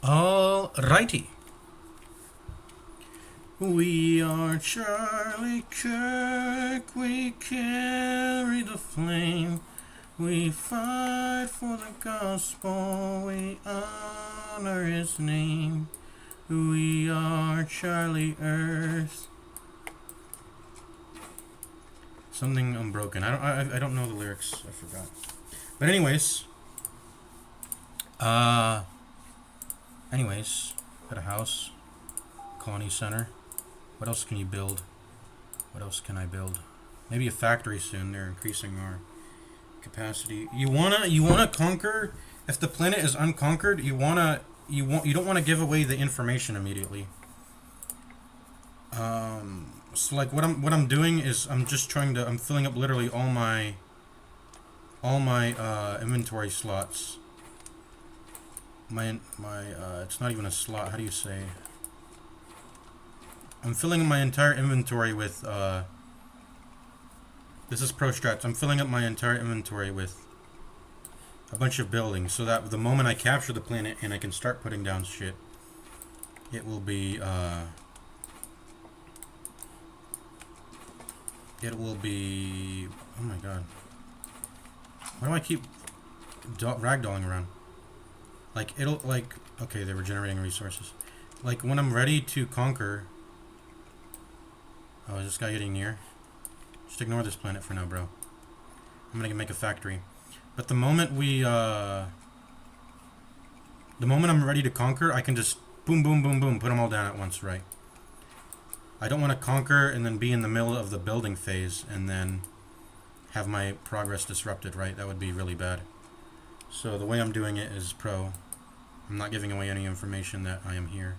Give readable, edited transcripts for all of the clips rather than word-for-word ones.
Alrighty. We are Charlie Kirk, we carry the flame, we fight for the gospel, we honor his name. We are Charlie Earth. Something unbroken. I don't know the lyrics. I forgot. But anyways, got a house, colony center. What else can you build? What else can I build? Maybe a factory soon. They're increasing our capacity. You wanna conquer. If the planet is unconquered, you don't want to give away the information immediately. So like what I'm doing is I'm filling up literally all my inventory slots. It's not even a slot. How do you say? I'm filling my entire inventory with this is pro strats. I'm filling up my entire inventory with a bunch of buildings so that the moment I capture the planet and I can start putting down shit, it will be oh my god, why do I keep ragdolling around? Like okay, they were generating resources. Like when I'm ready to conquer. Oh, is this guy getting near? Just ignore this planet for now, bro. I'm gonna make a factory. But the moment I'm ready to conquer, I can just boom, boom, boom, boom, put them all down at once, right? I don't want to conquer and then be in the middle of the building phase and then have my progress disrupted, right? That would be really bad. So the way I'm doing it is pro. I'm not giving away any information that I am here.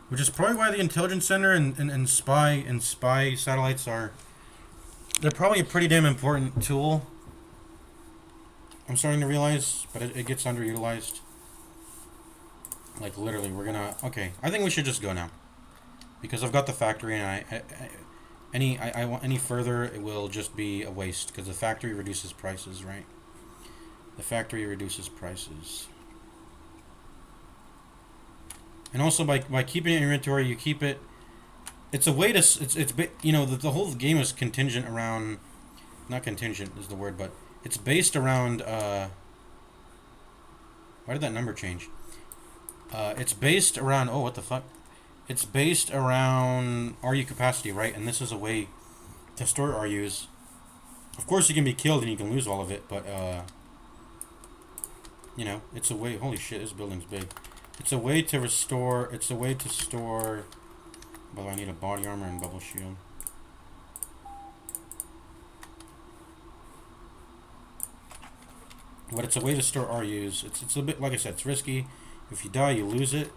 Which is probably why the intelligence center and spy satellites they're probably a pretty damn important tool. I'm starting to realize, but it gets underutilized. Like literally, okay. I think we should just go now, because I've got the factory, and I want any further, it will just be a waste, because the factory reduces prices, right? The factory reduces prices. And also by keeping it in inventory, you keep it. It's a way to. The whole game is contingent around. Not contingent is the word, but it's based around. Why did that number change? It's based around. Oh, what the fuck? It's based around RU capacity, right? And this is a way to store RUs. Of course, you can be killed and you can lose all of it, but it's a way. Holy shit, this building's big. It's a way to restore. It's a way to store. But I need a body armor and bubble shield. But it's a way to store RUs. It's a bit, like I said, it's risky. If you die, you lose it,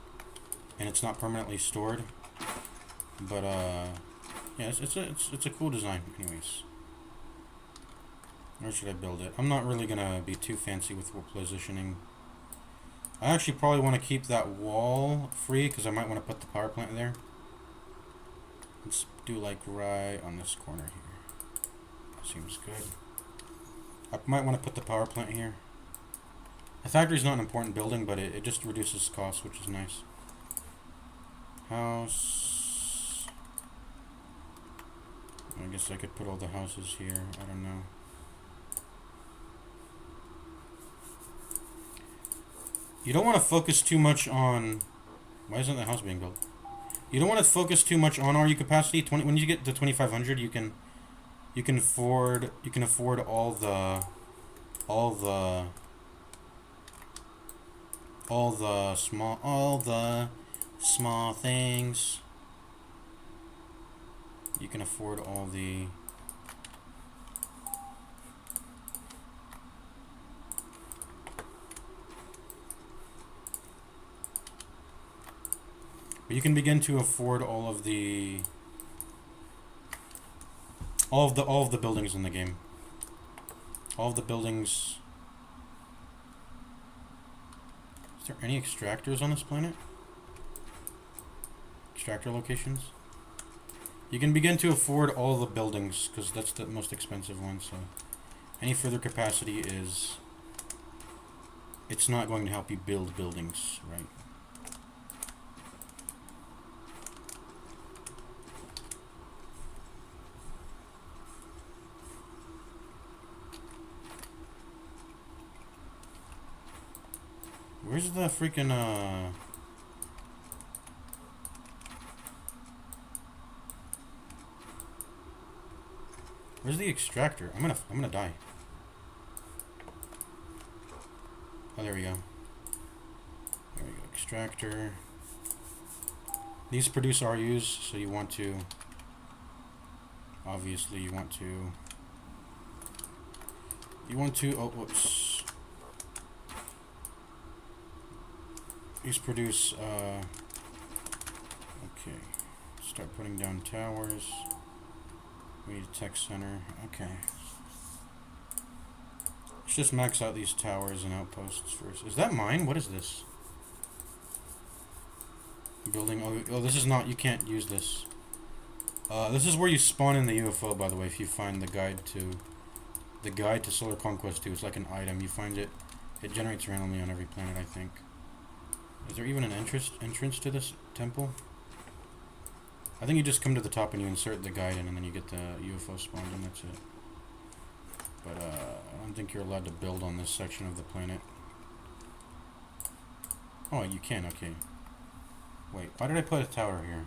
and it's not permanently stored. But yeah, it's a cool design, anyways. Where should I build it? I'm not really gonna be too fancy with positioning. I actually probably want to keep that wall free because I might want to put the power plant there. Let's do like right on this corner here. Seems good. I might want to put the power plant here. The factory's not an important building, but it just reduces costs, which is nice. House. I guess I could put all the houses here. I don't know. You don't want to focus too much on. Why isn't the house being built? You don't want to focus too much on RU capacity. When you get to 2,500, you can afford all the small things. You can afford all the. But you can begin to afford all of the buildings in the game. All of the buildings. Is there any extractors on this planet? Extractor locations? You can begin to afford all the buildings because that's the most expensive one, so any further capacity is, it's not going to help you build buildings, right? Where's the freaking where's the extractor? I'm gonna die. Oh, there we go. There we go. Extractor. These produce RUs, so you want to, obviously you want to, oh, whoops. These produce, okay. Start putting down towers. We need a tech center. Okay. Let's just max out these towers and outposts first. Is that mine? What is this? Building. Oh, this is not. You can't use this. This is where you spawn in the UFO. By the way, if you find the guide to Solar Conquest 2, it's like an item. You find it. It generates randomly on every planet, I think. Is there even an entrance to this temple? I think you just come to the top and you insert the guide in, and then you get the UFO spawned, and that's it. But I don't think you're allowed to build on this section of the planet. Oh, you can. Okay. Wait, why did I put a tower here?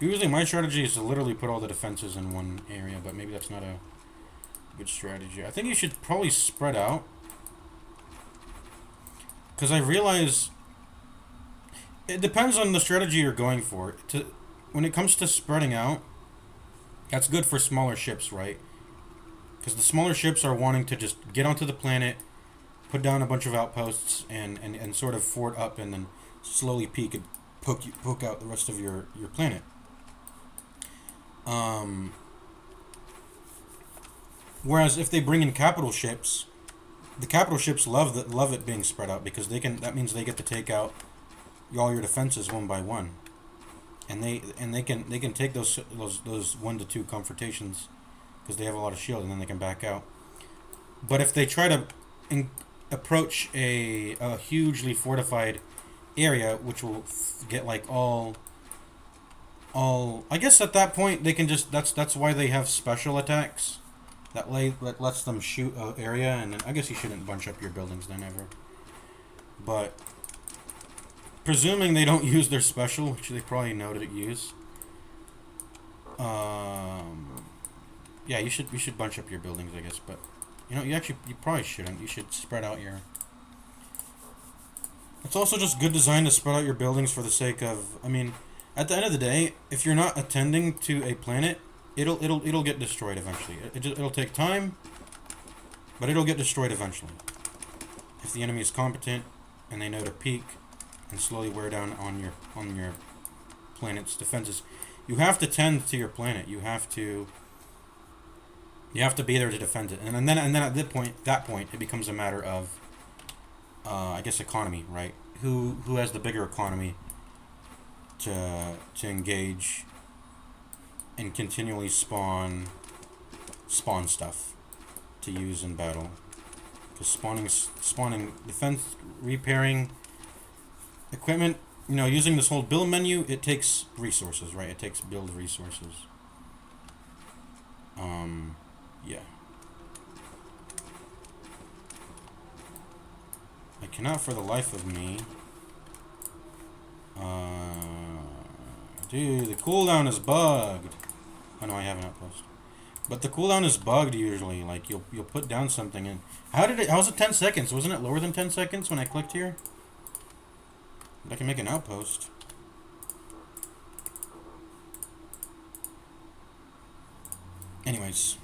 Usually my strategy is to literally put all the defenses in one area, but maybe that's not a good strategy. I think you should probably spread out. Because I realize it depends on the strategy you're going for. When it comes to spreading out, that's good for smaller ships, right? Because the smaller ships are wanting to just get onto the planet, put down a bunch of outposts, and sort of fort up, and then slowly peek and poke out the rest of your planet. Whereas if they bring in capital ships, the capital ships love it being spread out, because that means they get to take out all your defenses one by one, and they can take those 1 to 2 confrontations because they have a lot of shield, and then they can back out. But if they try to approach a hugely fortified area, which will get like all I guess at that point they can just that's why they have special attacks that lets them shoot an area, and then I guess you shouldn't bunch up your buildings then ever. But presuming they don't use their special, which they probably know to use, yeah, you should bunch up your buildings, I guess. But you probably shouldn't. You should spread out your. It's also just good design to spread out your buildings for the sake of. I mean, at the end of the day, if you're not attending to a planet, it'll get destroyed eventually. It'll take time, but it'll get destroyed eventually. If the enemy is competent and they know to peek and slowly wear down on your planet's defenses, you have to tend to your planet. You have to be there to defend it, and then at that point it becomes a matter of I guess economy, right? Who has the bigger economy to engage and continually spawn stuff to use in battle, because spawning defense, repairing equipment, using this whole build menu, it takes resources, right? It takes build resources. Yeah. I cannot for the life of me. Dude, the cooldown is bugged. Oh no, I have an outpost. But the cooldown is bugged usually. Like you'll put down something and how was it 10 seconds? Wasn't it lower than 10 seconds when I clicked here? I can make an outpost. Anyways.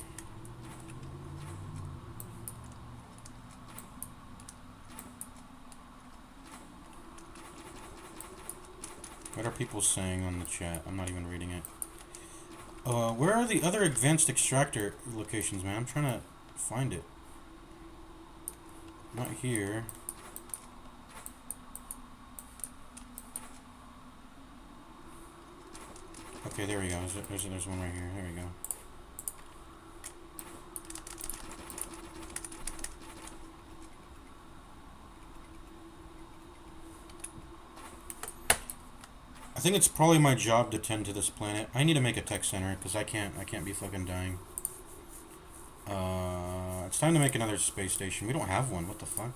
What are people saying on the chat? I'm not even reading it. Where are the other advanced extractor locations, man? I'm trying to find it. Not here. Okay, there we go. There's one right here. There we go. I think it's probably my job to tend to this planet. I need to make a tech center because I can't be fucking dying. time to make another space station. We don't have one. What the fuck?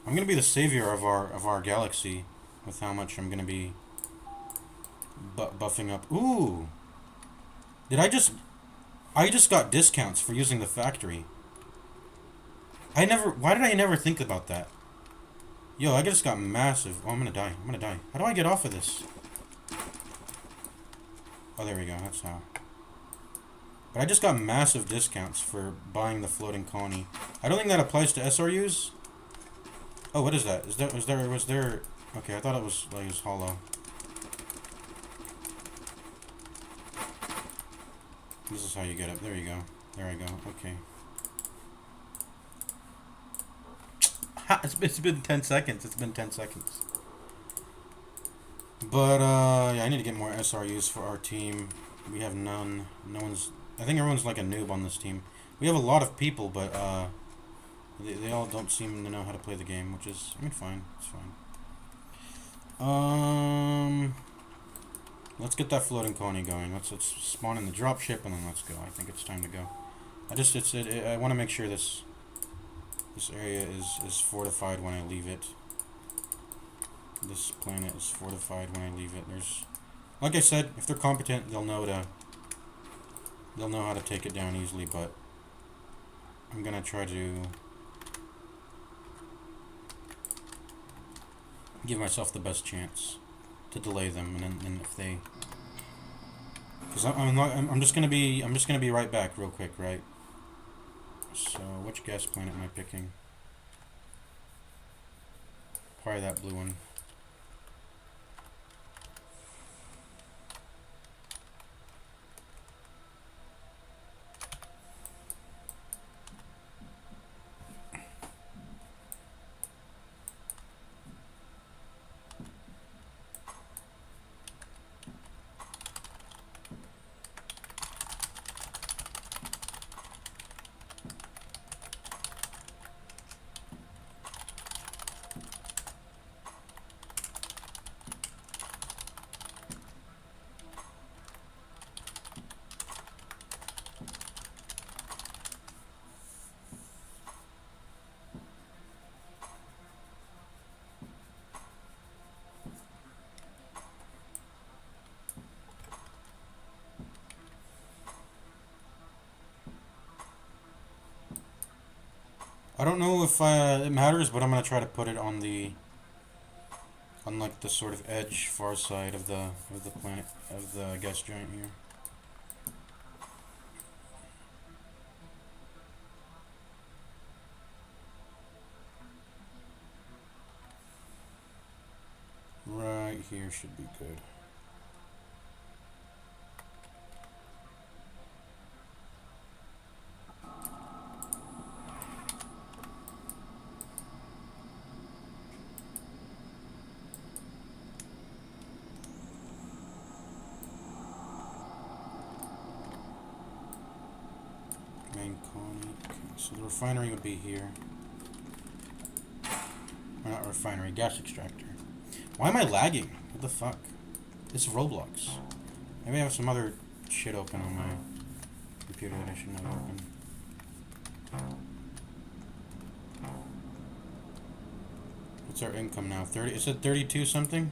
I'm gonna be the savior of our galaxy with how much I'm gonna be buffing up. Ooh! Did I just got discounts for using the factory. Why did I never think about that? Yo, I just got massive. Oh, I'm gonna die. I'm gonna die. How do I get off of this? Oh, there we go. That's how. But I just got massive discounts for buying the floating colony. I don't think that applies to SRUs. Oh, what is that? Was there... Okay, I thought it was, like, it was hollow. This is how you get up. There you go. There I go. Okay. Ha! It's been 10 seconds. It's been 10 seconds. But, yeah, I need to get more SRUs for our team. We have none. No one's... I think everyone's like a noob on this team. We have a lot of people, but, they all don't seem to know how to play the game, which is... I mean, fine. It's fine. Let's get that floating colony going. Let's spawn in the dropship, and then let's go. I think it's time to go. I want to make sure this area is fortified when I leave it. This planet is fortified when I leave it. There's, like I said, if they're competent, they'll know how to take it down easily. But I'm gonna try to give myself the best chance to delay them, and if they, because I'm just gonna be right back real quick, right? So which gas planet am I picking? Probably that blue one. I don't know if it matters, but I'm gonna try to put it on like the sort of edge, far side of the planet, of the gas giant here. Right here should be good. Main colony. Okay, so the refinery would be here. Or not refinery, gas extractor. Why am I lagging? What the fuck? It's Roblox. Maybe I have some other shit open on my computer that I shouldn't have open. What's our income now? 30? Is it 32 something?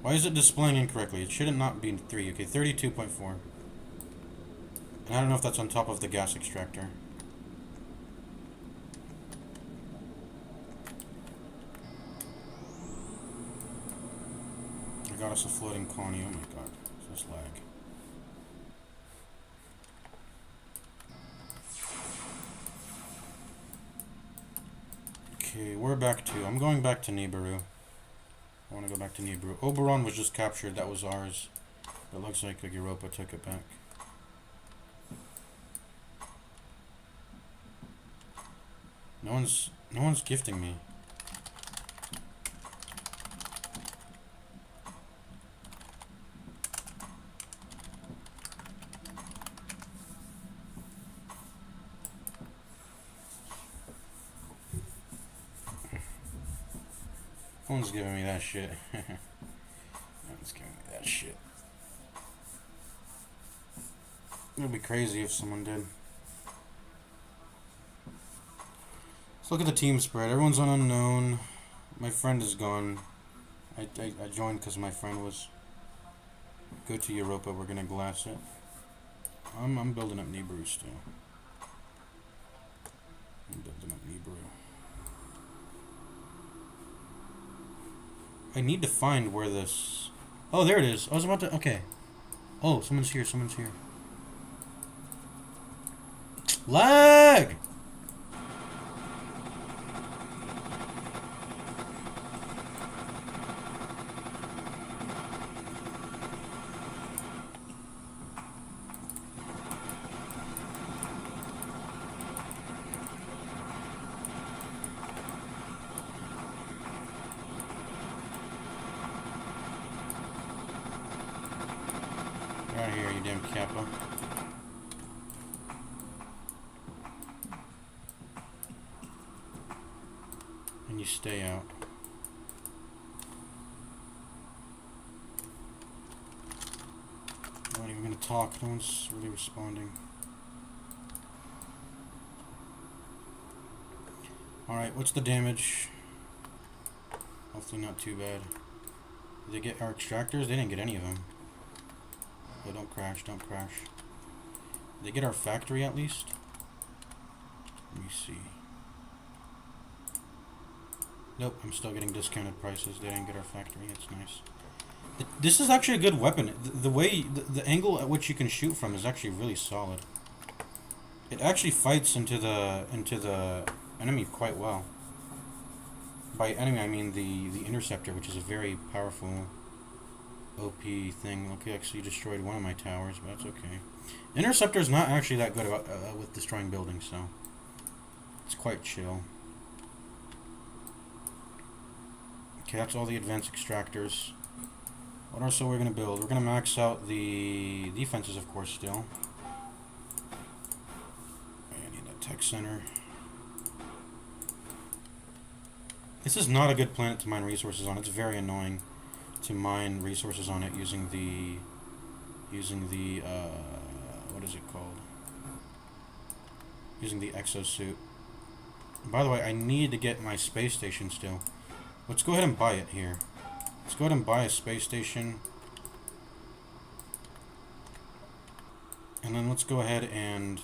Why is it displaying incorrectly? It shouldn't not be 3. Okay, 32.4. And I don't know if that's on top of the gas extractor. I got us a floating colony. Oh my god. This lag. Okay, we're back to... I'm going back to Nibiru. I want to go back to Nibiru. Oberon was just captured. That was ours. But it looks like Europa took it back. No one's gifting me. No one's giving me that shit. No one's giving me that shit. It would be crazy if someone did. look at the team spread. Everyone's on unknown. My friend is gone. I joined because my friend was. Go to Europa. We're gonna glass it. I'm building up Nibiru still. I'm building up Nibiru. I need to find where this. Oh, there it is. I was about to. Okay. Oh, someone's here. Someone's here. Lag! Get out of here, you damn Kappa. And you stay out. I'm not even gonna talk, no one's really responding. Alright, what's the damage? Hopefully not too bad. Did they get our extractors? They didn't get any of them. Oh, don't crash, don't crash. Did they get our factory at least? Let me see. Nope, I'm still getting discounted prices. They didn't get our factory. It's nice. This is actually a good weapon. The way, the angle at which you can shoot from is actually really solid. It actually fights into the enemy quite well. By enemy, I mean the interceptor, which is a very powerful OP thing. Okay, actually destroyed one of my towers, but that's okay. Interceptor's not actually that good about with destroying buildings, so it's quite chill. Okay, that's all the advanced extractors. What else are we going to build? We're going to max out the defenses, of course, still. I need that tech center. This is not a good planet to mine resources on. It's very annoying to mine resources on it using the what is it called? Using the exosuit. By the way, I need to get my space station still. Let's go ahead and buy it here. Let's go ahead and buy a space station. And then let's go ahead and...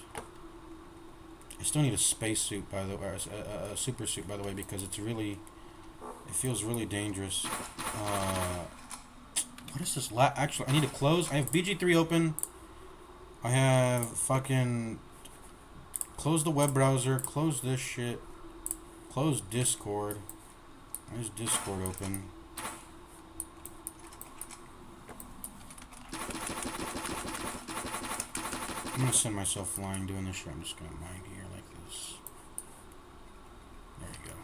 I still need a space suit, by the way, a super suit, by the way, because it's really... It feels really dangerous. What is this? Actually, I need to close. I have BG3 open. I have fucking... Close the web browser. Close this shit. Close Discord. There's Discord open. I'm gonna send myself flying doing this shit. I'm just gonna mine here like this. There you go.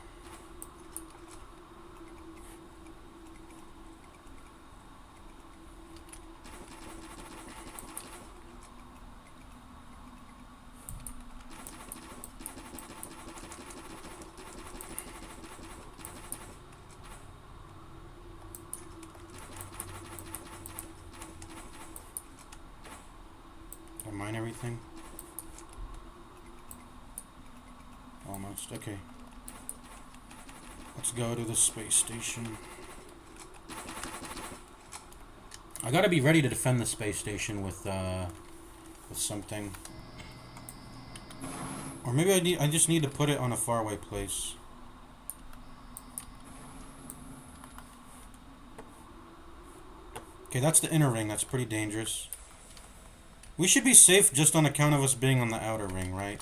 Mine everything? Almost. Okay. Let's go to the space station. I gotta be ready to defend the space station with something. Or maybe I just need to put it on a faraway place. Okay, that's the inner ring. That's pretty dangerous. We should be safe just on account of us being on the outer ring, right?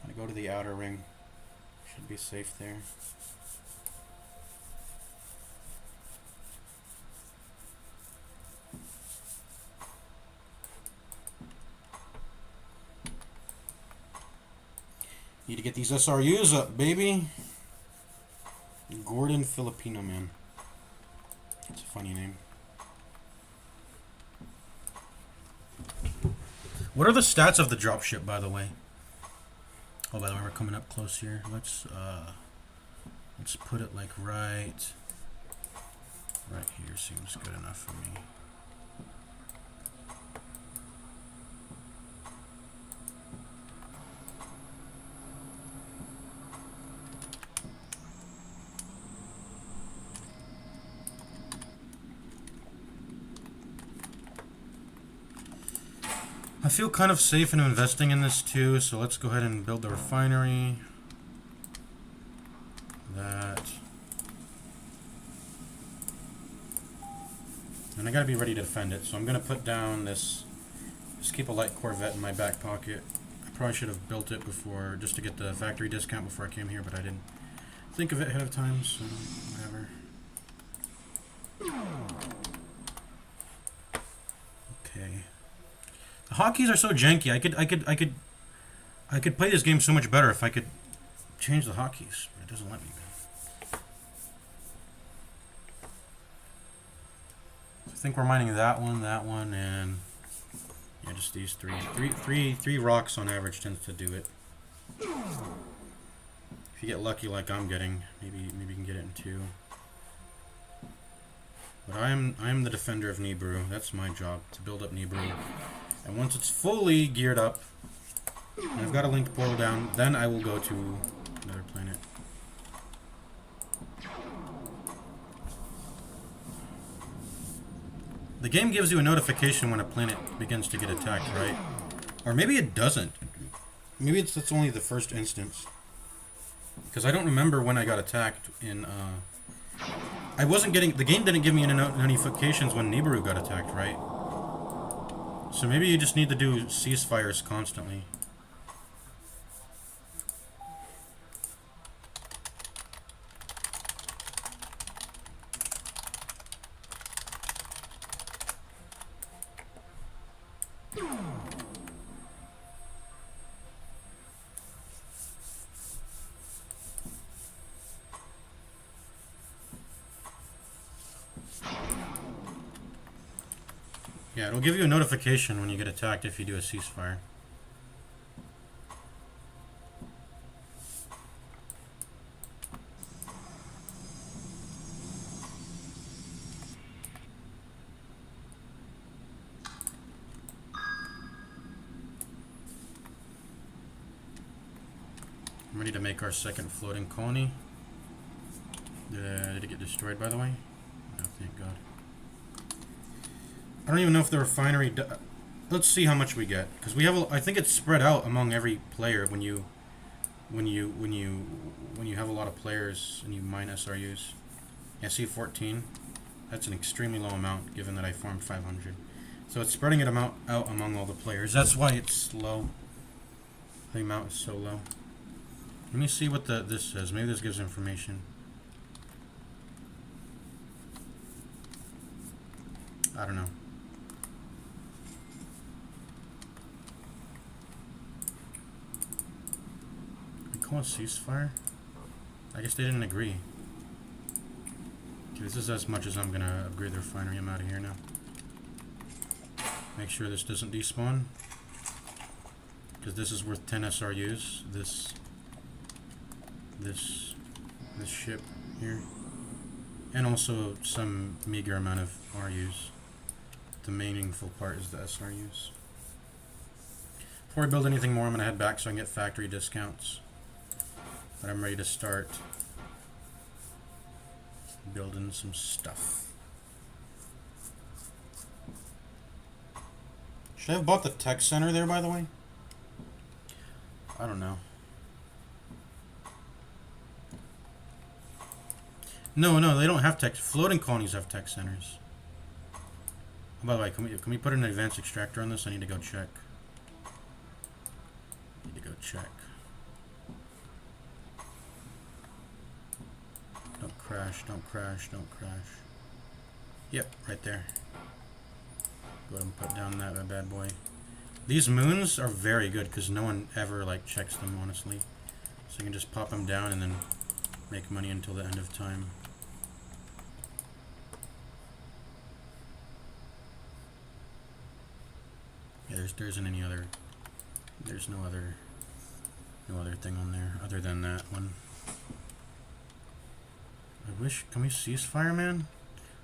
I'm gonna go to the outer ring. Should be safe there. Need to get these SRUs up, baby. Gordon Filipino Man. That's a funny name. What are the stats of the dropship, by the way? Oh, by the way, we're coming up close here. Let's put it like right here. Seems good enough for me. I feel kind of safe in investing in this too, so let's go ahead and build the refinery. That. And I gotta be ready to defend it, so I'm gonna put down this. Just keep a light Corvette in my back pocket. I probably should have built it before, just to get the factory discount before I came here, but I didn't think of it ahead of time, so whatever. Okay. The hotkeys are so janky. I could play this game so much better if I could change the hotkeys, but it doesn't let me. I think we're mining that one, and yeah, just these three rocks on average tends to do it. If you get lucky like I'm getting, maybe you can get it in 2. But I am the defender of Nibiru. That's my job, to build up Nibiru. And once it's fully geared up, and I've got a linked portal down, then I will go to another planet. The game gives you a notification when a planet begins to get attacked, right? Or maybe it doesn't. Maybe that's only the first instance. Because I don't remember when I got attacked in, I wasn't getting, the game didn't give me any notifications when Nibiru got attacked, right? So maybe you just need to do ceasefires constantly. Yeah, it'll give you a notification when you get attacked if you do a ceasefire. I'm ready to make our second floating colony. Did it get destroyed, by the way? No, thank God. I don't even know if the refinery. Let's see how much we get, because we have. I think it's spread out among every player when you have a lot of players and you mine SRUs. Yeah, see 14. That's an extremely low amount, given that I farmed 500. So it's spreading it out among all the players. That's why it's low. The amount is so low. Let me see what this says. Maybe this gives information. I don't know. Call a ceasefire? I guess they didn't agree. Okay, this is as much as I'm gonna upgrade the refinery. I'm out of here now. Make sure this doesn't despawn, because this is worth 10 SRUs. This ship here, and also some meager amount of RUs. The meaningful part is the SRUs. Before I build anything more, I'm gonna head back so I can get factory discounts. But I'm ready to start building some stuff. Should I have bought the tech center there, by the way? I don't know. No, they don't have tech. Floating colonies have tech centers. Oh, by the way, can we put an advanced extractor on this? I need to go check. Don't crash, don't crash, don't crash. Yep, right there. Go ahead and put down that bad boy. These moons are very good because no one ever like checks them, honestly. So you can just pop them down and then make money until the end of time. Yeah, there isn't any other. There's no other thing on there other than that one. I wish. Can we ceasefire, man?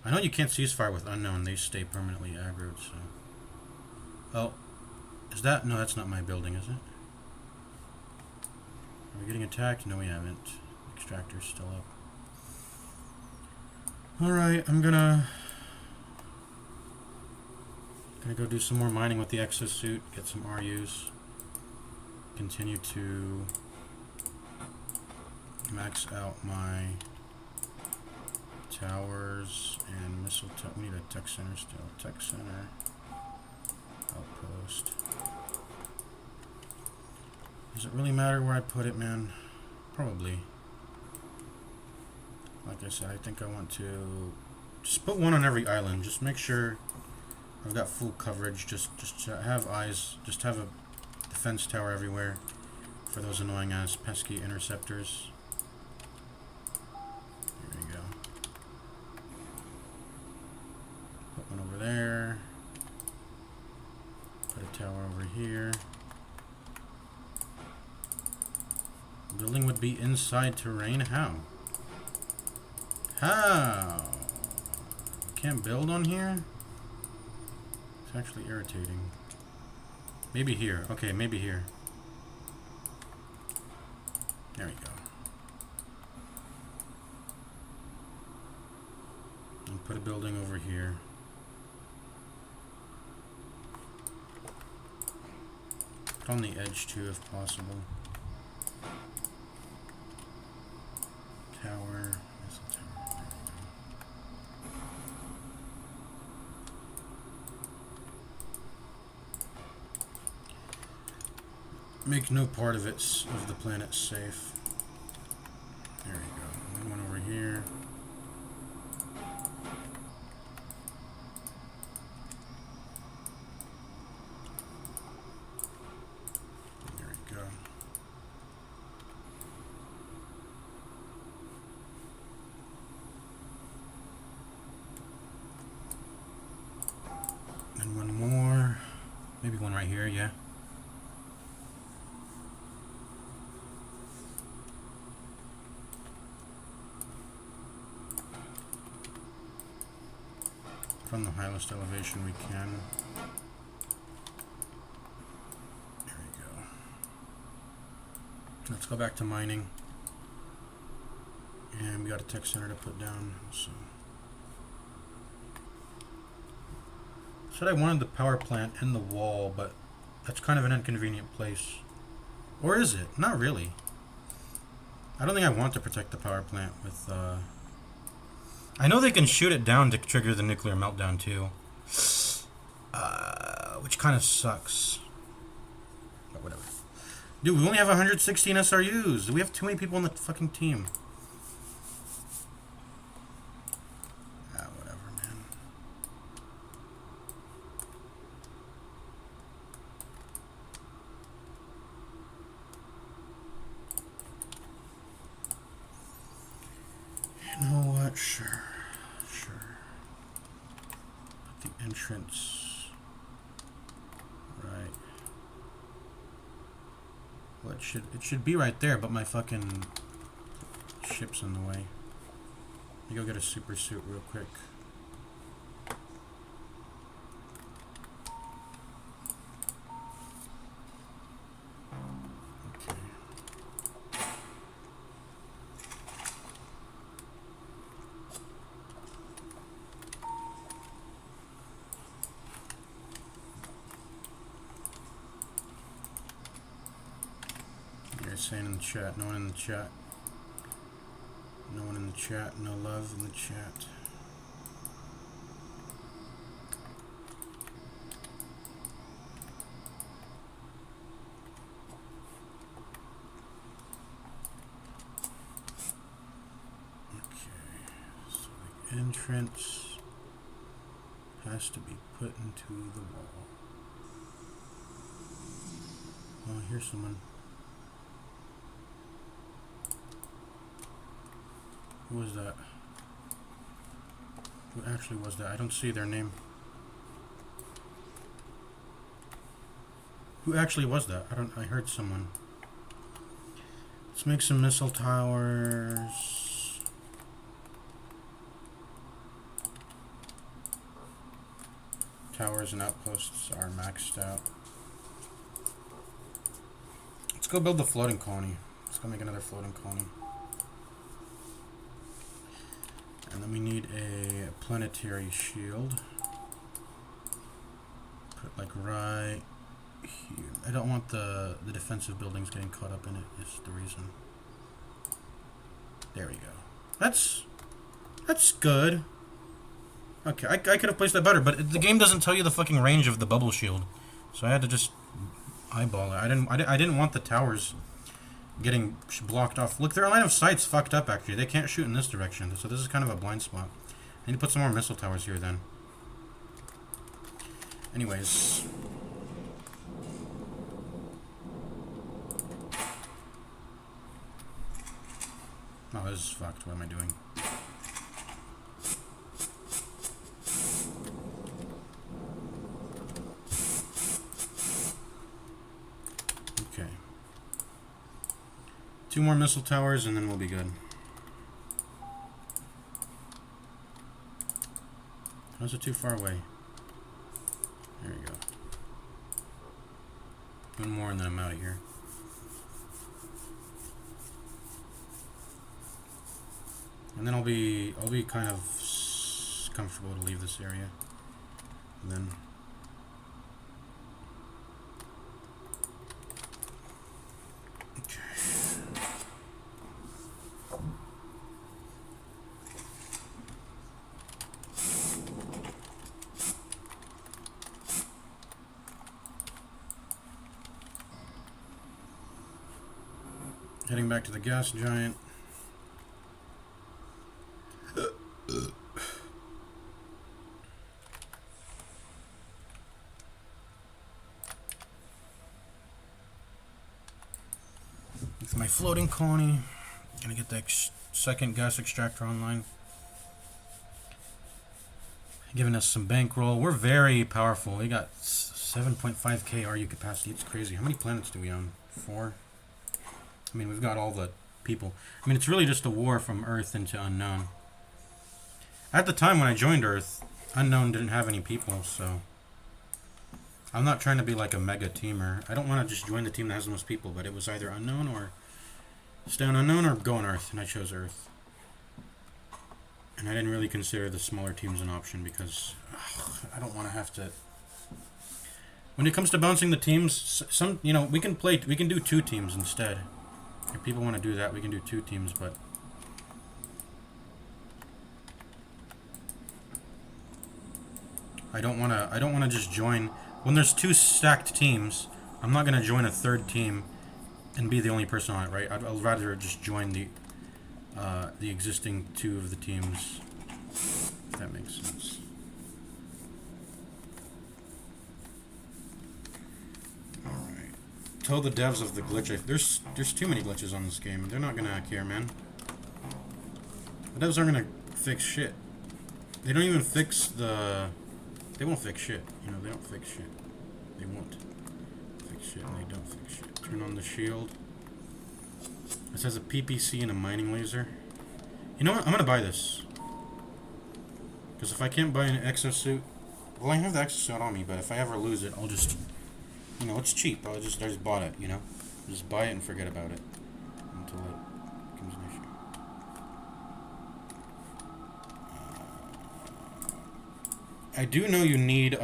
I know you can't ceasefire with unknown. They stay permanently aggroed. So. Oh, is that? No, that's not my building, is it? Are we getting attacked? No, we haven't. Extractor's still up. All right, I'm gonna Gonna go do some more mining with the exosuit, get some RUs. Continue to max out my towers and missile tower. We need a tech center still. Tech center. Outpost. Does it really matter where I put it, man? Probably. Like I said, I think I want to just put one on every island. Just make sure I've got full coverage. Just have eyes. Just have a defense tower everywhere for those annoying ass pesky interceptors. There we go. Put one over there. Put a tower over here. Building would be inside terrain? How? How? Can't build on here? It's actually irritating. Maybe here. Okay, maybe here. There we go. And put a building over here. On the edge too, if possible. Tower. Missile tower. There we go. Make no part of the planet safe. There you go. And one over here. There we go. And one more. Maybe one right here, yeah. From the highest elevation we can. There we go. Let's go back to mining. And we got a tech center to put down. So said I wanted the power plant in the wall, but that's kind of an inconvenient place. Or is it? Not really. I don't think I want to protect the power plant with I know they can shoot it down to trigger the nuclear meltdown too, which kind of sucks. But whatever. Dude, we only have 116 SRUs. We have too many people on the fucking team. Whatever, man. You know what? Sure. Put the entrance right. Well, it should be right there, but my fucking ship's in the way. Let me go get a super suit real quick. Saying in the chat, no one in the chat. No one in the chat, no love in the chat. Okay, so the entrance has to be put into the wall. Oh, here's someone. Who was that? Who actually was that? I don't see their name. Who actually was that? I heard someone. Let's make some missile towers. Towers and outposts are maxed out. Let's go build the floating colony. Let's go make another floating colony. And then we need a planetary shield. Put it like right here. I don't want the defensive buildings getting caught up in it, is the reason. There we go. That's good. Okay, I could have placed that better, but the game doesn't tell you the fucking range of the bubble shield, so I had to just eyeball it. I didn't want the towers getting blocked off. Look, their line of sight's fucked up, actually. They can't shoot in this direction, so this is kind of a blind spot. I need to put some more missile towers here, then. Anyways. Oh, this is fucked. What am I doing? Okay. 2 more missile towers and then we'll be good. Those are too far away. There we go. 1 more and then I'm out of here. And then I'll be kind of comfortable to leave this area. And then heading back to the gas giant. With my floating colony, gonna get the second gas extractor online. Giving us some bankroll. We're very powerful. We got 7.5k RU capacity. It's crazy. How many planets do we own? 4? I mean, we've got all the people. I mean, it's really just a war from Earth into Unknown. At the time when I joined Earth, Unknown didn't have any people, so I'm not trying to be like a mega teamer. I don't want to just join the team that has the most people, but it was either Unknown or stay on Unknown or go on Earth, and I chose Earth. And I didn't really consider the smaller teams an option because I don't want to have to. When it comes to bouncing the teams, we can do 2 teams instead. If people want to do that, we can do 2 teams, but I don't want to just join when there's 2 stacked teams. I'm not going to join a 3rd team and be the only person on it, right? I'd rather just join the existing 2 of the teams, if that makes sense. Alright. Tell the devs of the glitch. There's too many glitches on this game. They're not gonna care, man. The devs aren't gonna fix shit. They don't even fix the... They won't fix shit. You know, they don't fix shit. They won't fix shit, and they don't fix shit. Turn on the shield. This has a PPC and a mining laser. You know what? I'm gonna buy this. Because if I can't buy an exosuit... Well, I have the exosuit on me, but if I ever lose it, I'll just... You know, it's cheap. I just bought it, you know? Just buy it and forget about it. Until it becomes an issue. I do know you need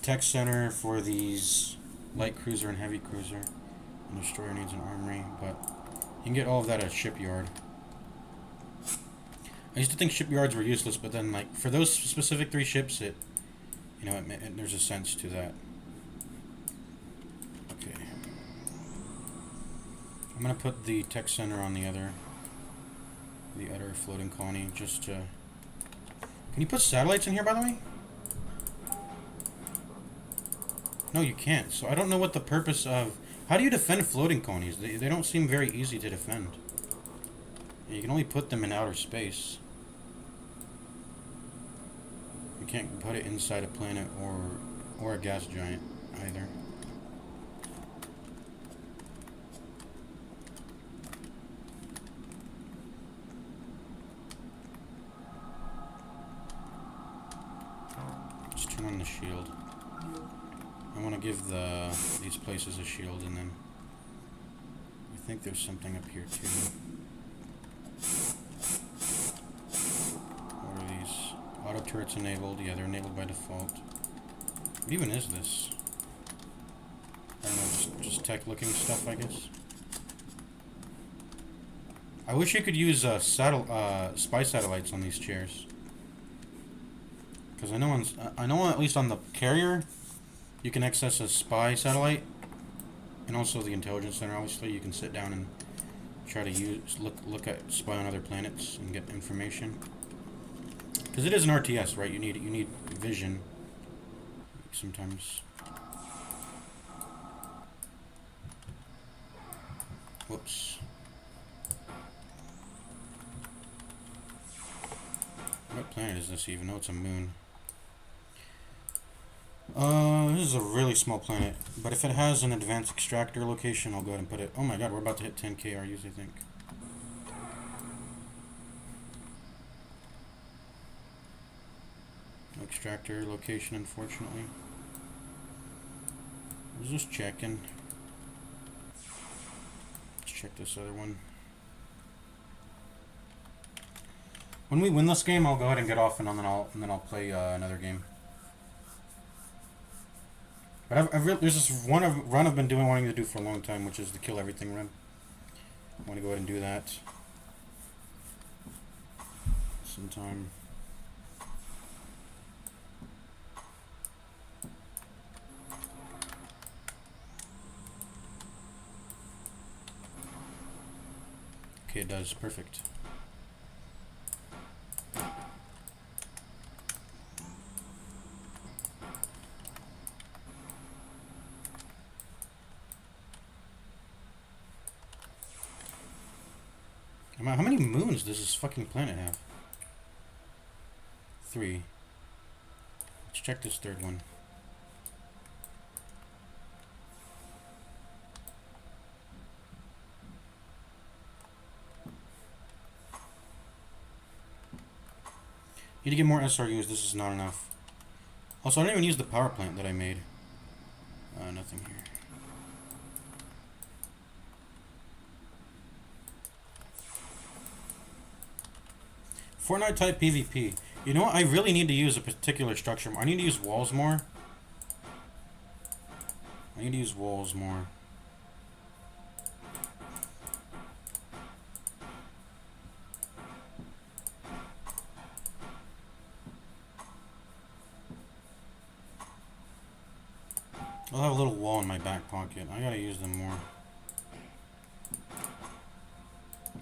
tech center for these light cruiser and heavy cruiser. And destroyer needs an armory, but you can get all of that at shipyard. I used to think shipyards were useless, but then like for those specific 3 ships, there's a sense to that. Okay, I'm gonna put the tech center on the other floating colony just to. Can you put satellites in here, by the way? No, you can't. So I don't know what the purpose of... How do you defend floating colonies? They don't seem very easy to defend. You can only put them in outer space. You can't put it inside a planet or a gas giant either. Let's turn on the shield. I want to give these places a shield, and then I think there's something up here too. What are these? Auto turrets enabled. Yeah, they're enabled by default. What even is this? I don't know, just tech looking stuff, I guess. I wish you could use spy satellites on these chairs. Because I know at least on the carrier, you can access a spy satellite, and also the intelligence center. Obviously, you can sit down and try to look at spy on other planets and get information. Because it is an RTS, right? You need vision sometimes. Whoops. What planet is this even? No, it's a moon. This is a really small planet, but if it has an advanced extractor location, I'll go ahead and put it. Oh my god, we're about to hit 10k RUs, I think. No extractor location, unfortunately. I was just checking. Let's check this other one. When we win this game, I'll go ahead and get off, and then I'll play another game. But there's this run I've been wanting to do for a long time, which is the kill everything run. I want to go ahead and do that sometime. Okay, it does. Perfect. How many moons does this fucking planet have? 3. Let's check this third one. Need to get more SRUs. This is not enough. Also, I didn't even use the power plant that I made. Nothing here. Fortnite type PvP. You know what? I really need to use a particular structure. I need to use walls more. I'll have a little wall in my back pocket. I gotta use them more.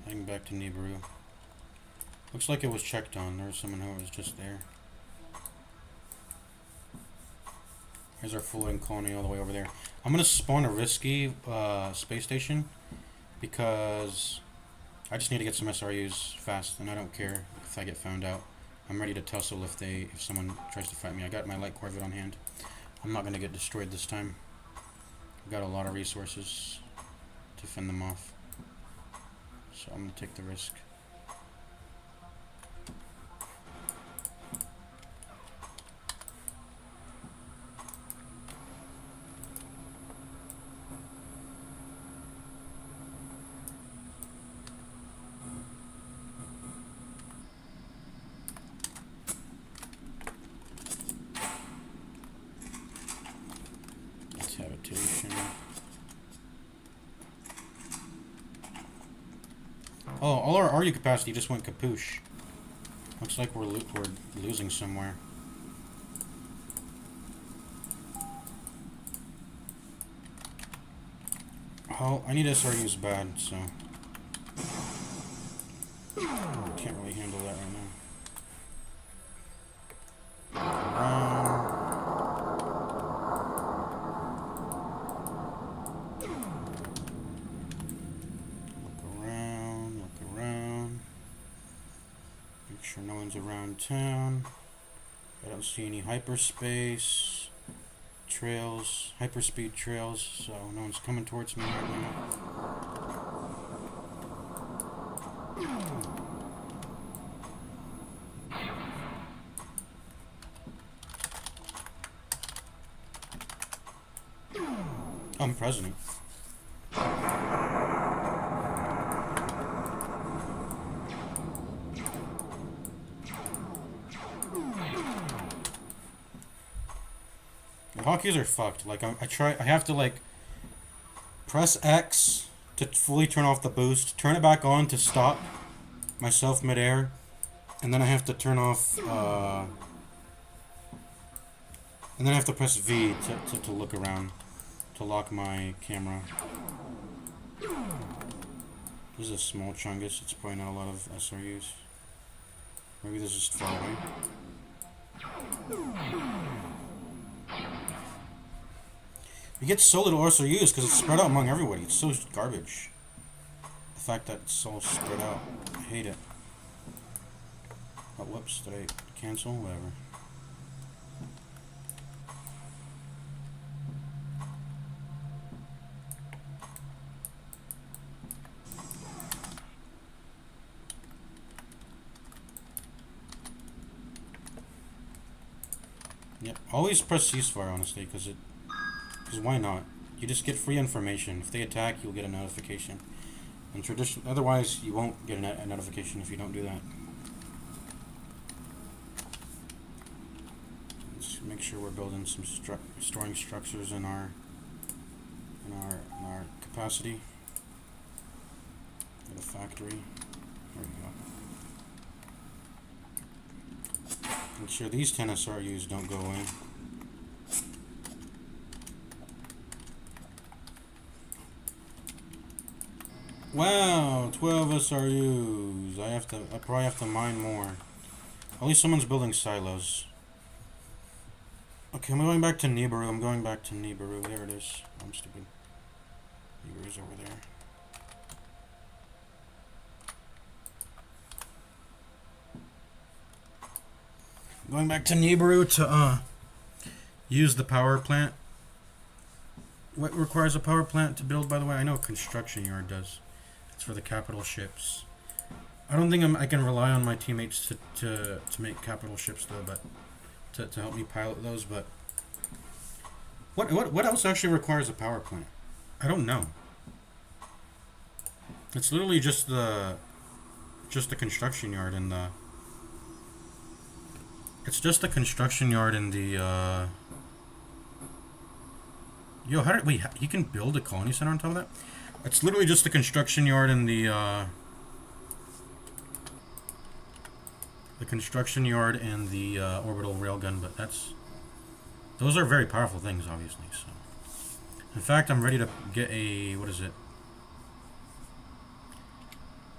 Heading back to NMRiH. Looks like it was checked on. There was someone who was just there. Here's our floating colony all the way over there. I'm gonna spawn a risky space station because I just need to get some SRUs fast, and I don't care if I get found out. I'm ready to tussle if someone tries to fight me. I got my light corvette on hand. I'm not gonna get destroyed this time. I've got a lot of resources to fend them off, so I'm gonna take the risk. Habitation. Oh, all our RU capacity just went kapoosh. Looks like we're losing somewhere. Oh, I need SRUs bad, so can't really handle that right now. No one's around town. I don't see any hyperspace trails, hyperspeed trails, so no one's coming towards me right now. I'm president. The hotkeys are fucked. Like I have to like press X to fully turn off the boost, turn it back on to stop myself midair, and then I have to turn off, and then I have to press V to look around, to lock my camera. This is a small chungus, it's probably not a lot of SRUs. Maybe this is far away. You get so little SRUs because it's spread out among everybody. It's so garbage. The fact that it's so spread out. I hate it. Oh, whoops. Did I cancel? Whatever. Yep. Always press ceasefire, honestly, because why not? You just get free information. If they attack, you'll get a notification. And otherwise, you won't get a notification if you don't do that. Let's make sure we're building some storing structures in our capacity. In the factory. There we go. Make sure these 10 SRUs don't go away. Wow, 12 SRUs. I probably have to mine more. At least someone's building silos. Okay, I'm going back to Nibiru. There it is. I'm stupid. Nibiru's over there. Going back to Nibiru to use the power plant. What requires a power plant to build, by the way? I know a construction yard does. It's for the capital ships. I don't think I can rely on my teammates to make capital ships though, but to help me pilot those. But what else actually requires a power plant? I don't know. It's literally just the construction yard and the. It's just the construction yard and the. Yo, wait? You can build a colony center on top of that? It's literally just the construction yard and the orbital railgun, but those are very powerful things, obviously. So, in fact, I'm ready to get a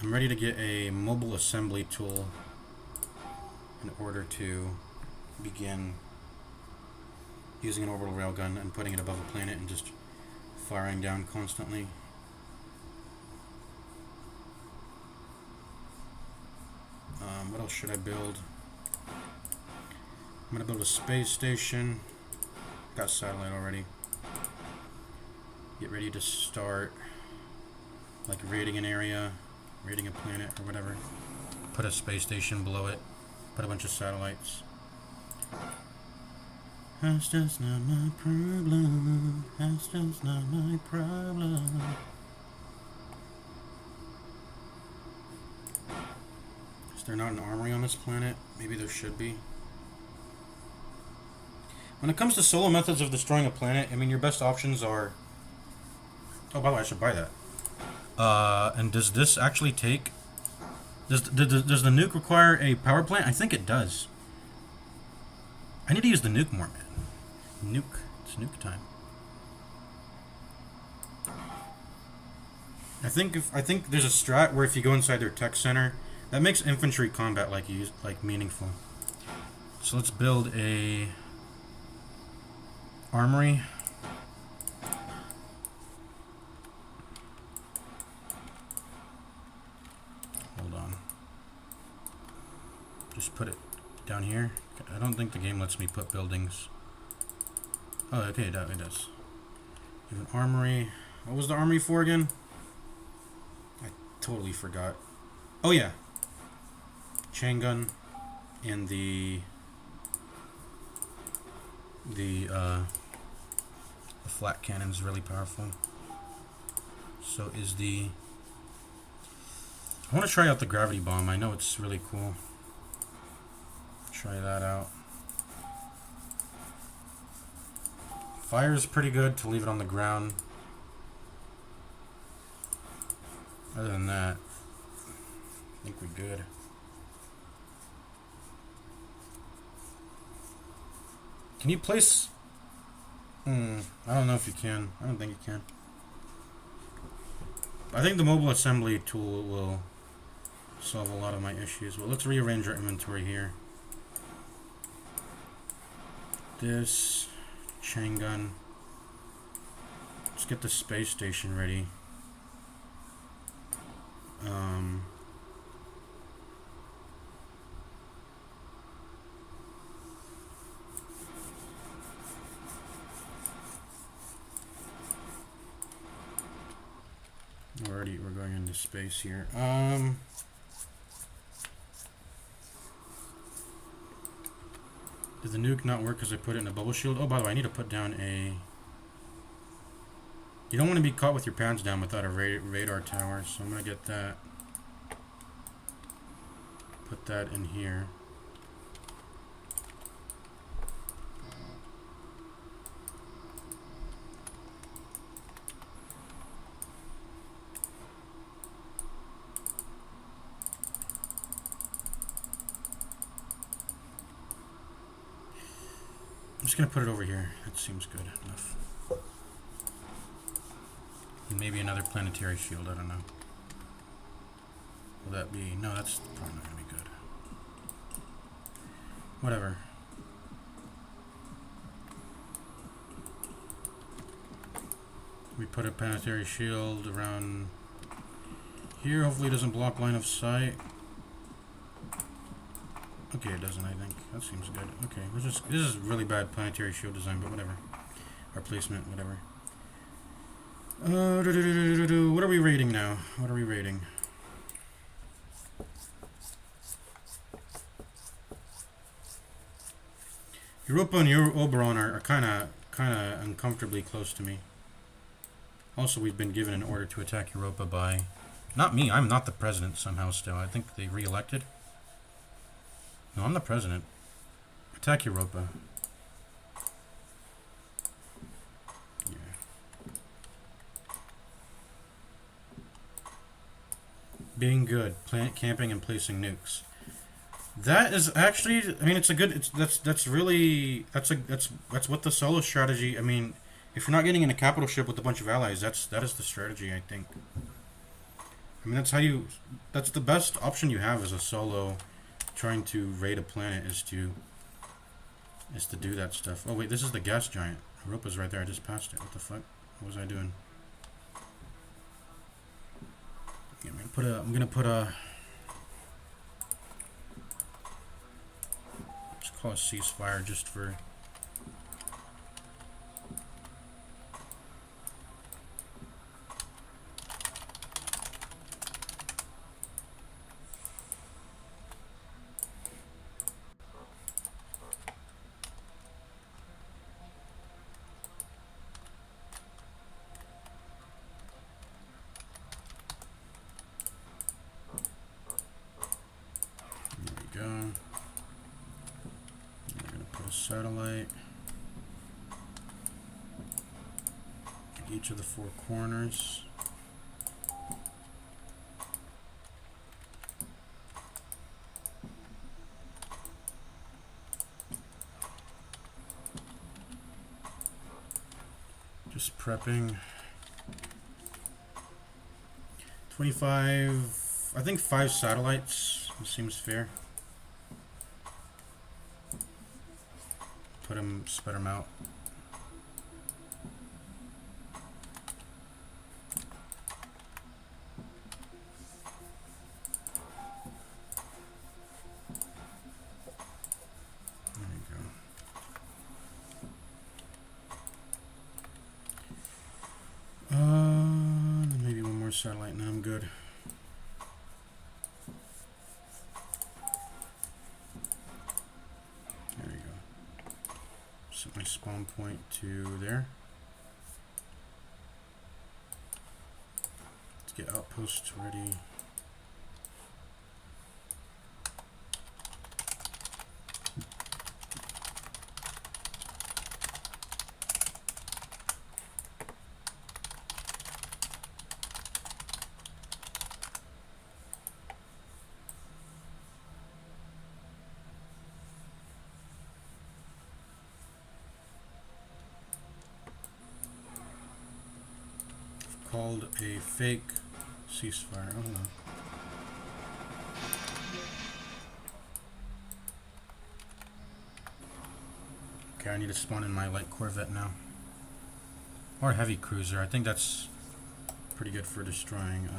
I'm ready to get a mobile assembly tool in order to begin using an orbital railgun and putting it above a planet and just firing down constantly. What else should I build? I'm gonna build a space station. Got satellite already. Get ready to start like raiding an area, raiding a planet or whatever. Put a space station below it. Put a bunch of satellites. That's just not my problem. That's just not my problem. Is there not an armory on this planet? Maybe there should be. When it comes to solo methods of destroying a planet, I mean, your best options are... Oh, by the way, I should buy that. And does this actually take... Does the nuke require a power plant? I think it does. I need to use the nuke more, man. Nuke. It's nuke time. I think there's a strat where if you go inside their tech center, that makes infantry combat like meaningful. So let's build a armory. Hold on. Just put it down here. I don't think the game lets me put buildings. Oh, okay, it does. You have an armory. What was the armory for again? I totally forgot. Oh yeah. Chain gun and the flat cannon is really powerful. So is the... I want to try out the gravity bomb. I know it's really cool. Try that out. Fire is pretty good to leave it on the ground. Other than that, I think we're good. Can you place... I don't know if you can. I don't think you can. I think the mobile assembly tool will solve a lot of my issues. Well, let's rearrange our inventory here. This chain gun. Let's get the space station ready. We're going into space here. Did the nuke not work because I put it in a bubble shield? Oh, by the way, I need to put down a... You don't want to be caught with your pants down without a radar tower, so I'm going to get that. Put that in here. I'm just going to put it over here. That seems good enough. And maybe another planetary shield, I don't know. Will that be... No, that's probably not going to be good. Whatever. We put a planetary shield around here. Hopefully it doesn't block line of sight. Okay, it doesn't, I think. That seems good. Okay, this is really bad planetary shield design, but whatever. Or placement, whatever. What are we rating now? What are we rating? Europa and Oberon are kind of uncomfortably close to me. Also, we've been given an order to attack Europa by... Not me, I'm not the president somehow still. I think they re-elected. No, I'm the president. Attack Europa. Yeah. Being good, camping and placing nukes. That is actually, I mean, it's a good. That's what the solo strategy. I mean, if you're not getting in a capital ship with a bunch of allies, that is the strategy, I think. I mean, that's the best option you have as a solo. Trying to raid a planet is to do that stuff. Oh wait, this is the gas giant. Europa's right there. I just passed it. What the fuck? What was I doing? Yeah, I'm gonna put a. Let's call a ceasefire just for. Satellite. Each of the four corners. Just prepping. 25, I think 5 satellites. It seems fair. Spread them out. There you go. Maybe one more satellite and I'm good. Set my spawn point to there. Let's get outposts ready. called a fake ceasefire. I don't know. Okay, I need to spawn in my light Corvette now. Or heavy cruiser. I think that's pretty good for destroying.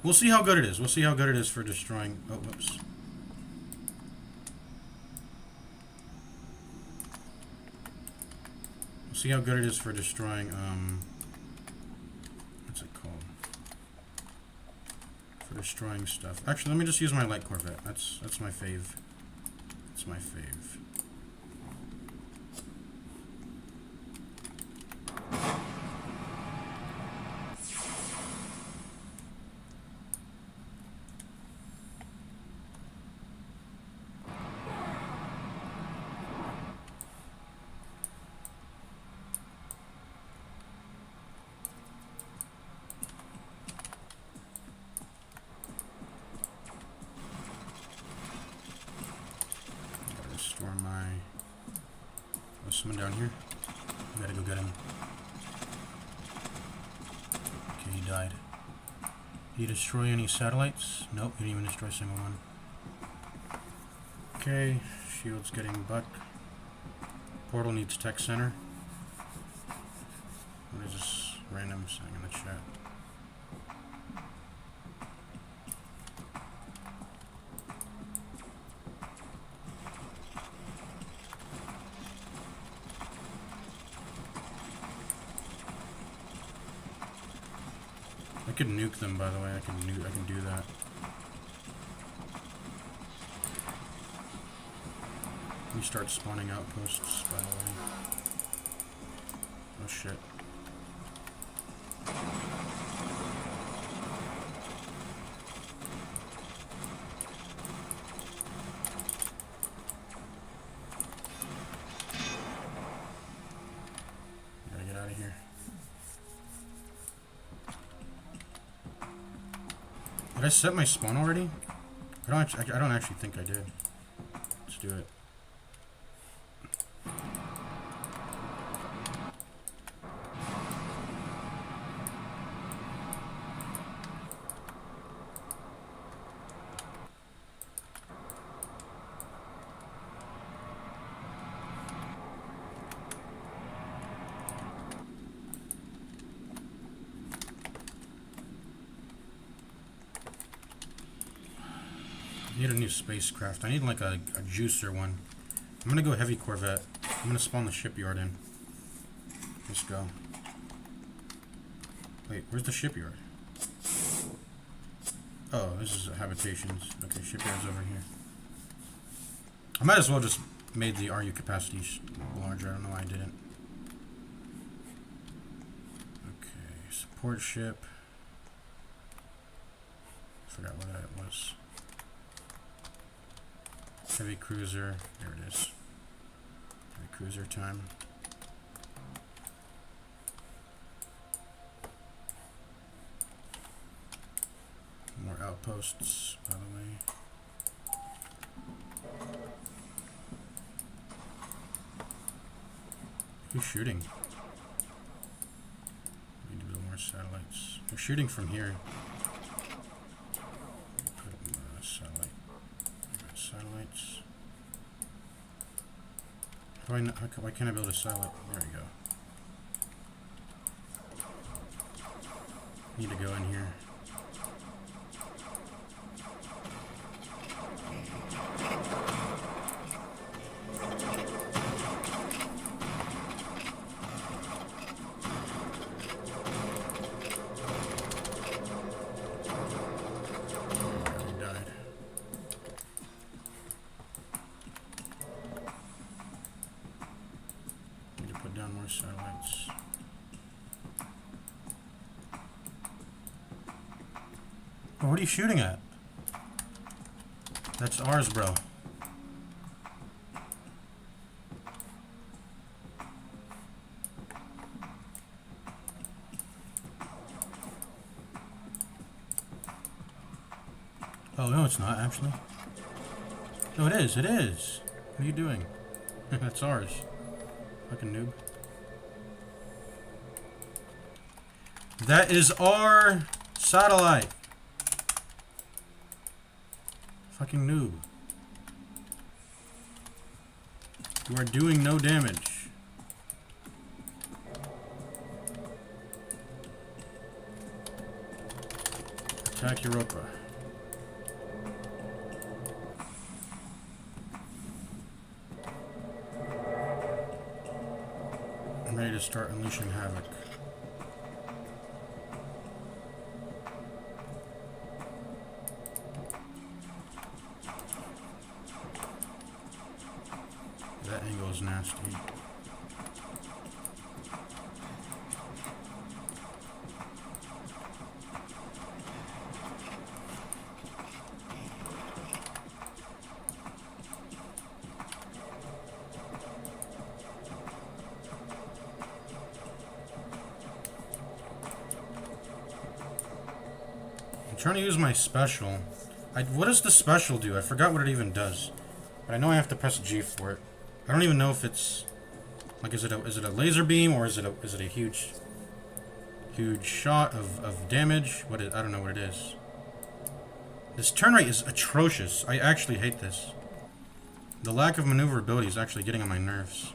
We'll see how good it is. We'll see how good it is for destroying. Oh, whoops. We'll see how good it is for destroying. What's it called? For destroying stuff. Actually, let me just use my light Corvette. That's my fave. That's my fave. Someone down here. I gotta go get him. Okay, he died. Did he destroy any satellites? Nope, he didn't even destroy a single one. Okay, shield's getting buck. Portal needs tech center. What is this random saying in the chat? I could nuke them, by the way. I can do that. Let me start spawning outposts, by the way. Oh shit. Gotta get out of here. Did I set my spawn already? I don't actually think I did. Let's do it. I need a new spacecraft. I need like a juicer one. I'm gonna go heavy Corvette. I'm gonna spawn the shipyard in. Let's go. Wait, where's the shipyard? Oh, this is habitations. Okay, shipyard's over here. I might as well just made the RU capacity larger. I don't know why I didn't. Okay, support ship. Forgot what that was. Heavy cruiser, there it is. Heavy cruiser time. More outposts, by the way. Who's shooting? Need to build more satellites. They're shooting from here. Satellite. Satellites. Why can't I build a satellite? There we go. Need to go in here. Satellites. Oh, what are you shooting at? That's ours, bro. Oh, no, it's not, actually. No, it is, it is. What are you doing? That's ours. Fucking noob. That is our satellite. Fucking noob. You are doing no damage. Attack Europa. I'm ready to start unleashing havoc. That angle is nasty. I'm trying to use my special. What does the special do? I forgot what it even does. But I know I have to press G for it. I don't even know if it's like is it a laser beam or is it a huge shot of damage? I don't know what it is. This turn rate is atrocious. I actually hate this. The lack of maneuverability is actually getting on my nerves.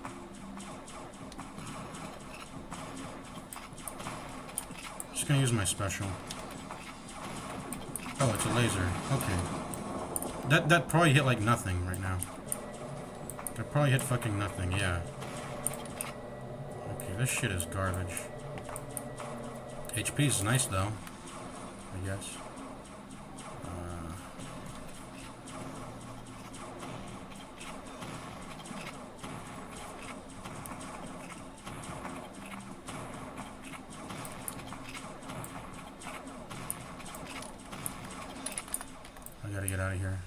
Just gonna use my special. Oh, it's a laser. Okay. That probably hit like nothing right now. That probably hit fucking nothing, yeah. Okay, this shit is garbage. HP is nice though, I guess. I gotta get out of here.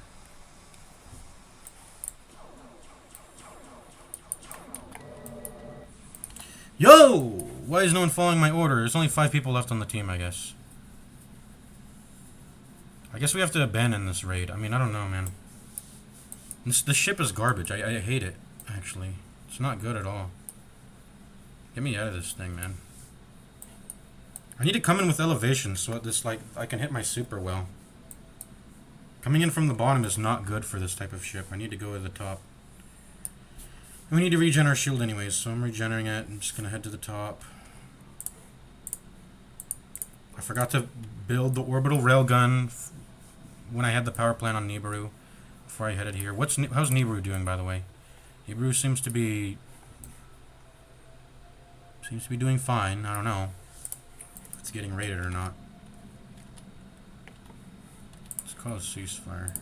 Yo! Why is no one following my order? There's only 5 people left on the team, I guess. I guess we have to abandon this raid. I mean, I don't know, man. The ship is garbage. I hate it, actually. It's not good at all. Get me out of this thing, man. I need to come in with elevation so this, like, I can hit my super well. Coming in from the bottom is not good for this type of ship. I need to go to the top. We need to regen our shield anyways, so I'm regenerating it. I'm just gonna head to the top. I forgot to build the orbital railgun when I had the power plant on Nibiru before I headed here. How's Nibiru doing, by the way? Nibiru seems to be doing fine. I don't know if it's getting raided or not. Let's call a ceasefire.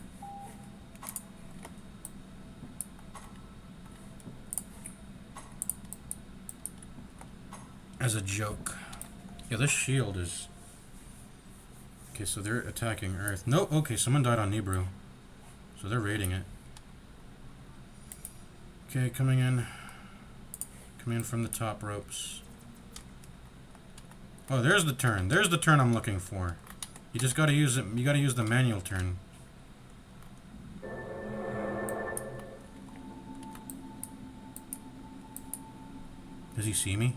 As a joke. Yeah, this shield is... Okay, so they're attacking Earth. No, okay, someone died on Nibiru. So they're raiding it. Okay, coming in. Coming in from the top ropes. Oh, there's the turn. There's the turn I'm looking for. You just gotta use it. You gotta use the manual turn. Does he see me?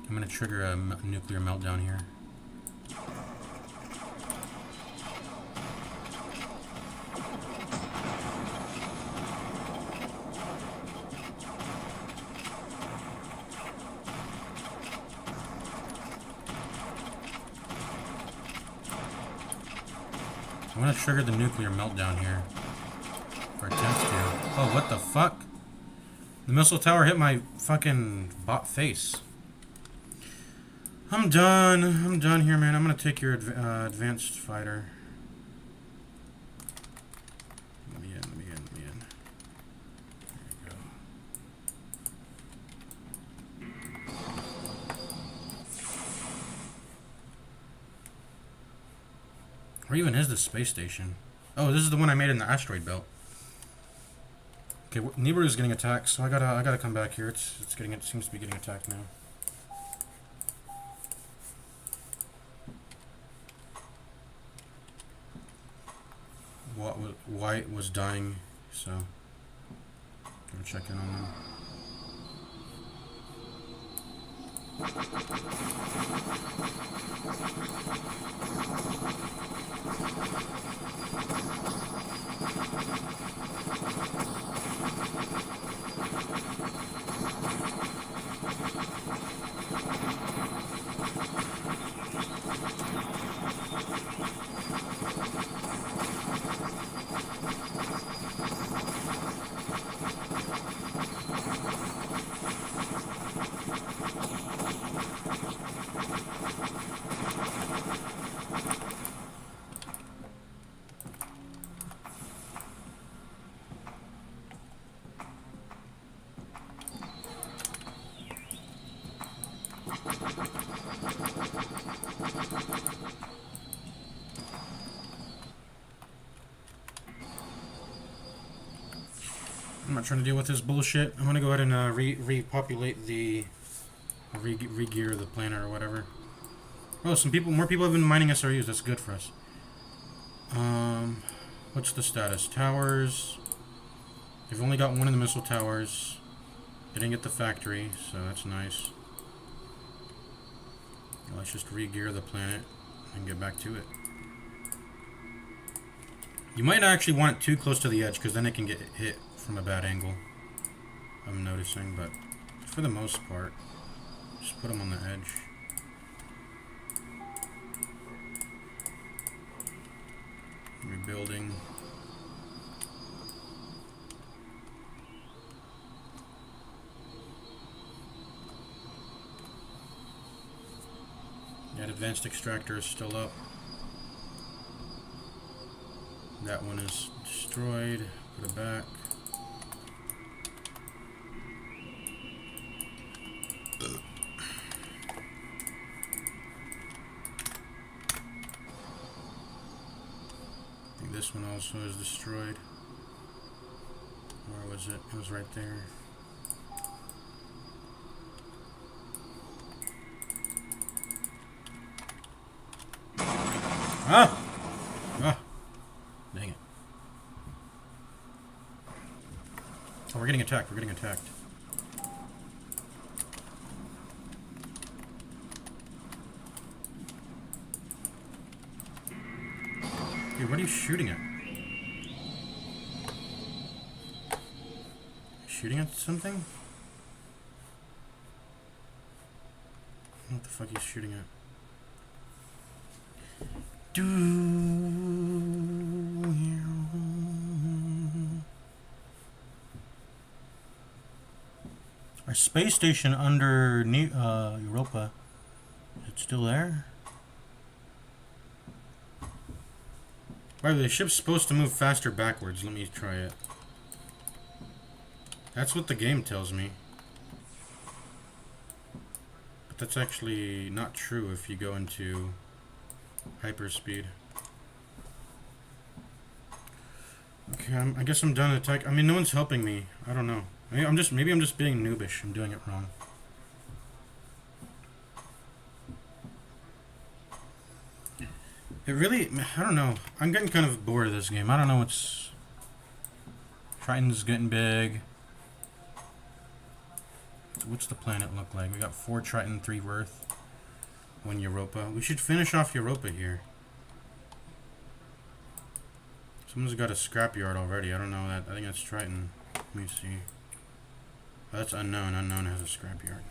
I'm gonna trigger a nuclear meltdown here. I'm gonna trigger the nuclear meltdown here. Or attempt to. Oh, what the fuck? The missile tower hit my fucking bot face. I'm done. I'm done here, man. I'm gonna take your advanced fighter. Let me in. There you go. Where even is this space station? Oh, this is the one I made in the asteroid belt. Okay, Nibiru's getting attacked, so I gotta come back here. It seems to be getting attacked now. White was dying, so gotta check in on them. I'm not trying to deal with this bullshit. I'm gonna go ahead and repopulate the re-gear the planet or whatever. Oh, more people have been mining SRUs. That's good for us. What's the status? Towers. They've only got one in the missile towers. They didn't get the factory, so that's nice. Let's just re-gear the planet and get back to it. You might not actually want it too close to the edge, because then it can get hit from a bad angle. I'm noticing, but for the most part, just put them on the edge. Rebuilding. That advanced extractor is still up. That one is destroyed. Put it back. I think this one also is destroyed. Where was it? It was right there. Ah! Ah! Dang it. Oh, we're getting attacked. We're getting attacked. Dude, what are you shooting at? Shooting at something? What the fuck are you shooting at? Our space station under Europa. Is it still there? By the way, the ship's supposed to move faster backwards. Let me try it. That's what the game tells me. But that's actually not true if you go into hyperspeed. Okay, I guess I'm done attack. I mean, no one's helping me. I don't know. Maybe I'm just being noobish. I'm doing it wrong. It really, I don't know. I'm getting kind of bored of this game. I don't know what's... Triton's getting big. What's the planet look like? We got 4 Triton, 3 Earth, 1 Europa. We should finish off Europa here. Someone's got a scrapyard already. I don't know that. I think that's Triton. Let me see. Oh, that's Unknown. Unknown has a scrapyard.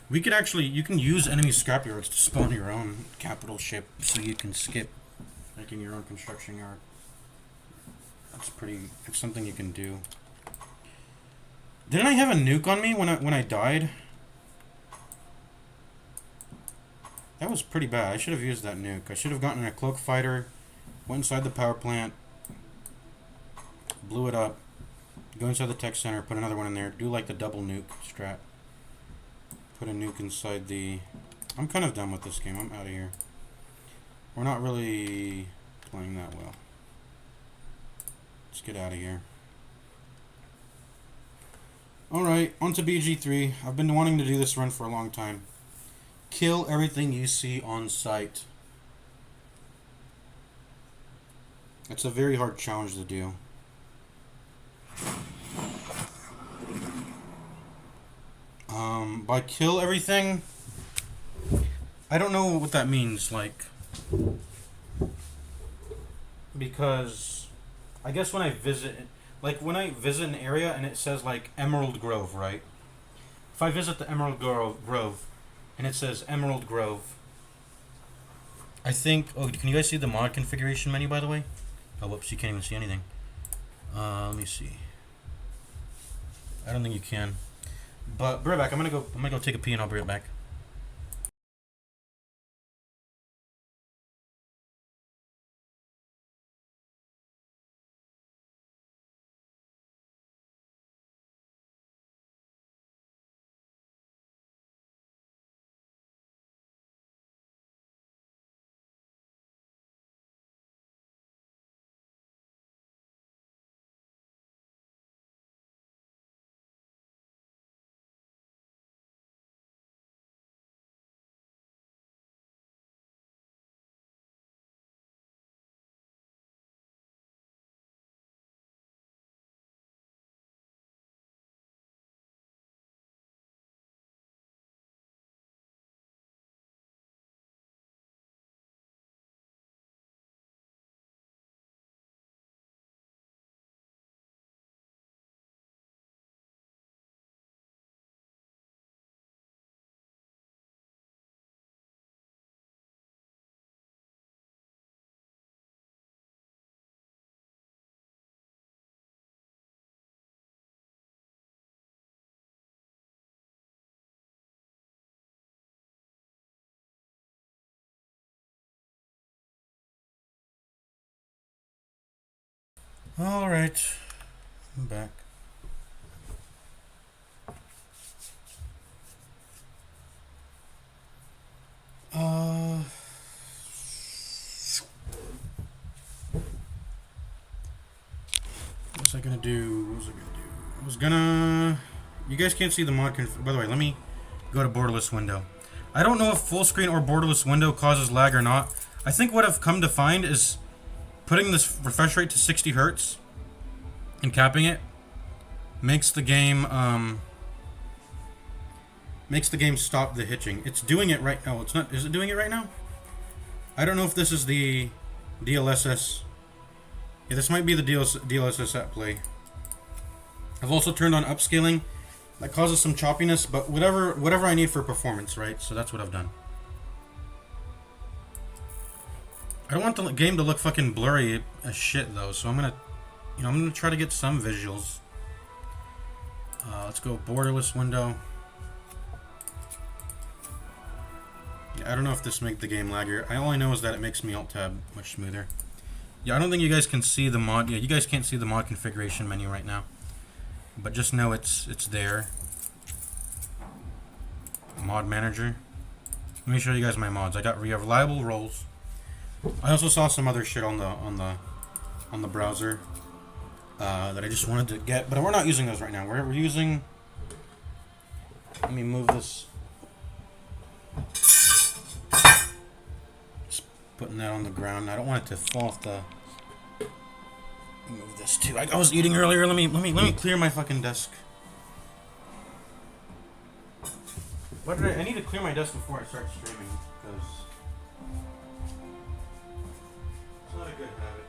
We could actually, you can use enemy scrapyards to spawn your own capital ship, so you can skip making your own construction yard. It's something you can do. Didn't I have a nuke on me when I died? That was pretty bad. I should have used that nuke. I should have gotten a cloak fighter, went inside the power plant, blew it up, go inside the tech center, put another one in there, do like the double nuke strat. Put a nuke inside the... I'm kind of done with this game. I'm out of here. We're not really playing that well. Let's get out of here. Alright, on to BG3. I've been wanting to do this run for a long time. Kill everything you see on sight. It's a very hard challenge to do. By kill everything, I don't know what that means, like, because I guess when I visit an area and it says like Emerald Grove, right? If I visit the Emerald Grove and it says Emerald Grove, I think, oh, can you guys see the mod configuration menu, by the way? Oh, whoops, you can't even see anything. Let me see. I don't think you can. But be right back. I'm gonna go take a pee and I'll be right back. All right, I'm back. What was I gonna do? I was gonna. You guys can't see the mod by the way, let me go to borderless window. I don't know if full screen or borderless window causes lag or not. I think what I've come to find is putting this refresh rate to 60 hertz and capping it makes the game stop the hitching. It's doing it right. Oh, it's not. Is it doing it right now? I don't know if this is the DLSS. Yeah, this might be the DLSS at play. I've also turned on upscaling. That causes some choppiness, but whatever I need for performance, right? So that's what I've done. I don't want the game to look fucking blurry as shit though, so I'm gonna try to get some visuals. Let's go borderless window. Yeah, I don't know if this makes the game laggier. All I know is that it makes me alt tab much smoother. Yeah, I don't think you guys can see the mod. Yeah, you guys can't see the mod configuration menu right now, but just know it's there. Mod manager. Let me show you guys my mods. I got reliable roles. I also saw some other shit on the browser that I just wanted to get, but we're not using those right now. We're using. Let me move this. Just putting that on the ground. I don't want it to fall off the. Move this too. I was eating earlier. Let me clear my fucking desk. What did I need to clear my desk before I start streaming because. It's not a good habit.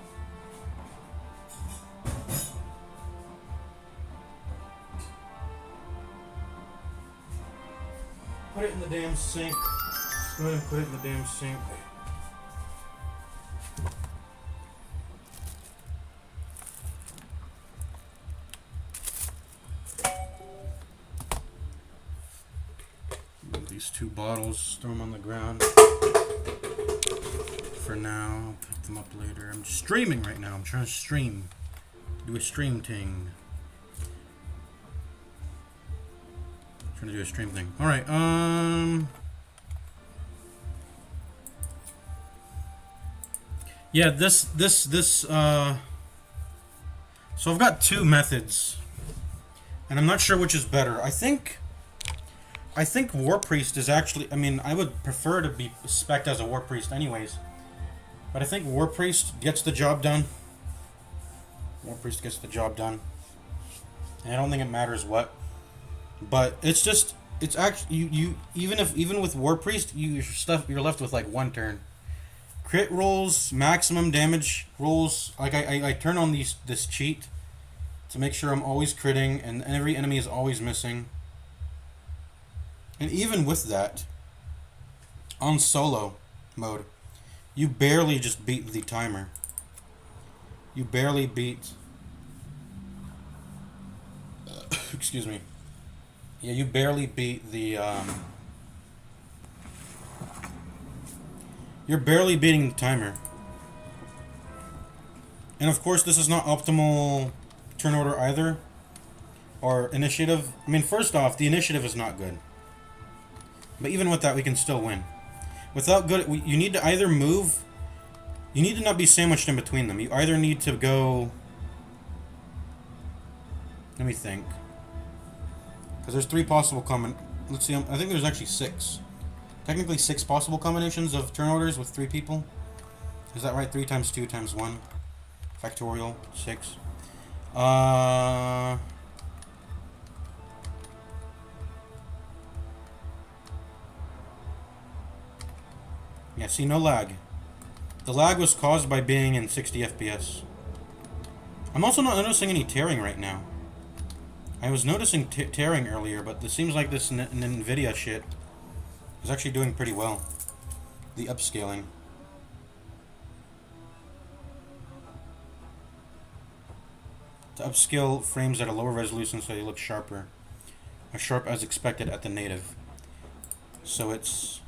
Put it in the damn sink. Just go ahead and put it in the damn sink. Move these two bottles, throw them on the ground. For now, I'll pick them up later. I'm streaming right now. I'm trying to stream. Do a stream thing. Trying to do a stream thing. Alright, yeah, so I've got two methods. And I'm not sure which is better. I think War Priest is actually, I mean, I would prefer to be spec'd as a War Priest anyways. But I think War Priest gets the job done. War Priest gets the job done. And I don't think it matters what. But it's just, it's actually, you even with War Priest, you're left with like one turn. Crit rolls, maximum damage rolls. Like I turn on this cheat to make sure I'm always critting and every enemy is always missing. And even with that, on solo mode, you barely just beat the timer. You barely beat... excuse me. Yeah, you barely beat the... you're barely beating the timer. And of course, this is not optimal turn order either. Or initiative. I mean, first off, the initiative is not good. But even with that, we can still win. Without good... you need to either move... You need to not be sandwiched in between them. You either need to go... Let me think. Because there's 3 possible let's see, I think there's actually 6. Technically 6 possible combinations of turn orders with 3 people. Is that right? 3 times 2 times 1. Factorial. 6. Yeah, see, no lag. The lag was caused by being in 60 FPS. I'm also not noticing any tearing right now. I was noticing tearing earlier, but it seems like this NVIDIA shit is actually doing pretty well. The upscaling. To upscale frames at a lower resolution so they look sharper. As sharp as expected at the native. So it's...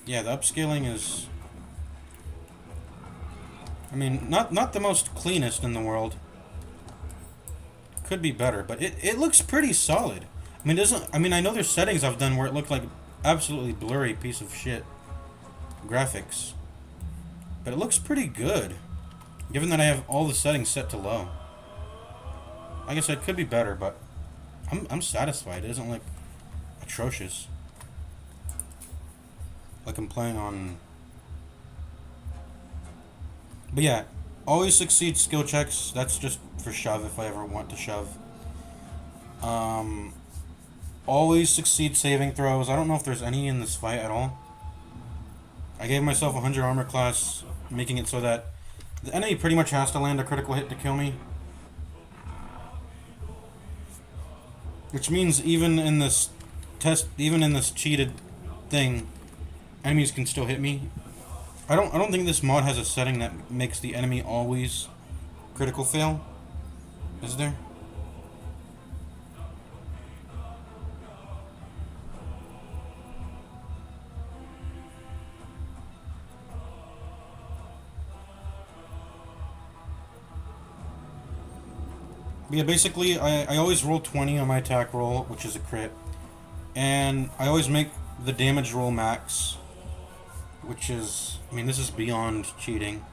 yeah, the upscaling is... I mean, not the most cleanest in the world. Could be better, but it looks pretty solid. I mean, I know there's settings I've done where it looked like absolutely blurry piece of shit graphics. But it looks pretty good. Given that I have all the settings set to low. Like I said, it could be better, but I'm satisfied. It isn't like atrocious. Like I'm playing on... But yeah, always succeed skill checks. That's just for shove if I ever want to shove. Always succeed saving throws. I don't know if there's any in this fight at all. I gave myself 100 armor class, making it so that the enemy pretty much has to land a critical hit to kill me. Which means even in this cheated thing, enemies can still hit me. I don't think this mod has a setting that makes the enemy always critical fail. Is there? But yeah, basically, I always roll 20 on my attack roll, which is a crit. And I always make the damage roll max, which is, I mean, this is beyond cheating.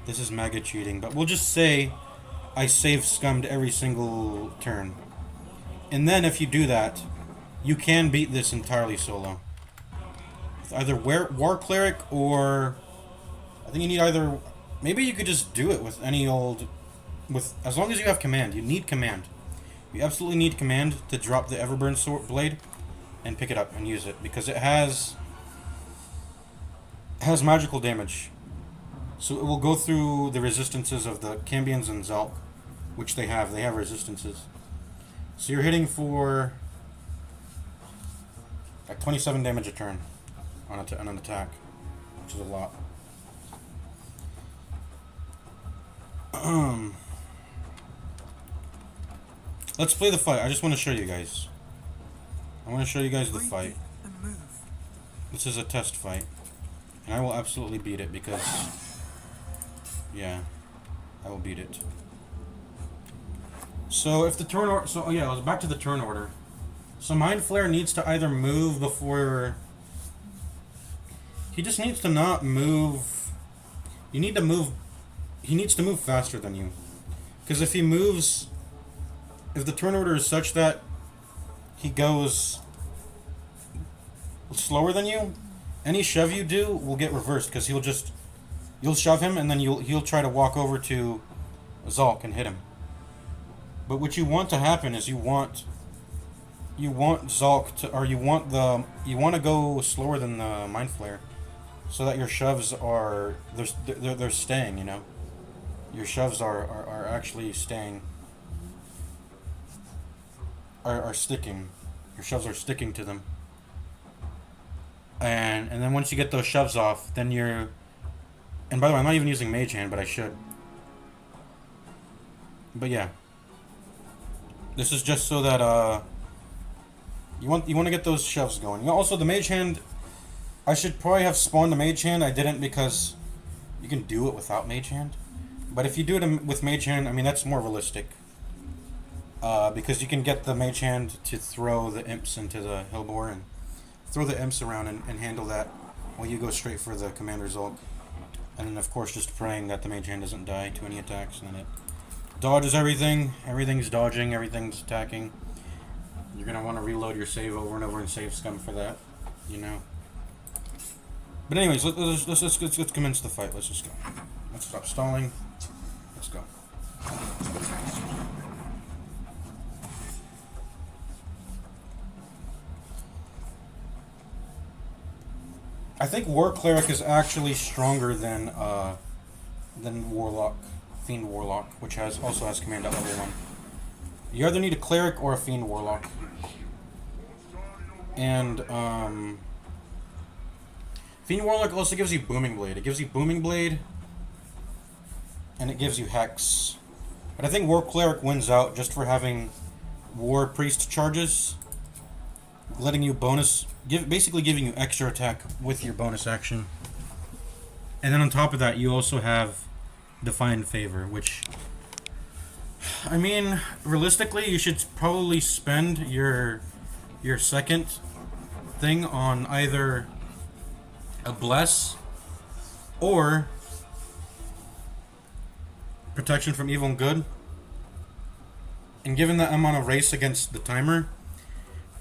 This is mega cheating, but we'll just say I save scummed every single turn. And then if you do that, you can beat this entirely solo. With either War Cleric or... I think you need either... Maybe you could just do it with any old... as long as you have command. You need command. You absolutely need command to drop the Everburn sword blade and pick it up and use it, because it has magical damage. So it will go through the resistances of the Cambions and Zelk, which they have. They have resistances. So you're hitting for like 27 damage a turn on an attack, which is a lot. Let's play the fight. I just want to show you guys. I want to show you guys the fight. This is a test fight. And I will absolutely beat it because... yeah. I will beat it. So if the turn order... So, yeah, I was back to the turn order. So Mind Flare needs to either move before... He just needs to not move... You need to move... He needs to move faster than you. Because if he moves... If the turn order is such that he goes slower than you, any shove you do will get reversed, because you'll shove him and then he'll try to walk over to Zalk and hit him. But what you want to happen is you want Zalk to, or you want to go slower than the Mind Flare, so that your shoves are they're staying. You know, your shoves are actually staying. Are sticking. Your shoves are sticking to them. And then once you get those shoves off, then you're. And by the way, I'm not even using Mage Hand, but I should. But yeah. This is just so that you want to get those shoves going. You know, also the Mage Hand, I should probably have spawned the Mage Hand. I didn't because you can do it without Mage Hand. But if you do it with Mage Hand, I mean that's more realistic. Because you can get the Mage Hand to throw the imps into the Hellbore and throw the imps around and handle that while you go straight for the Commander's ult. And then of course just praying that the Mage Hand doesn't die to any attacks, and then it dodges everything. Everything's dodging, everything's attacking. You're gonna want to reload your save over and over and save scum for that, you know. But anyways, let's commence the fight. Let's just go. Let's stop stalling. Let's go. I think War Cleric is actually stronger than Warlock, Fiend Warlock, which also has command at level 1. You either need a Cleric or a Fiend Warlock. And Fiend Warlock also gives you Booming Blade. It gives you Booming Blade, and it gives you Hex. But I think War Cleric wins out just for having War Priest charges, letting you basically giving you extra attack with your bonus action. And then on top of that, you also have Defiant Favor, which, I mean, realistically, you should probably spend your second thing on either a Bless or Protection from Evil and Good. And given that I'm on a race against the timer,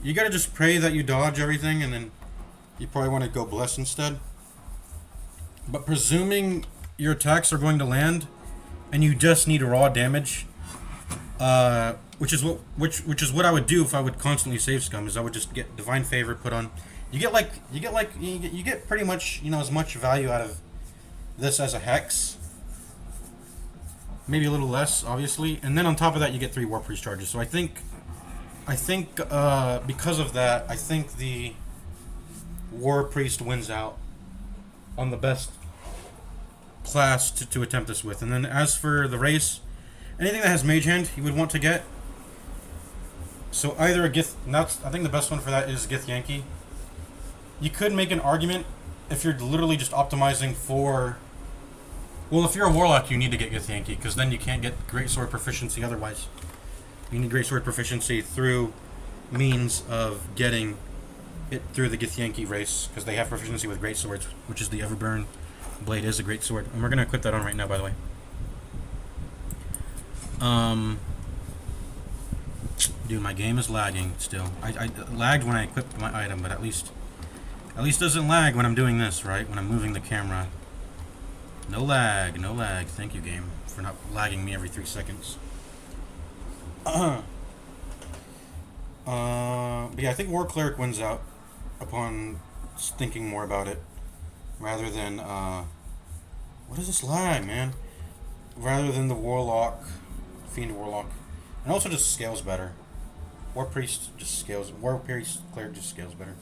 you gotta just pray that you dodge everything, and then you probably want to go Bless instead. But presuming your attacks are going to land, and you just need raw damage, which is what I would do if I would constantly save scum. Is I would just get Divine Favor put on. You get pretty much, you know, as much value out of this as a Hex. Maybe a little less, obviously, and then on top of that, you get 3 War Priest charges. So I think because of that, I think the War Priest wins out on the best class to attempt this with. And then as for the race, anything that has Mage Hand, you would want to get. So either a Gith, I think the best one for that is Gith Yankee. You could make an argument if you're literally just optimizing for. Well, if you're a Warlock, you need to get Gith Yankee, because then you can't get Greatsword proficiency otherwise. You need Greatsword proficiency through means of getting it through the Gith Yankee race, because they have proficiency with Greatswords, which is the Everburn Blade is a Greatsword. And we're going to equip that on right now, by the way. Dude, my game is lagging still. I lagged when I equipped my item, but at least doesn't lag when I'm doing this, right? When I'm moving the camera. No lag, no lag. Thank you, game, for not lagging me every 3 seconds. But yeah, I think War Cleric wins out upon thinking more about it, rather than what is this lag, man? Rather than the Warlock, Fiend Warlock, and also just scales better. War Priest just scales. War Priest Cleric just scales better.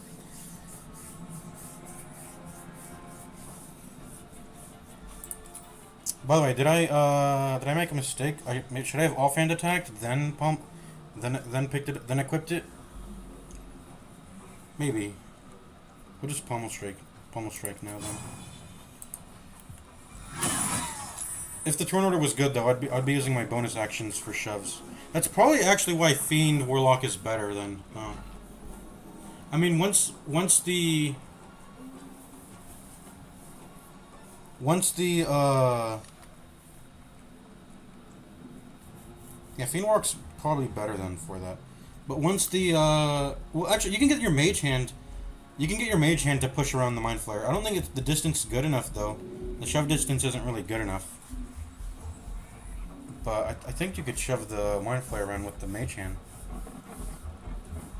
By the way, did I make a mistake? Should I have offhand attacked, then pump, then picked it, then equipped it? Maybe. We'll just pummel strike now then. If the turn order was good though, I'd be using my bonus actions for shoves. That's probably actually why Fiend Warlock is better than. I mean, once the yeah, Fiend Warlock's probably better than for that. But once the well, actually, you can get your Mage Hand. You can get your Mage Hand to push around the Mind Flayer. I don't think the distance is good enough though. The shove distance isn't really good enough. but I think you could shove the Mind Flare in with the Mage Hand.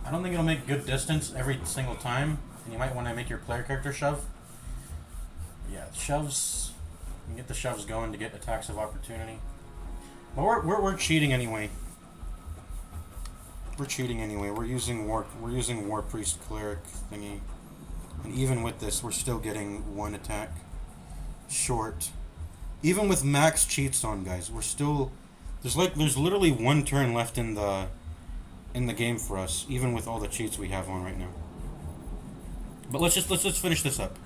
I don't think it'll make good distance every single time, and you might want to make your player character shove. Yeah, shoves. You can get the shoves going to get attacks of opportunity. But we're cheating anyway. We're cheating anyway. We're using War Priest Cleric thingy, and even with this, we're still getting one attack short. Even with max cheats on, guys, we're still there's literally one turn left in the game for us, even with all the cheats we have on right now. But let's just finish this up.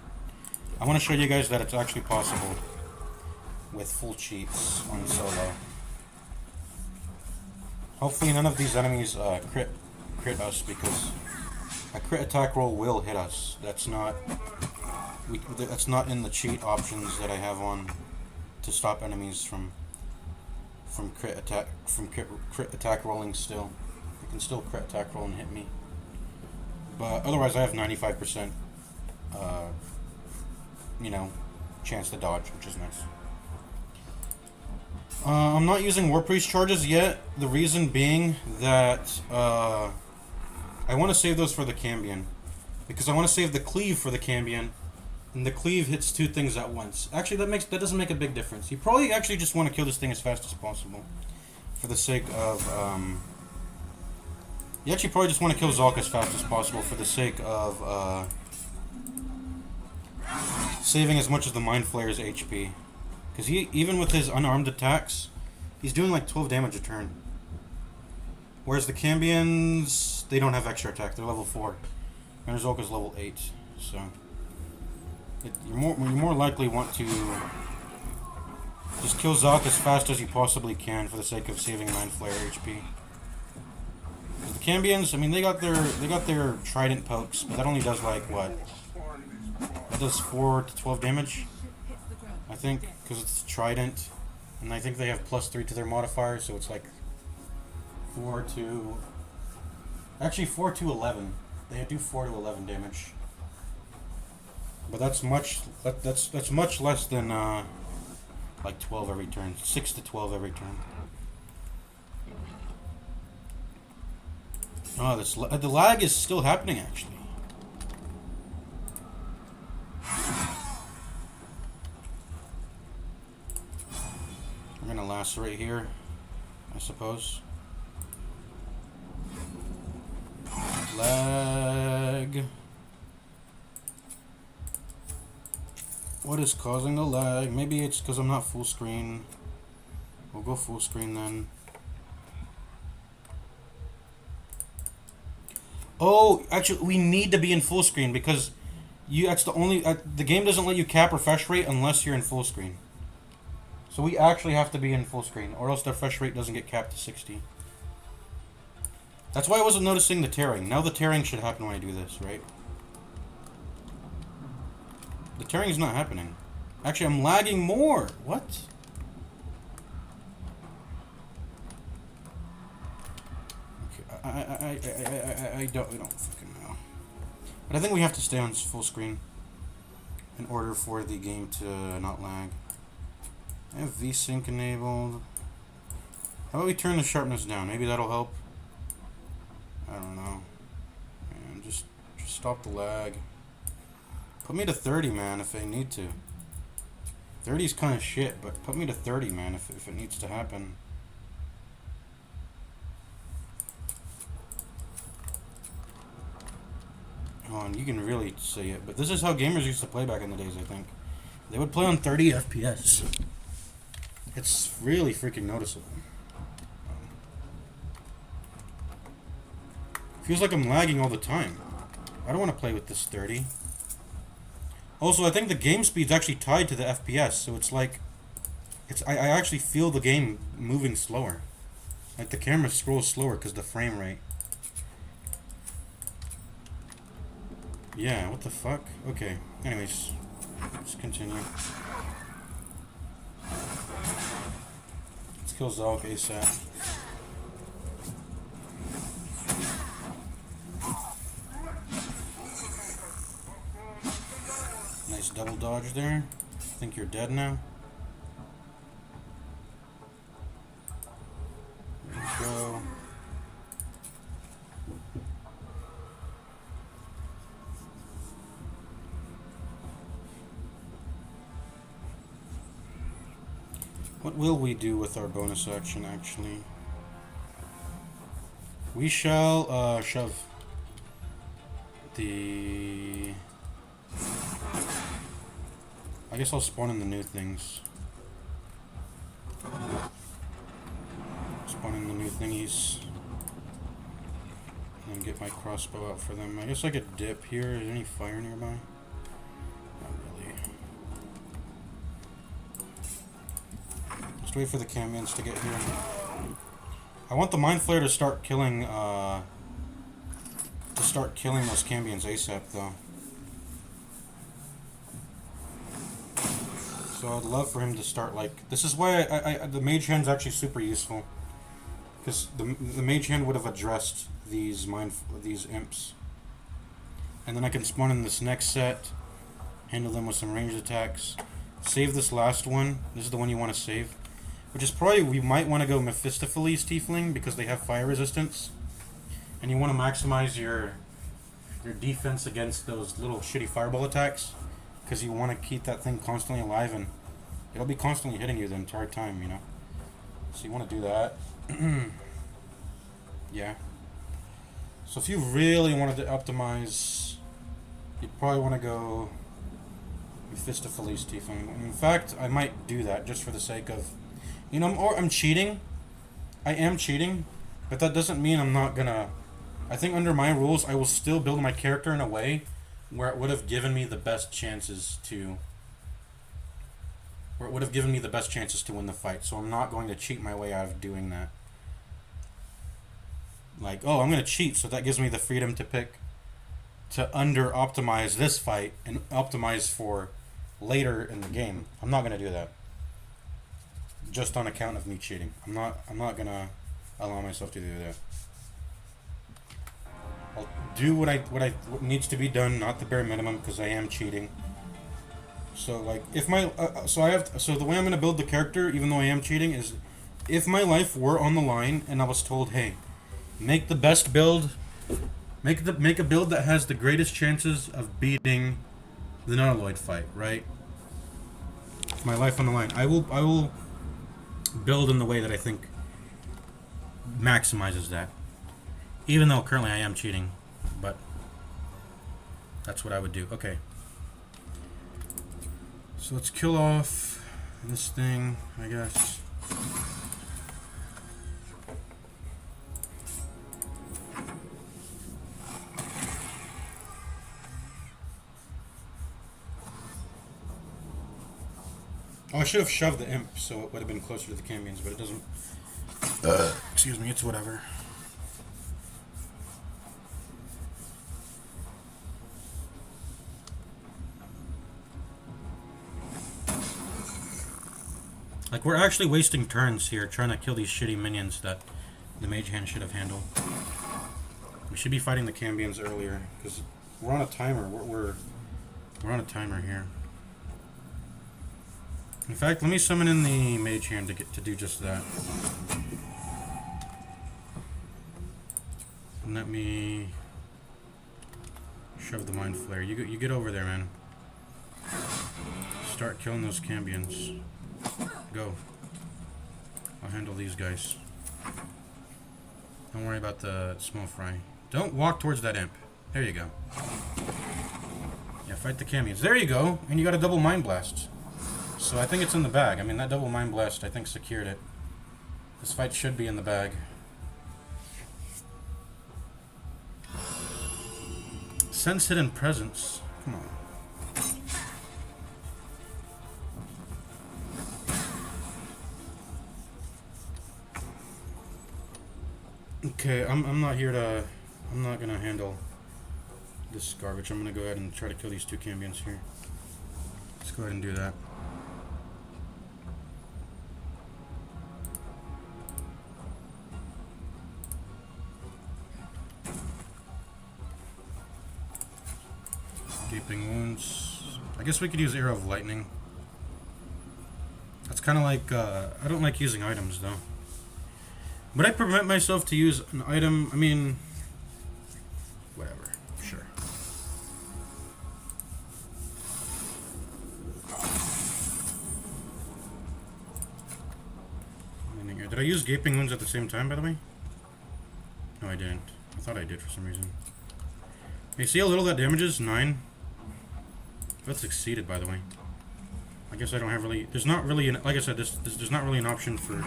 I want to show you guys that it's actually possible with full cheats on solo. Hopefully none of these enemies crit us, because a crit attack roll will hit us. That's not in the cheat options that I have on to stop enemies from crit attack rolling still. You can still crit attack roll and hit me. But otherwise I have 95% chance to dodge, which is nice. I'm not using War Priest charges yet. The reason being that I want to save those for the Cambion, because I want to save the cleave for the Cambion, and the cleave hits two things at once. Actually, that doesn't make a big difference. You probably actually just want to kill this thing as fast as possible, for the sake of you actually probably just want to kill Zulk as fast as possible for the sake of saving as much of the Mind Flayer's HP. Because even with his unarmed attacks, he's doing like 12 damage a turn. Whereas the Cambions, they don't have extra attack. They're level 4. And Zulk is level 8. So you more likely want to just kill Zulk as fast as you possibly can for the sake of saving Mind Flayer HP. The Cambions, I mean, they got their Trident pokes, but that only does like what? That does 4 to 12 damage, I think, because it's Trident, and I think they have +3 to their modifier, so it's like 4 to 11. They do 4 to 11 damage, but that's much less than like 12 every turn, 6 to 12 every turn. Oh, the lag is still happening actually. We're gonna lacerate here, I suppose. Lag. What is causing the lag? Maybe it's because I'm not full screen. We'll go full screen then. Oh, actually, we need to be in full screen because that's the only the game doesn't let you cap refresh rate unless you're in full screen. So we actually have to be in full screen, or else the refresh rate doesn't get capped to 60. That's why I wasn't noticing the tearing. Now the tearing should happen when I do this, right? The tearing is not happening. Actually, I'm lagging more. What? Okay, I don't fucking know. But I think we have to stay on full screen in order for the game to not lag. I have VSync enabled. How about we turn the sharpness down? Maybe that'll help. I don't know. Man, just stop the lag. Put me to 30, man, if I need to. 30 is kind of shit, but put me to 30, man, if it needs to happen. Oh, and you can really see it, but this is how gamers used to play back in the days, I think. They would play on 30 FPS. It's really freaking noticeable. Feels like I'm lagging all the time. I don't want to play with this 30. Also, I think the game speed's actually tied to the FPS, so it's like I actually feel the game moving slower. Like the camera scrolls slower because the frame rate. Yeah, what the fuck? Okay. Anyways, let's continue. Let's kill Zulk ASAP. Nice double dodge there. I think you're dead now. What will we do with our bonus action, actually? We shall, shove the... I guess I'll spawn in the new things. Spawn in the new thingies. And get my crossbow out for them. I guess I could dip here. Is there any fire nearby? Not really. Just wait for the camions to get here. I want the mind flare to start killing those camions ASAP though. So I'd love for him to start, like, this is why the mage hand's actually super useful, because the mage hand would have addressed these imps, and then I can spawn in this next set, handle them with some ranged attacks, save this last one. This is the one you want to save, which is probably, we might want to go Mephistopheles Tiefling because they have fire resistance, and you want to maximize your defense against those little shitty fireball attacks, because you want to keep that thing constantly alive, and it'll be constantly hitting you the entire time, you know. So you want to do that. Yeah. So if you really wanted to optimize, you'd probably want to go Mephistopheles Tiefling. In fact, I might do that just for the sake of, you know, or I'm cheating. I am cheating, but that doesn't mean I'm not gonna. I think under my rules, I will still build my character in a way where it would have given me the best chances to win the fight. So I'm not going to cheat my way out of doing that. Like, oh, I'm going to cheat, so that gives me the freedom to pick to under-optimize this fight and optimize for later in the game. I'm not going to do that. Just on account of me cheating. I'm not going to allow myself to do that. I'll do what needs to be done, not the bare minimum, because I am cheating. So like, if my so the way I'm gonna build the character, even though I am cheating, is if my life were on the line and I was told, hey, make the best build, make a build that has the greatest chances of beating the Nunaloid fight, right? If my life on the line, I will build in the way that I think maximizes that. Even though currently I am cheating, but that's what I would do. Okay. So let's kill off this thing, I guess. Oh, I should have shoved the imp, so it would have been closer to the camions, but it doesn't. Excuse me, it's whatever. Like, we're actually wasting turns here trying to kill these shitty minions that the mage hand should have handled. We should be fighting the cambions earlier, because we're on a timer. We're on a timer here. In fact, let me summon in the mage hand to do just that. And let me shove the mind flare. You get over there, man. Start killing those cambions. Go. I'll handle these guys. Don't worry about the small fry. Don't walk towards that imp. There you go. Yeah, fight the camions. There you go. And you got a double mind blast. So I think it's in the bag. I mean, that double mind blast, I think, secured it. This fight should be in the bag. Sense hidden presence. Come on. Okay, I'm not here to... I'm not gonna handle this garbage. I'm gonna go ahead and try to kill these two cambions here. Let's go ahead and do that. Gaping wounds. I guess we could use Arrow of Lightning. That's kind of like... I don't like using items, though. Would I permit myself to use an item? I mean, whatever. Sure. I use Gaping Wounds at the same time, by the way? No, I didn't. I thought I did for some reason. You see how little that damages? 9. That's exceeded, by the way. I guess I don't have really... There's not really... Like I said, there's not really an option for...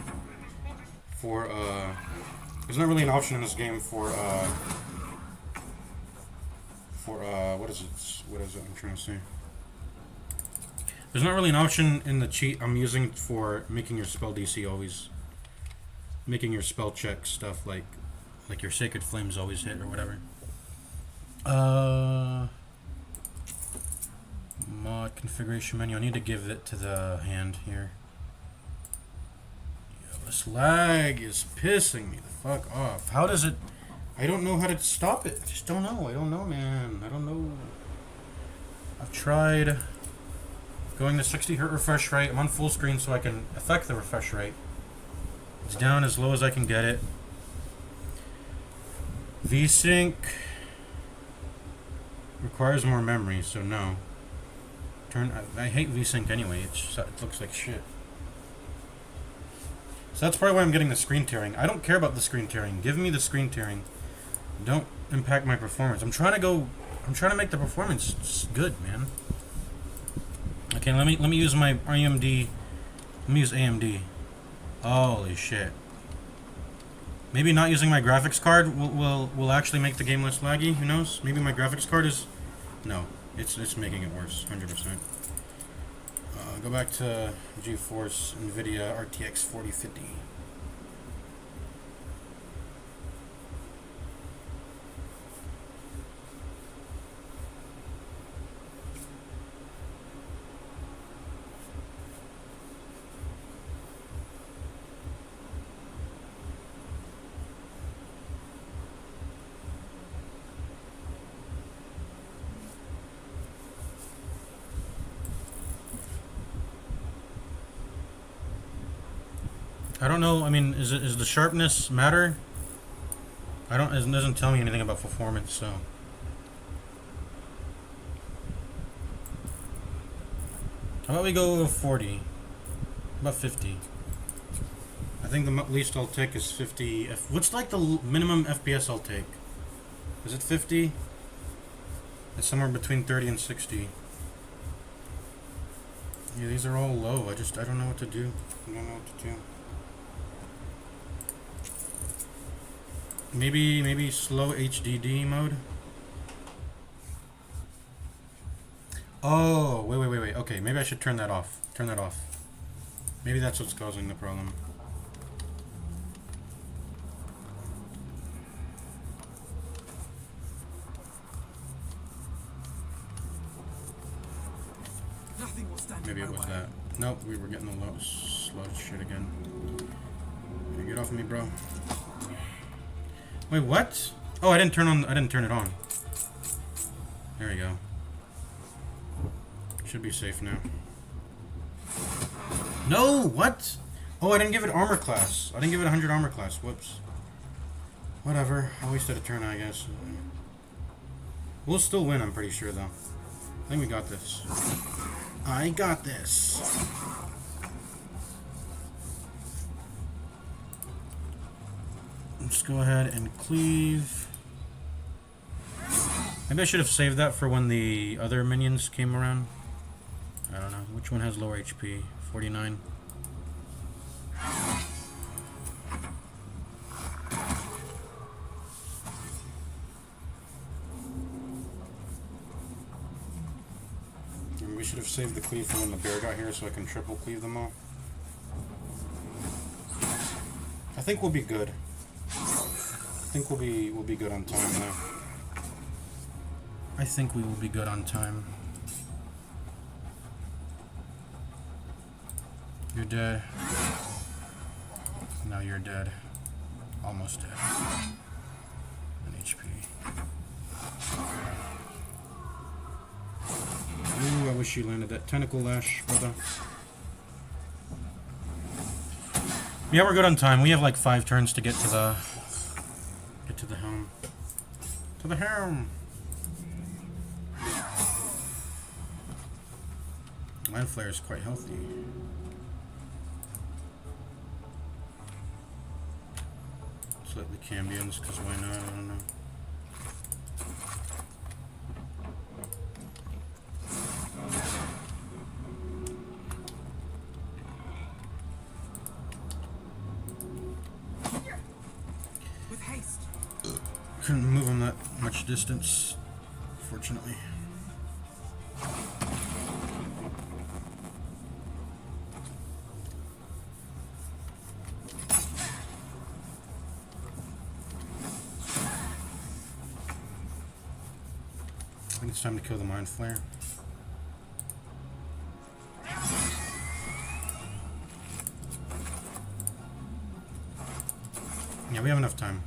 There's not really an option in this game for... What is it? What is it I'm trying to say? There's not really an option in the cheat I'm using for making your spell DC always... Making your spell check stuff like your Sacred Flames always hit or whatever. Mod configuration menu. I need to give it to the hand here. Yo, this lag is pissing me the fuck off. How does it... I don't know how to stop it. I just don't know. I don't know, man. I don't know. I've tried going to 60 Hz refresh rate. I'm on full screen so I can affect the refresh rate. It's down as low as I can get it. VSync requires more memory, so no. I hate VSync anyway. It looks like shit. So that's probably why I'm getting the screen tearing. I don't care about the screen tearing. Give me the screen tearing. Don't impact my performance. I'm trying to make the performance good, man. Okay, let me use my AMD. Let me use AMD. Holy shit. Maybe not using my graphics card will actually make the game less laggy. Who knows? Maybe my graphics card is... No. It's making it worse. 100%. Go back to GeForce NVIDIA RTX 4050. I don't know. I mean, is the sharpness matter? It doesn't tell me anything about performance, so. How about we go 40? About 50. I think the least I'll take is 50. What's like the minimum FPS I'll take? Is it 50? It's somewhere between 30 and 60. Yeah, these are all low. I don't know what to do. I don't know what to do. Maybe slow HDD mode. Oh, wait. Okay, maybe I should turn that off. Turn that off. Maybe that's what's causing the problem. Maybe it was that. Nope, we were getting the slow shit again. Hey, get off me, bro. Wait, what? Oh, I didn't turn it on. There we go. Should be safe now. No, what? Oh, I didn't give it armor class. I didn't give it 100 armor class. Whoops. Whatever. I wasted a turn, I guess. We'll still win, I'm pretty sure, though. I think we got this. I got this. Let's go ahead and cleave. Maybe I should have saved that for when the other minions came around. I don't know. Which one has lower HP? 49. And we should have saved the cleave for when the bear got here so I can triple cleave them all. I think we'll be good. I think we'll be good on time now. I think we will be good on time. You're dead. Now you're dead. Almost dead. An HP. Ooh, I wish you landed that tentacle lash, brother. Yeah, we're good on time. We have like 5 turns to get to the helm. To the helm. Mind Flare is quite healthy. Slightly cambions, because why not? I don't know. With haste. Couldn't move him that much distance, fortunately. I think it's time to kill the Mind Flare. Yeah, we have enough time.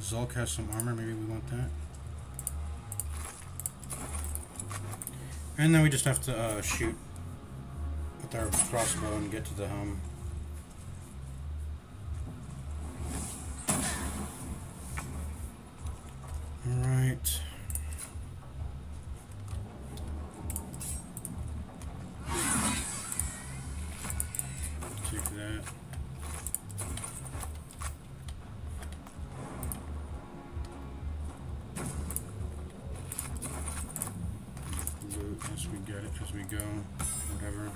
Zulk has some armor, maybe we want that. And then we just have to shoot with our crossbow and get to the helm. Alright. Take that. Loot as we get it, as we go. Whatever.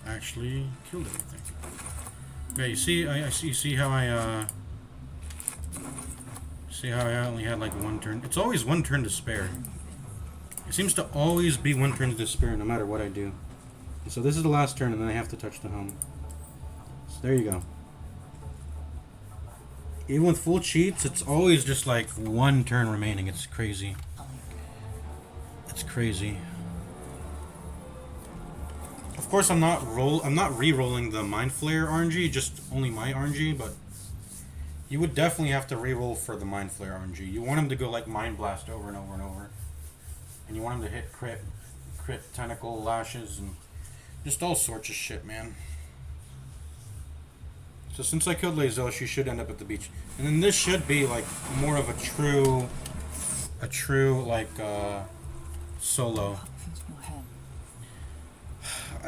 Actually killed everything. Okay, you see, you see how I only had like one turn. It's always one turn to spare. It seems to always be one turn to spare, no matter what I do. So this is the last turn, and then I have to touch the helm. So there you go. Even with full cheats, it's always just like one turn remaining. It's crazy. It's crazy. Of course, I'm not re-rolling the Mind Flare RNG, just only my RNG, but you would definitely have to re-roll for the Mind Flare RNG. You want him to go like Mind Blast over and over and over. And you want him to hit crit tentacle lashes and just all sorts of shit, man. So since I killed Lae'zel, she should end up at the beach. And then this should be like more of a true like solo.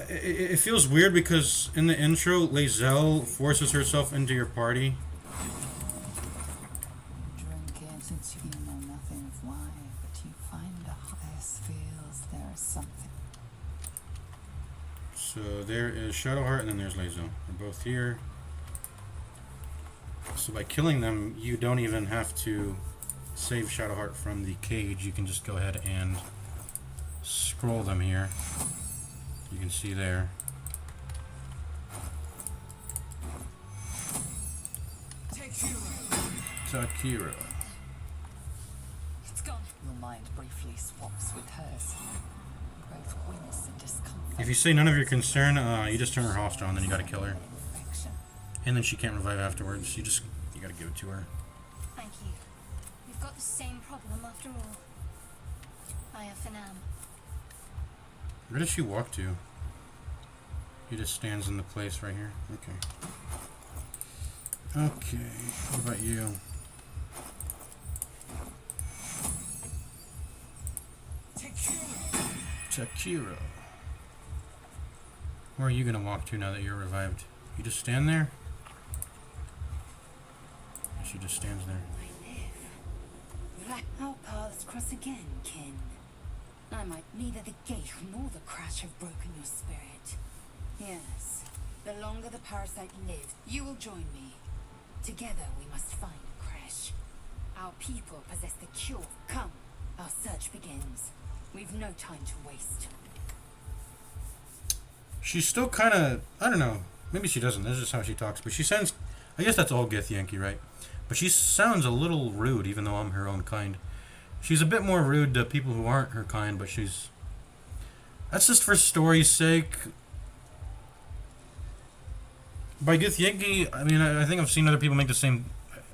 It feels weird because in the intro, Lae'zel forces herself into your party. Drinking since you know nothing of why, but you find the highest feels there is something. So there is Shadowheart and then there's Lae'zel. They're both here. So by killing them, you don't even have to save Shadowheart from the cage. You can just go ahead and scroll them here. You can see there. Takira. It's gone. Your mind briefly swaps with hers. Both wince and discomfort. If you say none of your concern, you just turn her hostile and then you gotta kill her. And then she can't revive afterwards. You gotta give it to her. Thank you. We've got the same problem after all. I have Finam. Where does she walk to? He just stands in the place right here. Okay. Okay. What about you? Takira. Where are you gonna walk to now that you're revived? You just stand there? She just stands there. Our paths cross again, kin. I might neither the gate nor the crash have broken your spirit. Yes, the longer the parasite lives, you will join me. Together we must find Crash. Our people possess the cure. Come, our search begins. We've no time to waste. She's still kind of, I don't know, maybe she doesn't, this is just how she talks, but she sounds, I guess that's all Githyanki, right? But she sounds a little rude, even though I'm her own kind. She's a bit more rude to people who aren't her kind, but she's... That's just for story's sake. By Githyanki, I mean, I think I've seen other people make the same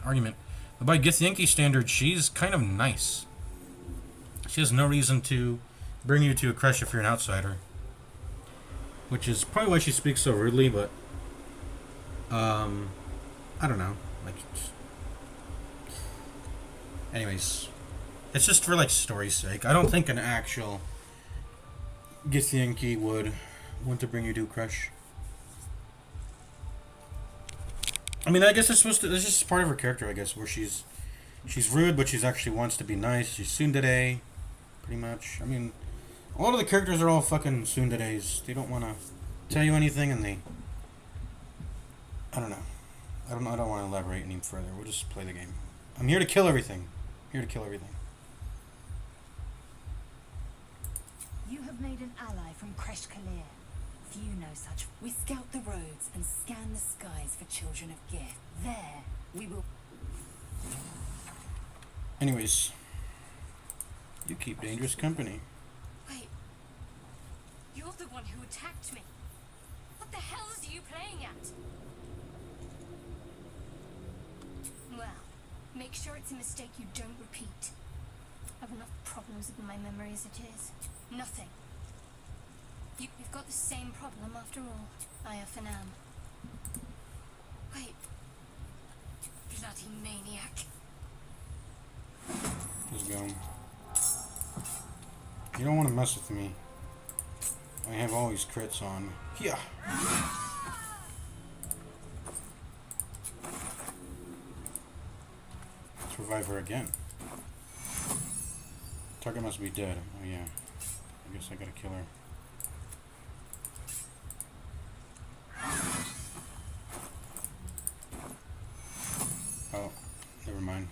argument. But by Githyanki standards, she's kind of nice. She has no reason to bring you to a crush if you're an outsider. Which is probably why she speaks so rudely, but I don't know. Like, anyways, it's just for like story's sake. I don't think an actual Githyanki would want to bring you to crush. I mean, I guess it's supposed to. This is part of her character, I guess, where she's rude, but she's actually wants to be nice. She's tsundere, pretty much. I mean, a lot of the characters are all fucking tsunderes. They don't want to tell you anything, and they. I don't know. I don't want to elaborate any further. We'll just play the game. I'm here to kill everything. Here to kill everything. You have made an ally from Kresh Kalir. Few know such. We scout the roads and scan the skies for children of Gith. There, we will... Anyways, you keep dangerous company. Wait. You're the one who attacked me. What the hell are you playing at? Well, make sure it's a mistake you don't repeat. I have enough problems with my memory as it is. Nothing. You've got the same problem after all. I have an Wait. Bloody maniac. Let's go. You don't want to mess with me. I have all these crits on. Yeah. Let's revive her again. Target must be dead. Oh yeah. I guess I gotta kill her. Oh, never mind.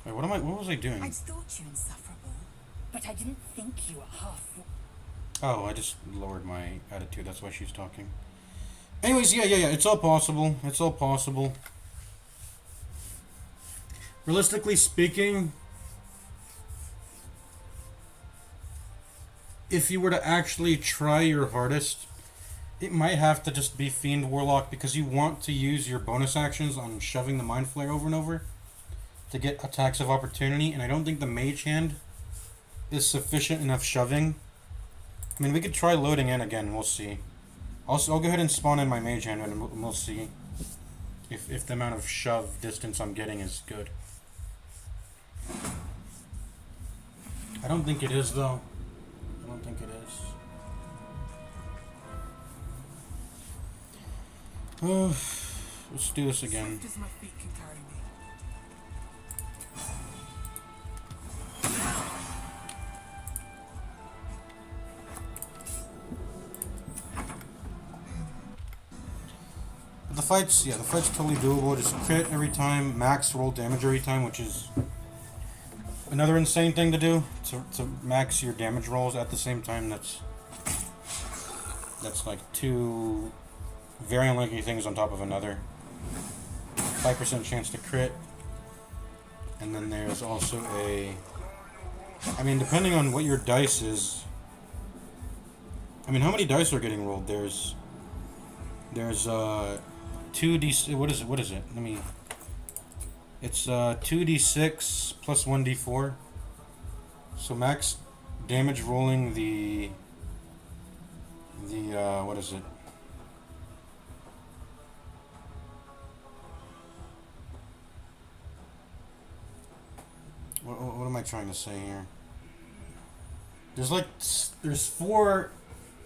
Wait, what was I doing? I'd thought you insufferable, but I didn't think you were half... Oh, I just lowered my attitude. That's why she's talking. Anyways, yeah. It's all possible. It's all possible. Realistically speaking, if you were to actually try your hardest, it might have to just be Fiend Warlock because you want to use your bonus actions on shoving the Mind Flare over and over to get attacks of opportunity, and I don't think the Mage Hand is sufficient enough shoving. I mean, we could try loading in again. We'll see. I'll go ahead and spawn in my Mage Hand, and we'll see if the amount of shove distance I'm getting is good. I don't think it is, though. I don't think it is. Let's do this again. Swift as my feet can carry me. But the fight's totally doable. Just crit every time, max roll damage every time, which is another insane thing to do. To max your damage rolls at the same time. That's like two very unlikely things on top of another. 5% chance to crit. And then there's also a... I mean, depending on what your dice is... I mean, how many dice are getting rolled? There's 2d... What is it? Let me... It's 2d6 plus 1d4. So max damage rolling the... what is it? What am I trying to say here? There's four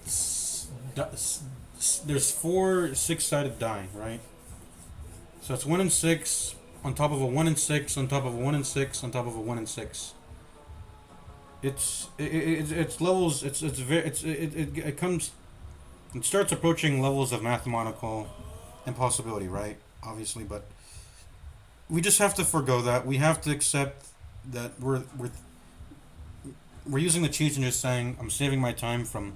6-sided die, right? So it's 1 and 6 on top of a 1 and 6 on top of a 1 and 6 on top of a 1 and 6. It's levels. It starts approaching levels of mathematical impossibility, right? Obviously, but we just have to forgo that. We have to accept that we're using the cheats and just saying I'm saving my time from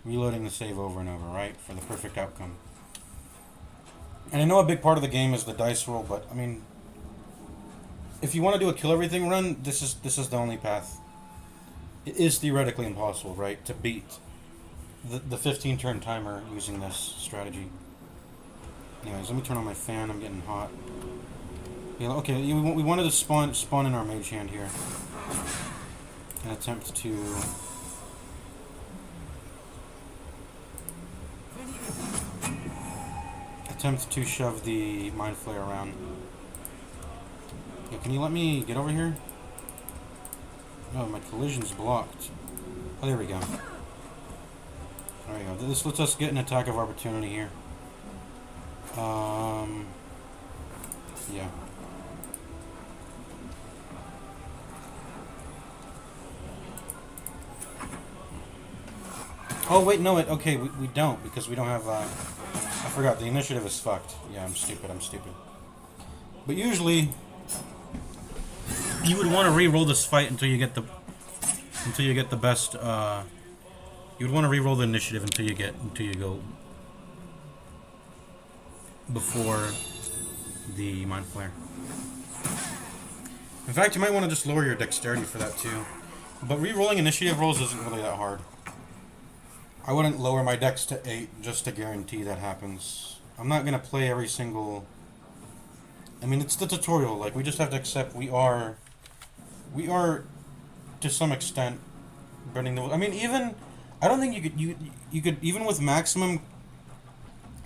reloading the save over and over, right, for the perfect outcome. And I know a big part of the game is the dice roll, but I mean, if you want to do a kill everything run, this is the only path. it is theoretically impossible, right, to beat the 15 turn timer using this strategy. Anyways, let me turn on my fan. I'm getting hot. Yeah, okay, we wanted to spawn in our mage hand here and attempt to shove the mind flare around. Yeah, can you let me get over here? Oh, my collision's blocked. Oh, there we go. There we go. This lets us get an attack of opportunity here. Yeah. Oh, wait, no, okay, we don't, because we don't have, I forgot, the initiative is fucked. Yeah, I'm stupid. But usually, you would want to re-roll this fight until you get the best, you would want to re-roll the initiative until you go before the mind flare. In fact, you might want to just lower your dexterity for that too. But re-rolling initiative rolls isn't really that hard. I wouldn't lower my dex to 8 just to guarantee that happens. I'm not gonna play every single. I mean, it's the tutorial. Like, we just have to accept we are to some extent burning the. I mean, even I don't think you could even with maximum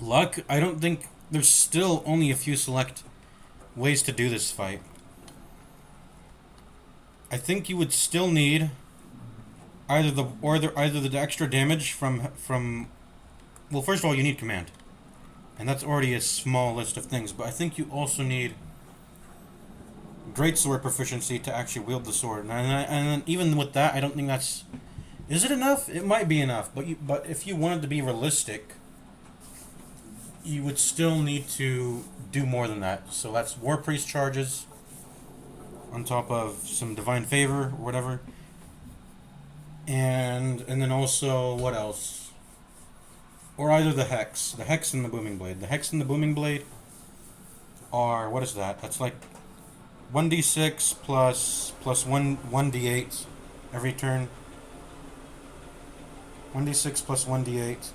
luck. I don't think there's still only a few select ways to do this fight. I think you would still need either the extra damage from. Well, first of all, you need command, and that's already a small list of things. But I think you also need greatsword proficiency to actually wield the sword, and then even with that, I don't think that's. Is it enough? It might be enough, but if you wanted to be realistic, you would still need to do more than that. So that's War Priest charges on top of some Divine Favor or whatever. And then also, what else? Or either the Hex and the Booming Blade. The Hex and the Booming Blade are, what is that? That's like 1d6 plus 1d8 every turn. 1d6 plus 1d8.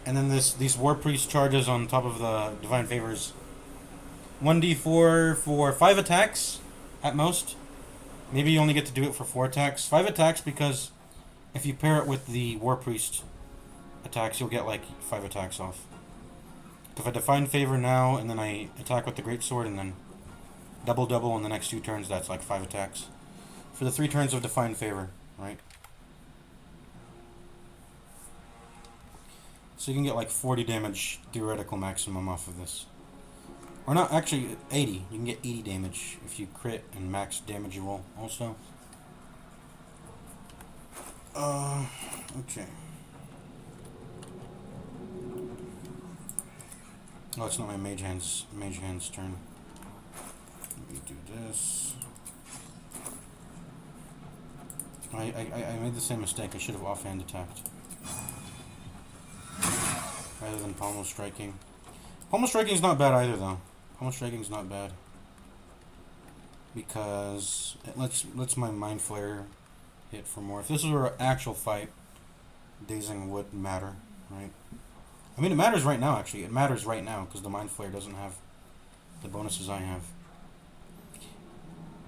And then these War Priest charges on top of the Divine Favors. 1d4 for 5 attacks at most. Maybe you only get to do it for 4 attacks. 5 attacks because if you pair it with the War Priest attacks, you'll get like 5 attacks off. If I Divine Favor now and then I attack with the Greatsword and then double on the next 2 turns, that's like 5 attacks. For the 3 turns of Divine Favor, right? So you can get like 40 damage theoretical maximum off of this. Or not, actually 80. You can get 80 damage if you crit and max damage you roll also. Okay. Oh, it's not my mage hand's turn. Let me do this. I made the same mistake. I should have offhand attacked rather than pommel striking. Pommel striking is not bad either, though. Pommel striking is not bad because it lets my mind flare hit for more. If this were an actual fight, dazing would matter, right? I mean, it matters right now. Actually, it matters right now because the mind flare doesn't have the bonuses I have.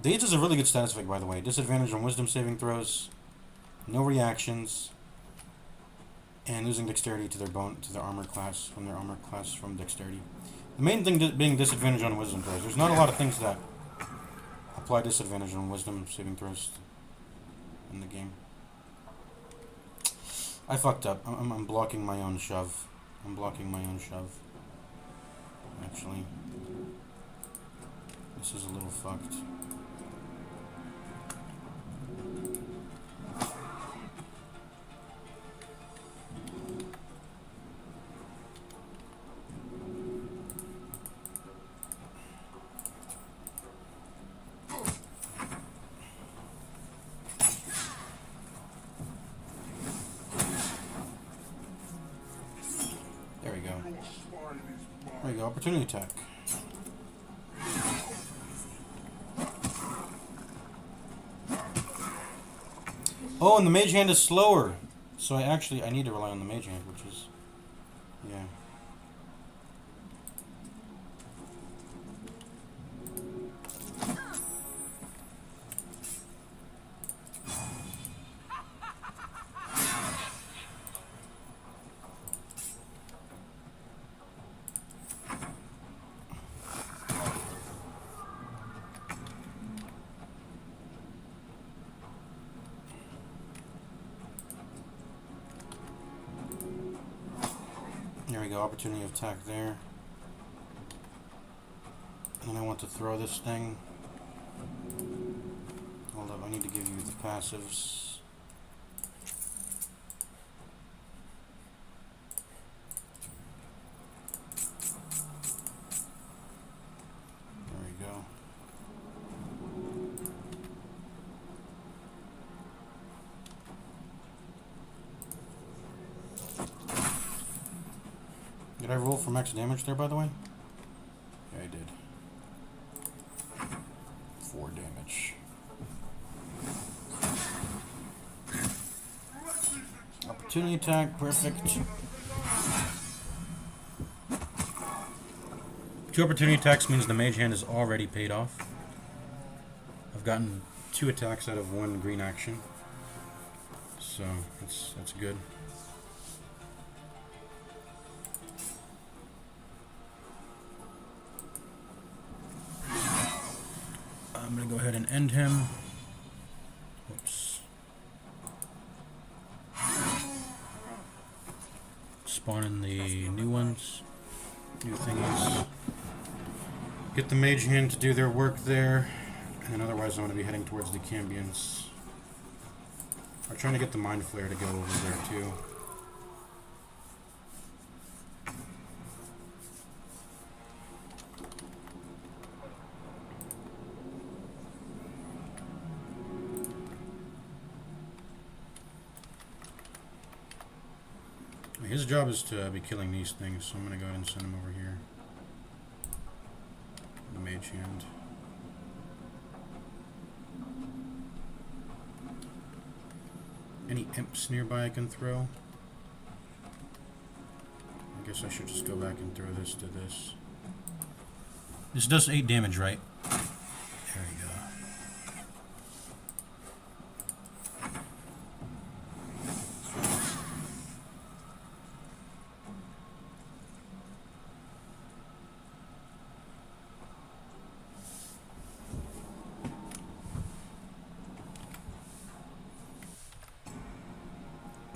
Daze is a really good status effect, by the way. Disadvantage on wisdom saving throws, no reactions, and losing dexterity to their armor class from dexterity. The main thing being disadvantage on wisdom throws. There's not a lot of things that apply disadvantage on wisdom saving throws in the game. I fucked up. I'm blocking my own shove. Actually, this is a little fucked. There we go, opportunity attack. Oh, and the mage hand is slower. So I need to rely on the mage hand, which is... Yeah. There we go, opportunity of attack there. And I want to throw this thing. Hold up, I need to give you the passives. There we go. Did I roll for max damage there, by the way? Yeah, I did. 4 damage. Opportunity attack, perfect. 2 opportunity attacks means the mage hand is already paid off. I've gotten 2 attacks out of 1 green action. So, that's good. I'm going to go ahead and end him. Whoops. Spawn in the new ones. New thingies. Get the mage hand to do their work there. And otherwise I'm going to be heading towards the Cambions. I'm trying to get the Mind Flare to go over there too. His job is to be killing these things, so I'm going to go ahead and send him over here. The mage hand. Any imps nearby I can throw? I guess I should just go back and throw this to this. This does 8 damage, right? There we go.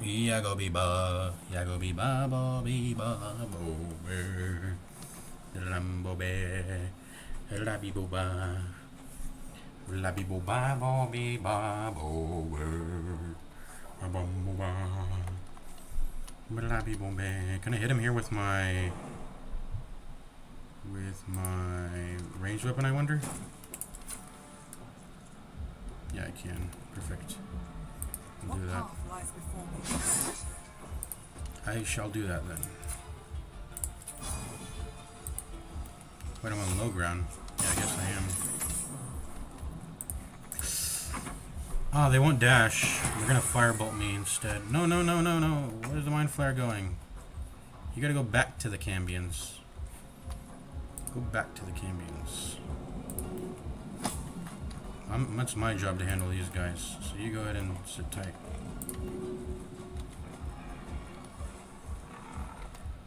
Yago biba, yago biba, bo biba, bo be, lambo be, la biboba, la biboba, bo biba, bo be, bomba, la bibobe. Can I hit him here with my ranged weapon? I wonder. Yeah, I can. Perfect. I'll do that. I shall do that then. Wait, I'm on low ground. Yeah, I guess I am. Oh, they won't dash. They're gonna firebolt me instead. No, no, no, no, no. Where's the Mind Flare going? You gotta go back to the Cambions. Go back to the Cambions. It's my job to handle these guys. So you go ahead and sit tight.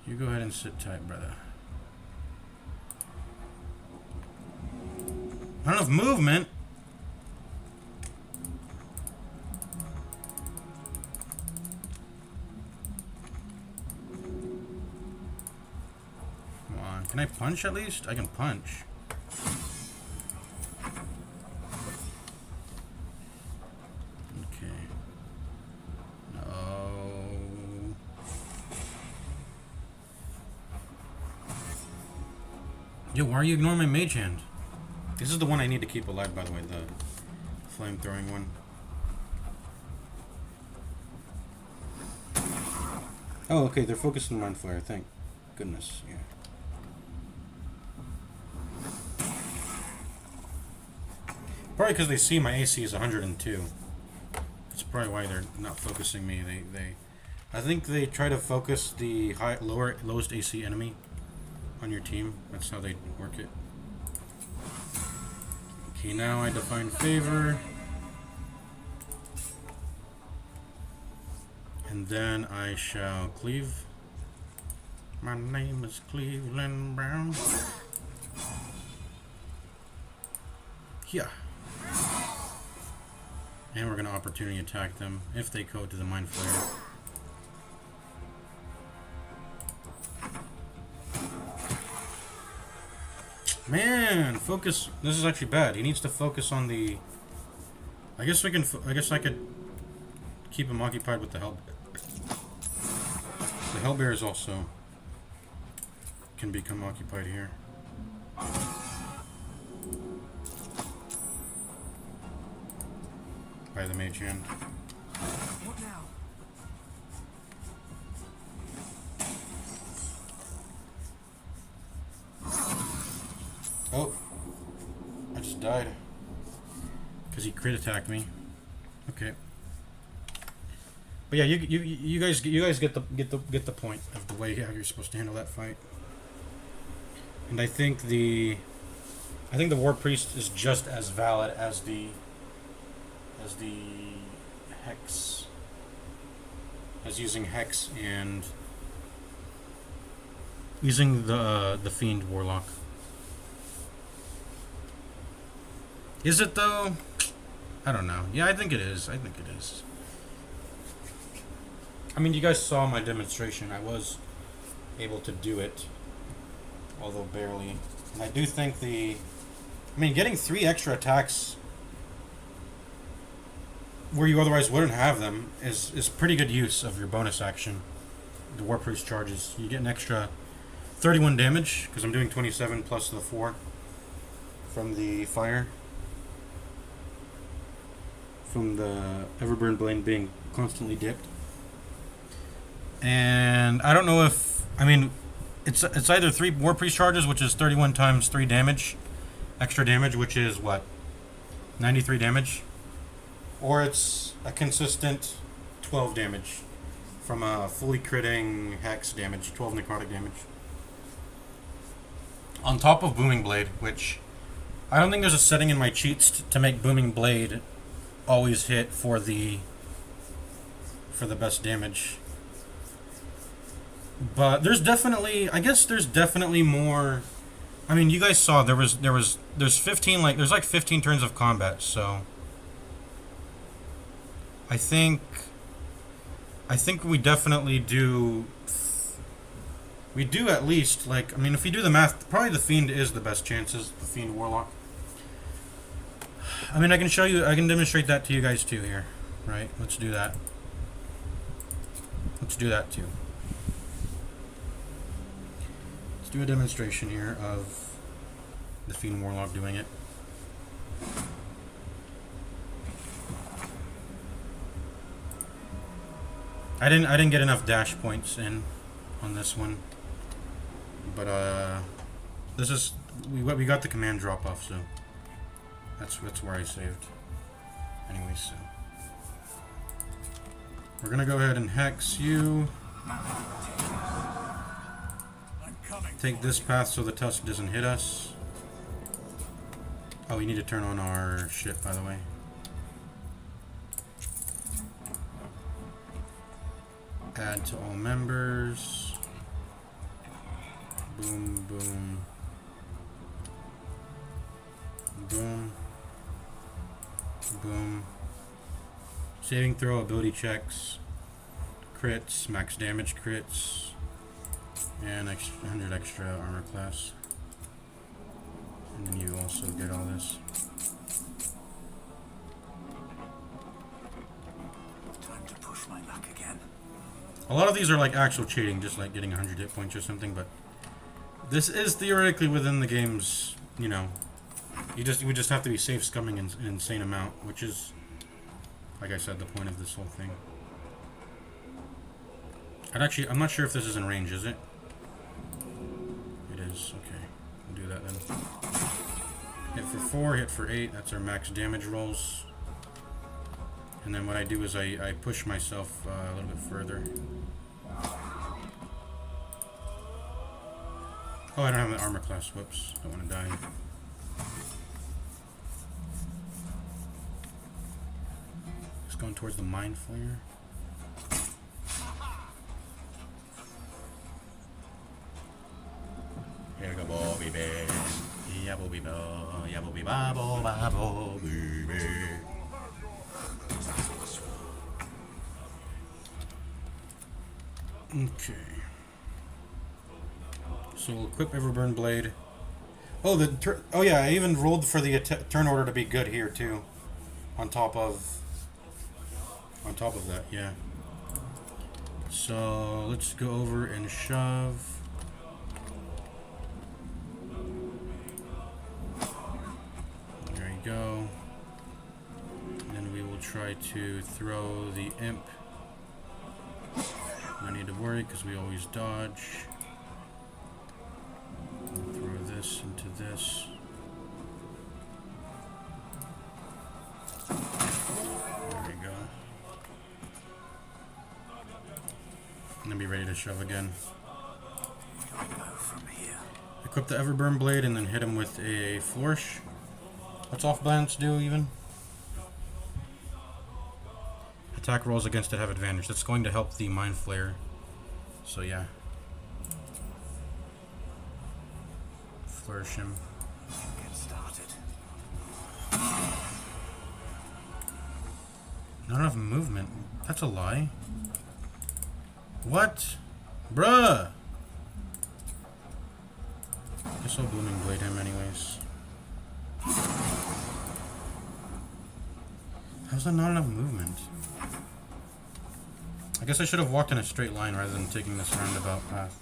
You go ahead and sit tight, brother. Not enough movement. Come on. Can I punch at least? I can punch. Yo, why are you ignoring my mage hand? This is the one I need to keep alive, by the way, the flame-throwing one. Oh, okay, they're focused on Mind Flare, thank goodness, yeah. Probably because they see my AC is 102. It's probably why they're not focusing me. I think they try to focus the lowest AC enemy on your team. That's how they work it. Okay, now I define favor. And then I shall cleave. My name is Cleveland Brown. Yeah. And we're going to opportunity attack them if they code to the Mind Flayer. Man, focus. This is actually bad. He needs to focus on the... I guess I could keep him occupied with the Hellbear. The Hellbears also can become occupied here. By the Mage Hand. What now? Oh, I just died because he crit attacked me. Okay, but yeah, you guys get the point of the way how you're supposed to handle that fight. And I think the War Priest is just as valid as the Hex, as using Hex and using the Fiend Warlock. Is it though? I don't know. Yeah, I think it is. I think it is. I mean, you guys saw my demonstration. I was able to do it, although barely. And I do think getting 3 extra attacks where you otherwise wouldn't have them is pretty good use of your bonus action. The War Priest charges. You get an extra 31 damage, because I'm doing 27 plus the 4 from the fire. From the Everburn Blade being constantly dipped. And I don't know if... I mean, it's either 3 War Priest charges, which is 31 times 3 damage. Extra damage, which is what? 93 damage? Or it's a consistent 12 damage from a fully critting Hex damage, 12 necrotic damage. On top of Booming Blade, which I don't think there's a setting in my cheats to make Booming Blade always hit for the best damage. But there's definitely, I guess there's definitely more. I mean, you guys saw there's 15 there's like 15 turns of combat, so I think we definitely do. We do at least, like, I mean, if you do the math, probably the Fiend is the best chances, the Fiend Warlock. I mean, I can show you, I can demonstrate that to you guys too here, right? Let's do that. Let's do that too. Let's do a demonstration here of the Fiend Warlock doing it. I didn't get enough dash points in on this one, but this is we got the command drop off, so that's where I saved. Anyway, so we're gonna go ahead and hex you. Take this path so the tusk doesn't hit us. Oh, we need to turn on our shit, by the way. Add to all members. Boom, boom. Boom. Boom. Saving throw, ability checks, crits, max damage crits, and 100 extra armor class. And then you also get all this. Time to push my luck again. A lot of these are like actual cheating, just like getting 100 hit points or something, but this is theoretically within the game's, you know, we just have to be safe scumming an insane amount, which is, like I said, the point of this whole thing. I'm not sure if this is in range, is it? It is, okay. We'll do that then. Hit for 4, hit for 8, that's our max damage rolls. And then what I do is I push myself a little bit further. Oh, I don't have an armor class. Whoops. Don't want to die. Just going towards the mind flare. Here we go, baby. Yeah, baby. Yeah, baby. Baby. Okay. So we'll equip Everburn Blade. Oh, oh yeah, I even rolled for the turn order to be good here too. On top of that, yeah. So let's go over and shove. There you go. And then we will try to throw the imp. No need to worry because we always dodge. Throw this into this. There we go. And then be ready to shove again. Where do I go from here? Equip the Everburn Blade and then hit him with a flourish. What's off balance do even? Attack rolls against it have advantage. That's going to help the Mind Flayer. So yeah. Flourish him. Get started. Not enough movement. That's a lie. What? Bruh! Guess I'll Booming Blade him anyways. How's that not enough movement? I guess I should have walked in a straight line rather than taking this roundabout path.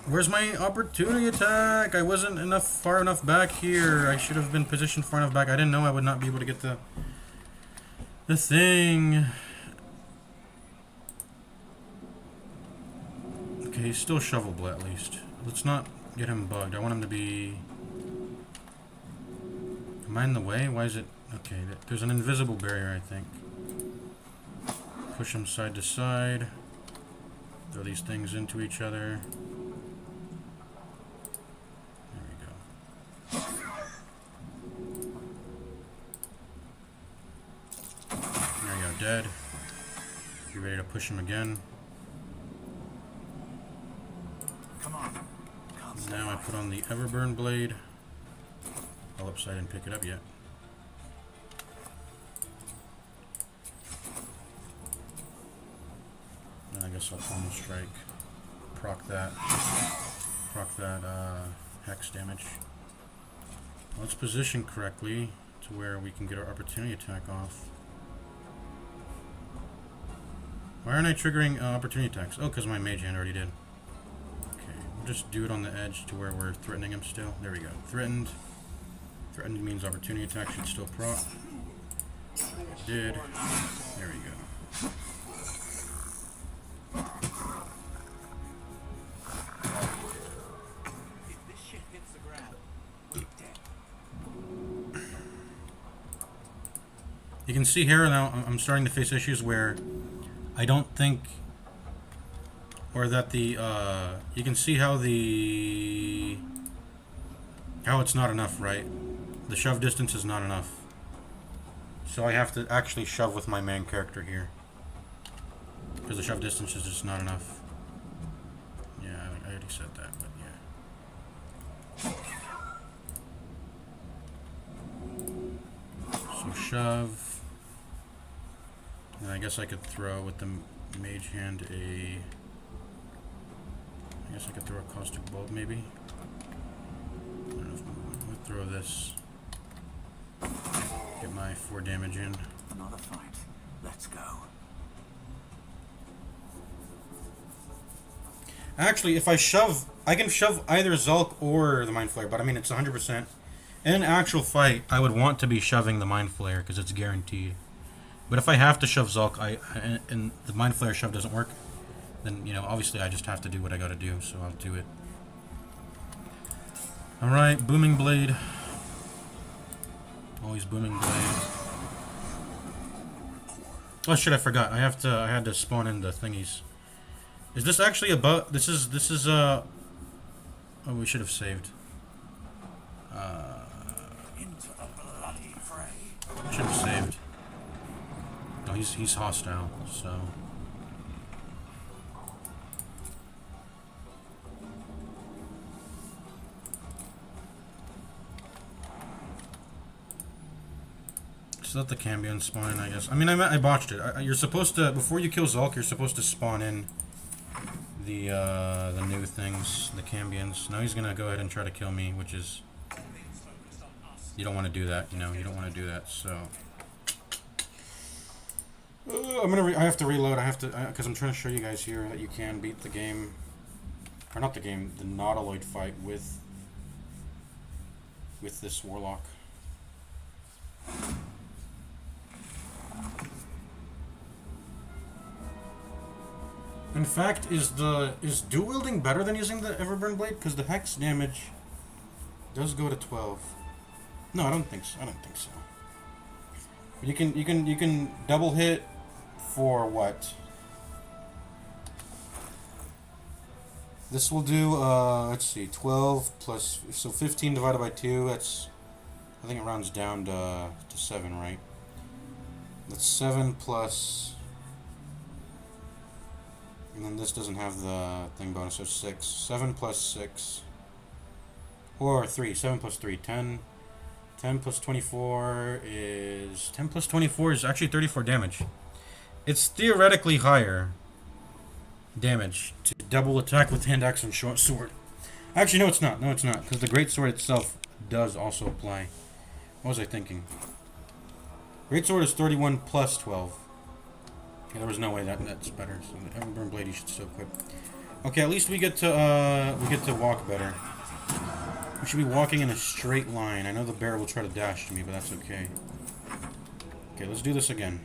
Where's my opportunity attack? I wasn't far enough back here. I should have been positioned far enough back. I didn't know I would not be able to get the thing. Okay, he's still shovelable at least. Let's not get him bugged. I want him to be... Am I in the way? Why is it... Okay, there's an invisible barrier, I think. Push him side to side. Throw these things into each other. There we go. There you go, dead. Be ready to push him again. Come on. Can't stay Now I back. put on the Everburn Blade. I'll upside and pick it up yet. And I guess I'll Pommel Strike. Proc that hex damage. Let's position correctly to where we can get our opportunity attack off. Why aren't I triggering opportunity attacks? Oh, because my mage hand already did. Okay, we'll just do it on the edge to where we're threatening him still. There we go. Threatened. Threatened means opportunity attack should still proc. It did. There we go. If this shit hits the ground, we're dead. You can see here now I'm starting to face issues where I don't think, or that the you can see how it's not enough, right? The shove distance is not enough. So I have to actually shove with my main character here. Because the shove distance is just not enough. Yeah, I already said that, but yeah. So shove. And I guess I could throw with the mage hand I guess I could throw a caustic bolt maybe. I don't know if we'll throw this. Get my 4 damage in. Another fight. Let's go. Actually, if I shove, I can shove either Zulk or the Mind Flayer, but I mean, it's 100%. In an actual fight, I would want to be shoving the Mind Flayer because it's guaranteed. But if I have to shove Zulk, and the Mind Flayer shove doesn't work, then, you know, obviously I just have to do what I gotta do, so I'll do it. Alright, Booming Blade. Always booming blade. Oh shit! I forgot. I had to spawn in the thingies. Is this actually a bug? This is oh, we should have saved. Into the bloody fray. Should have saved. No, he's hostile. So. Let the Cambion spawn in, I guess. I mean, I botched it. You're supposed to, before you kill Zulk, you're supposed to spawn in the new things, the Cambions. Now he's gonna go ahead and try to kill me, which is, you don't want to do that, you know. You don't want to do that. So I have to reload. I have to, because I'm trying to show you guys here that you can beat the game, or not the game, the Nautiloid fight with this Warlock. In fact, is dual wielding better than using the Everburn blade? Because the hex damage does go to 12. No, I don't think so. I don't think so. But you can double hit for what? This will do let's see, 12 plus, so 15 divided by 2, that's, I think it rounds down to 7, right? That's 7 plus, and then this doesn't have the thing bonus, so 6. 7 plus 6. Or 3. 7 plus 3. 10. 10 plus 24 is... 10 plus 24 is actually 34 damage. It's theoretically higher damage to double attack with hand axe and short sword. Actually, no it's not. No it's not. Because the great sword itself does also apply. What was I thinking? Great sword is 31 plus 12. Yeah, there was no way that's better. So the Everburn blade you should still equip. Okay, at least we get to walk better. We should be walking in a straight line. I know the bear will try to dash to me, but that's okay. Okay, let's do this again.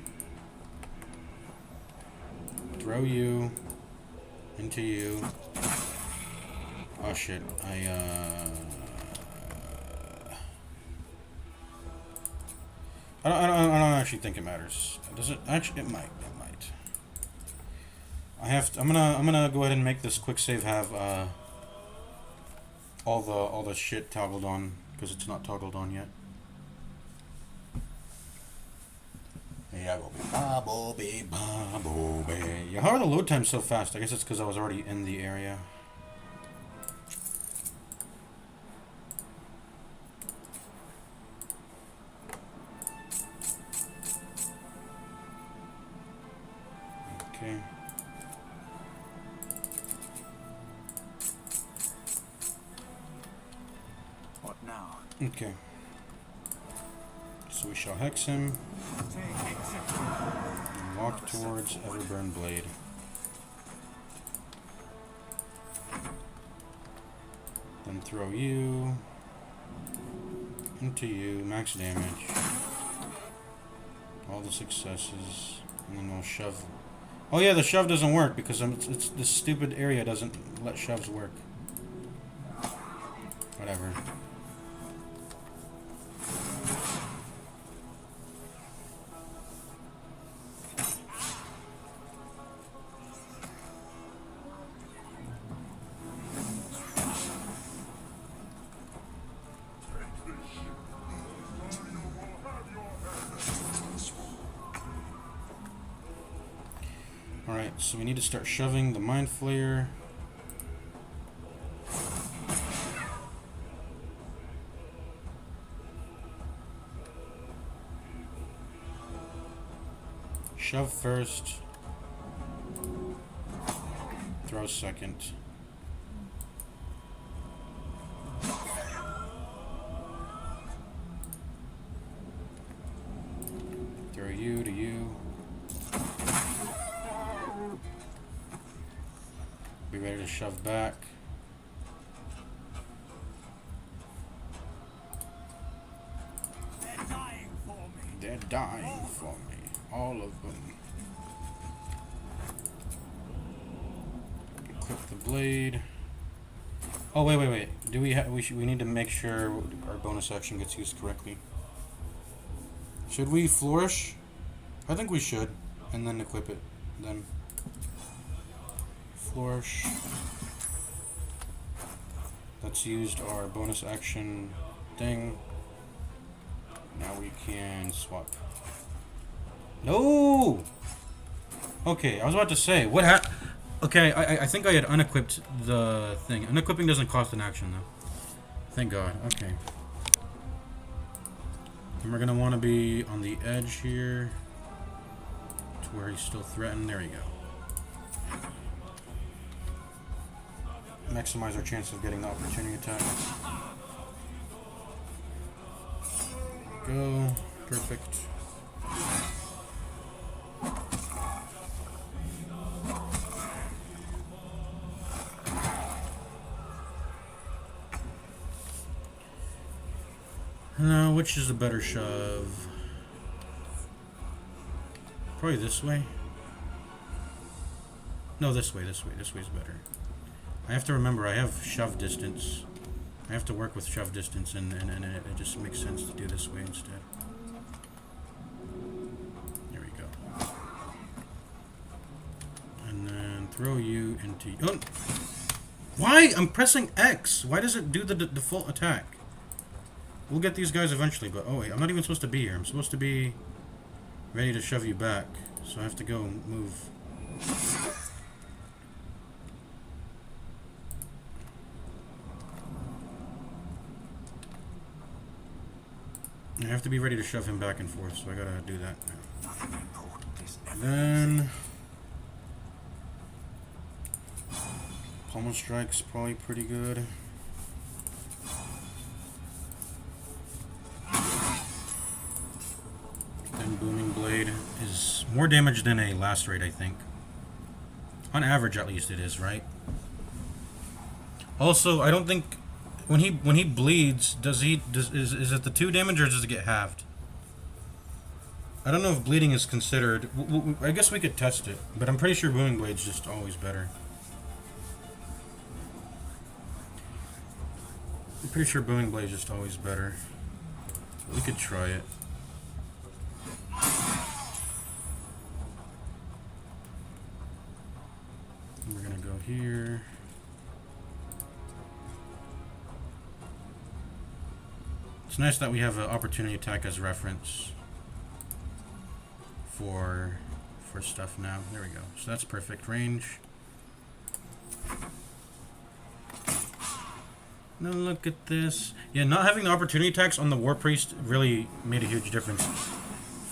Throw you into you. Oh shit! I don't actually think it matters. Does it? Actually, it might. It might. I have to, I'm gonna go ahead and make this quick save have all the shit toggled on, because it's not toggled on yet. Yeah, yeah, how are the load times so fast? I guess it's because I was already in the area. Okay. What now? Okay. So we shall hex him and walk towards Everburn blade. Then throw you into you, max damage. All the successes, and then we'll shove. Oh yeah, the shove doesn't work because it's this stupid area doesn't let shoves work. Whatever. Alright, so we need to start shoving the Mind Flayer. Shove first. Throw second. Throw you to you. Be ready to shove back. They're dying for me. They're dying for me. All of them. Equip the blade. Oh wait. Do we need to make sure our bonus action gets used correctly. Should we flourish? I think we should. And then equip it. Then flourish. That's used our bonus action thing. Now we can swap. No! Okay, I was about to say, what okay, I think I had unequipped the thing. Unequipping doesn't cost an action, though. Thank God. Okay. And we're going to want to be on the edge here. To where he's still threatened. There we go. Maximize our chance of getting the opportunity attack. Go. Perfect. Now, which is a better shove? Probably this way. No, this way, this way. This way's better. I have to remember, I have shove distance. I have to work with shove distance, and it just makes sense to do this way instead. There we go. And then throw you into... Oh! Why? I'm pressing X! Why does it do the default attack? We'll get these guys eventually, but oh wait, I'm not even supposed to be here. I'm supposed to be ready to shove you back. So I have to go and move. I have to be ready to shove him back and forth, so I gotta do that now. Then Pommel Strike's probably pretty good. Then Booming Blade is more damage than a Lacerate, I think. On average, at least it is, right? Also, I don't think when he bleeds, is it the 2 damage or does it get halved? I don't know if bleeding is considered. I guess we could test it, but I'm pretty sure Booming Blade's just always better. I'm pretty sure Booming Blade's just always better. We could try it. And we're gonna go here. It's nice that we have an opportunity attack as reference for stuff now. There we go. So that's perfect range. Now look at this. Yeah, not having the opportunity attacks on the War Priest really made a huge difference.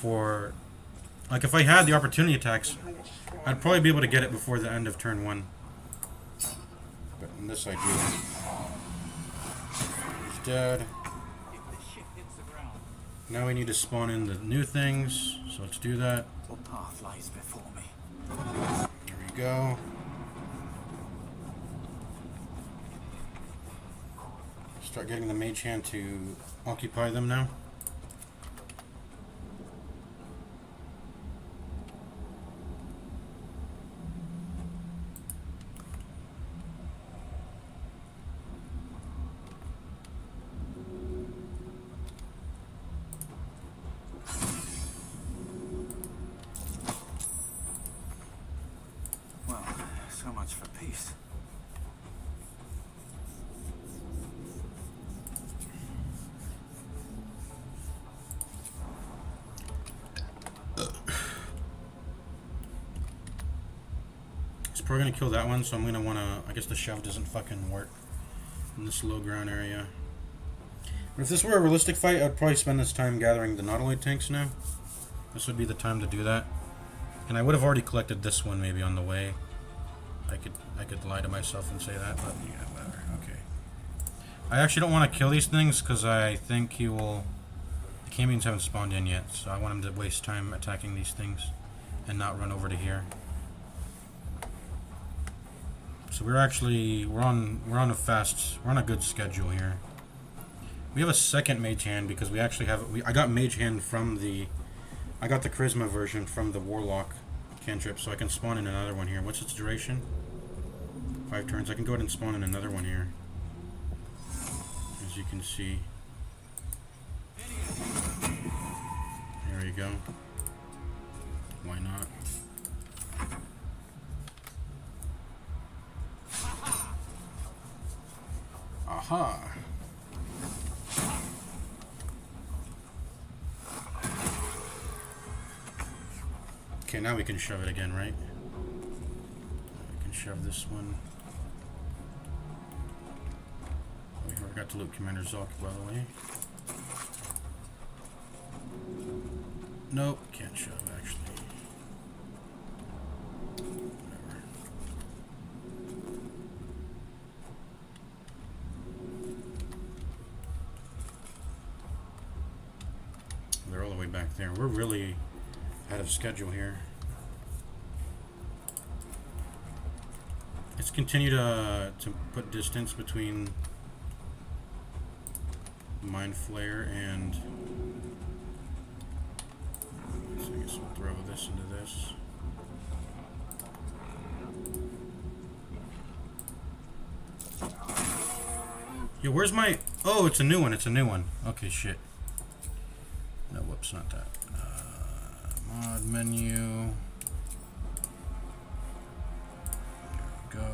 For, like, if I had the opportunity attacks, I'd probably be able to get it before the end of turn 1. But in this I do. He's dead. Now we need to spawn in the new things, so let's do that. What path lies before me? There we go. Start getting the mage hand to occupy them now. Well, so much for peace. It's probably gonna kill that one, so I'm gonna wanna. I guess the shove doesn't fucking work in this low ground area. But if this were a realistic fight, I'd probably spend this time gathering the Nautiloid tanks now. This would be the time to do that. And I would have already collected this one maybe on the way. I could lie to myself and say that, but yeah, whatever. Okay. I actually don't want to kill these things because I think he will. The Camions haven't spawned in yet, so I want him to waste time attacking these things and not run over to here. So we're on a good schedule here. We have a second mage hand because we actually have I got mage hand from I got the charisma version from the warlock cantrip, so I can spawn in another one here. What's its duration? 5 turns. I can go ahead and spawn in another one here. As you can see. There you go. Why not? Aha! Okay, now we can shove it again, right? We can shove this one. We forgot to loot Commander Zulk, by the way. Nope, can't shove, actually. Whatever. They're all the way back there. We're really out of schedule here. Let's continue to put distance between Mind Flare and... So I guess we'll throw this into this. Yo, where's my... Oh, it's a new one. It's a new one. Okay, shit. No, whoops, not that. Mod menu. There we go.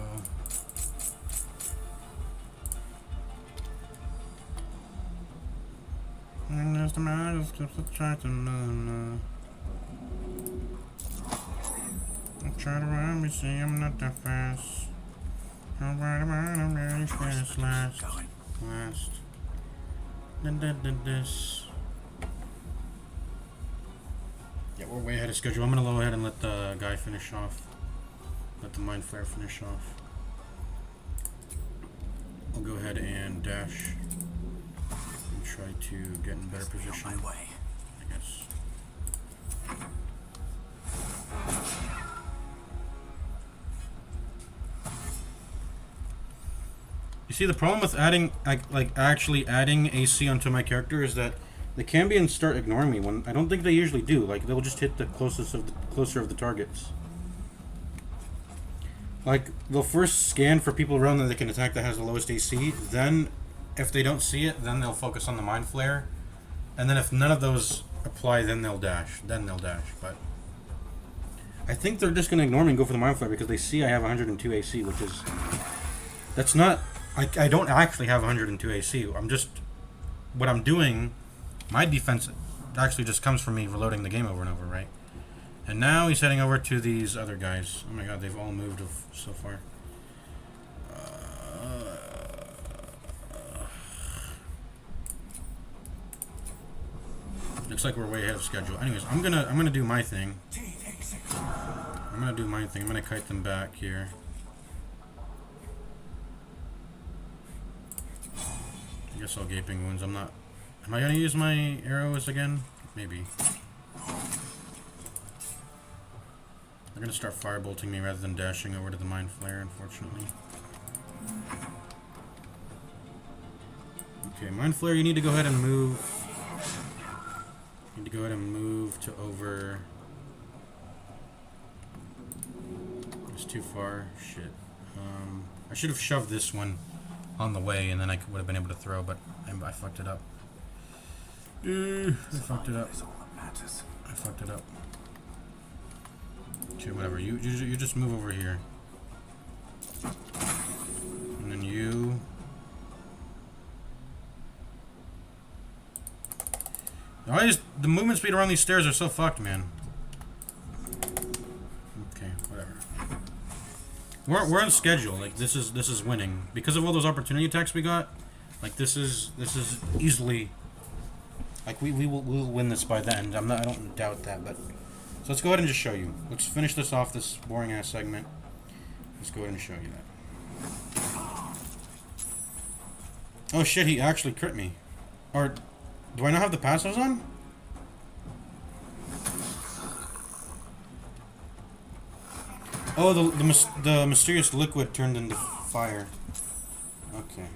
And there's the man who's just trying to learn. I'm trying to run me, see I'm not that fast. I'm really fast. Last. This. Yeah, we're way ahead of schedule. I'm gonna go ahead and let the guy finish off. Let the Mind Flare finish off. I'll go ahead and dash and try to get in better position, I guess. You see, the problem with adding, like actually adding AC onto my character is that the Cambions start ignoring me when I don't think they usually do. Like they'll just hit the closer of the targets. Like they'll first scan for people around that they can attack that has the lowest AC. Then, if they don't see it, then they'll focus on the Mind Flare. And then if none of those apply, then they'll dash. But I think they're just gonna ignore me and go for the Mind Flare because they see I have 102 AC, which is that's not. I don't actually have 102 AC. I'm just what I'm doing. My defense actually just comes from me reloading the game over and over, right? And now he's heading over to these other guys. Oh my god, they've all moved so far. Looks like we're way ahead of schedule. Anyways, I'm gonna do my thing. I'm gonna kite them back here. I guess I'll Gaping Wounds. Am I gonna use my arrows again? Maybe. They're gonna start firebolting me rather than dashing over to the Mind Flare, unfortunately. Okay, Mind Flare, you need to go ahead and move. You need to go ahead and move to over. It's too far. Shit. I should have shoved this one on the way, and then I would have been able to throw, but I fucked it up. I fucked it up. Okay, whatever. You just move over here, and then you. The movement speed around these stairs are so fucked, man. Okay, whatever. We're on schedule. Like this is winning because of all those opportunity attacks we got. Like this is easily. Like we'll win this by the end. I don't doubt that, but so let's go ahead and just show you. Let's finish this off, this boring ass segment. Let's go ahead and show you that. Oh shit, he actually crit me. Or do I not have the passives on? Oh, the mysterious liquid turned into fire. Okay.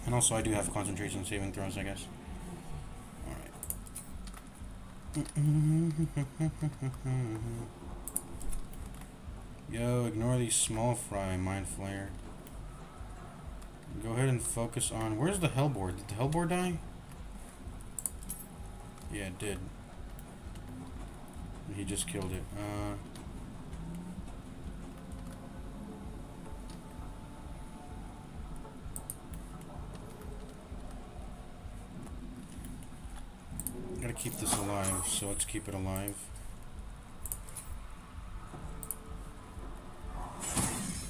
And also I do have concentration saving throws, I guess. Yo, ignore these small fry, Mind Flare. Go ahead and focus on... Where's the Hellboard? Did the Hellboard die? Yeah, it did. He just killed it. Gotta keep this alive, so let's keep it alive.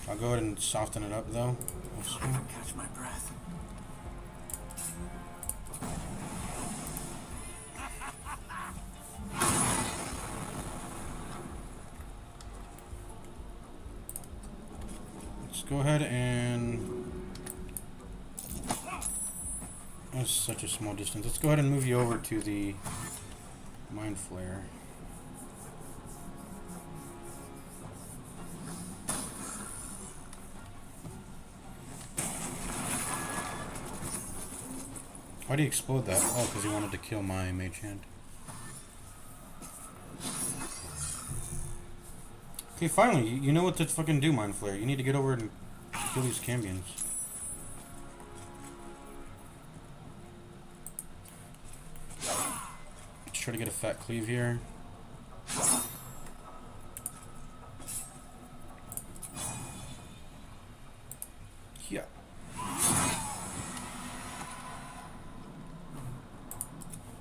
I'll go ahead and soften it up though. Catch my breath. Let's go ahead and... That's such a small distance. Let's go ahead and move you over to the Mind Flare. Why do you explode that? Oh, because he wanted to kill my mage hand. Okay, finally, you know what to fucking do, Mind Flare. You need to get over and kill these Cambions. Let's try to get a fat cleave here. Yeah.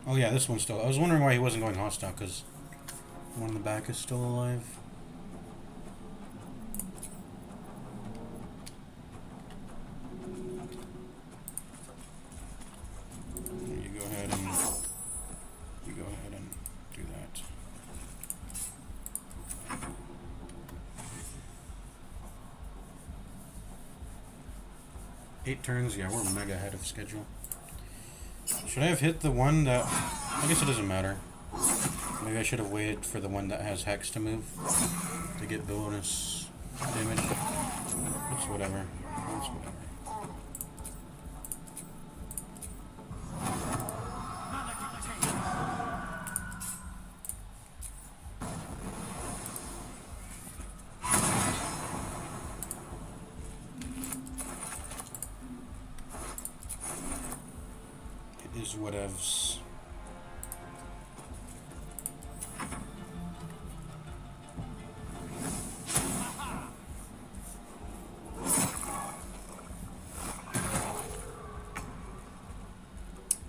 Oh yeah, this one's still... I was wondering why he wasn't going hostile, because the one in the back is still alive. You go ahead and do that. Eight turns, yeah, we're mega ahead of schedule. Should I have hit the one that... I guess it doesn't matter. Maybe I should have waited for the one that has Hex to move to get bonus damage. It's whatever. It's whatever. It is whatevs.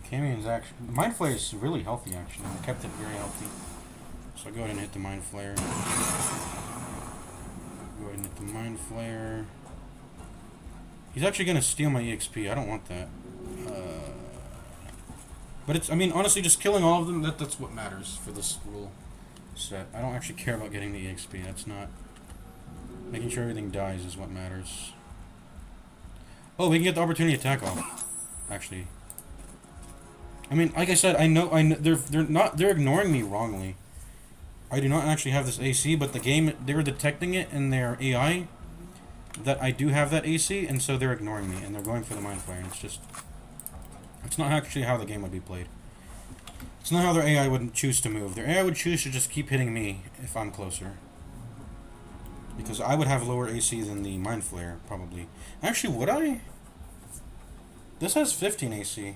Camion's actually... Mind Flare is really healthy, actually. I kept it very healthy. So I'll go ahead and hit the Mind Flare. Go ahead and hit the Mind Flare. He's actually going to steal my EXP. I don't want that. But it's... I mean, honestly, just killing all of them, that's what matters for this rule set. I don't actually care about getting the EXP. That's not... Making sure everything dies is what matters. Oh, we can get the opportunity attack off. Actually... I mean, like I said, I know they're ignoring me wrongly. I do not actually have this AC, but the game, they were detecting it in their AI that I do have that AC, and so they're ignoring me and they're going for the Mind Flare. And it's not actually how the game would be played. It's not how their AI would choose to move. Their AI would choose to just keep hitting me if I'm closer, because I would have lower AC than the Mind Flare probably. Actually, would I? This has 15 AC.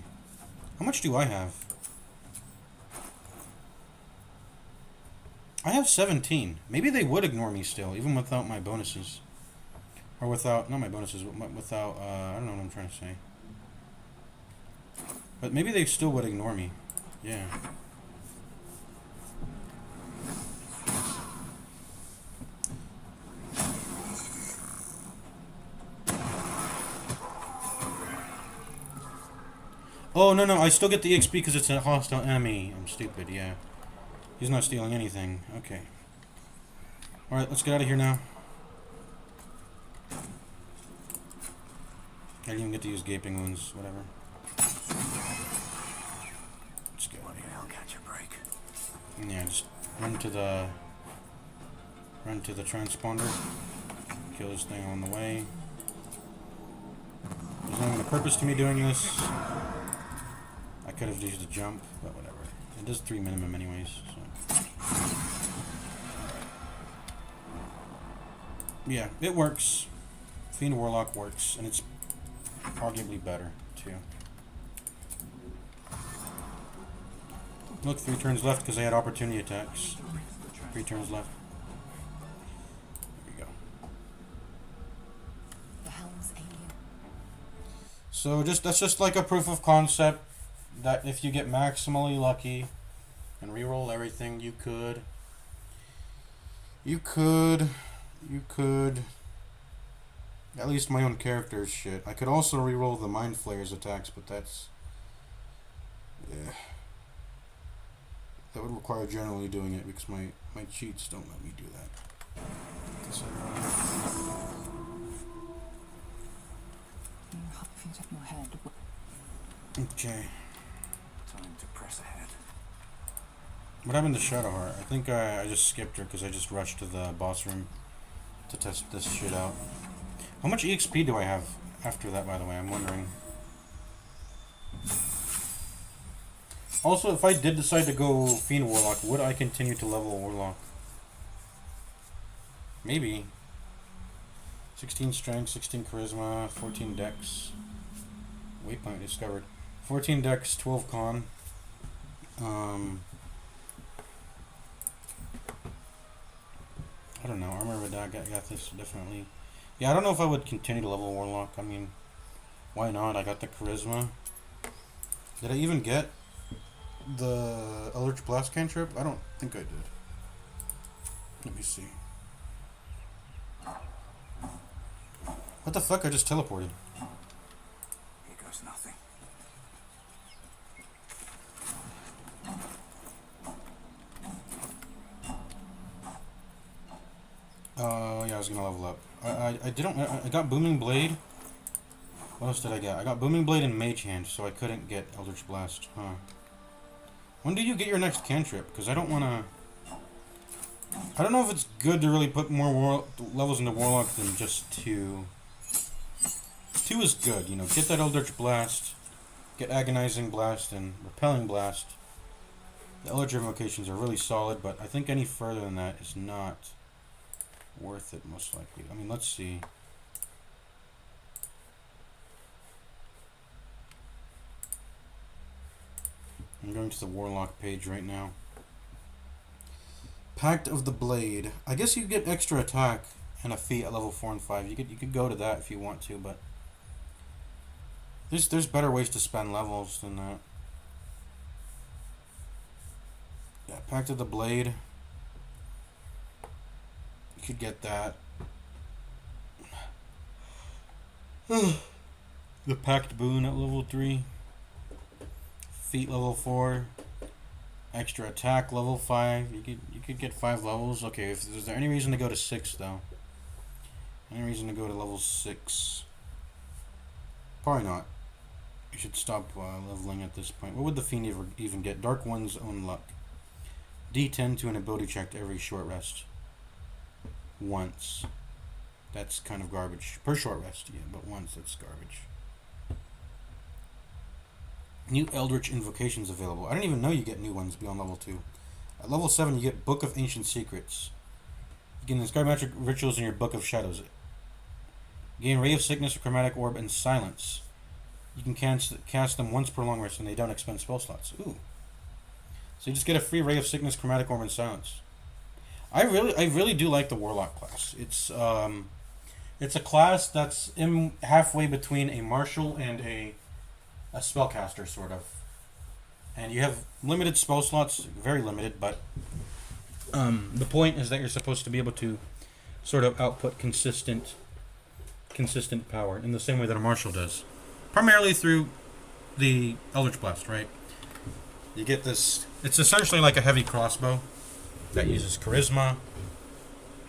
How much do I have? I have 17. Maybe they would ignore me still, even without my bonuses. Or without, not my bonuses, but without, I don't know what I'm trying to say. But maybe they still would ignore me. Yeah. Oh, no, I still get the XP because it's a hostile enemy. I'm stupid, yeah. He's not stealing anything. Okay. Alright, let's get out of here now. I didn't even get to use Gaping Wounds, whatever. Let's go. I'll catch a break. Yeah, just run to the transponder. Kill this thing on the way. There's not even a purpose to me doing this. I could have used a jump, but whatever. It does 3 minimum anyways, so. Yeah, it works. Fiend Warlock works, and it's arguably better, too. Look, 3 turns left because I had opportunity attacks. 3 turns left. There we go. The helm's alien. So that's just like a proof of concept that if you get maximally lucky and reroll everything, you could at least my own character's shit. I could also reroll the Mind Flayer's attacks, but that's that would require generally doing it because my cheats don't let me do that. You hop feet up your head. Okay. Time to press ahead. What happened to Shadowheart? I think I just skipped her because I just rushed to the boss room to test this shit out. How much EXP do I have after that, by the way? I'm wondering. Also, if I did decide to go Fiend Warlock, would I continue to level Warlock? Maybe. 16 Strength, 16 Charisma, 14 Dex. Waypoint discovered. 14 Dex, 12 Con. I don't know. Armor of a Dog got this, definitely. Yeah, I don't know if I would continue to level Warlock. I mean, why not? I got the Charisma. Did I even get the Eldritch Blast cantrip? I don't think I did. Let me see. What the fuck? I just teleported. Here goes nothing. Yeah, I was gonna level up. I didn't. I got Booming Blade. What else did I get? I got Booming Blade and Mage Hand, so I couldn't get Eldritch Blast. Huh. When do you get your next cantrip? Because I don't want to... I don't know if it's good to really put more levels into Warlock than just 2. 2 is good, you know. Get that Eldritch Blast, get Agonizing Blast, and Repelling Blast. The Eldritch Invocations are really solid, but I think any further than that is not worth it, most likely. I mean, let's see. I'm going to the Warlock page right now. Pact of the Blade. I guess you get extra attack and a feat at level 4 and 5. You could go to that if you want to, but there's better ways to spend levels than that. Yeah, Pact of the Blade. You could get that. The Pact Boon at level 3. Feat level 4. Extra attack level 5. You could get 5 levels. Okay, is there any reason to go to 6 though? Any reason to go to level 6? Probably not. You should stop leveling at this point. What would the Fiend even get? Dark One's Own Luck. D10 to an ability check every short rest. Once. That's kind of garbage. Per short rest, yeah, but once that's garbage. New Eldritch Invocations available. I didn't even know you get new ones beyond level 2. At level 7, you get Book of Ancient Secrets. You can inscribe magic rituals in your Book of Shadows. Gain Ray of Sickness, Chromatic Orb, and Silence. You can cast them once per long rest, and they don't expend spell slots. Ooh. So you just get a free Ray of Sickness, Chromatic Orb, and Silence. I really do like the Warlock class. It's a class that's halfway between a martial and a spellcaster, sort of. And you have limited spell slots, very limited, but the point is that you're supposed to be able to sort of output consistent power in the same way that a martial does. Primarily through the Eldritch Blast, right? You get this, it's essentially like a heavy crossbow that uses charisma.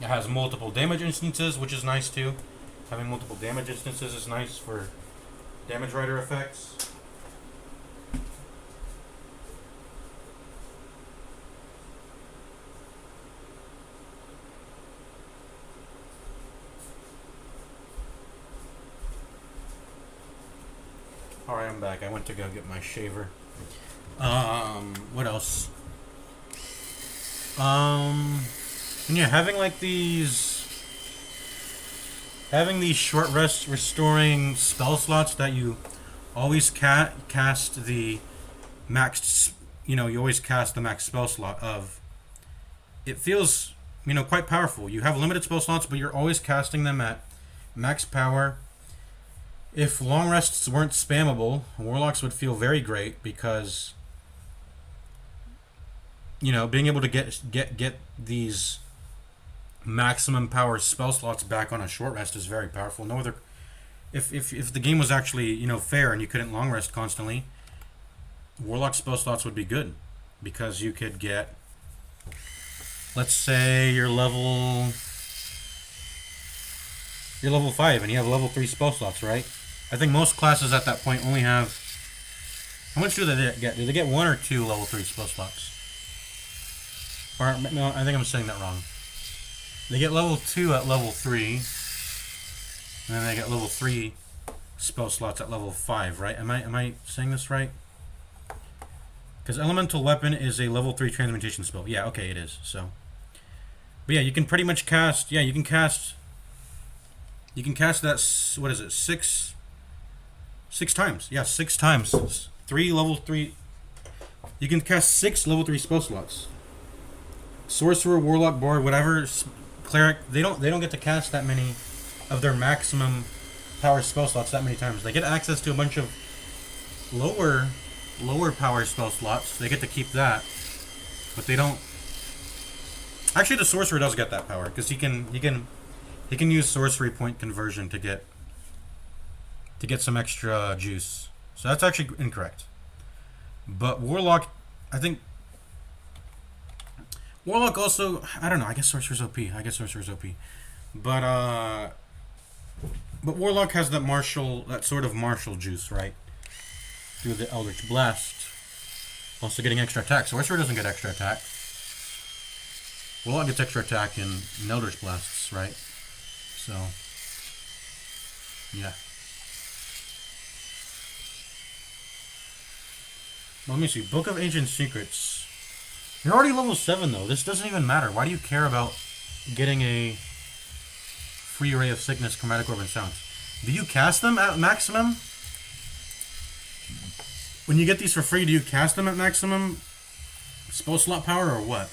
It has multiple damage instances, which is nice too. Having multiple damage instances is nice for damage rider effects. Alright, I'm back. I went to go get my shaver. What else? And yeah, having these short rest restoring spell slots that you always cast the maxed, you always cast the max spell slot of it feels, you know, quite powerful. You have limited spell slots, but you're always casting them at max power. If long rests weren't spammable, Warlocks would feel very great because, you know, being able to get these maximum power spell slots back on a short rest is very powerful. No other, if the game was actually, you know, fair and you couldn't long rest constantly, Warlock spell slots would be good because you could get, let's say you're level 5 and you have level 3 spell slots, right? I think most classes at that point only have, how much do they get? Do they get 1 or 2 level 3 spell slots? Or, no, I think I'm saying that wrong. They get level 2 at level 3, and then they get level 3 spell slots at level 5, right? Am I saying this right? Because Elemental Weapon is a level 3 transmutation spell. Yeah, okay, it is. So, but yeah, you can pretty much cast. Yeah, you can cast that. What is it? Six times. Yeah, 6 times. 3 level 3. You can cast 6 level 3 spell slots. Sorcerer, Warlock, Bard, whatever, Cleric, they don't get to cast that many of their maximum power spell slots that many times. They get access to a bunch of lower power spell slots. They get to keep that, but they don't. Actually, the Sorcerer does get that power because he can use sorcery point conversion to get some extra juice. So that's actually incorrect. But Warlock, I think Warlock also, I don't know, I guess Sorcerer's OP. But Warlock has that sort of martial juice, right? Through the Eldritch Blast. Also getting extra attack. Sorcerer doesn't get extra attack. Warlock gets extra attack in Eldritch Blasts, right? So, yeah. Let me see. Book of Ancient Secrets. You're already level 7 though. This doesn't even matter. Why do you care about getting a free Ray of Sickness, Chromatic Orb, and Silence? Do you cast them at maximum? When you get these for free, do you cast them at maximum spell slot power or what?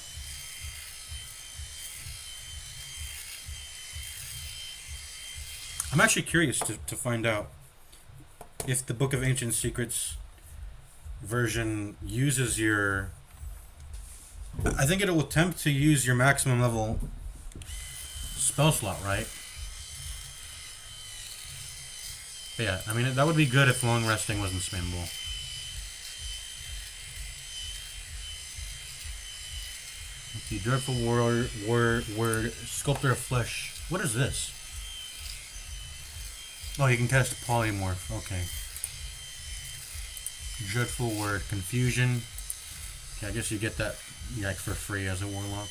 I'm actually curious to find out if the Book of Ancient Secrets version uses your... I think it will attempt to use your maximum level spell slot, right? But yeah, I mean, that would be good if long resting wasn't spammable. Let's see, Dreadful Word, Sculptor of Flesh. What is this? Oh, you can cast Polymorph. Okay. Dreadful Word, Confusion. Okay, I guess you get that like for free as a Warlock.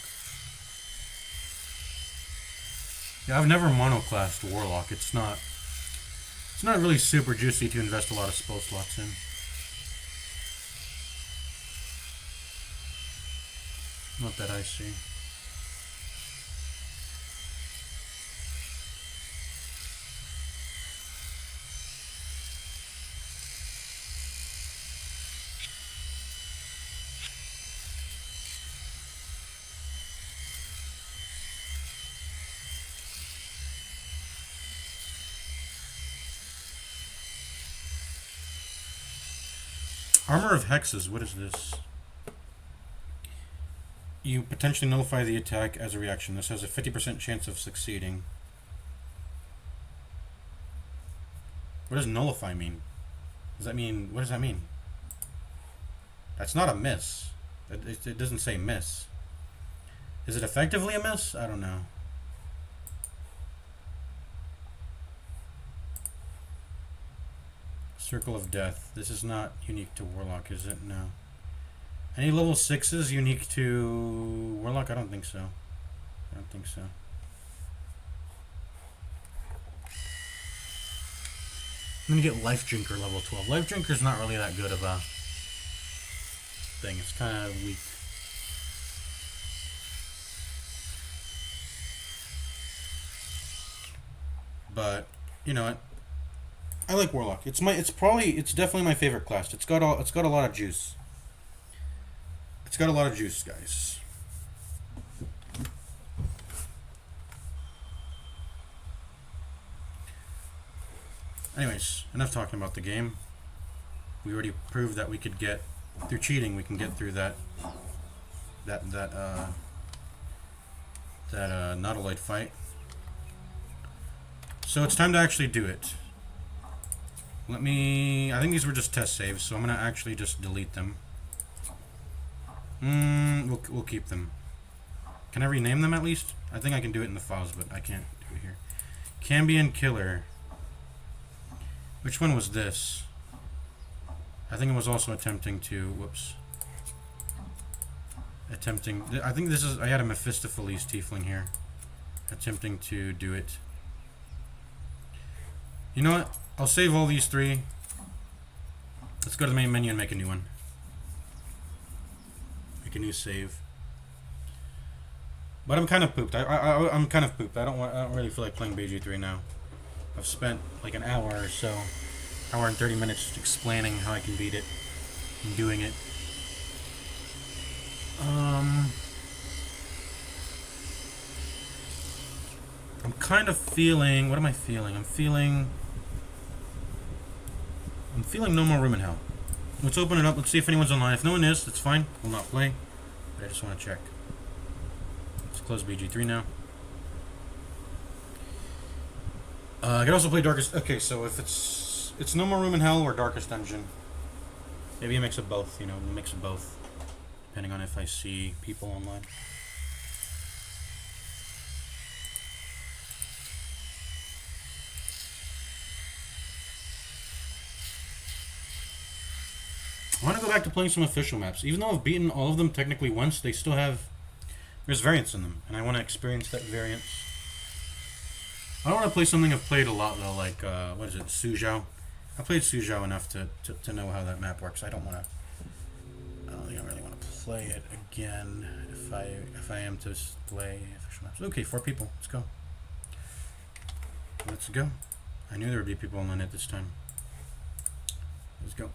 Yeah, I've never monoclassed Warlock. It's not really super juicy to invest a lot of spell slots in. Not that I see. Armor of Hexes, what is this? You potentially nullify the attack as a reaction. This has a 50% chance of succeeding. What does nullify mean? Does that mean, what does that mean? That's not a miss. It doesn't say miss. Is it effectively a miss? I don't know. Circle of Death. This is not unique to Warlock, is it? No. Any level 6s unique to Warlock? I don't think so. I'm gonna get Life Drinker level 12. Life Drinker's not really that good of a thing. It's kind of weak. But, you know what? I like Warlock. It's definitely my favorite class. It's got a lot of juice. It's got a lot of juice, guys. Anyways, enough talking about the game. We already proved that we could get through cheating. We can get through that Nautiloid fight. So it's time to actually do it. I think these were just test saves, so I'm gonna actually just delete them. We'll keep them. Can I rename them at least? I think I can do it in the files, but I can't do it here. Cambion Killer. Which one was this? I think it was also attempting to, whoops. I think this is, I had a Mephistopheles Tiefling here. Attempting to do it. You know what? I'll save all these three. Let's go to the main menu and make a new one. Make a new save. But I'm kind of pooped. I'm kind of pooped. I don't really feel like playing BG3 now. I've spent like an hour or so, hour and 30 minutes explaining how I can beat it and doing it. I'm kind of feeling. What am I feeling? I'm feeling no more room in hell. Let's open it up. Let's see if anyone's online. If no one is, that's fine. We'll not play. But I just want to check. Let's close BG3 now. I can also play Darkest. Okay, so if it's no more room in hell or Darkest Dungeon, maybe a mix of both. You know, a mix of both, depending on if I see people online. I want to go back to playing some official maps. Even though I've beaten all of them technically once, they still have... There's variance in them, and I want to experience that variance. I don't want to play something I've played a lot, though, like, what is it, Suzhou? I played Suzhou enough to know how that map works. I don't think I really want to play it again if I am to play official maps. Okay, 4 people. Let's go. Let's go. I knew there would be people on it this time. Let's go.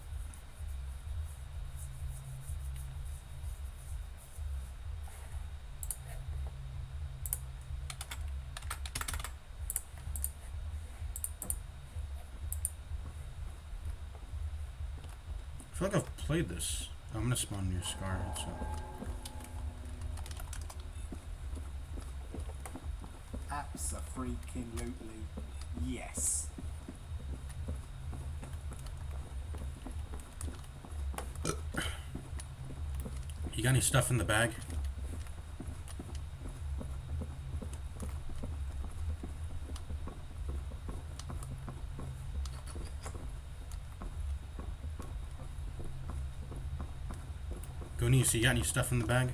I feel like I've played this. I'm gonna spawn near Scar. So. Abso-freaking-lutely, yes. You got any stuff in the bag? Gonice, you got any stuff in the bag?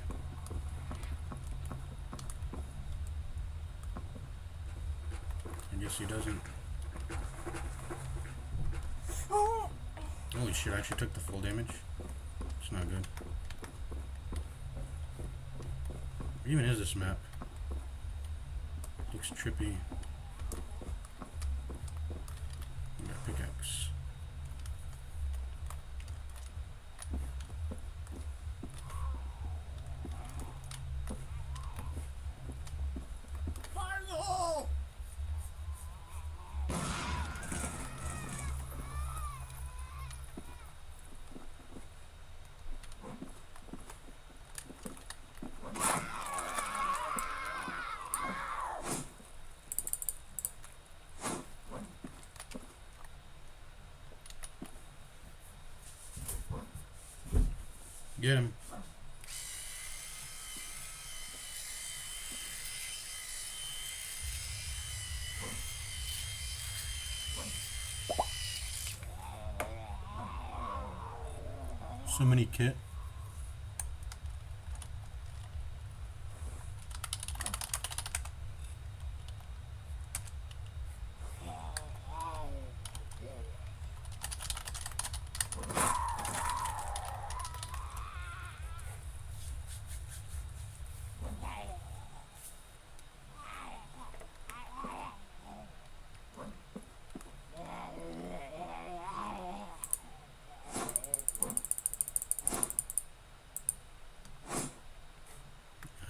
I guess he doesn't. Holy shit, I actually took the full damage. It's not good. What even is this map? Looks trippy. We got pickaxe. Get him. So many kit.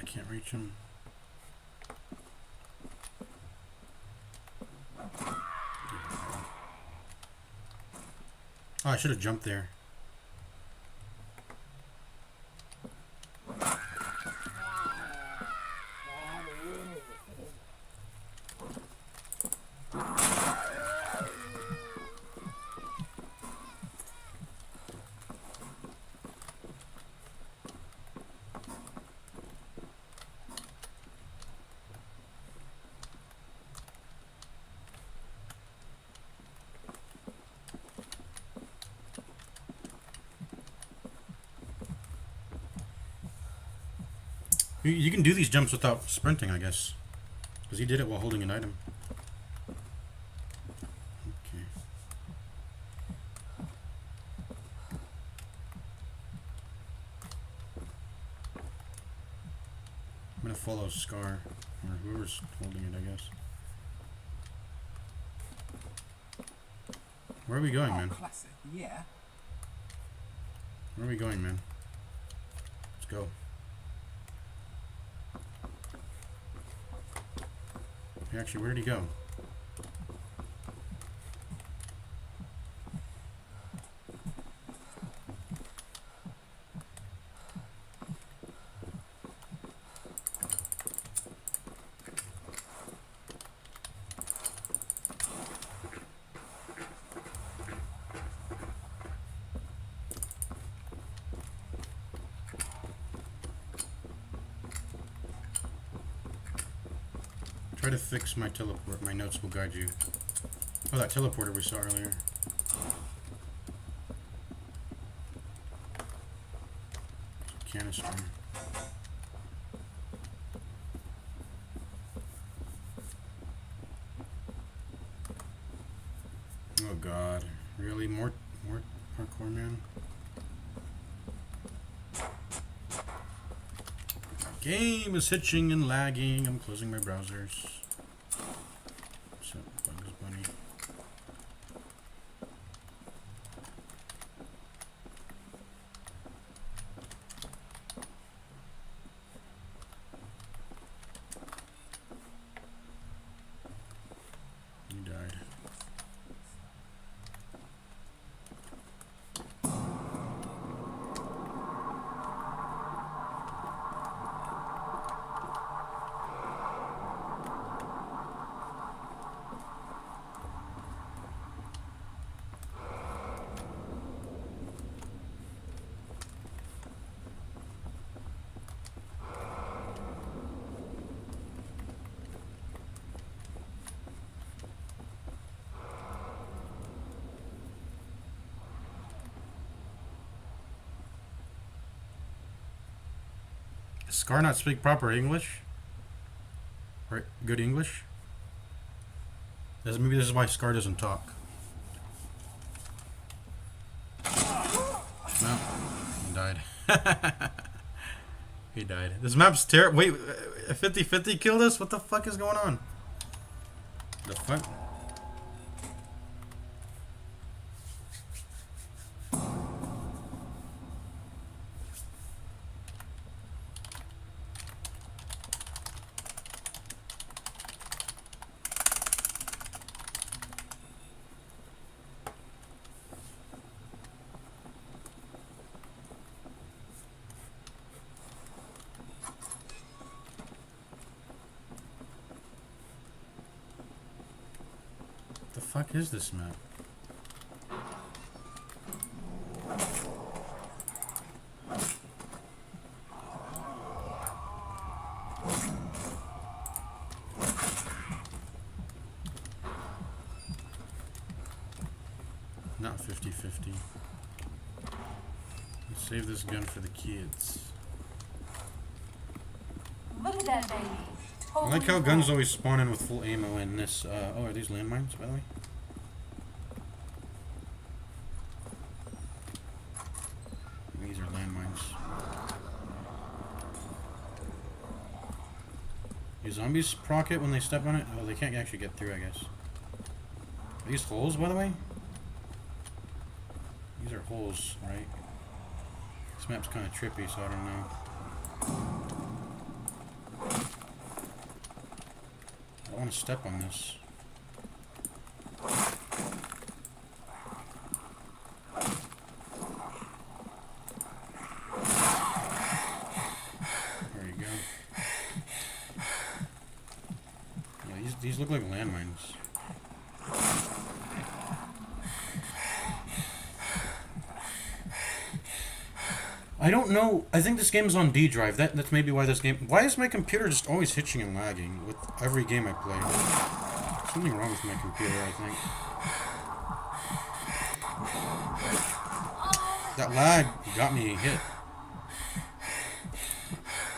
Can't reach him. Oh, I should have jumped there. You can do these jumps without sprinting, I guess. Because he did it while holding an item. Okay. I'm gonna follow Scar, or whoever's holding it, I guess. Where are we going, man? Classic, yeah. Where are we going, man? Let's go. Actually, where'd he go? Try to fix my teleport. My notes will guide you. Oh, that teleporter we saw earlier. Canister. Oh God! Really? More parkour, man. Game is hitching and lagging. I'm closing my browsers. So, Bugs Bunny. You died. Does Scar not speak proper English? Or good English? Maybe this is why Scar doesn't talk. No, he died. He died. This map's terrible. Wait, 50-50 killed us? What the fuck is going on? The fuck? The fuck is this map? Not 50-50. Let's save this gun for the kids. Look at that baby. I like how guns always spawn in with full ammo in this. Oh, are these landmines, by the way? These are landmines. Do zombies proc it when they step on it? Oh, they can't actually get through, I guess. Are these holes, by the way? These are holes, right? This map's kind of trippy, so I don't know. I don't want to step on this. These look like landmines. I don't know. I think this game is on D drive. That's maybe why this game. Why is my computer just always hitching and lagging with every game I play? Something wrong with my computer, I think. That lag got me hit.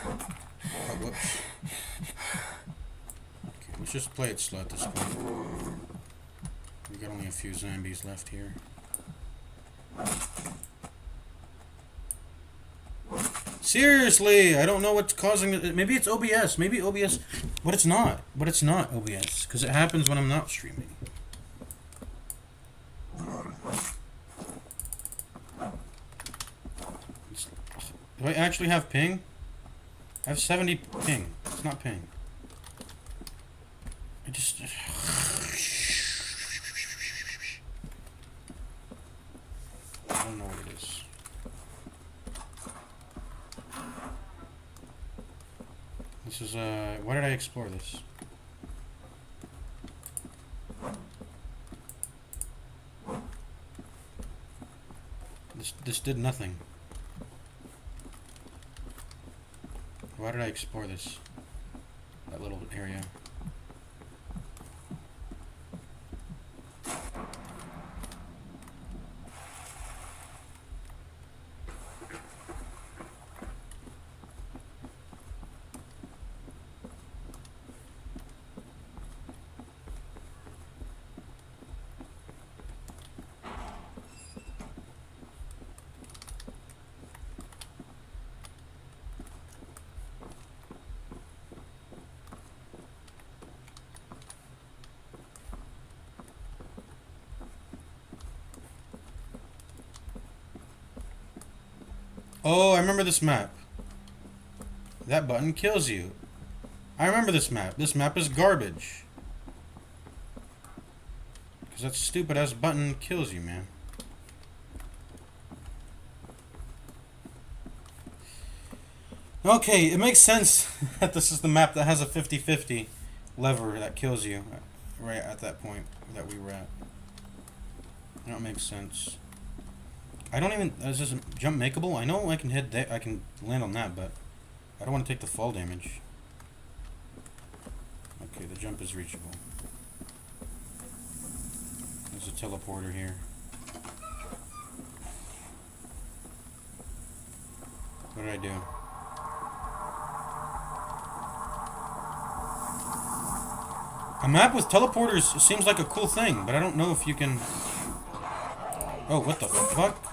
Oh, whoops. Okay, let's just play it slow at this point. We got only a few zombies left here. Seriously, I don't know what's causing it. Maybe it's OBS. Maybe OBS. But it's not. But it's not OBS. Because it happens when I'm not streaming. Do I actually have ping? I have 70 ping. It's not ping. I just... I don't know what it is. This is, why did I explore this? This did nothing. Why did I explore this? That little area. Oh, I remember this map. That button kills you. I remember this map. This map is garbage. Because that stupid ass button kills you, man. Okay, it makes sense that this is the map that has a 50-50 lever that kills you right at that point that we were at. That makes sense. I don't even... Is this jump makeable? I know I can hit... I can land on that, but... I don't want to take the fall damage. Okay, the jump is reachable. There's a teleporter here. What did I do? A map with teleporters seems like a cool thing, but I don't know if you can... Oh, what the fuck?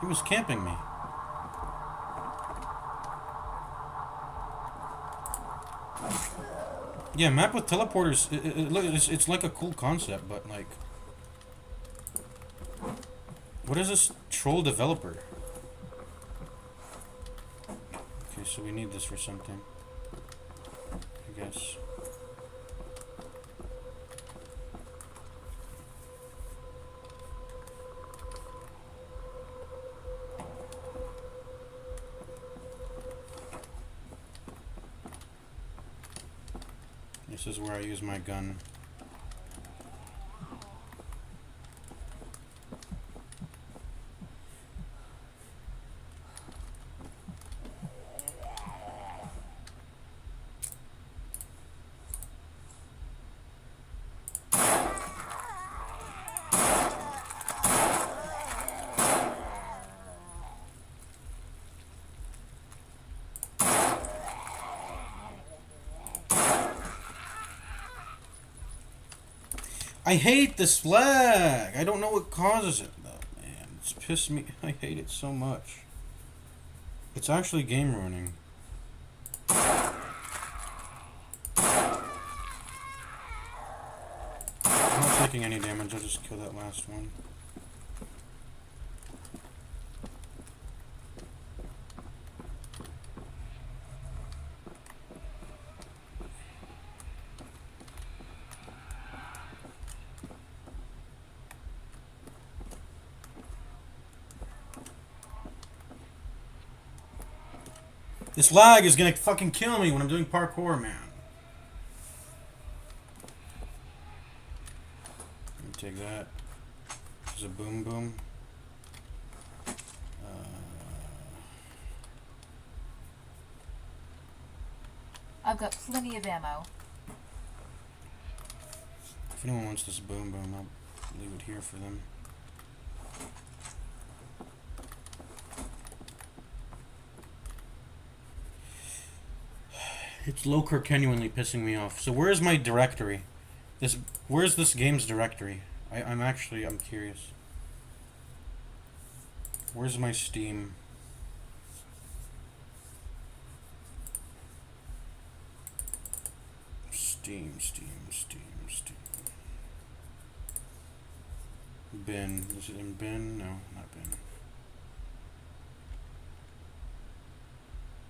He was camping me. Yeah, map with teleporters. It's like a cool concept, but like, what is this troll developer? Okay, so we need this for something, I guess. This is where I use my gun. I hate this flag. I don't know what causes it though, man. It's pissed me. I hate it so much. It's actually game ruining. I'm not taking any damage. I'll just kill that last one. This lag is gonna fucking kill me when I'm doing parkour, man. take that. There's a boom boom. I've got plenty of ammo. If anyone wants this boom boom, I'll leave it here for them. It's low-core genuinely pissing me off. So where is my directory? Where's this game's directory? I'm curious. Where's my Steam? Steam. Bin. Is it in bin? No, not bin.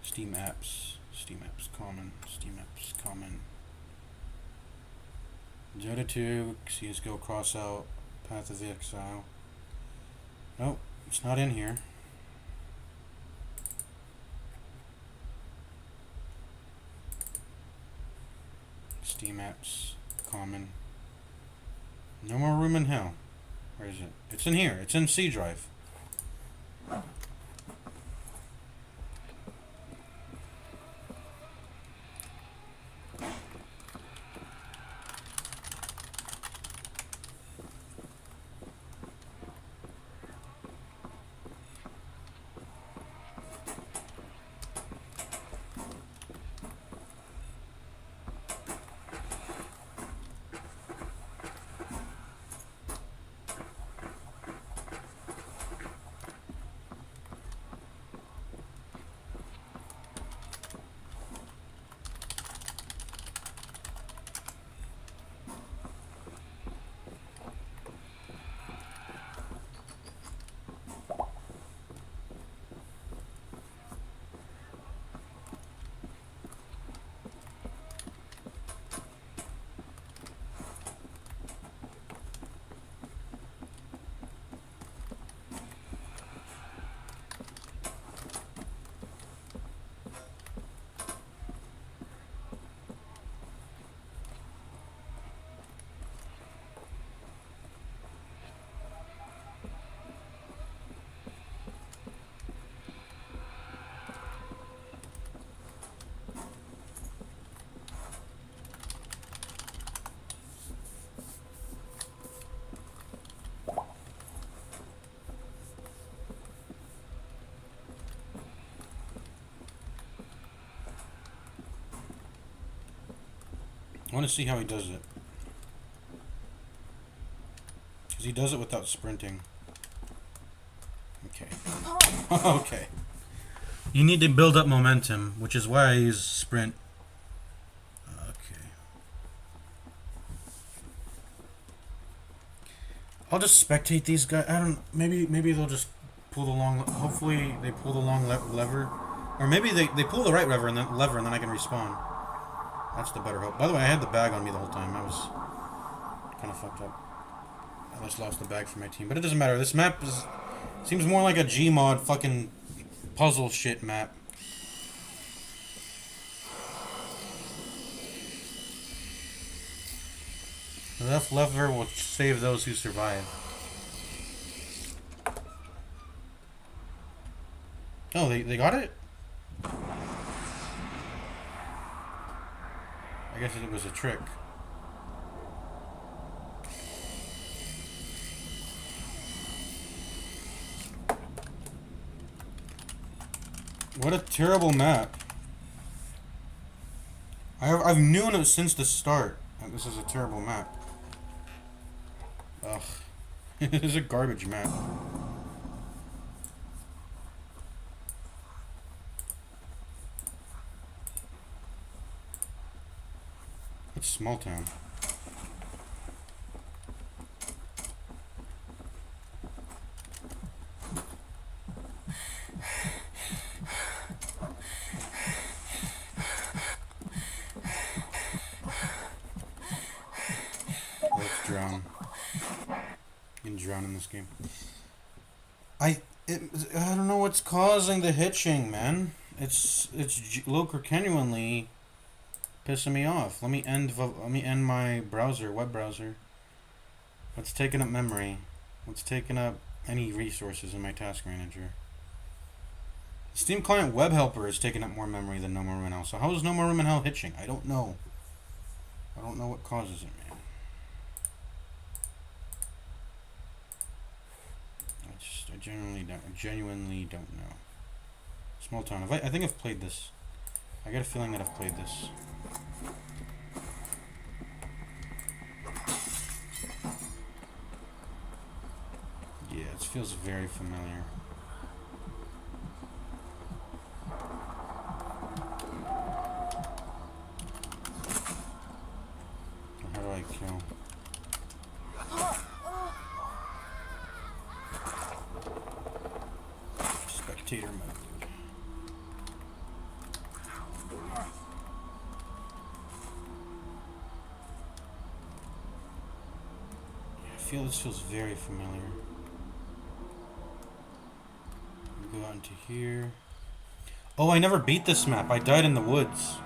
Steam apps. Common. Dota 2, CSGO Crossout, Path of the Exile. Nope, it's not in here. Steam apps, common. No more room in hell. Where is it? It's in here. It's in C drive. I want to see how he does it. Because he does it without sprinting. Okay. Okay. You need to build up momentum, which is why I use sprint. Okay. I'll just spectate these guys. I don't. Maybe they'll just pull the long. Hopefully they pull the long lever, or maybe they pull the right lever and then I can respawn. That's the better hope. By the way, I had the bag on me the whole time. I was kind of fucked up. I just lost the bag for my team, but it doesn't matter. This map seems more like a Gmod fucking puzzle shit map. The left lever will save those who survive. Oh, they got it? I guess it was a trick. What a terrible map. I've known it since the start that this is a terrible map. Ugh. It is a garbage map. It's small town. Let's drown. You can drown in this game. I don't know what's causing the hitching, man. It's Loker genuinely pissing me off. Let me end my browser, web browser. What's taking up memory? What's taking up any resources in my task manager? Steam Client Web Helper is taking up more memory than No More Room in Hell. So how is No More Room in Hell hitching? I don't know. I don't know what causes it, man. I genuinely don't know. Small Town. I think I've played this. I got a feeling that I've played this. Yeah, it feels very familiar. How do I kill? Spectator mode. I feel this feels very familiar. Go out into here. Oh, I never beat this map. I died in the woods.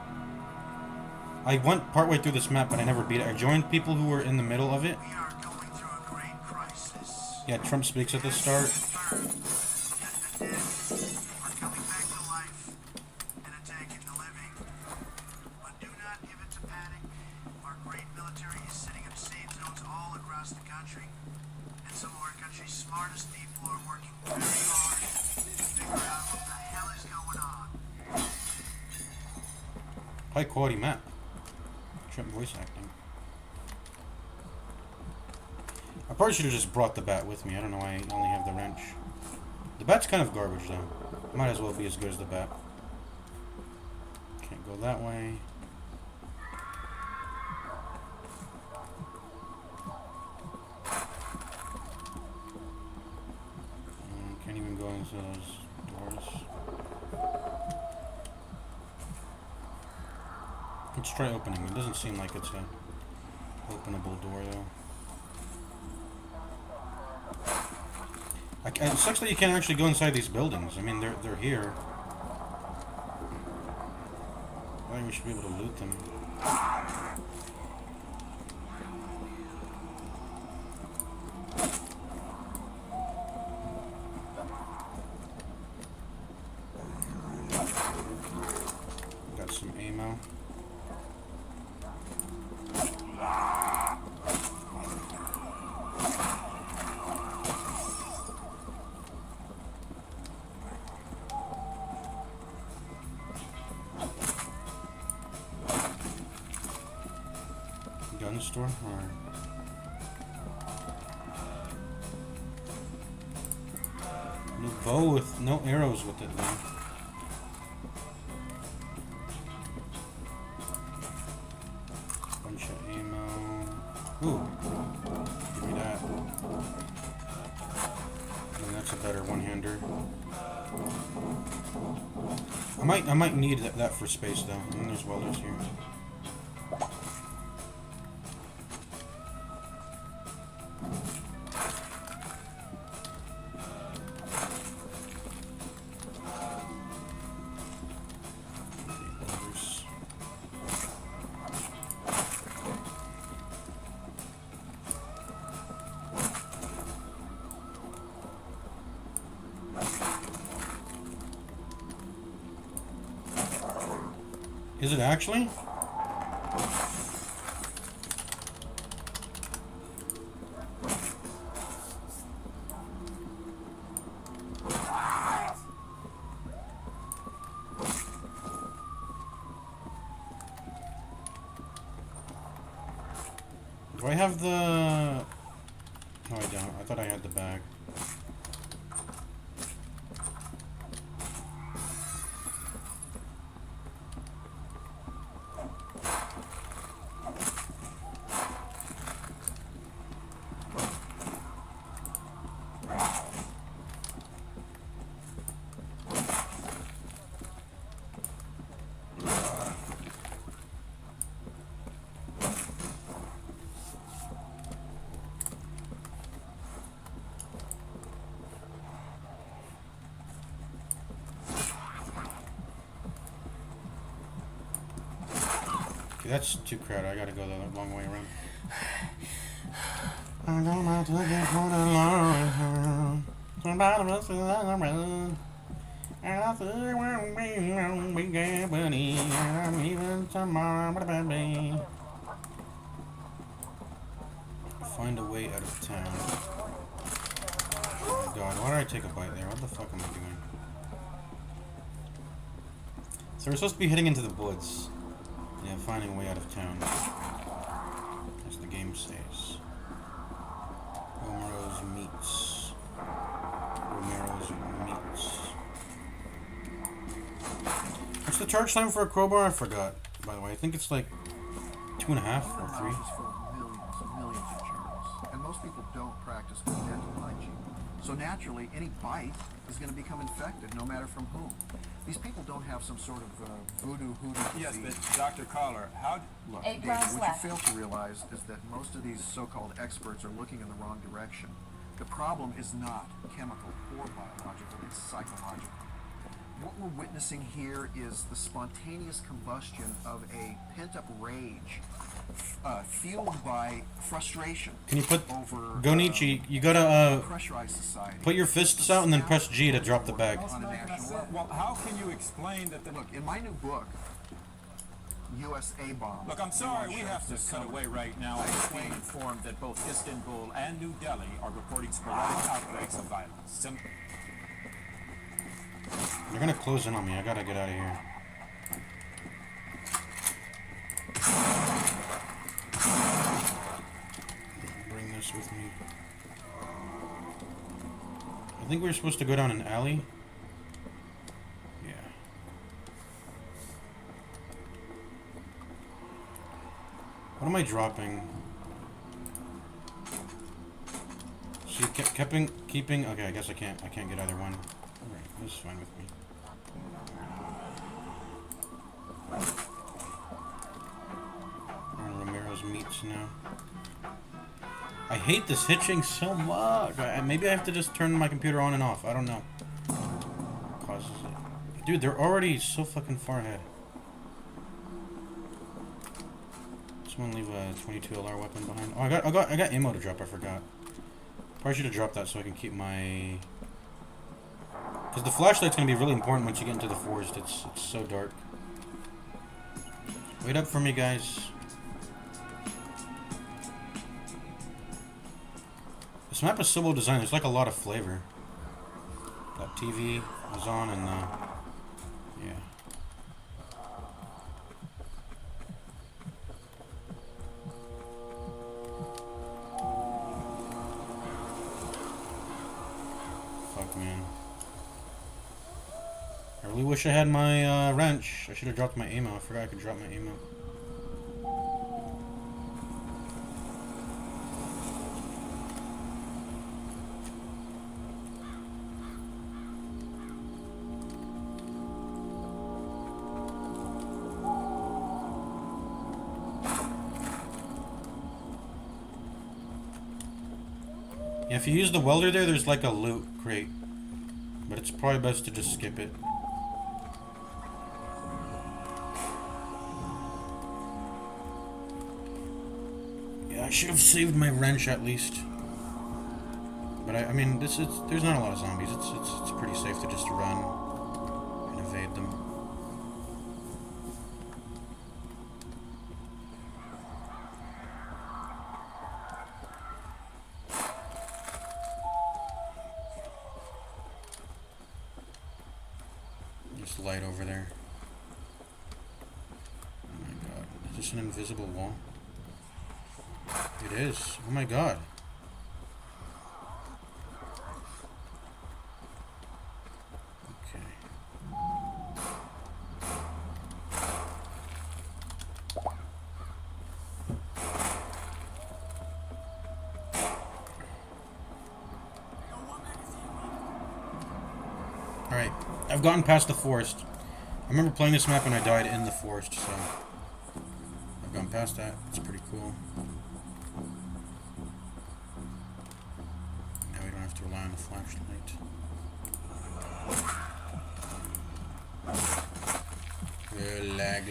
I went partway through this map, but I never beat it. I joined people who were in the middle of it. We are going through a great crisis. Yeah, Trump speaks at the start. The dead are coming back to life and attacking the living. But do not give it to panic. Our great military is setting up safe zones all across the country. And some of our country's smartest people are working very hard to figure out what the hell is going on. High quality map. Trump voice acting. I probably should have just brought the bat with me. I don't know why I only have the wrench. The bat's kind of garbage though. Might as well be as good as the bat. Can't go that way. Can't even go into those doors. Let's try opening. It doesn't seem like it's a openable door though. It sucks that you can't actually go inside these buildings. I mean, they're here. I think we should be able to loot them. Got some ammo. Gun store or no bow with no arrows with it though. Bunch of ammo. Ooh, give me that. And that's a better one-hander. I might need that for space though. And there's welders here. Is it actually? Do I have the... No, I don't. I thought I had the bag. Okay, that's too crowded. I gotta go the long way around. I'm gonna take it for the long. Somebody must be on the road. And I think we'll be good, buddy. I'm leaving tomorrow, baby. Find a way out of town. Oh my god, why did I take a bite there? What the fuck am I doing? So we're supposed to be heading into the woods. Yeah, finding a way out of town. As the game says. Romero's meats. Romero's meats. What's the charge time for a crowbar? I forgot, by the way. I think it's like 2.5 or 3. Is full of millions and millions of germs, and most people don't practice good dental hygiene. So naturally, any bite is going to become infected, no matter from whom. These people don't have some sort of voodoo hoodoo Yes, disease. but Dr. Collar, how... Look, 8 Dave, rounds what left. you fail to realize is that most of these so-called experts are looking in the wrong direction. The problem is not chemical or biological, it's psychological. What we're witnessing here is the spontaneous combustion of a pent-up rage fueled by frustration. Can you put over Gonichi? You gotta pressurized society. put your fists out and then press G to drop the bag. On a national level. Well, how can you explain that the... Look, in my new book, USA Bomb. Look, I'm sorry, we have to cut away right now. I am informed that both Istanbul and New Delhi are reporting sporadic outbreaks of violence. They're gonna close in on me. I gotta get out of here. Bring this with me. I think we were supposed to go down an alley. Yeah. What am I dropping? See, keeping. Okay, I guess I can't get either one. Alright, this is fine with me. On Romero's meats now. I hate this hitching so much. Maybe I have to just turn my computer on and off. I don't know. Causes it. Dude, they're already so fucking far ahead. Someone leave a 22 LR weapon behind. Oh, I got ammo to drop. I forgot. Probably should have dropped that so I can keep my. Because the flashlight's gonna be really important once you get into the forest. It's so dark. Wait up for me, guys. This map is so well designed. There's like a lot of flavor. That TV was on and yeah. Fuck, man. I really wish I had my wrench. I should have dropped my ammo. I forgot I could drop my ammo. Yeah, if you use the welder there's like a loot crate. But it's probably best to just skip it. Yeah, I should have saved my wrench at least. But I mean, there's not a lot of zombies. It's pretty safe to just run and evade them. Just light over there. Oh my god. Is this an invisible wall? It is. Oh my god. Okay. Alright. I've gotten past the forest. I remember playing this map and I died in the forest, so I've gone past that. It's pretty cool. Now we don't have to rely on the flashlight. Lag.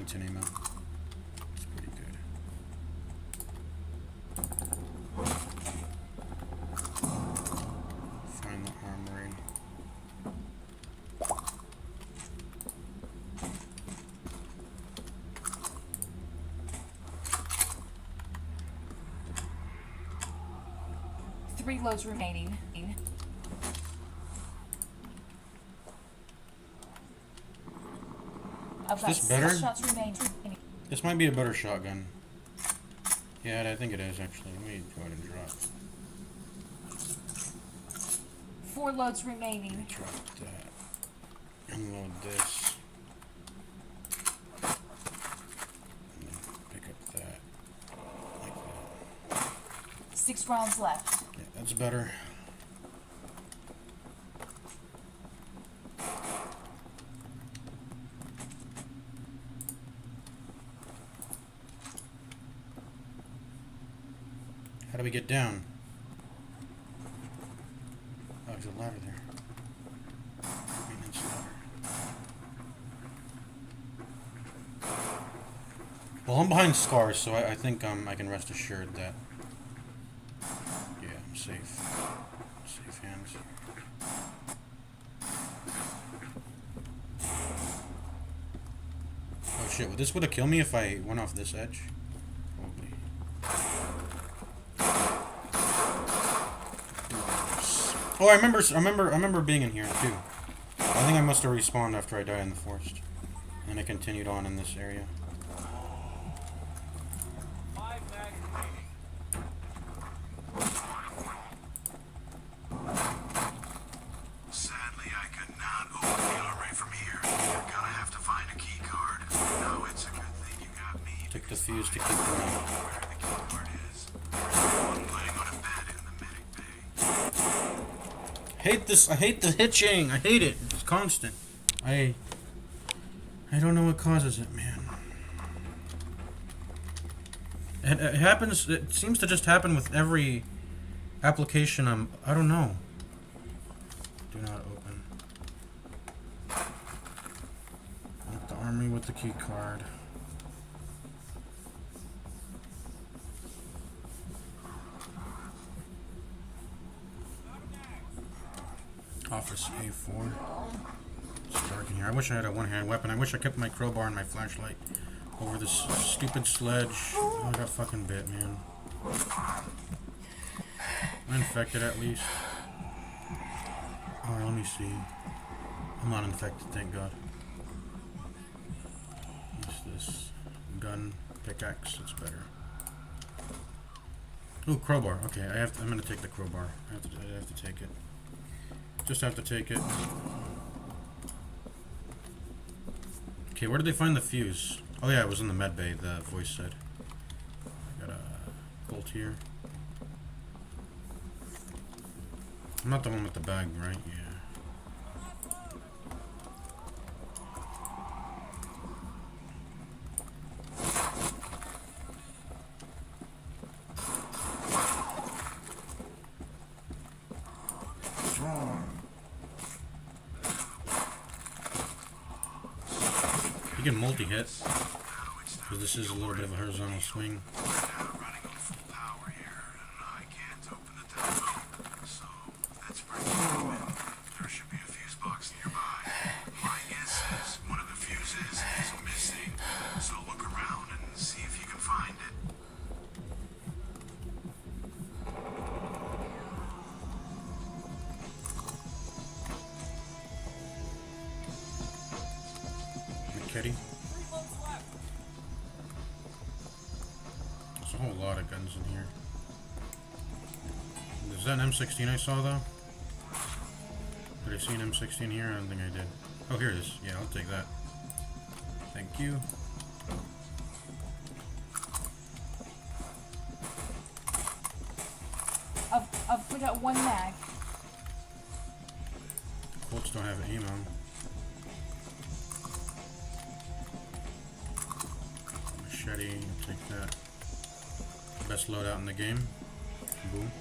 Remington ammo. It's pretty good. Find the armory. Three loads remaining. I've Is got this better? 6 shots remaining. This might be a better shotgun. Yeah, I think it is actually. Let me go ahead and drop. 4 loads remaining. Drop that. Unload this. And then pick up that. Like that. 6 rounds left. Yeah, that's better. How do we get down? Oh, there's a ladder there. Maintenance ladder. Well, I'm behind Scars, so I think I can rest assured that. Yeah, I'm safe. Safe hands. Oh shit! This would have killed me if I went off this edge. Probably. Oh, I remember being in here too. I think I must have respawned after I died in the forest, and I continued on in this area. Sadly, I could not open the armory from here. You're gonna have to find a key card. No, it's a good thing you got me. Took the fuse to keep going. Where the key card is. I'm laying on a bed in the medic bay. Hate this. I hate the hitching. I hate it. It's constant. I don't know what causes it, man. It happens. It seems to just happen with every application. I don't know. Do not open. Lock the armory with the key card. Office A4. It's dark in here. I wish I had a one-hand weapon. I wish I kept my crowbar and my flashlight over this stupid sledge. Oh, I got fucking bit, man. I'm infected at least. Alright, let me see. I'm not infected, thank God. What's this? Gun, pickaxe, it's better. Ooh, crowbar. Okay, I'm gonna take the crowbar. I have to take it. Just have to take it. Okay, where did they find the fuse? Oh yeah, it was in the med bay, the voice said. I got a bolt here. I'm not the one with the bag, right? Yeah. You can multi-hit, because this is a little bit of a horizontal swing. Running on full power here, and I can't open the telephone. So that's pretty cool. There should be a fuse box nearby. My guess is one of the fuses is missing. So look around and see if you can find it. Kitty. There's a whole lot of guns in here. Is that an M16 I saw though? Did I see an M16 here? I don't think I did. Oh, here it is. Yeah, I'll take that. Thank you. I've put out 1 mag. Colts don't have ammo. Machete, I'll take that. Best loadout in the game. Boom.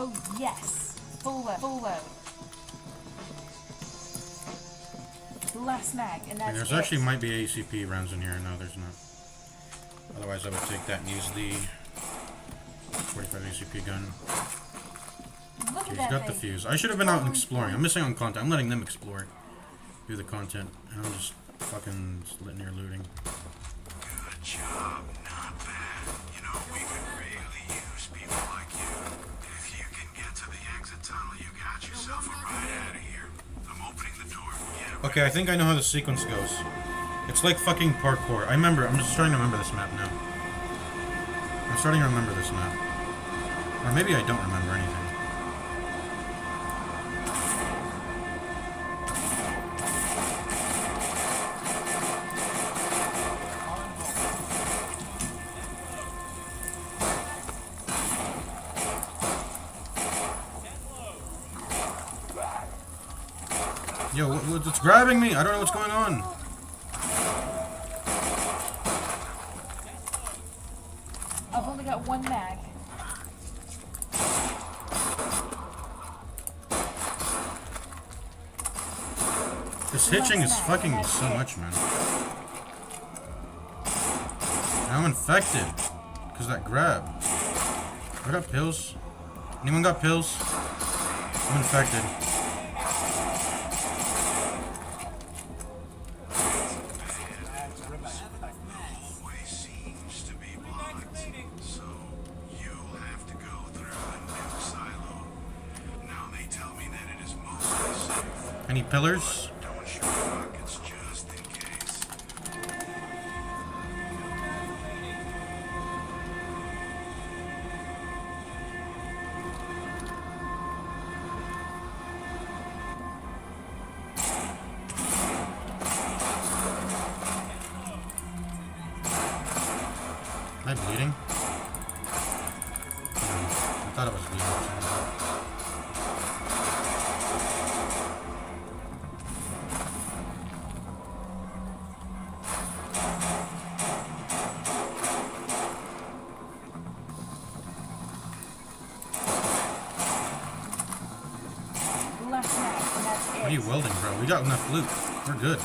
Oh yes. Full load. Full load. Last mag, and that's There's it. actually might be ACP rounds in here. No, there's not. Otherwise, I would take that and use the 45 ACP gun. Look Okay, at he's that got the thing. fuse. I should have been out and exploring. I'm missing on content. I'm letting them explore. Do the content. And I'm just fucking sitting here looting. Good job, not bad. You know, we could really use people like you. If you can get to the exit tunnel, you got yourself a ride out of here. I'm opening the door. Yeah. Okay, I think I know how the sequence goes. It's like fucking parkour. I remember. I'm just starting to remember this map now. I'm starting to remember this map. Or maybe I don't remember anything. Yo, what's grabbing me? I don't know what's going on. I've only got one mag. This hitching is fucking so much, man. I'm infected. Because that grab. I got pills. Anyone got pills? I'm infected. Any pillars? Am I bleeding? I thought it was bleeding. Last mag, and that's it. What are you welding, bro? We got enough loot. We're good.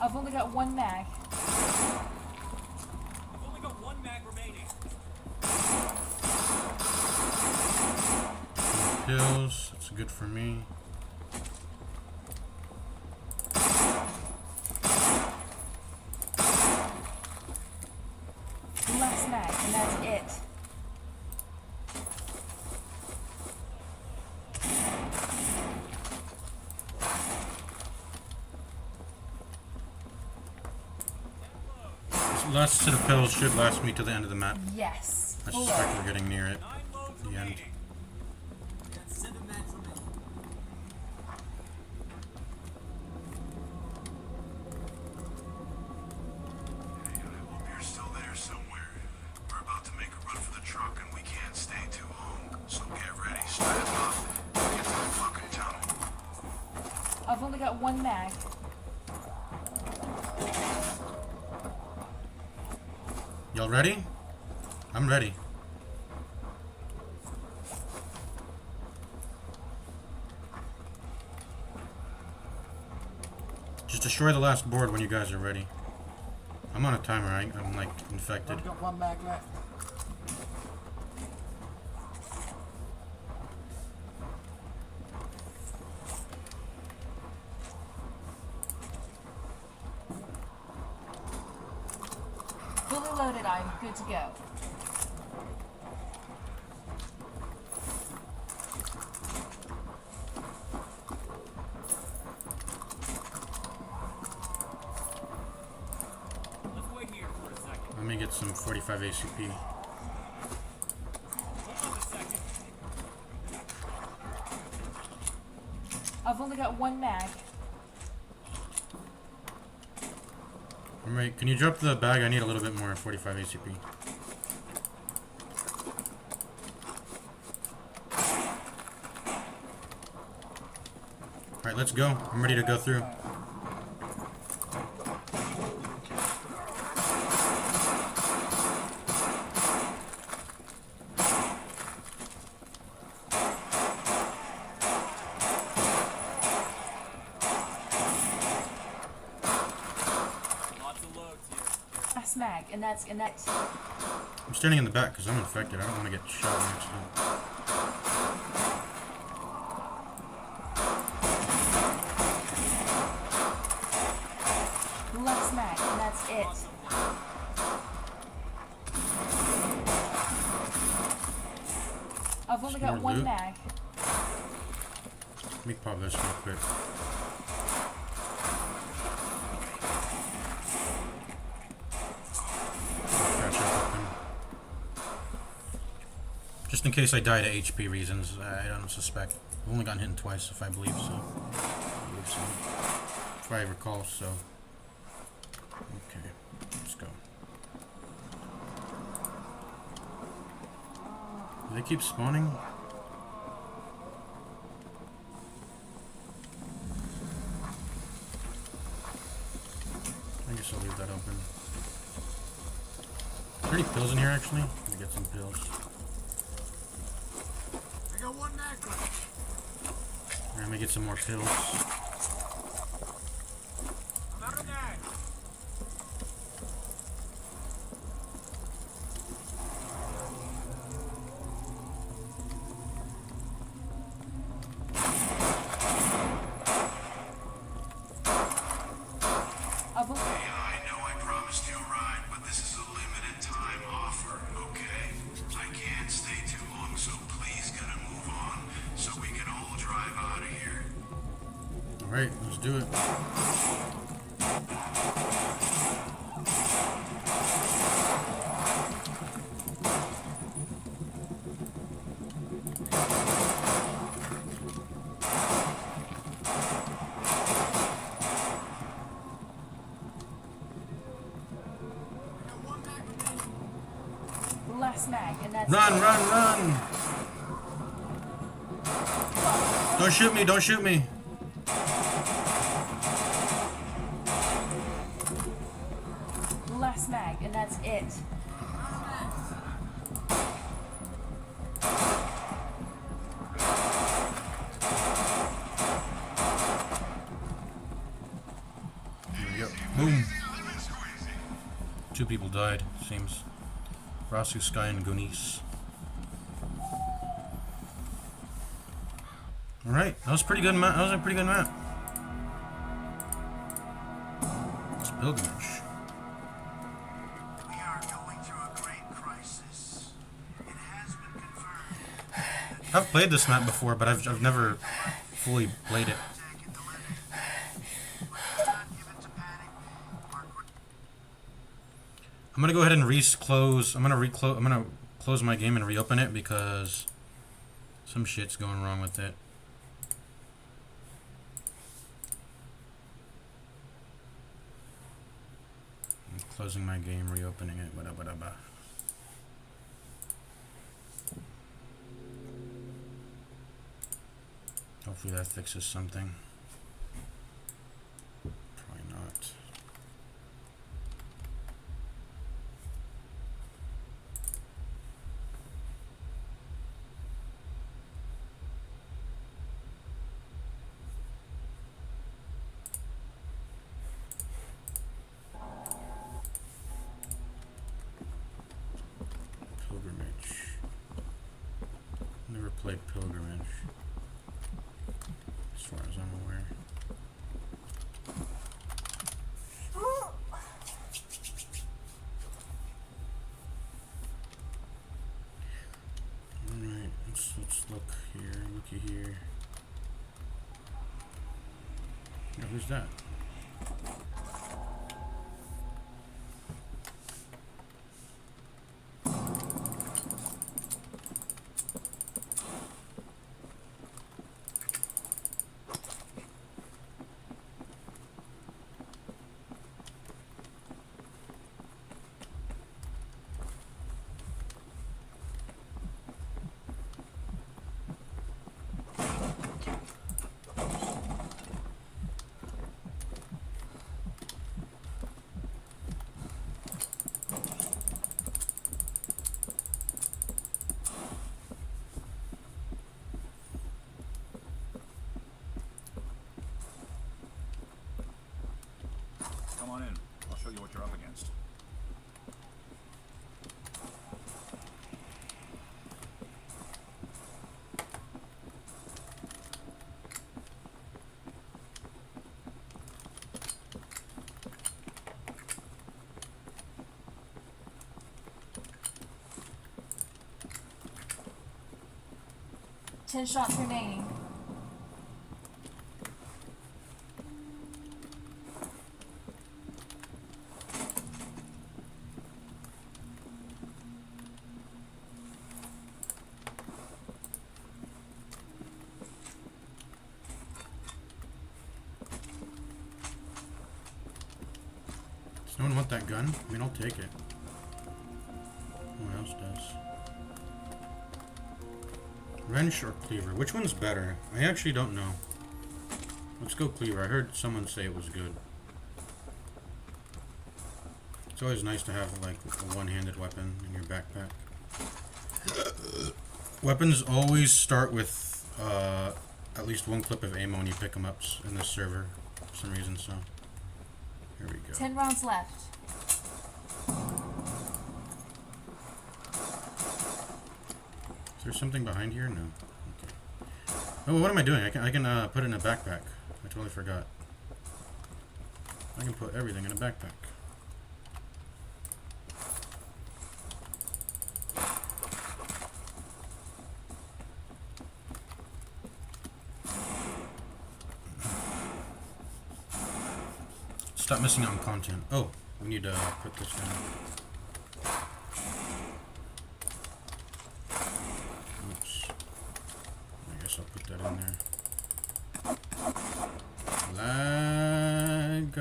I've only got one mag. I've only got one mag remaining. Pills. That's good for me. Last mag, and that's it. This last set of pills should last me to the end of the map. Yes. I Full suspect load. we're getting near it. 9 loads The end. remaining. I hope you're still there somewhere. We're about to make a run for the truck and we can't stay too long. So get ready, strap up, and get to the fucking tunnel. I've only got one mag. Y'all ready? I'm ready. Just destroy the last board when you guys are ready. I'm on a timer. I'm like infected. I've got one mag left. Fully loaded, I'm good to go. Let's wait here for a second. Let me get some 45 ACP. Hold on a second. I've only got one mag. I'm ready. Can you drop the bag? I need a little bit more 45 ACP. Alright, let's go. I'm ready to go through. Last mag, and that's I'm standing in the back because I'm infected. I don't want to get shot next to it. last mag, and that's it. I've only got More one loot. mag. Let me pop this real quick. Catch up with him. Just in case I die to HP reasons, I don't suspect. I've only gotten hit twice, if I believe so. If I recall, so. Okay, let's go. Do they keep spawning? I guess I'll leave that open. Are there any pills in here, actually? Let me get some pills. I got one mag left. Alright, let me get some more pills. I'm out of mag. I've only I know I promised you a ride, but this is a limited time offer, okay? I can't stay too long, so please gotta move on so we can all drive out of here. Alright, let's do it. last mag, and that's Run, it. run, run! Don't shoot me, don't shoot me! Last mag, and that's it. Yep. Boom. 2 people died, seems. Rasu, Sky, and Gunis. Alright, that was pretty good map. That was a pretty good map. It's pilgrimage. We are going through a great crisis. It has been confirmed. I've played this map before, but I've never fully played it. Attack in the living. Let's not give it to panic. I'm gonna go ahead and close. I'm gonna close my game and reopen it because some shit's going wrong with it. I'm closing my game, reopening it. Ba-da-ba-da-ba. Hopefully that fixes something. Probably not. Pilgrimage. Never played Pilgrimage, as far as I'm aware. Alright, let's look here, looky here. Now, who's that? on in. I'll show you what you're up against. Ten shots remaining. Does no one want that gun? I mean, I'll take it. No one else does. Wrench or cleaver? Which one's better? I actually don't know. Let's go cleaver. I heard someone say it was good. It's always nice to have like a one-handed weapon in your backpack. Weapons always start with at least one clip of ammo when you pick them up in this server for some reason, so here we go. 10 rounds left. Is there something behind here? No. Okay. Oh, what am I doing? I can put it in a backpack. I totally forgot. I can put everything in a backpack. Stop missing out on content. Oh, we need to put this down. Oops. I guess I'll put that in there. Lag.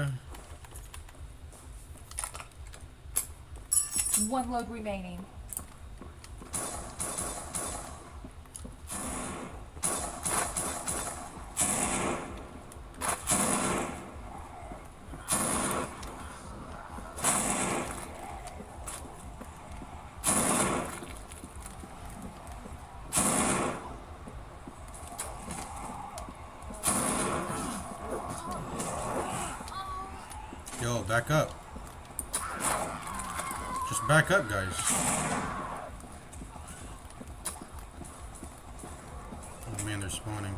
One load remaining. Yo, back up. Just back up, guys. Oh man, they're spawning.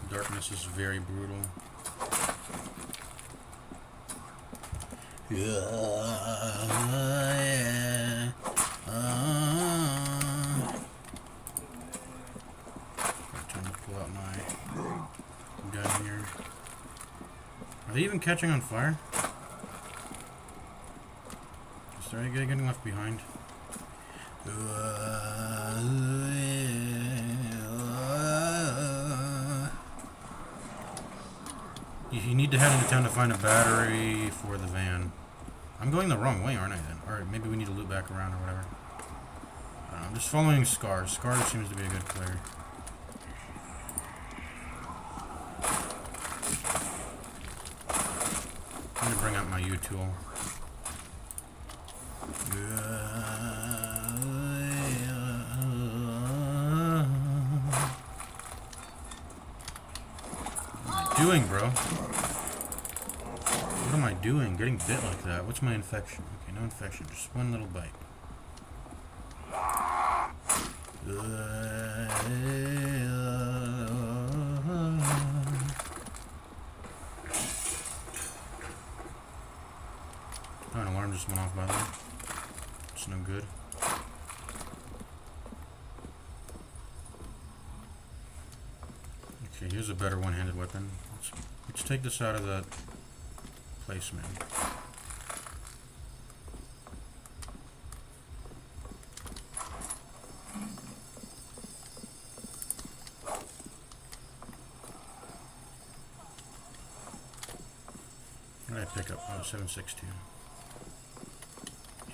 Darkness is very brutal. Trying to pull out my gun here. Are they even catching on fire? Is there any getting left behind? You need to head into town to find a battery for the van. I'm going the wrong way, aren't I then? Alright, maybe we need to loop back around or whatever. I don't know, I'm just following Scar. Scar seems to be a good player. I'm gonna bring out my U-tool. What am I doing, bro? What am I doing? Getting bit like that? What's my infection? Okay, no infection, just one little bite. Oh, an alarm just went off, by the way. It's no good. Okay, here's a better one-handed weapon. Let's take this out of the placement. What did I pick up? Oh, 762.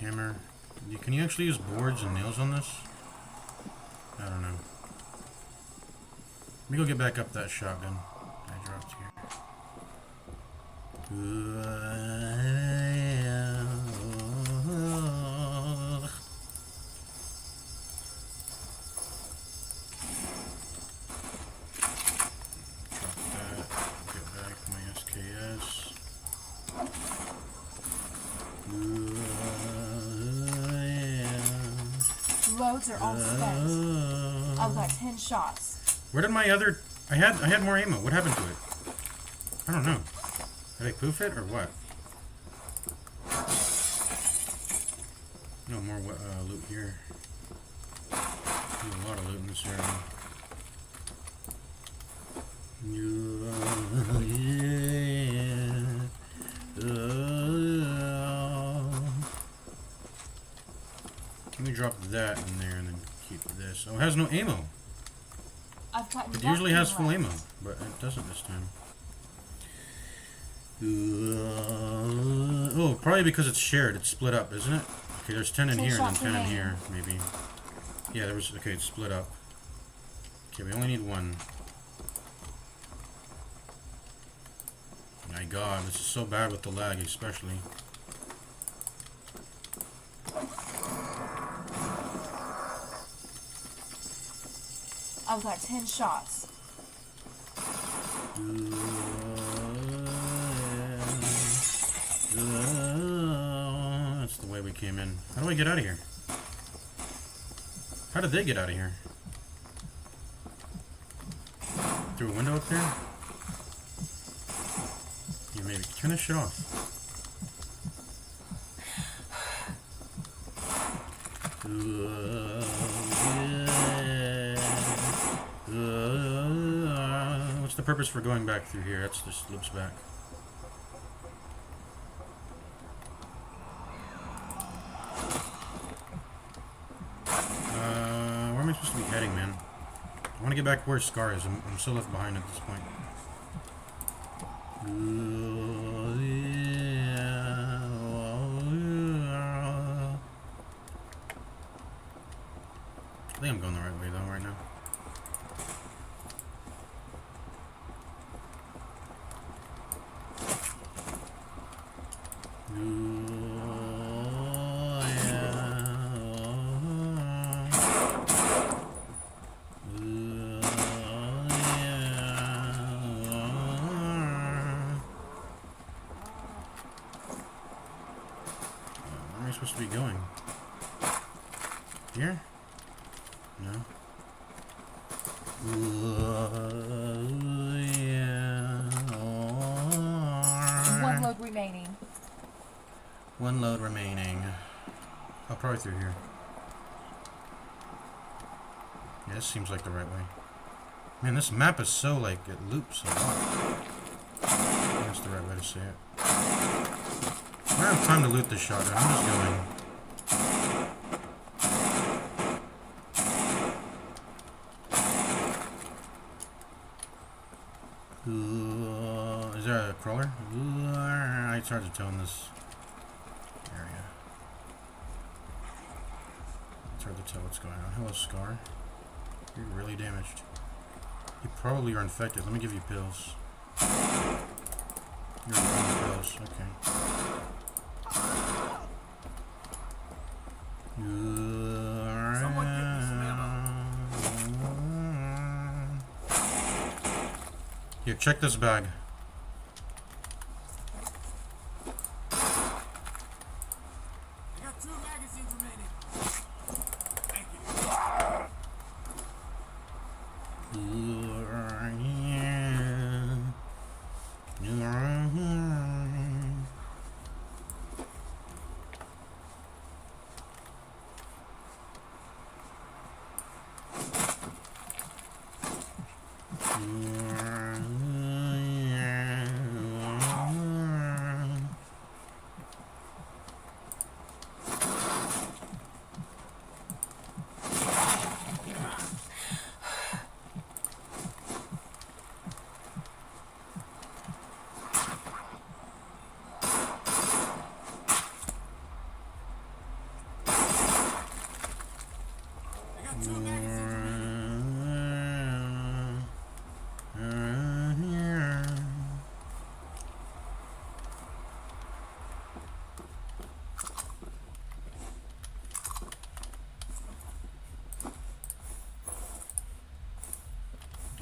Hammer. Can you actually use boards and nails on this? I don't know. Let me go get back up that shotgun I dropped here. Drop that. loads are all spent. I've got 10 shots. Where did my other... I had more ammo. What happened to it? I don't know. Did I poof it or what? No more loot here. There's a lot of loot in this area. Let me drop that in there and then keep this. Oh, it has no ammo. I've got It usually has full left. ammo, but it doesn't this time. Oh, probably because it's shared. It's split up, isn't it? Okay, there's 10 in 10 here and then shots 10 in remaining. here, maybe. Yeah, there was... Okay, it's split up. Okay, we only need one. My god, this is so bad with the lag, especially. I've got 10 shots. That's the way we came in. How do I get out of here? How did they get out of here? Through a window up there? Yeah, maybe. Turn this shit off. What's the purpose for going back through here? That's just loops back. Where am I supposed to be heading, man? I want to get back where Scar is. I'm so left behind at this point. I think I'm going the right way though right now. Where am I supposed to be going? Here? No. One load remaining. One load remaining. Oh, probably through here. Yeah, this seems like the right way. Man, this map is so, like, it loops a lot. That's the right way to say it. I don't have time to loot this shotgun. I'm just going. Is there a crawler? It's hard to tell in this area. It's hard to tell what's going on. Hello, Scar. You're really damaged. You probably are infected. Let me give you pills. You're on pills. Okay. Someone get this man Here, check this bag. I got 2 magazines remaining. Thank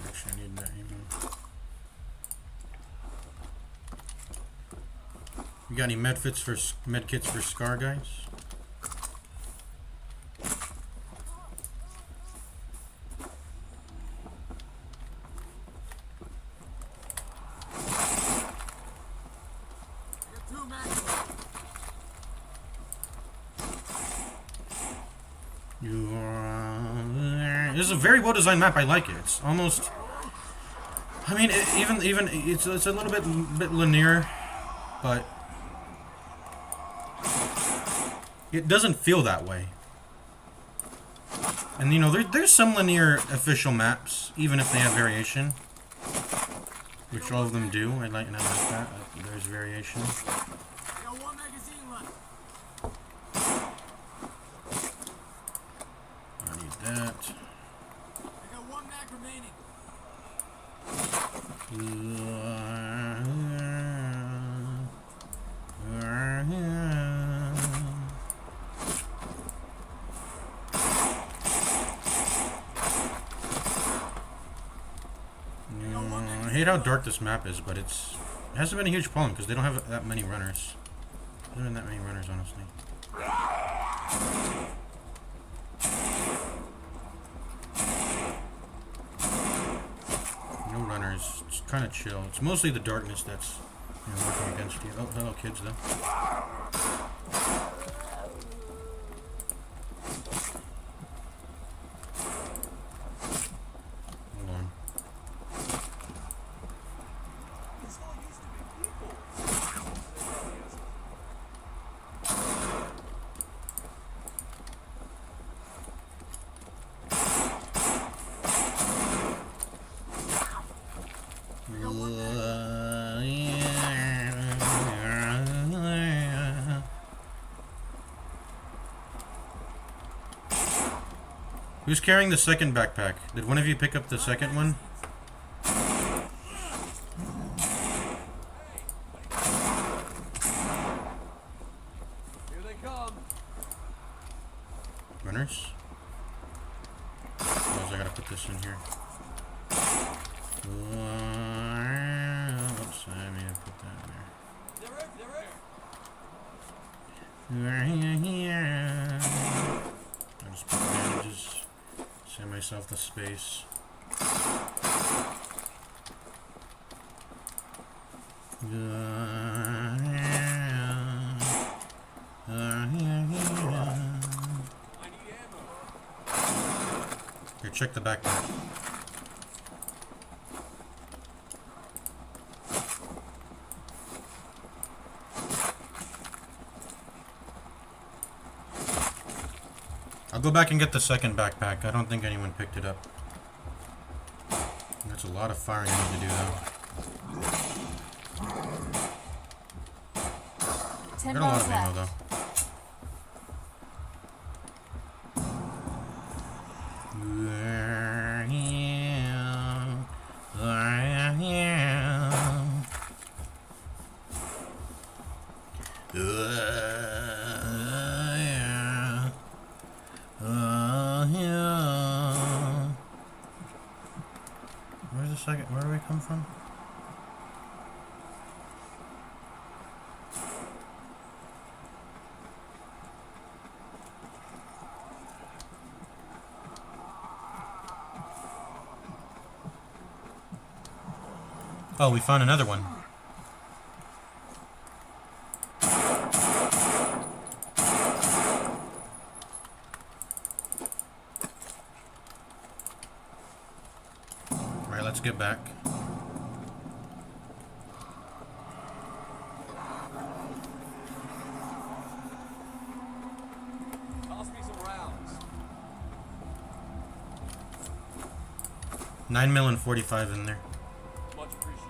Actually, I need that ammo. You got any med kits for Scar, guys? This is a very well designed map. I like it. It's almost. I mean, even it's a little bit linear, but it doesn't feel that way. And you know, there's some linear official maps, even if they have variation, which all of them do. I like that. There's variation. I need that. I got 1 mag remaining. I hate how dark this map is, but it hasn't been a huge problem because they don't have that many runners. There haven't been that many runners, honestly. No runners. It's kind of chill. It's mostly the darkness that's working against you. Oh, hello, kids, though. Hold on. Who's carrying the second backpack? Did one of you pick up the second one? Here they come. Runners? Oh, I gotta put this in here. Oops, I mean to put that in there. I'll just put bandages. Save myself the space. Here, check the backpack. I'll go back and get the second backpack. I don't think anyone picked it up. That's a lot of firing I need to do, though. 10 Got a lot miles of ammo, left. though. Where's the second? Where do we come from? Oh, we found another one. Alright, let's get back. Toss me some rounds. 9mm and 45 in there. Much appreciated.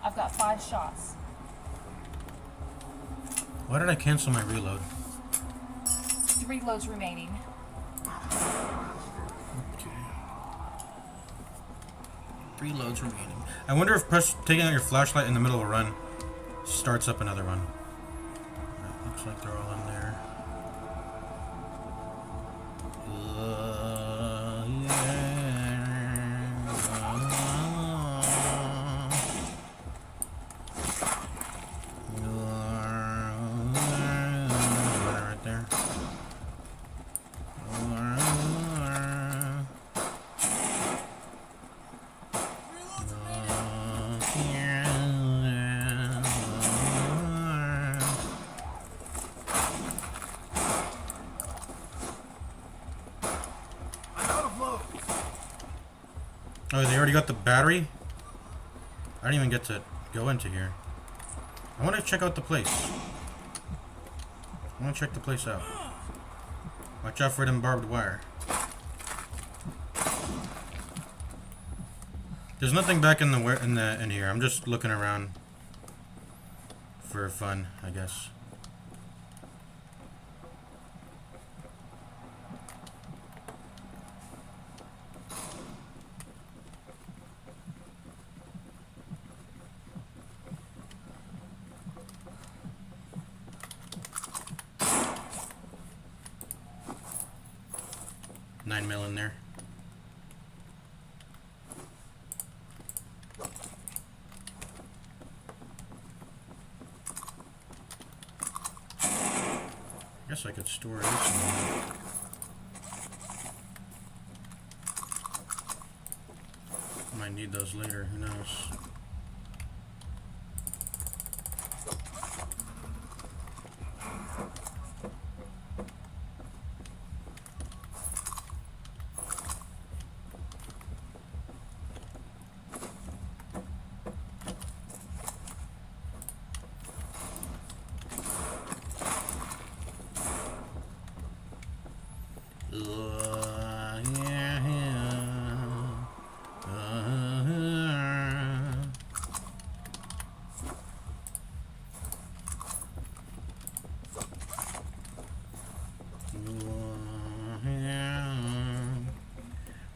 I've got 5 shots. Why did I cancel my reload? 3 loads remaining. Okay. 3 loads remaining. I wonder if taking out your flashlight in the middle of a run starts up another run. Looks like they're all in there. Right there. Oh, they already got the battery? I didn't even get to go into here. I want to check out the place. I want to check the place out. Watch out for them barbed wire. There's nothing back in in here. I'm just looking around for fun, I guess. $9 mil in there. Guess I could store this in there. Might need those later, who knows.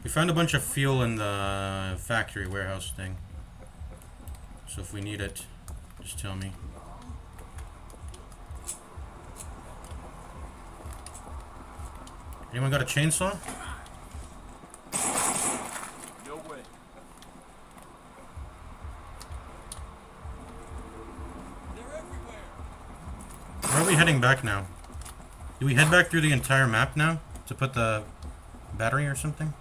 We found a bunch of fuel in the factory warehouse thing. So if we need it, just tell me. Anyone got a chainsaw? No way. They're everywhere. Where are we heading back now? Do we head back through the entire map now to put the battery or something?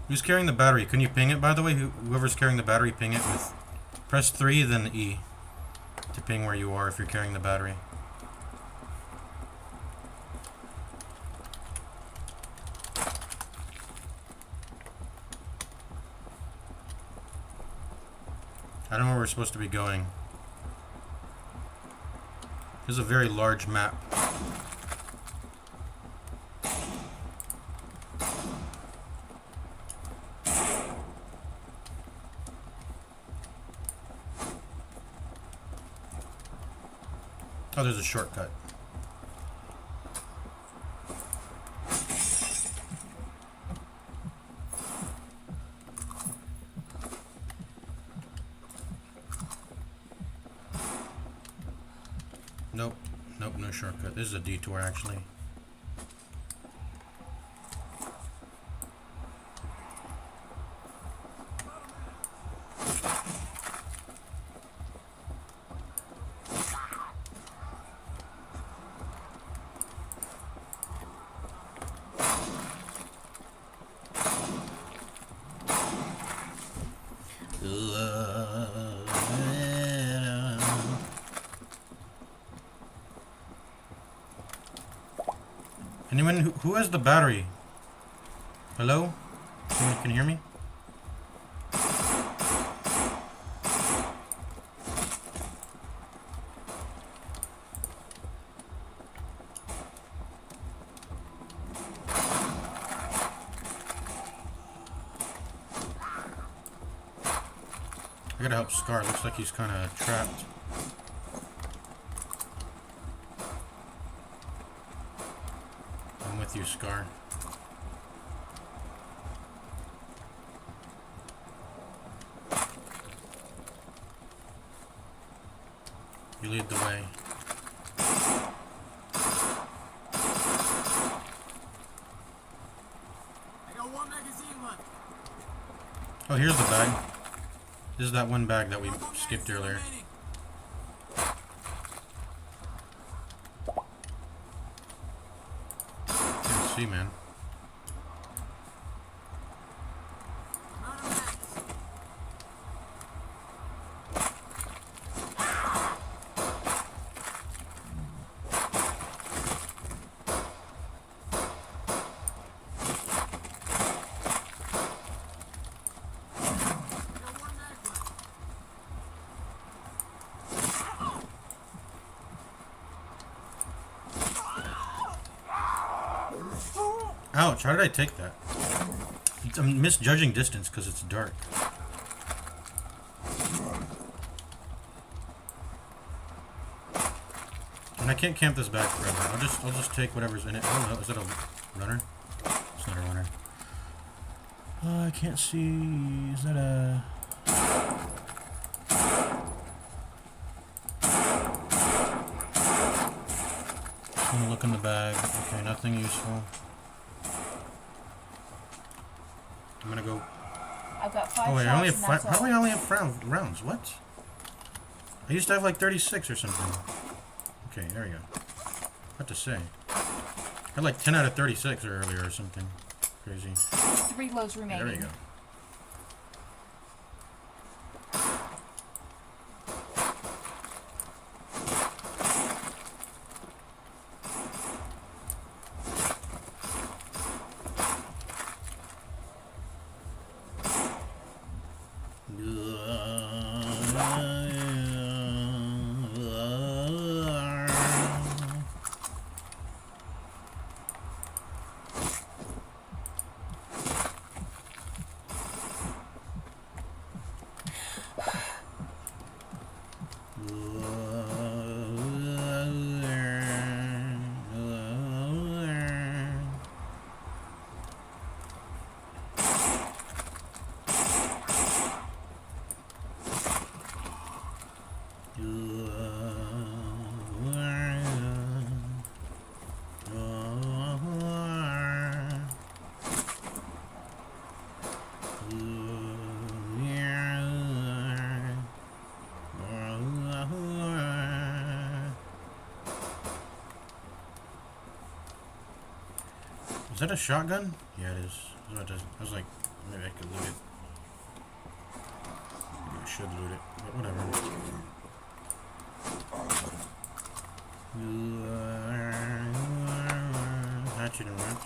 Who's carrying the battery? Can you ping it, by the way? Whoever's carrying the battery, ping it with... Press 3, then E. To ping where you are if you're carrying the battery. I don't know where we're supposed to be going. This is a very large map. Oh, there's a shortcut. Nope. Nope, no shortcut. This is a detour, actually. Anyone who has the battery? Hello? Anyone can hear me? I gotta help Scar. Looks like he's kind of trapped. I'm with you, Scar. You lead the way. I got one magazine left. Oh, here's the bag. This is that one bag that we skipped earlier. Can't see, man. Ouch, how did I take that? I'm misjudging distance because it's dark. And I can't camp this back forever. I'll just take whatever's in it. Oh no, is that a runner? It's not a runner. I can't see. Is that a... I'm gonna look in the bag. Okay, nothing useful. I'm gonna go. I've got 5 Oh wait, shots. I only have and 5. that's How do all. I only have rounds? What? I used to have like 36 or something. Okay, there we go. What to say? I had like 10 out of 36 earlier or something. Crazy. 3 loads remaining. There we go. Is that a shotgun? Yeah, it is. I was like, maybe I could loot it. Maybe I should loot it, but whatever. Hatchet and wrench.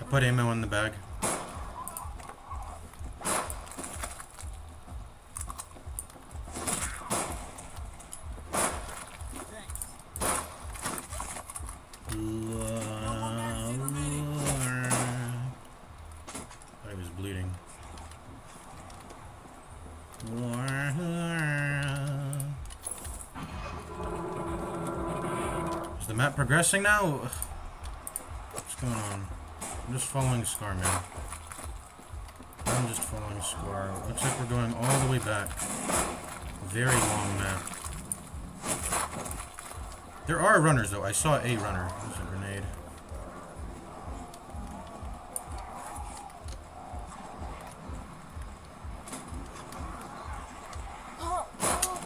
Put ammo in the bag. I was bleeding. Is the map progressing now? What's going on? I'm just following Scar, man. I'm just following Scar. Looks like we're going all the way back. Very long map. There are runners, though. I saw a runner. There's a grenade.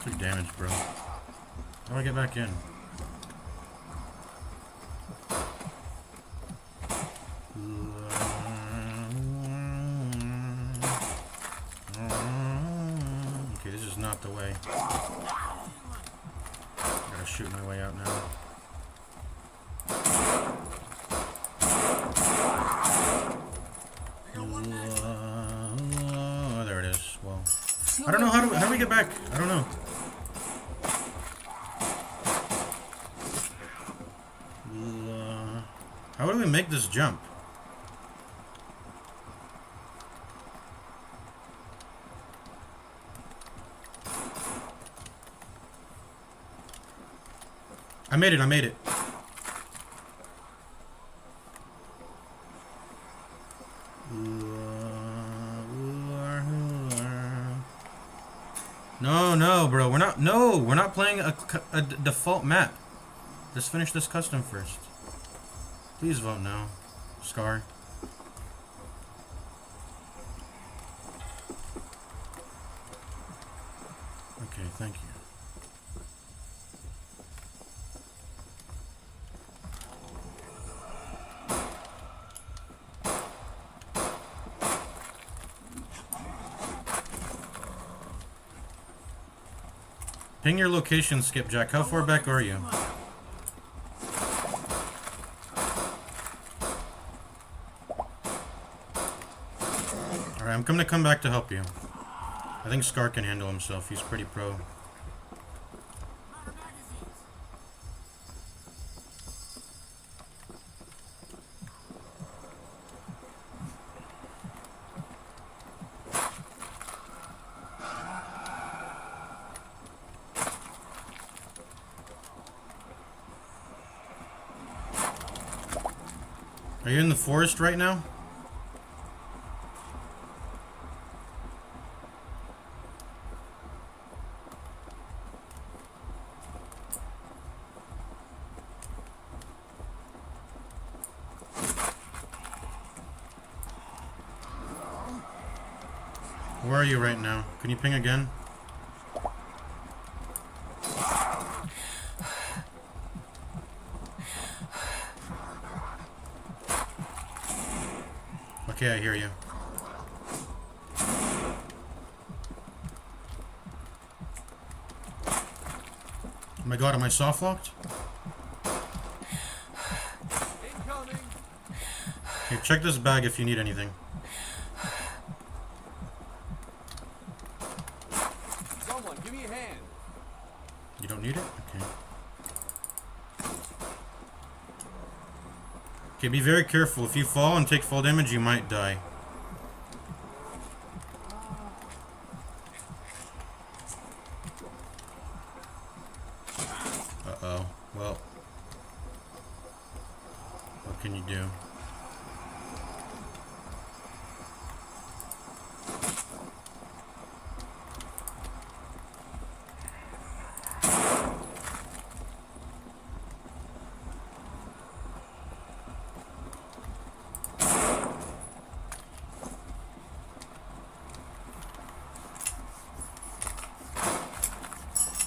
Took damage, bro. How do I get back in? Okay, this is not the way. Gotta shoot my way out now. Oh, there it is. Well, I don't know how do we get back? I don't know. How do we make this jump? I made it, I made it. No, bro. We're not playing a default map. Let's finish this custom first. Please vote no. Scar. Okay, thank you. Ping your location, Skipjack. How far back are you? Alright, I'm gonna come back to help you. I think Scar can handle himself. He's pretty pro. Are you in the forest right now? Where are you right now? Can you ping again? Okay, I hear you. Oh my god, am I soft locked? Here, check this bag if you need anything. Someone, give me a hand. You don't need it? Okay. Okay, be very careful. If you fall and take fall damage, you might die. Uh-oh. Well. What can you do?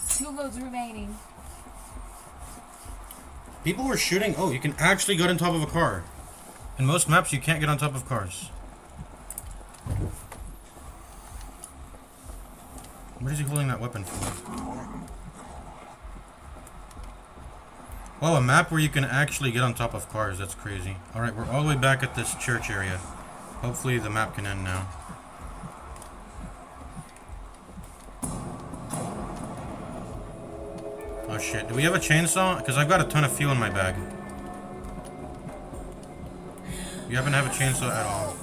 Two loads remaining. People were shooting. Oh, you can actually get on top of a car. In most maps, you can't get on top of cars. What is he holding that weapon for? Oh, a map where you can actually get on top of cars. That's crazy. Alright, we're all the way back at this church area. Hopefully the map can end now. Oh shit, do we have a chainsaw? Because I've got a ton of fuel in my bag. You happen to have a chainsaw at all?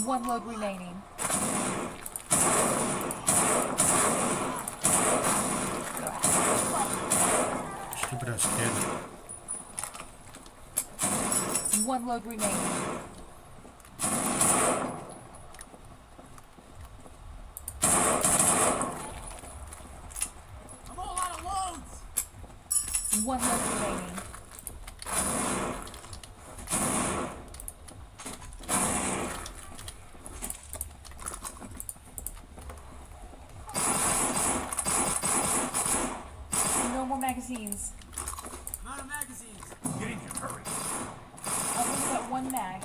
One load remaining. Stupid ass kid. One load remaining. I'm all out of loads. One load remaining. No more magazines. I'm out of magazines. Get in here, hurry. I've only got one mag.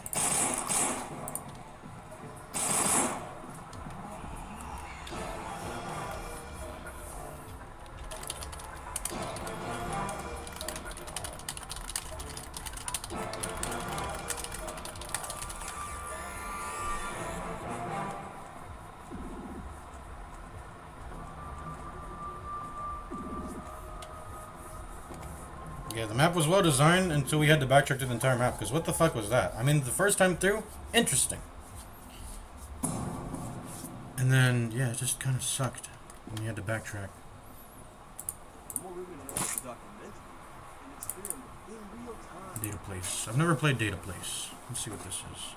Yeah, the map was well designed until we had to backtrack to the entire map, because what the fuck was that? I mean, the first time through, interesting. And then, yeah, it just kind of sucked when you had to backtrack. Data Place. I've never played Data Place. Let's see what this is.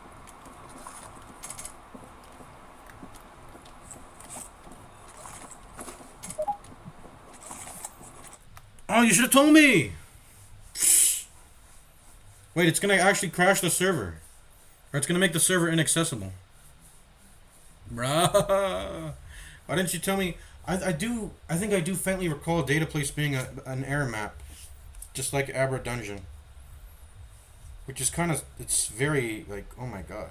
Oh, you should have told me! Wait, it's gonna actually crash the server. Or it's gonna make the server inaccessible. Bruh. Why didn't you tell me? I think I do faintly recall Data Place being an error map. Just like Abra Dungeon. Which is kind of, it's very, like, oh my god.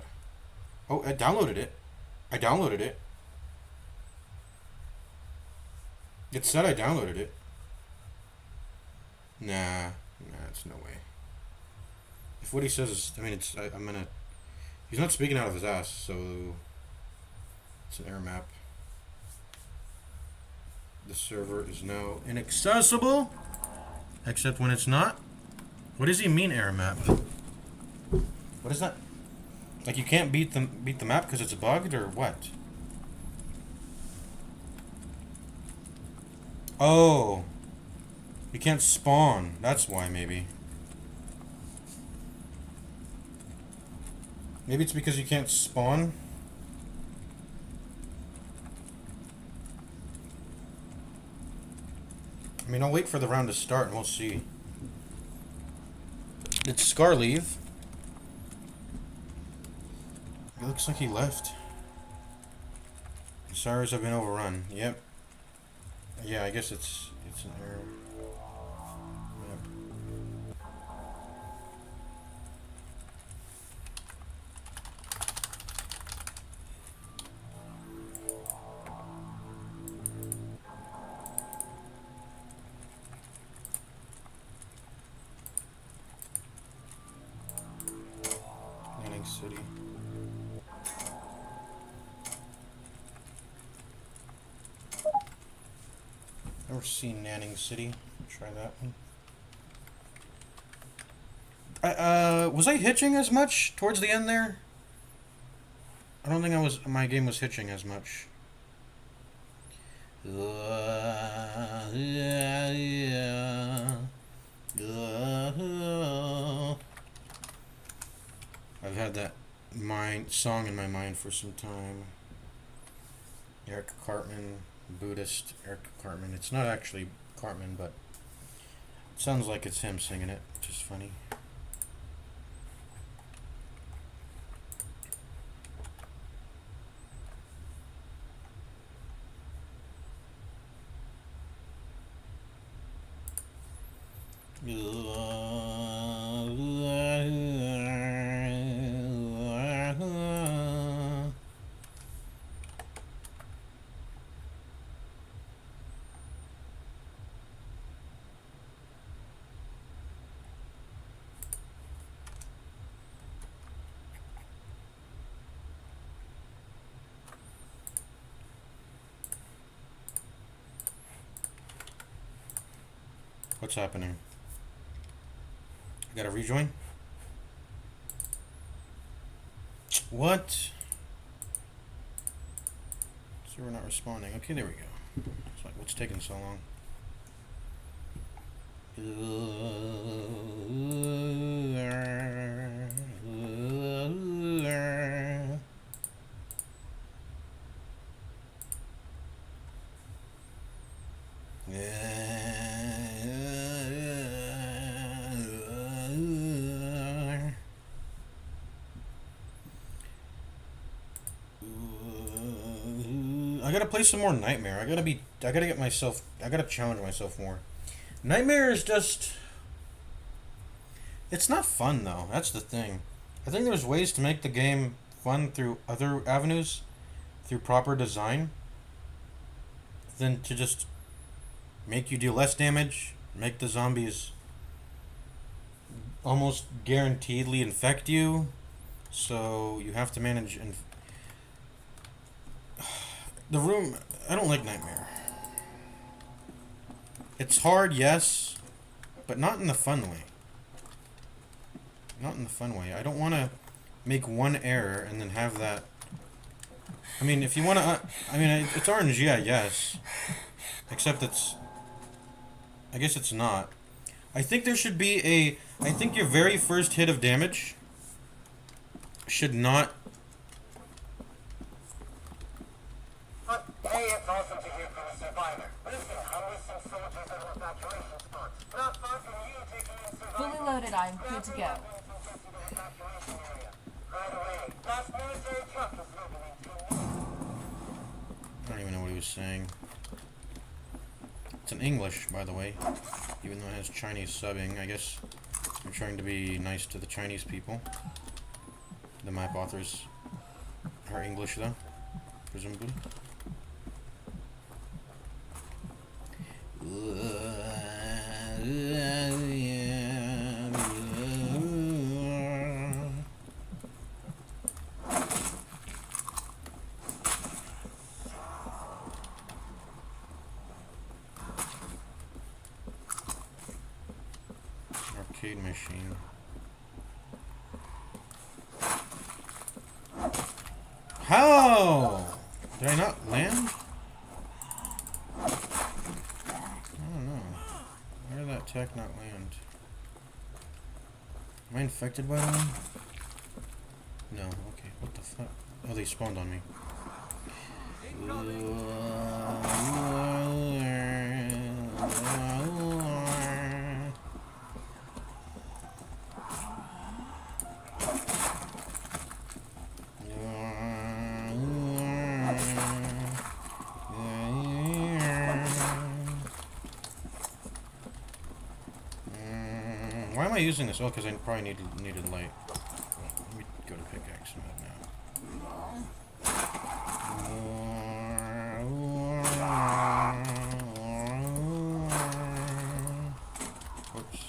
Oh, I downloaded it. I downloaded it. It said I downloaded it. Nah, it's no way. If what he says is, I mean, I'm gonna, he's not speaking out of his ass, so it's an error map. The server is now inaccessible, except when it's not. What does he mean, error map? What is that? Like you can't beat the map because it's bugged, or what? Oh, you can't spawn. That's why, maybe. Maybe it's because you can't spawn. I mean, I'll wait for the round to start and we'll see. Did Scar leave? It looks like he left. Servers have been overrun. Yep. Yeah, I guess it's an error. Yep. Nanning City. Never seen Nanning City. Try that one. Was I hitching as much towards the end there? I don't think my game was hitching as much. I've had that song in my mind for some time. Eric Cartman, Buddhist Eric Cartman. It's not actually Cartman, but it sounds like it's him singing it, which is funny. What's happening? I gotta rejoin? What? So we're not responding. Okay, there we go. It's like, what's taking so long? I gotta play some more Nightmare. I gotta challenge myself more. Nightmare is just, it's not fun though. That's the thing. I think there's ways to make the game fun through other avenues, through proper design, than to just make you do less damage, make the zombies almost guaranteedly infect you, so you have to manage the room. I don't like Nightmare. It's hard, yes, but not in the fun way. Not in the fun way. I don't want to make one error and then have that. I mean, if you want to, I mean, it's RNG, I guess. Except it's, I guess it's not. I think there should be a, I think your very first hit of damage should not. Hey, it's awesome to hear from a survivor. Listen, I'm with some soldiers at an evacuation spot. Not far from you, taking in survivors. Fully loaded, I'm good to go. Right away. Last military truck is moving in 2 minutes. I don't even know what he was saying. It's in English, by the way. Even though it has Chinese subbing, I guess we're trying to be nice to the Chinese people. The map authors are English, though, presumably. Arcade machine. How? Did I not land? I don't know. Where did that tech not land? Am I infected by them? No, okay. What the fuck? Oh, they spawned on me. Why am I using this? Oh, because I probably needed light. Let me go to pickaxe mode now. Whoops.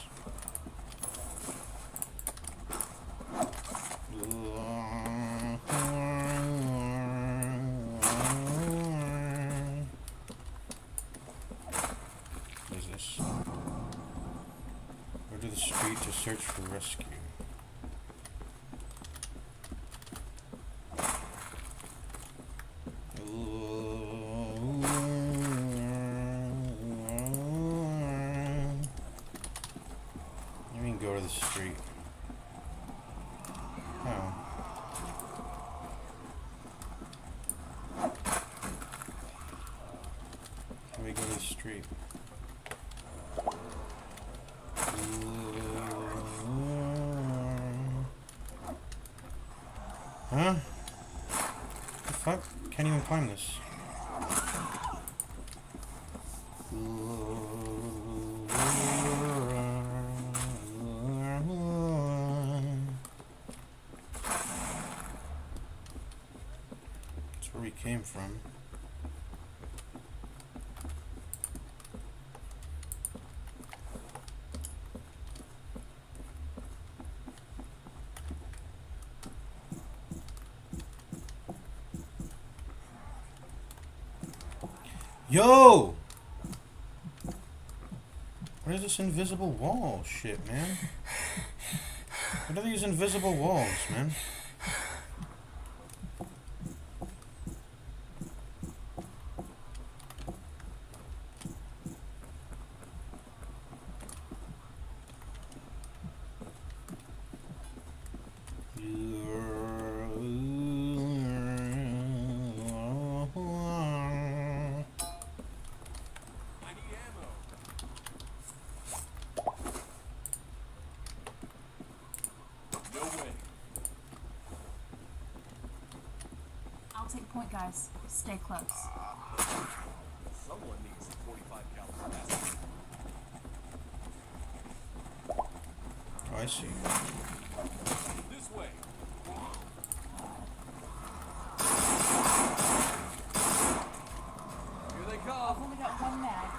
What is this? Go to the street to search for rescue. I mean, go to the street. Oh. How do we go to the street? Huh? The fuck? Can't even climb this. That's where we came from. Yo! What is this invisible wall shit, man? What are these invisible walls, man? I'll take point, guys. Stay close. Someone needs a 45 caliber plastic. Oh, I see. This way. Here they I've come. only got one mag.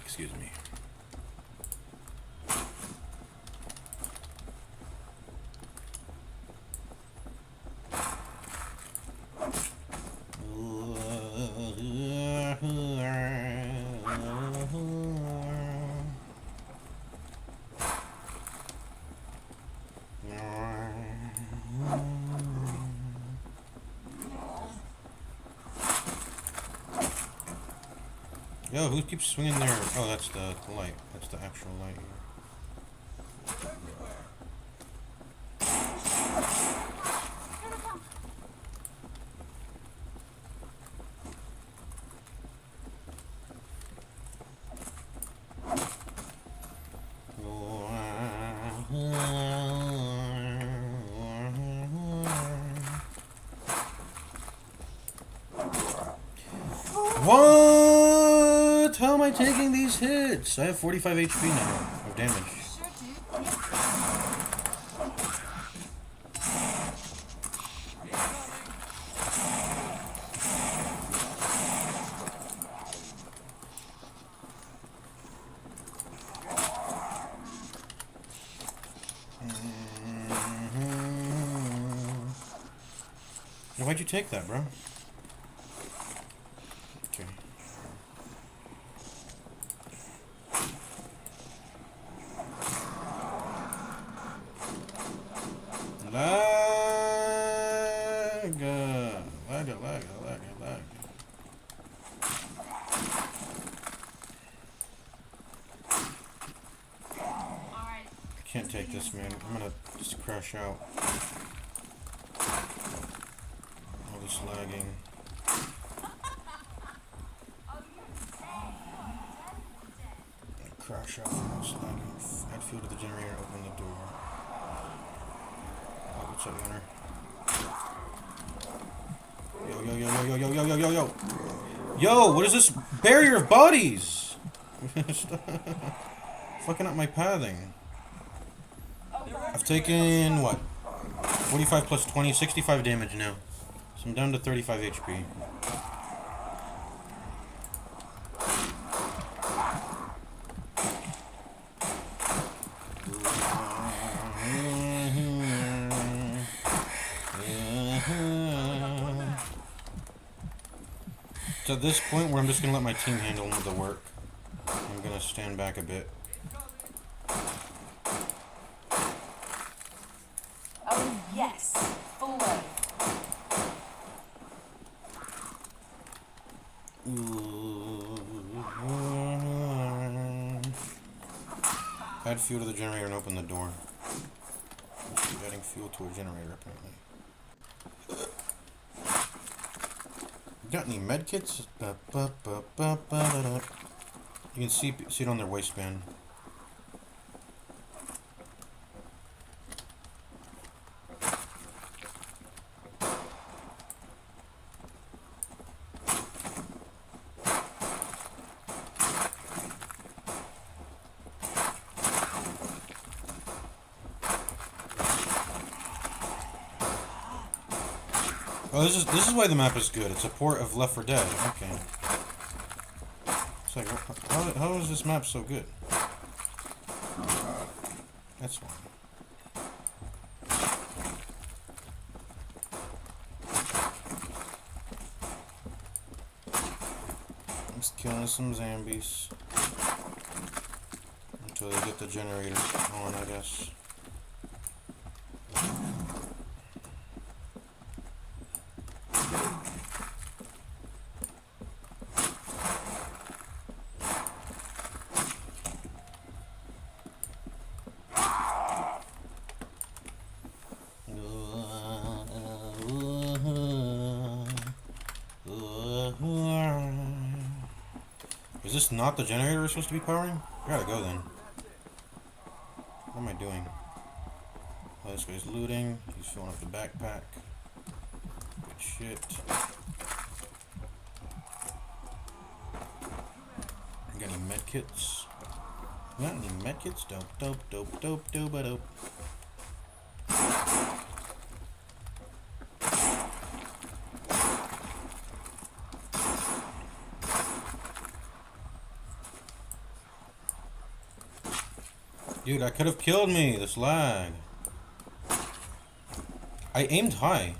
Excuse me. Yo, who keeps swinging their... Oh, that's the light. That's the actual light here. What? How am I taking these hits? I have 45 HP now of damage. Sure, dude. Why'd you take that, bro? Okay. Lag. Alright. I can't take this, man. I'm gonna just crash out. All this lagging. Crash out. All this lagging. Add fuel to the generator. Open the door. Oh, what's up, winner? Yo. Yo, what is this barrier of bodies? Fucking up my pathing. I've taken, what? 45 plus 20, 65 damage now. So I'm down to 35 HP. It's at this point where I'm just going to let my team handle the work. I'm going to stand back a bit. Oh, yes. Full way. Add fuel to the generator and open the door. Keep adding fuel to a generator, apparently. Got any medkits? You can see it on their waistband. Oh, this is why the map is good. It's a port of Left 4 Dead. Okay. It's like, how is this map so good? That's why. I'm just killing some zombies until they get the generator on, I guess. Is this not the generator we're supposed to be powering? I gotta go then. What am I doing? Oh, this guy's looting. He's filling up the backpack. Good shit. Got any medkits? Got any medkits? Dope. Dude, I could have killed me. This lag. I aimed high.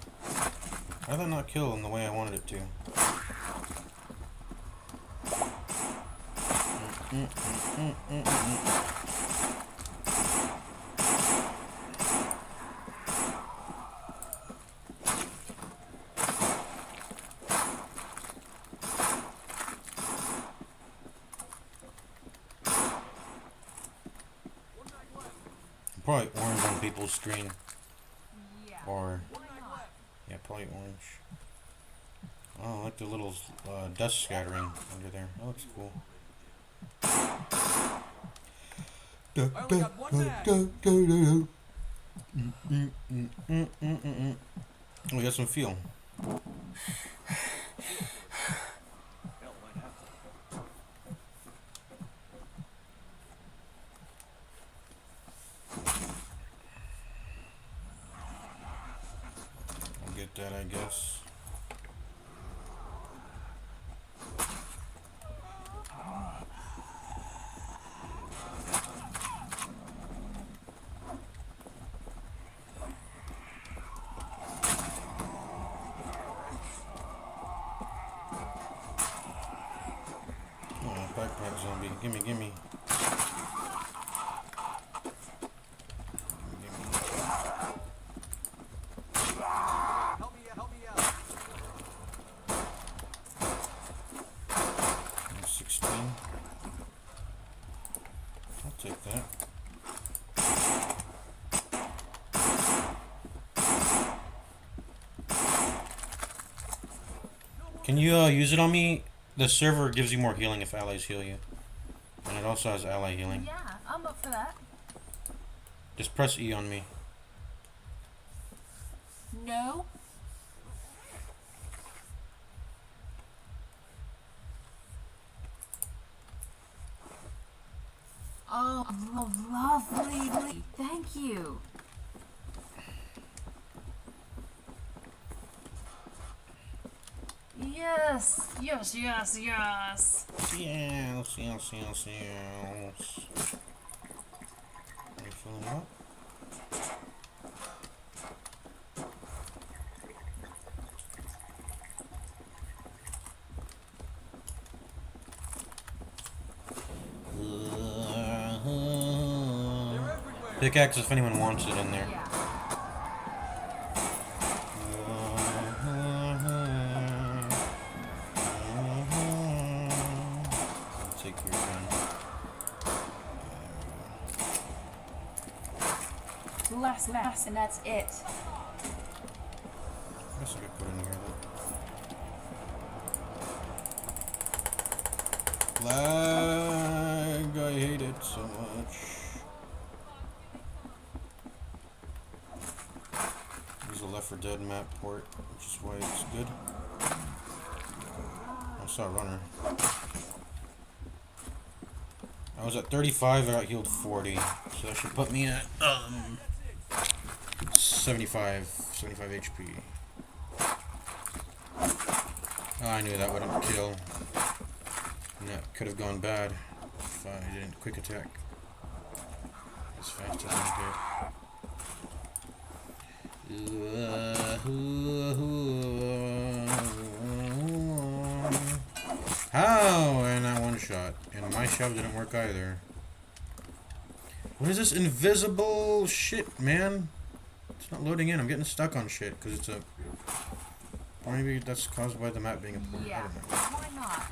Why did that not kill in the way I wanted it to? Probably orange on people's screen. Or, yeah, probably orange. Oh, I like the little dust scattering under there. That looks cool. I only got one mag. We got some fuel. Hell, might have to. I'll get that, I guess. Oh, backpack zombie. Gimme, gimme. Help me out. 16. I'll take that. Can you use it on me? The server gives you more healing if allies heal you. And it also has ally healing. Yeah, I'm up for that. Just press E on me. No. Oh, lovely. Thank you. Yes. Yes, yes, yes. Are you filling it up? Pickaxe if anyone wants it in there. Yeah. I'll take your gun. Last, and that's it. I guess I could put in here then. Lag, I hate it so much. There's a Left 4 Dead map port, which is why it's good. I saw a runner. I was at 35, I got healed 40. So that should put me at 75 HP. Oh, I knew that wouldn't kill. And that could have gone bad if I didn't quick attack as fast as I did. How? And that one shot. And my shove didn't work either. What is this invisible shit, man? It's not loading in. I'm getting stuck on shit because it's a... Or maybe that's caused by the map being important. Yeah. Why not?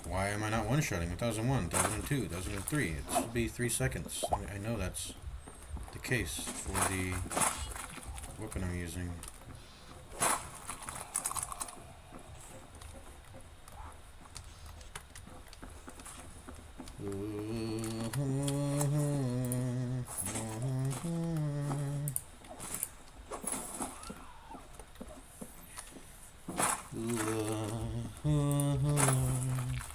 Why am I not one-shotting? 1001, 1002, 1003. It should be 3 seconds. I know that's the case for the weapon I'm using.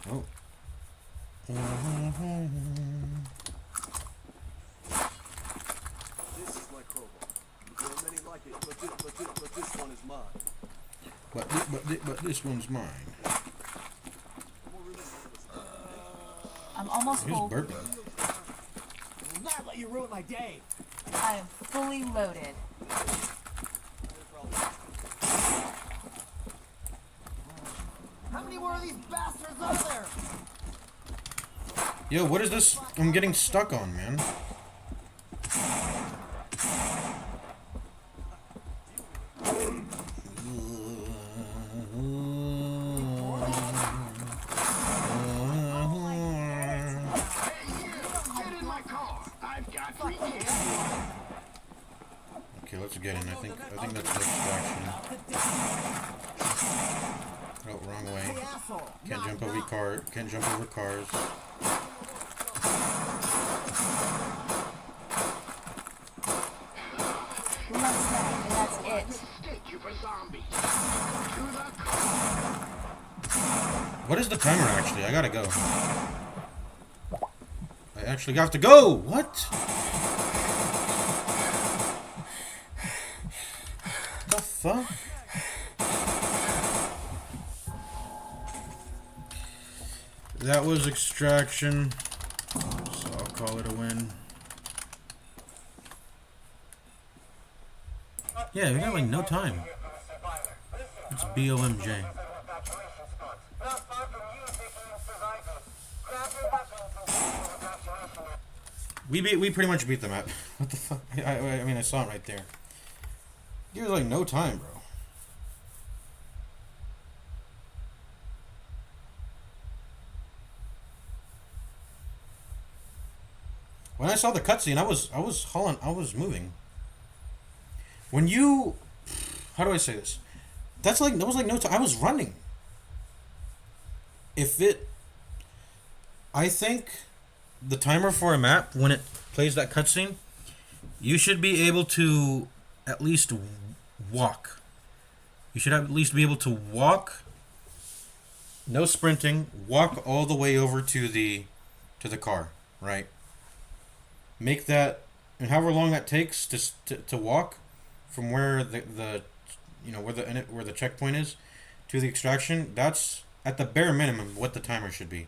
Oh. This is my crowbar. There are many like it, but this one is mine. But this one's mine. I'm almost Who's full. burping? I will not let you ruin my day. I am fully loaded. How many more of these bastards are there? Yo, what is this I'm getting stuck on, man? Okay, let's get in. I think that's the extraction. Oh, wrong way. Can't jump over Can't jump over cars. One snack, and that's it. What is the timer actually? I gotta go. I actually have to go! What? The fuck? That was extraction, so I'll call it a win. Yeah, we got like no time. It's BOMJ. We pretty much beat the map. What the fuck? I mean, I saw it right there. There's like no time, bro. When I saw the cutscene, I was moving. When you, how do I say this? That was like no time. I was running. I think the timer for a map, when it plays that cutscene, you should be able to at least walk. You should at least be able to walk, no sprinting, walk all the way over to the car, right? Make that, and however long that takes to walk from where where the checkpoint is to the extraction, that's at the bare minimum what the timer should be.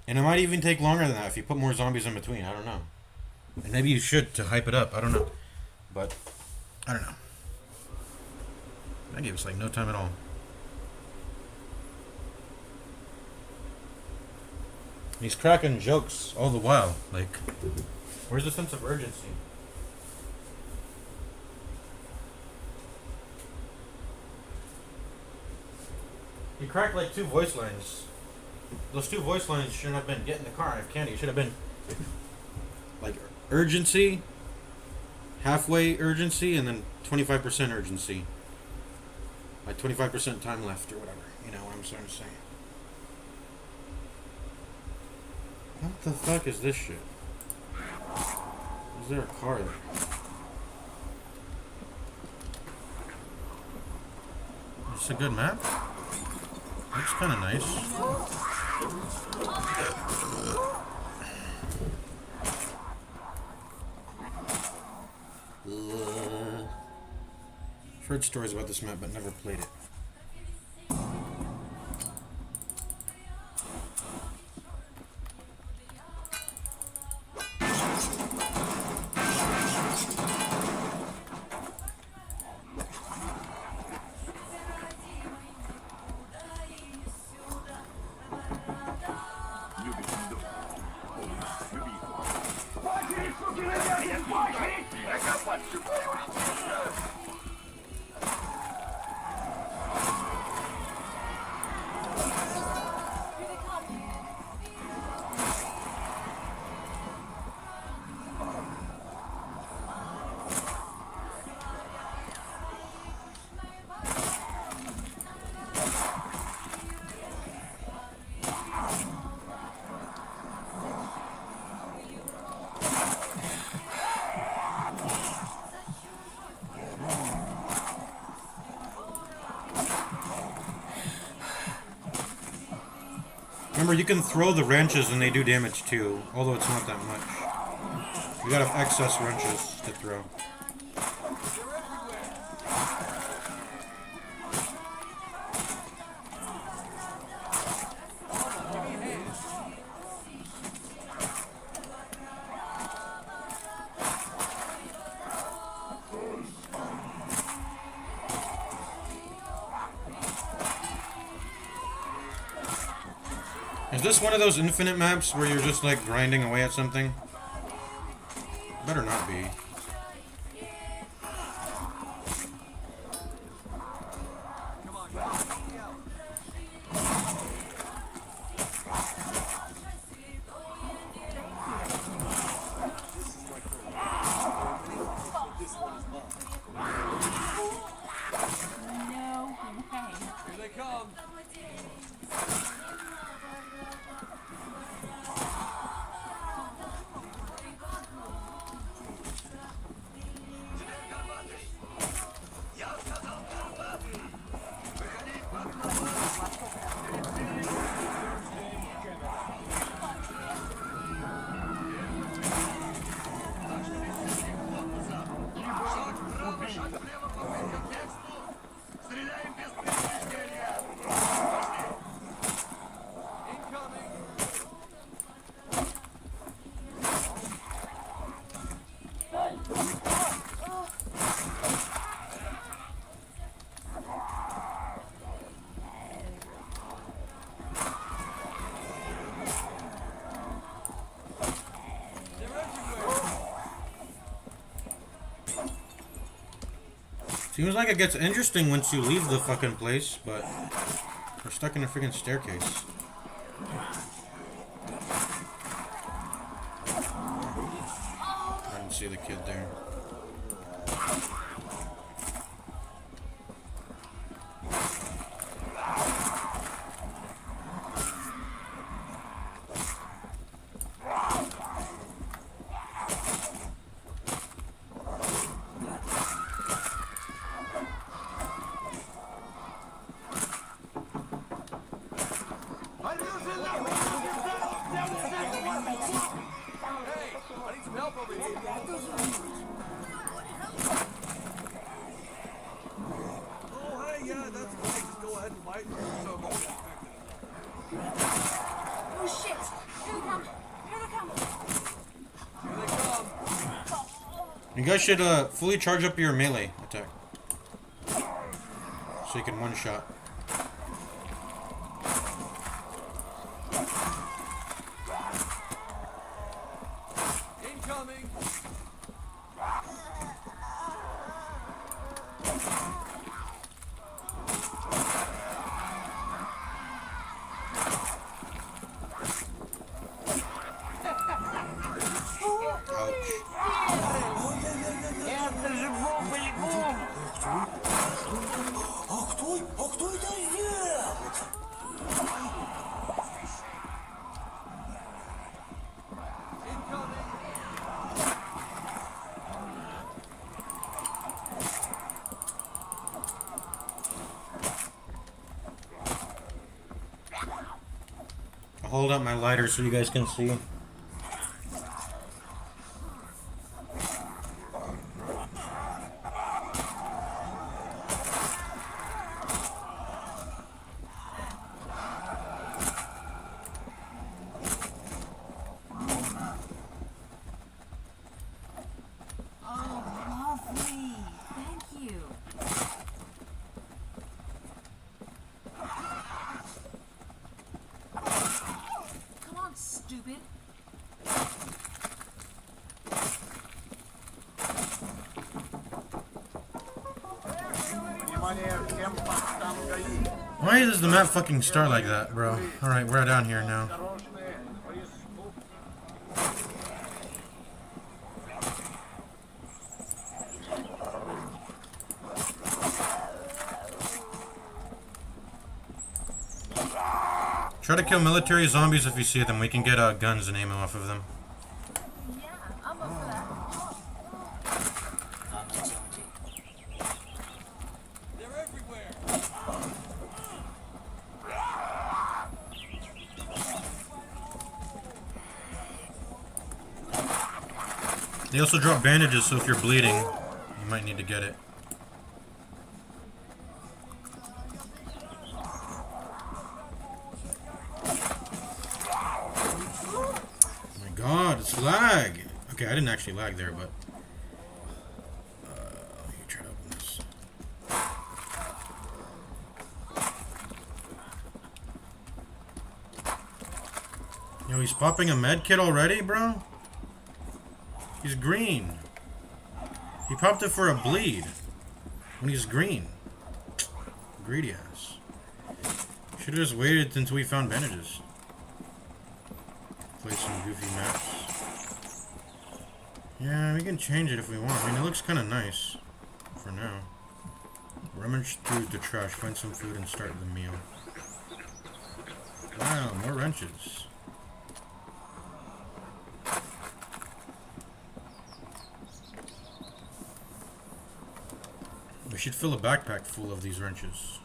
And it might even take longer than that if you put more zombies in between. I don't know. And maybe you should to hype it up. I don't know. But, I don't know. That gave us like no time at all. He's cracking jokes all the while. Like, where's the sense of urgency? He cracked like 2 voice lines. Those 2 voice lines shouldn't have been get in the car, I have candy. It should have been like urgency, halfway urgency, and then 25% urgency. Like 25% time left or whatever. You know what I'm trying to say. What the fuck is this shit? Is there a car there? It's a good map. Looks kind of nice. I've heard stories about this map, but never played it. Remember, you can throw the wrenches and they do damage too, although it's not that much. We got excess wrenches to throw. Is this one of those infinite maps where you're just like grinding away at something? Better not be. Seems like it gets interesting once you leave the fucking place, but we're stuck in a freaking staircase. I didn't see the kid there. You guys should fully charge up your melee attack, so you can one-shot. Incoming. I'll hold up my lighter so you guys can see. Why does the map fucking start like that, bro? Alright, we're down here now. Try to kill military zombies if you see them. We can get guns and aim off of them. Yeah, I'm up for that. They're everywhere. They also drop bandages, so if you're bleeding, you might need to get it. Oh my god, it's lag! Okay, I didn't actually lag there, but... let me try to open this. Yo, he's popping a med kit already, bro? He's green. He popped it for a bleed. When he's green. Greedy ass. Should've just waited until we found bandages. Play some goofy maps. Yeah, we can change it if we want. I mean, it looks kind of nice. For now. Rummage through the trash, find some food, and start the meal. Wow, more wrenches. We should fill a backpack full of these wrenches.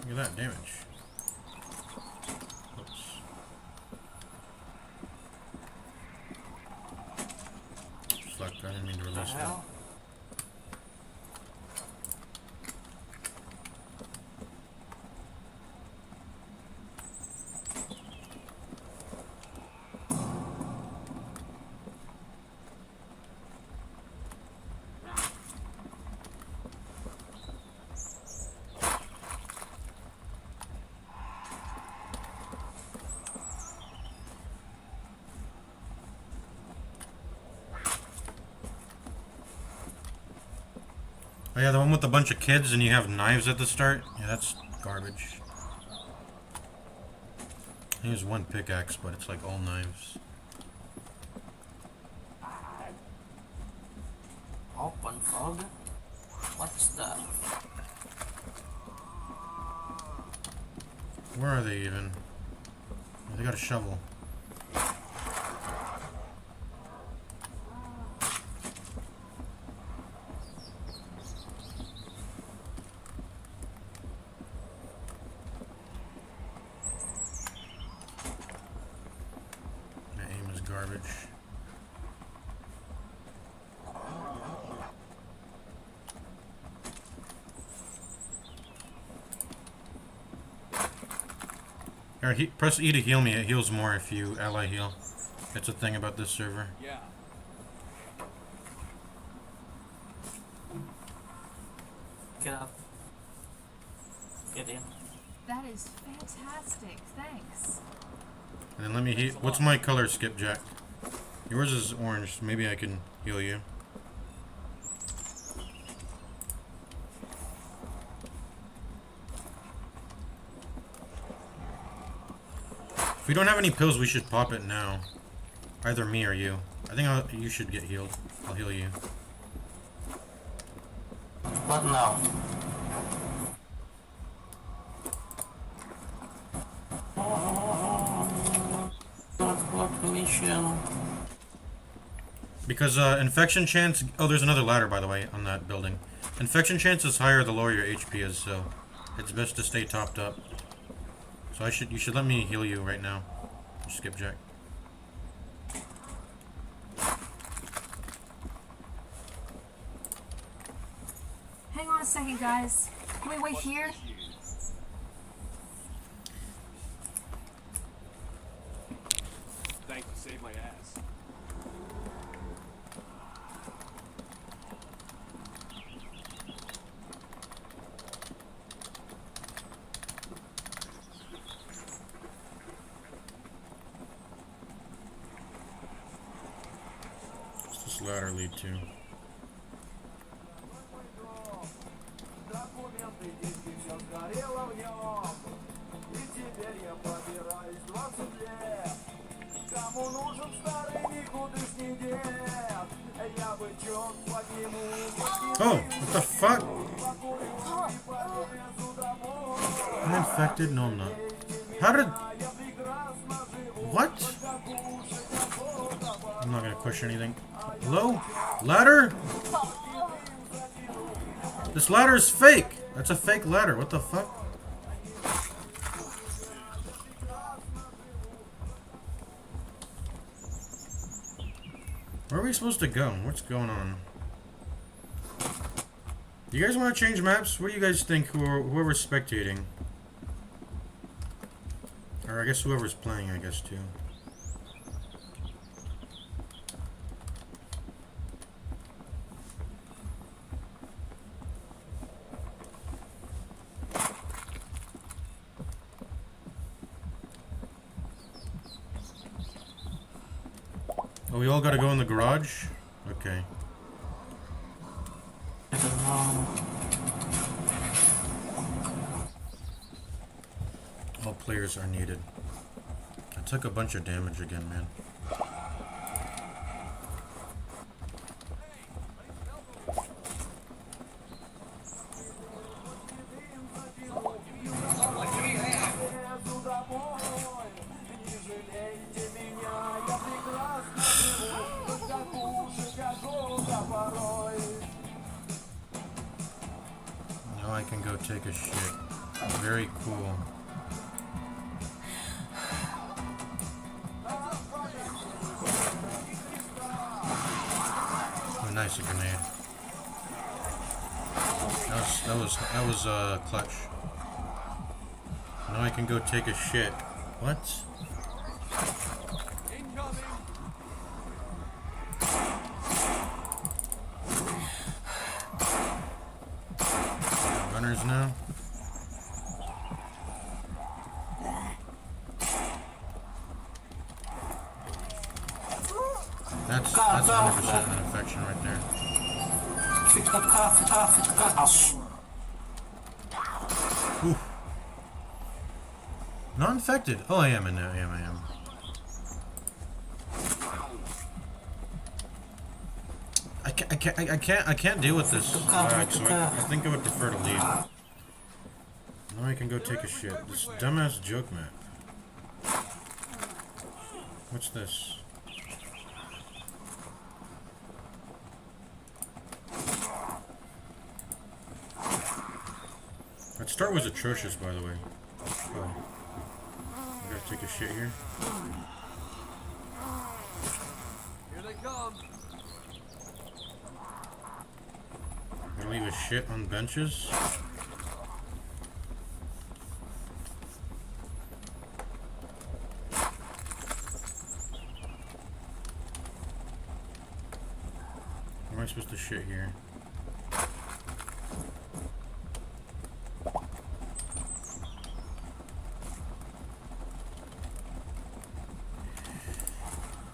Look at that damage. Oops. Fuck, I didn't mean to release that. Oh yeah, the one with a bunch of kids and you have knives at the start? Yeah, that's garbage. Here's one pickaxe, but it's like all knives. Open fog? What's that? Where are they even? Oh, they got a shovel. Garbage. Alright, press E to heal me. It heals more if you ally heal. It's a thing about this server. Yeah. Get up. Get in. That is fantastic. Thanks. And then let me heal. What's my color, Skipjack? Yours is orange. Maybe I can heal you. If we don't have any pills, we should pop it now. Either me or you. I think you should get healed. I'll heal you. What now? Mission. Because infection chance. Oh, there's another ladder, by the way, on that building. Infection chance is higher the lower your HP is, so it's best to stay topped up. So you should let me heal you right now, Skipjack. Hang on a second, guys. Can we wait here? Thanks to save my ass. What's this ladder lead to? Oh, what the fuck? I'm infected? No, I'm not. How did... What? I'm not gonna question anything. Hello? Ladder? This ladder is fake! That's a fake ladder. What the fuck? Where are we supposed to go? What's going on? You guys want to change maps? What do you guys think? Whoever's spectating, or I guess whoever's playing, I guess too. Oh, we all gotta go in the garage? Okay. I don't know. All players are needed. I took a bunch of damage again, man. Now I can go take a shit. Very cool. Oh, nice, a grenade. That was clutch. Now I can go take a shit. What? Runners now. That's 100% an infection right there. Fix the car. Ooh. Not infected. Oh, I am in there. I am. I can't deal with this. Alright, so I think I would prefer to leave. Now I can go take a shit. This dumbass joke map. What's this? That start was atrocious, by the way. Oh. I gotta take a shit here. Here they come. Gonna leave a shit on benches. Where am I supposed to shit here?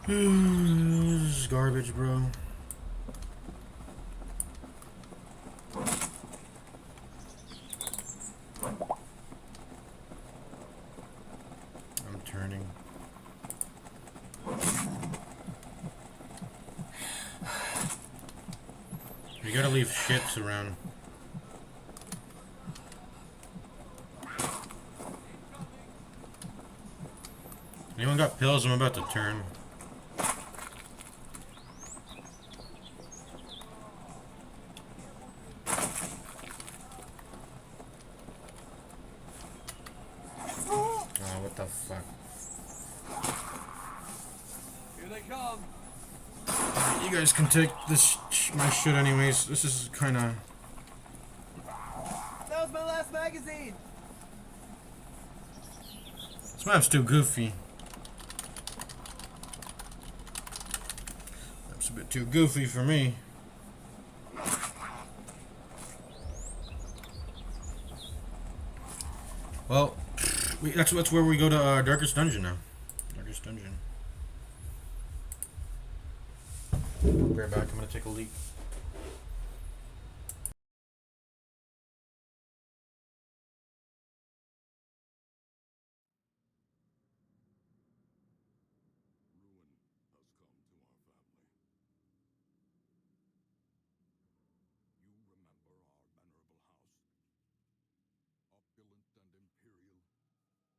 This is garbage, bro. I'm turning. You gotta leave shits around. Anyone got pills? I'm about to turn. Oh, what the fuck? Here they come. You guys can take this my shit anyways. This is kind of. That was my last magazine. This map's too goofy. That's a bit too goofy for me. Well, that's where we go to Darkest Dungeon now. Darkest Dungeon. Be right back. I'm gonna take a leak.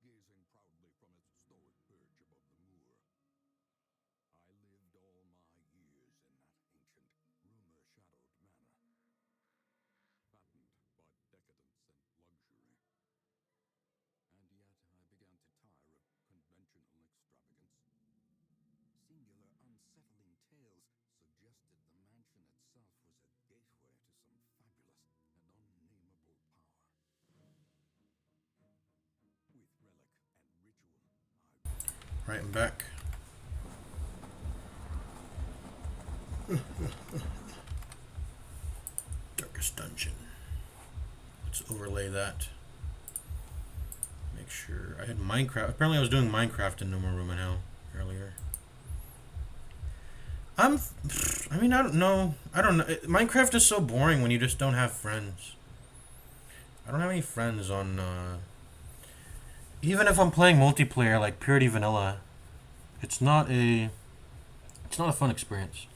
Gazing proudly from its stoic perch above the moor. I lived all my years in that ancient, rumored Right and back. Darkest dungeon. Let's overlay that. Make sure I had Minecraft. Apparently I was doing Minecraft in No More Room in Hell earlier. I mean, I don't know. Minecraft is so boring when you just don't have friends. I don't have any friends on, even if I'm playing multiplayer like Purity Vanilla, it's not a fun experience.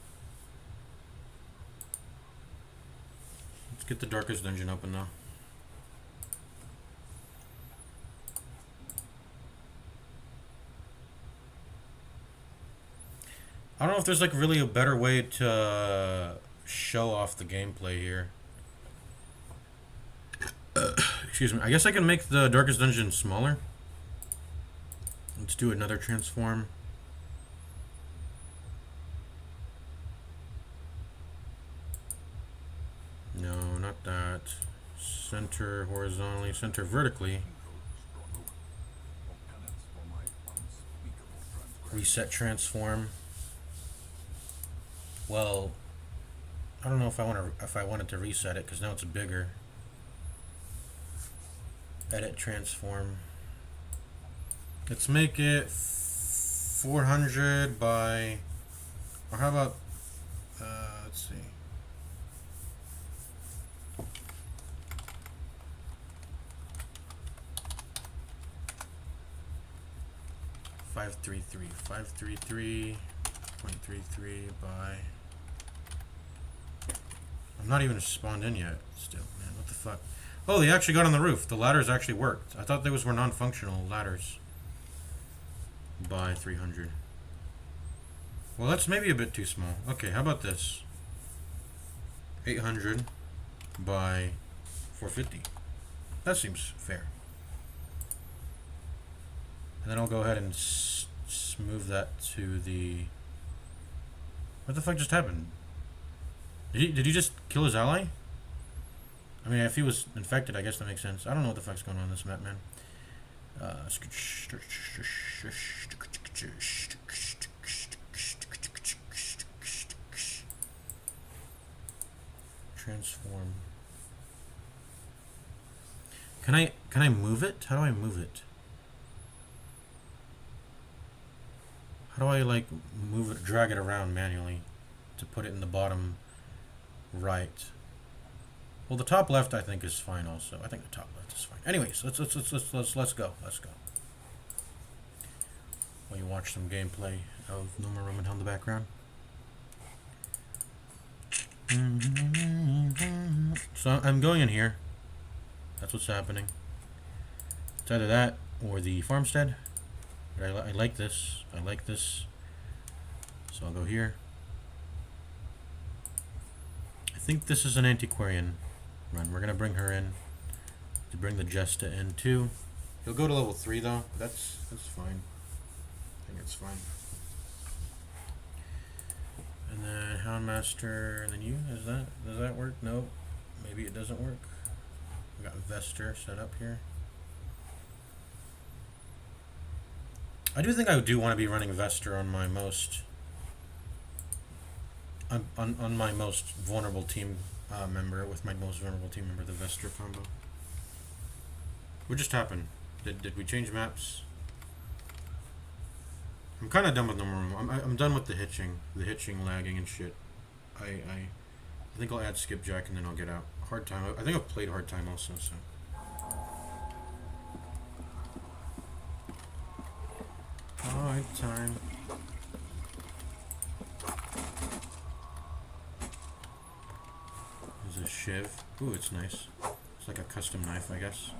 Let's get the darkest dungeon open now. I don't know if there's like really a better way to show off the gameplay here. Excuse me. I guess I can make the darkest dungeon smaller. Let's do another transform. No, not that. Center horizontally, center vertically. Reset transform. Well, I don't know if I wanted to reset it because now it's bigger. Edit transform. Let's make it 400 by, or how about let's see. Five three three 0.33 by. I'm not even spawned in yet. Still, man, what the fuck? Oh, they actually got on the roof. The ladders actually worked. I thought those were non-functional ladders. By 300. Well, that's maybe a bit too small. Okay, how about this? 800 by 450. That seems fair. And then I'll go ahead and move that to the... What the fuck just happened? Did he just kill his ally? I mean, if he was infected, I guess that makes sense. I don't know what the fuck's going on in this map, man. Transform. Can I move it? How do I move it? How do I like move it, drag it around manually to put it in the bottom right? Well, the top left I think is fine also. I think the top left is fine. Anyways, let's go. Let's go. While you watch some gameplay of No More Room in Hell in the background. So I'm going in here. That's what's happening. It's either that or the farmstead. But I like this. I like this. So I'll go here. I think this is an antiquarian run. We're gonna bring her in to bring the Jesta in too. He'll go to level 3 though. That's fine. I think it's fine. And then Houndmaster, and then you. Does that work? No. Maybe it doesn't work. We got Vester set up here. I do think I do want to be running Vester on my most on my most vulnerable team member, with my most vulnerable team member, the Vester combo. What just happened? Did we change maps? I'm kind of done with No More Room. I'm done with the hitching, lagging and shit. I think I'll add skipjack and then I'll get out. Hard time. I think I've played hard time also. So. Hard time. There's a shiv. Ooh, it's nice. It's like a custom knife, I guess.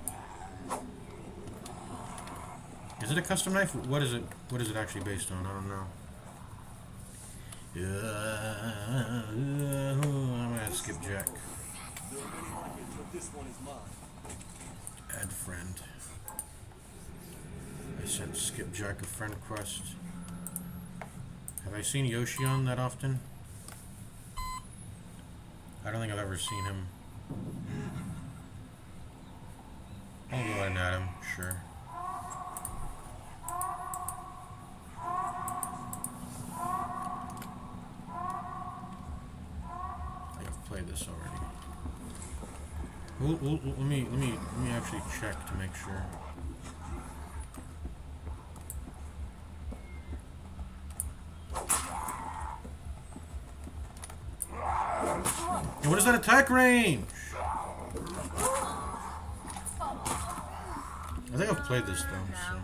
Is it a custom knife? What is it? What is it actually based on? I don't know. I'm gonna add skipjack. Add friend. I sent skipjack a friend request. Have I seen Yoshi on that often? I don't think I've ever seen him. I'll go ahead and add him, sure. this already. Let me actually check to make sure. What is that attack range? I think I've played this though, so.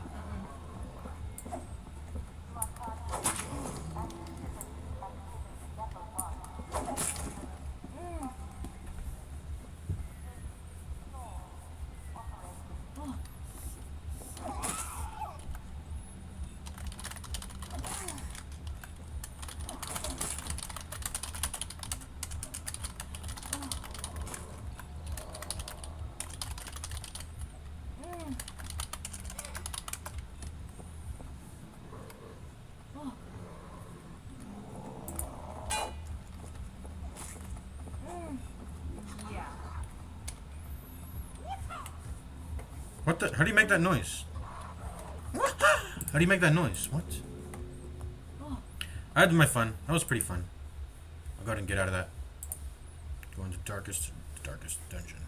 What the? How do you make that noise? How do you make that noise? What? I had my fun. That was pretty fun. I'll go ahead and get out of that. Go into darkest dungeon.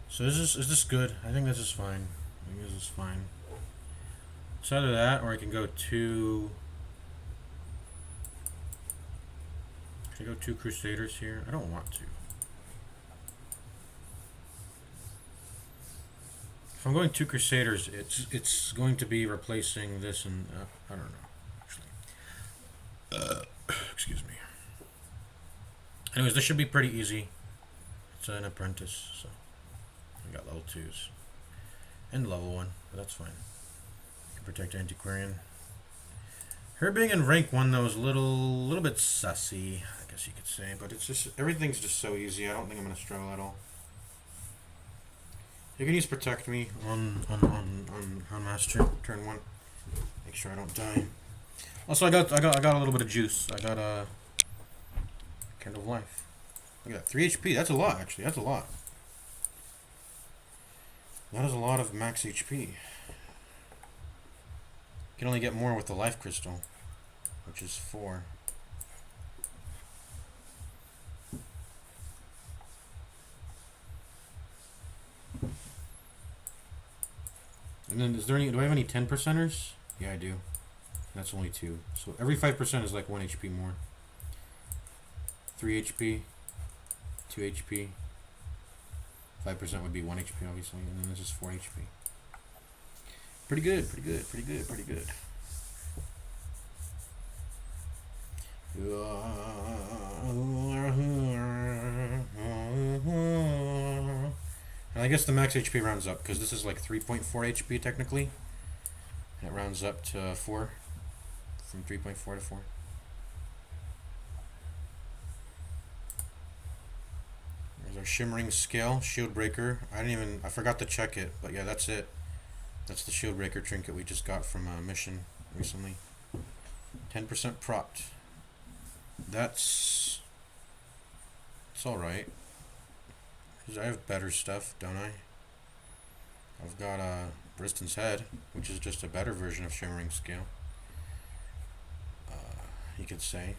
So is this good? I think this is fine. I think this is fine. It's either that, or I can go to... Can I go 2 Crusaders here? I don't want to. If I'm going 2 Crusaders, it's going to be replacing this and... I don't know, actually. Excuse me. Anyways, this should be pretty easy. It's an apprentice, so... I got level 2s. And level 1, but that's fine. Protect Antiquarian. Her being in rank 1 though is a little bit sussy, I guess you could say, but it's just everything's just so easy. I don't think I'm gonna struggle at all. You can use Protect Me on Master turn 1. Make sure I don't die. Also, I got a little bit of juice. I got a Candle of Life. Look at that, 3 HP. That's a lot, actually. That's a lot. That is a lot of max HP. You can only get more with the life crystal, which is 4. And then do I have any 10%ers? Yeah, I do. That's only 2. So every 5% is like 1 HP more. 3 HP, 2 HP. 5% would be 1 HP obviously, and then this is 4 HP. Pretty good, pretty good, pretty good, pretty good. And I guess the max HP rounds up, because this is like 3.4 HP technically. And it rounds up to 4. From 3.4 to 4. There's our Shimmering Scale, Shield Breaker. I forgot to check it, but yeah, that's it. That's the Shield Breaker trinket we just got from a mission recently. 10% propped. It's alright. Because I have better stuff, don't I? I've got Briston's Head, which is just a better version of Shimmering Scale. You could say.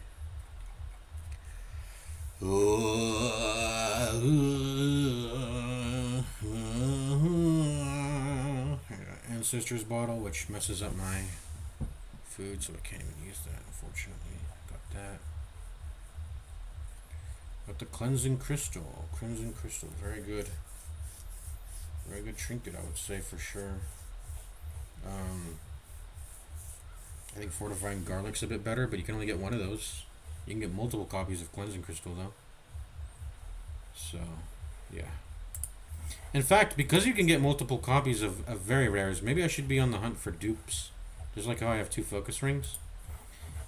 Ancestors bottle, which messes up my food, so I can't even use that, unfortunately. Got that. Got the Cleansing Crystal. Cleansing Crystal, very good. Very good trinket, I would say, for sure. I think Fortifying Garlic's a bit better, but you can only get one of those. You can get multiple copies of Cleansing Crystal, though. So, yeah. In fact, because you can get multiple copies of very rares, maybe I should be on the hunt for dupes. Just like how I have 2 focus rings.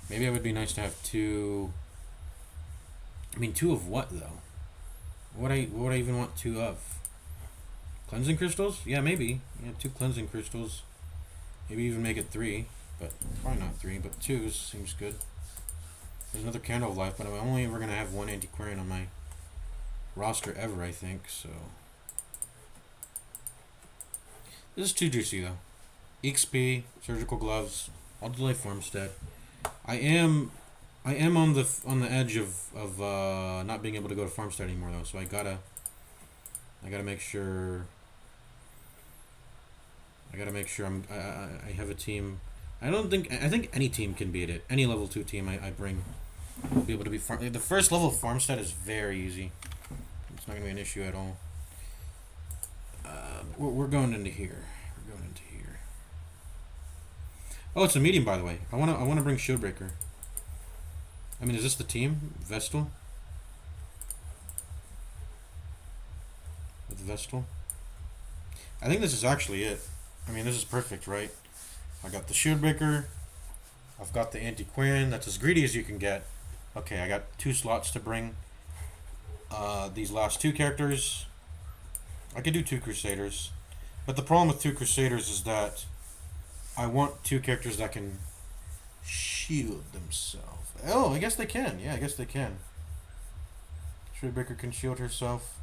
Maybe it would be nice to have 2... I mean, 2 of what, though? What would I even want 2 of? Cleansing Crystals? Yeah, maybe. Yeah, 2 Cleansing Crystals. Maybe even make it 3. But probably not 3, but 2 seems good. There's another Candle of Life, but I'm only ever going to have 1 Antiquarian on my roster ever, I think, so... This is too juicy though. XP, surgical gloves, I'll delay Farmstead. I am on the edge of not being able to go to Farmstead anymore though, so I gotta make sure I have a team. I think any team can beat it. Any level 2 team I bring will be able to beat farm. The first level of Farmstead is very easy. It's not gonna be an issue at all. We're going into here. We're going into here. Oh, it's a medium, by the way. I wanna bring Shieldbreaker. I mean, is this the team? Vestal? With Vestal? I think this is actually it. I mean, this is perfect, right? I got the Shieldbreaker. I've got the Antiquarian. That's as greedy as you can get. Okay, I got 2 slots to bring. These last 2 characters. I could do 2 Crusaders. But the problem with 2 Crusaders is that I want 2 characters that can shield themselves. Oh, I guess they can. Yeah, I guess they can. Shieldbreaker can shield herself.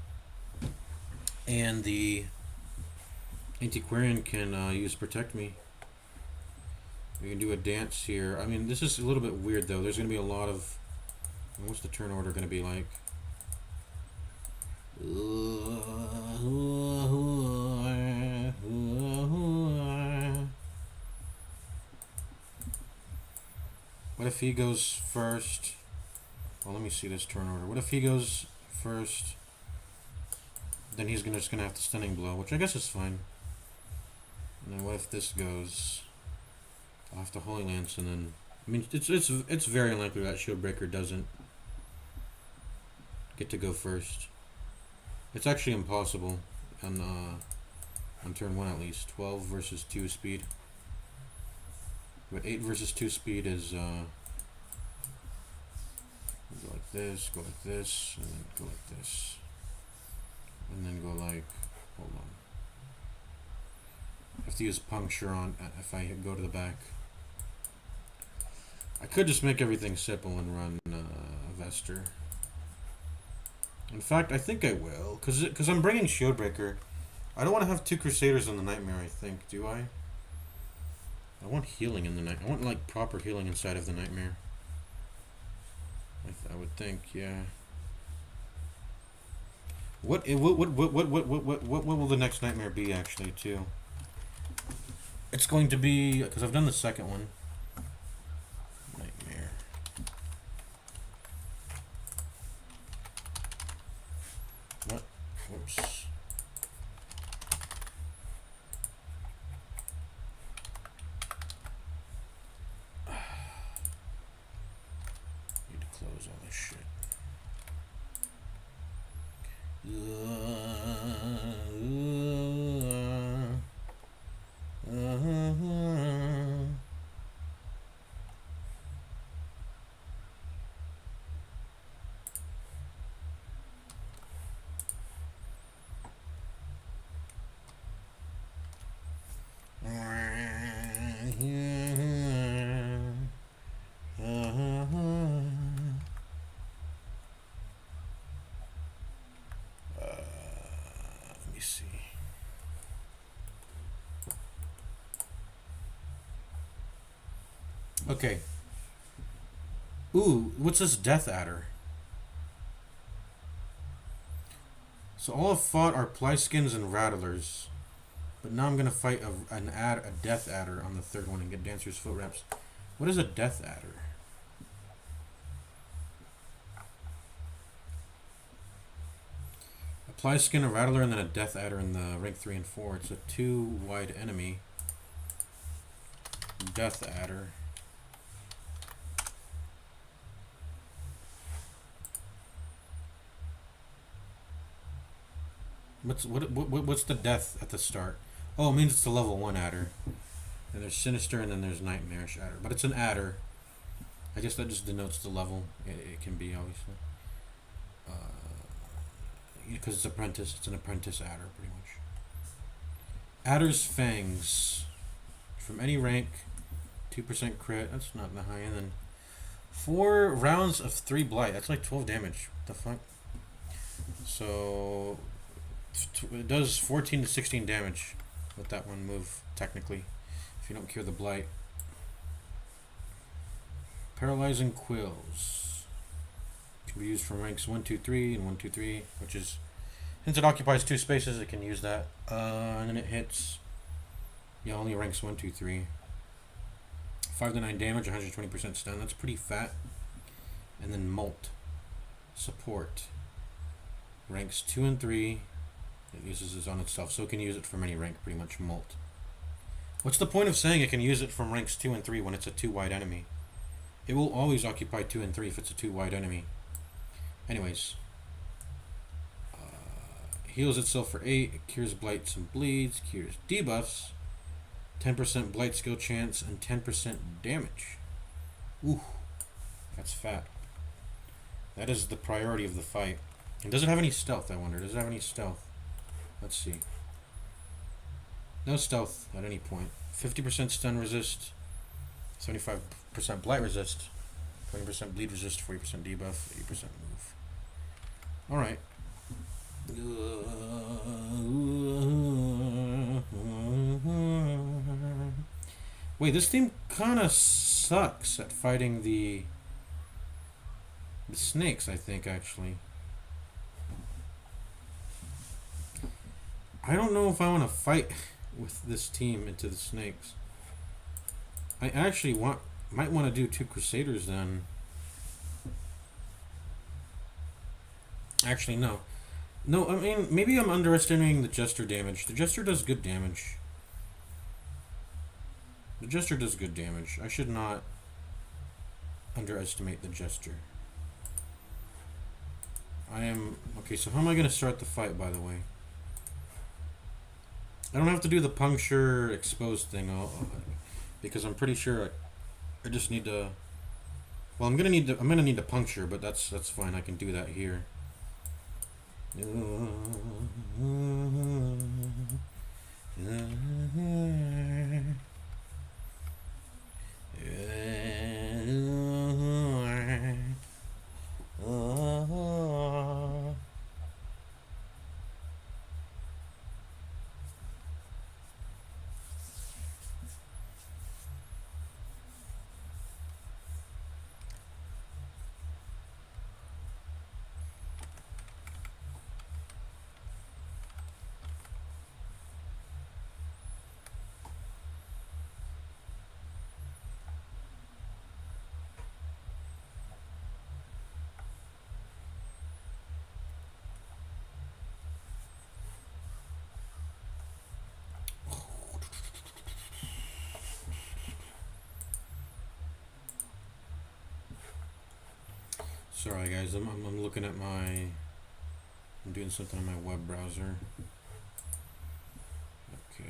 And the Antiquarian can use Protect Me. We can do a dance here. I mean, this is a little bit weird, though. There's going to be a lot of... What's the turn order going to be like? What if he goes first? Well, let me see this turn order. What if he goes first? Then he's just gonna have the stunning blow, which I guess is fine. And then what if this goes? I'll have to Holy Lance, and then I mean it's very unlikely that Shieldbreaker doesn't get to go first. It's actually impossible on turn 1 at least. 12 versus 2 speed. But 8 versus 2 speed is go like this, and then go like this. And then go like, hold on. I have to use Puncture on if I go to the back. I could just make everything simple and run Vester. In fact, I think I will, because I'm bringing Shieldbreaker. I don't want to have 2 Crusaders on the Nightmare, I think, do I? I want healing in the night. I want like proper healing inside of the Nightmare. I would think, yeah. What will the next Nightmare be actually too? It's going to be, because I've done the second one. Nightmare. What? Whoops. Need to close all this shit. Let me see. Okay. Ooh, what's this Death Adder? So all I've fought are Plyskins and Rattlers. But now I'm going to fight a Death Adder on the third one and get Dancer's Foot Wraps. What is a Death Adder? A Plyskin, a Rattler, and then a Death Adder in the rank 3 and 4. It's a 2 wide enemy. Death Adder. What's the death at the start? Oh, it means it's the level 1 adder. And there's Sinister and then there's Nightmarish adder. But it's an adder. I guess that just denotes the level it can be, obviously. Because it's apprentice. It's an apprentice adder, pretty much. Adder's Fangs. From any rank. 2% crit. That's not that high. And then 4 rounds of 3 blight. That's like 12 damage. What the fuck? So... it does 14 to 16 damage let that one move, technically, if you don't cure the blight. Paralyzing Quills. Can be used from ranks 1, 2, 3, and 1, 2, 3, which is, since it occupies 2 spaces, it can use that. And then it hits, yeah, only ranks 1, 2, 3. 5 to 9 damage, 120% stun. That's pretty fat. And then Molt. Support. Ranks 2 and 3. It uses this on itself, so it can use it from any rank, pretty much. Molt. What's the point of saying it can use it from ranks 2 and 3 when it's a 2-wide enemy? It will always occupy 2 and 3 if it's a 2-wide enemy. Anyways. Heals itself for 8. It cures blights and bleeds. Cures debuffs. 10% blight skill chance and 10% damage. Ooh. That's fat. That is the priority of the fight. And does it have any stealth, I wonder? Does it have any stealth? Let's see. No stealth at any point. 50% stun resist. 75% blight resist. 20% bleed resist. 40% debuff. 80% move. Alright. Wait, this team kind of sucks at fighting the snakes, I think, actually. I don't know if I want to fight with this team into the snakes. I actually might want to do 2 Crusaders then. Actually, no. No, I mean, maybe I'm underestimating the Jester damage. The Jester does good damage. The Jester does good damage. I should not underestimate the Jester. Okay, so how am I going to start the fight, by the way? I don't have to do the puncture exposed thing, because I'm pretty sure I just need to. Well, I'm gonna need to puncture, but that's fine. I can do that here. Sorry guys, I'm looking at I'm doing something on my web browser. Okay.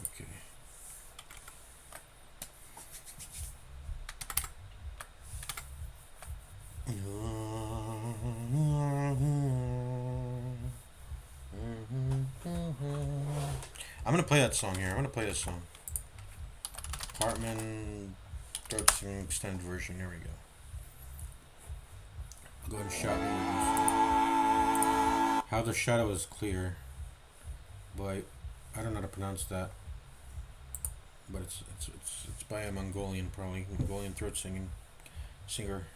Okay. I'm gonna play that song here. I'm gonna play this song. Hartman Throat Singing Extended Version. There we go. I'll go ahead and shout it. How the Shadow is Clear. But I don't know how to pronounce that. But it's by a Mongolian, probably Mongolian throat singing singer.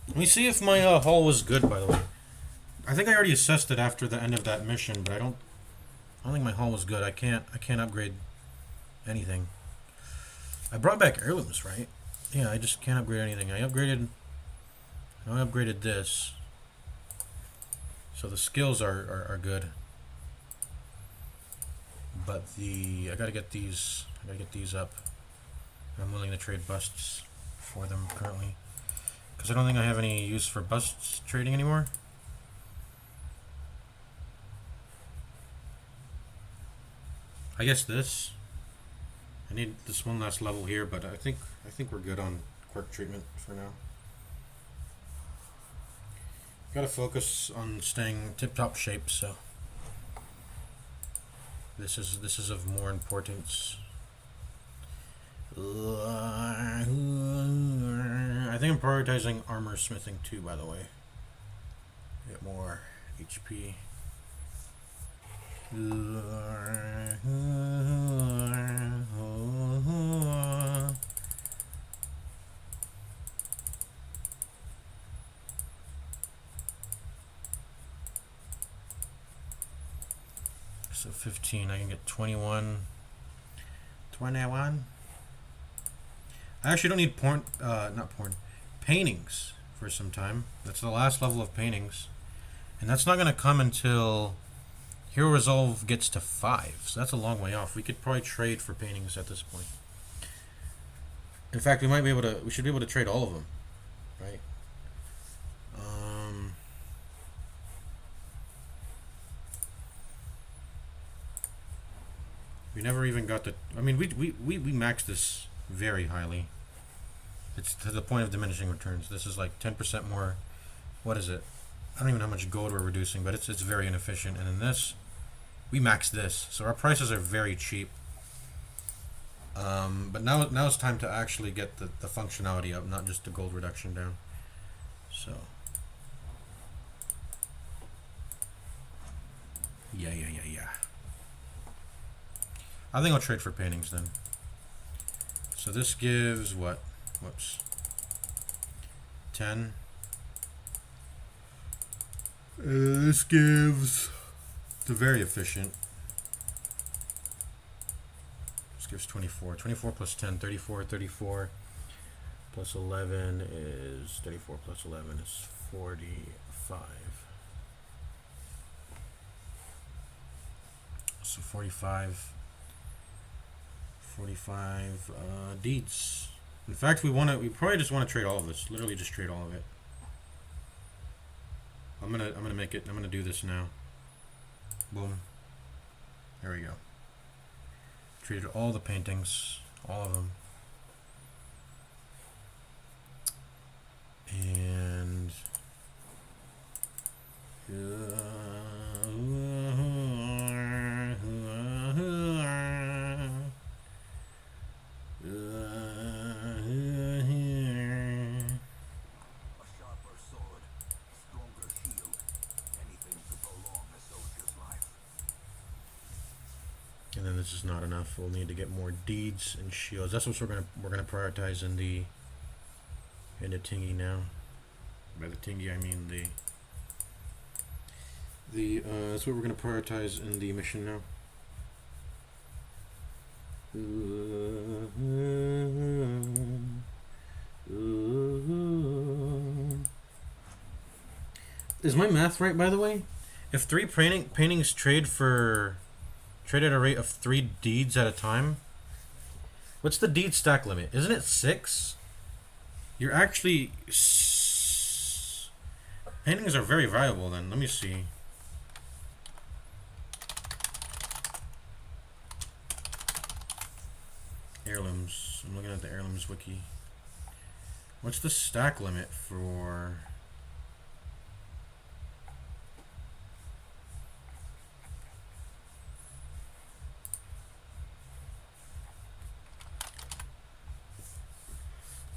Let me see if my haul was good, by the way. I think I already assessed it after the end of that mission, but I don't think my haul was good. I can't upgrade anything. I brought back heirlooms, right? Yeah, I just can't upgrade anything. I upgraded this. So the skills are good. But I gotta get these up. I'm willing to trade busts for them currently. Because I don't think I have any use for busts trading anymore. I guess this. I need this one last level here, but I think we're good on quirk treatment for now. Gotta focus on staying tip-top shape, so this is of more importance. I think I'm prioritizing armor smithing too, by the way. Get more HP. So 15, I can get 21. 21. I actually don't need paintings for some time. That's the last level of paintings. And that's not going to come until Hero Resolve gets to 5. So that's a long way off. We could probably trade for paintings at this point. In fact, we should be able to trade all of them, right? We never even got the, I mean, we maxed this very highly. It's to the point of diminishing returns. This is like 10% more. What is it? I don't even know how much gold we're reducing, but it's very inefficient. And in this, we maxed this, so our prices are very cheap. But now it's time to actually get the functionality up, not just the gold reduction down. So yeah. I think I'll trade for paintings then. So this gives what? Whoops. 10. This gives the very efficient. This gives 24. 24 plus 10, 34. 34 plus 11 is 34 plus 11 is 45. So 45 deeds. In fact, we probably just want to trade all of this. Literally just trade all of it. I'm gonna do this now. Boom. There we go. Traded all the paintings, all of them. And then this is not enough. We'll need to get more deeds and shields. That's what we're gonna prioritize in the Tingy now. By the Tingy I mean that's what we're gonna prioritize in the mission now. Is my math right, by the way? If 3 paintings trade at a rate of 3 deeds at a time, what's the deed stack limit? Isn't it 6? You're actually paintings are very valuable then. Let me see. Heirlooms. I'm looking at the heirlooms wiki. What's the stack limit for?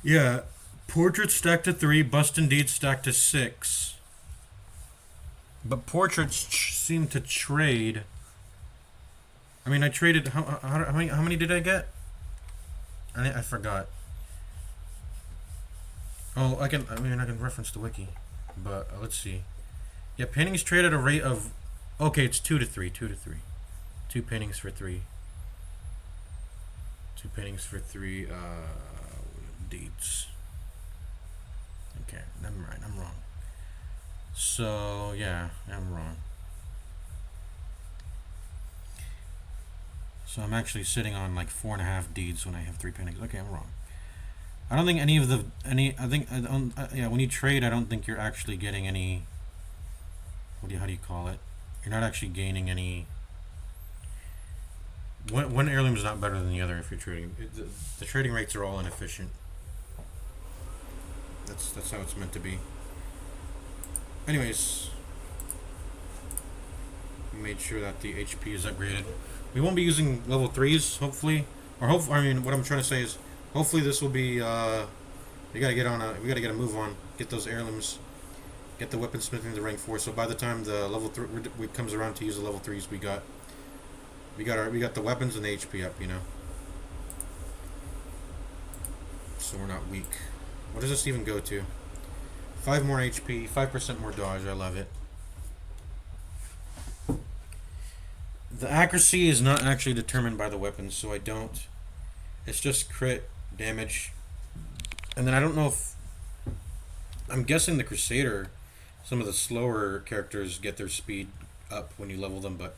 Yeah, portraits stacked to 3, bust and deeds stacked to 6. But portraits seem to trade. I mean, I traded how many did I get? I forgot. Oh, I can reference the wiki, but let's see. Yeah, paintings trade at a rate of, okay, it's 2 to 3, 2 to 3. 2 paintings for 3. 2 paintings for 3 deeds. Okay, never mind, I'm wrong. So yeah, I'm wrong. So I'm actually sitting on like 4.5 deeds when I have 3 paintings. Okay, I'm wrong. I don't think yeah, when you trade, I don't think you're actually getting any, how do you call it? You're not actually gaining any one heirloom is not better than the other if you're trading. The trading rates are all inefficient. That's how it's meant to be. Anyways, we made sure that the HP is upgraded. We won't be using level 3s, hopefully. Or I mean, what I'm trying to say is, hopefully this will be, we gotta get a move on. Get those heirlooms. Get the weaponsmithing to rank 4. So by the time the level 3 comes around to use the level 3s, we got the weapons and the HP up, you know. So we're not weak. What does this even go to? 5 more HP, 5% more dodge. I love it. The accuracy is not actually determined by the weapons, so I don't. It's just crit damage. And then I don't know if... I'm guessing the Crusader, some of the slower characters get their speed up when you level them, but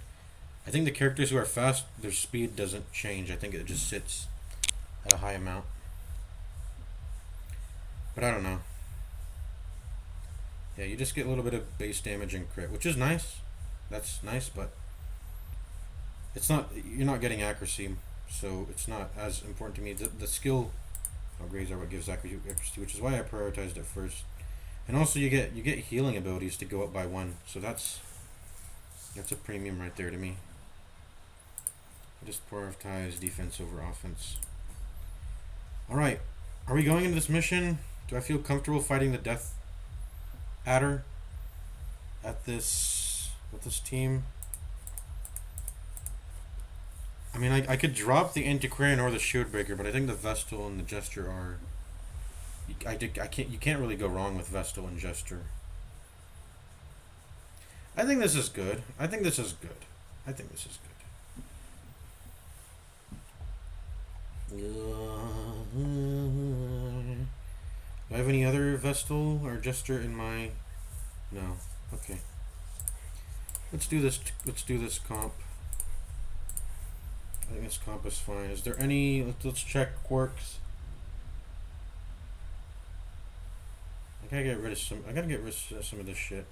I think the characters who are fast, their speed doesn't change. I think it just sits at a high amount. But I don't know. Yeah, you just get a little bit of base damage and crit, which is nice. That's nice, but it's not. You're not getting accuracy, so it's not as important to me. The skill upgrades are what gives accuracy, which is why I prioritized it first. And also, you get healing abilities to go up by 1, so that's a premium right there to me. I just prioritize defense over offense. All right, are we going into this mission? Do I feel comfortable fighting the Death Adder with this team? I mean, I could drop the Antiquarian or the Shieldbreaker, but I think the Vestal and the Jester are... You can't really go wrong with Vestal and Jester. I think this is good. I think this is good. Do I have any other Vestal or Jester in my... No. Okay. Let's do this comp. I think this comp is fine. Is there any... Let's check quirks. I gotta get rid of some of this shit.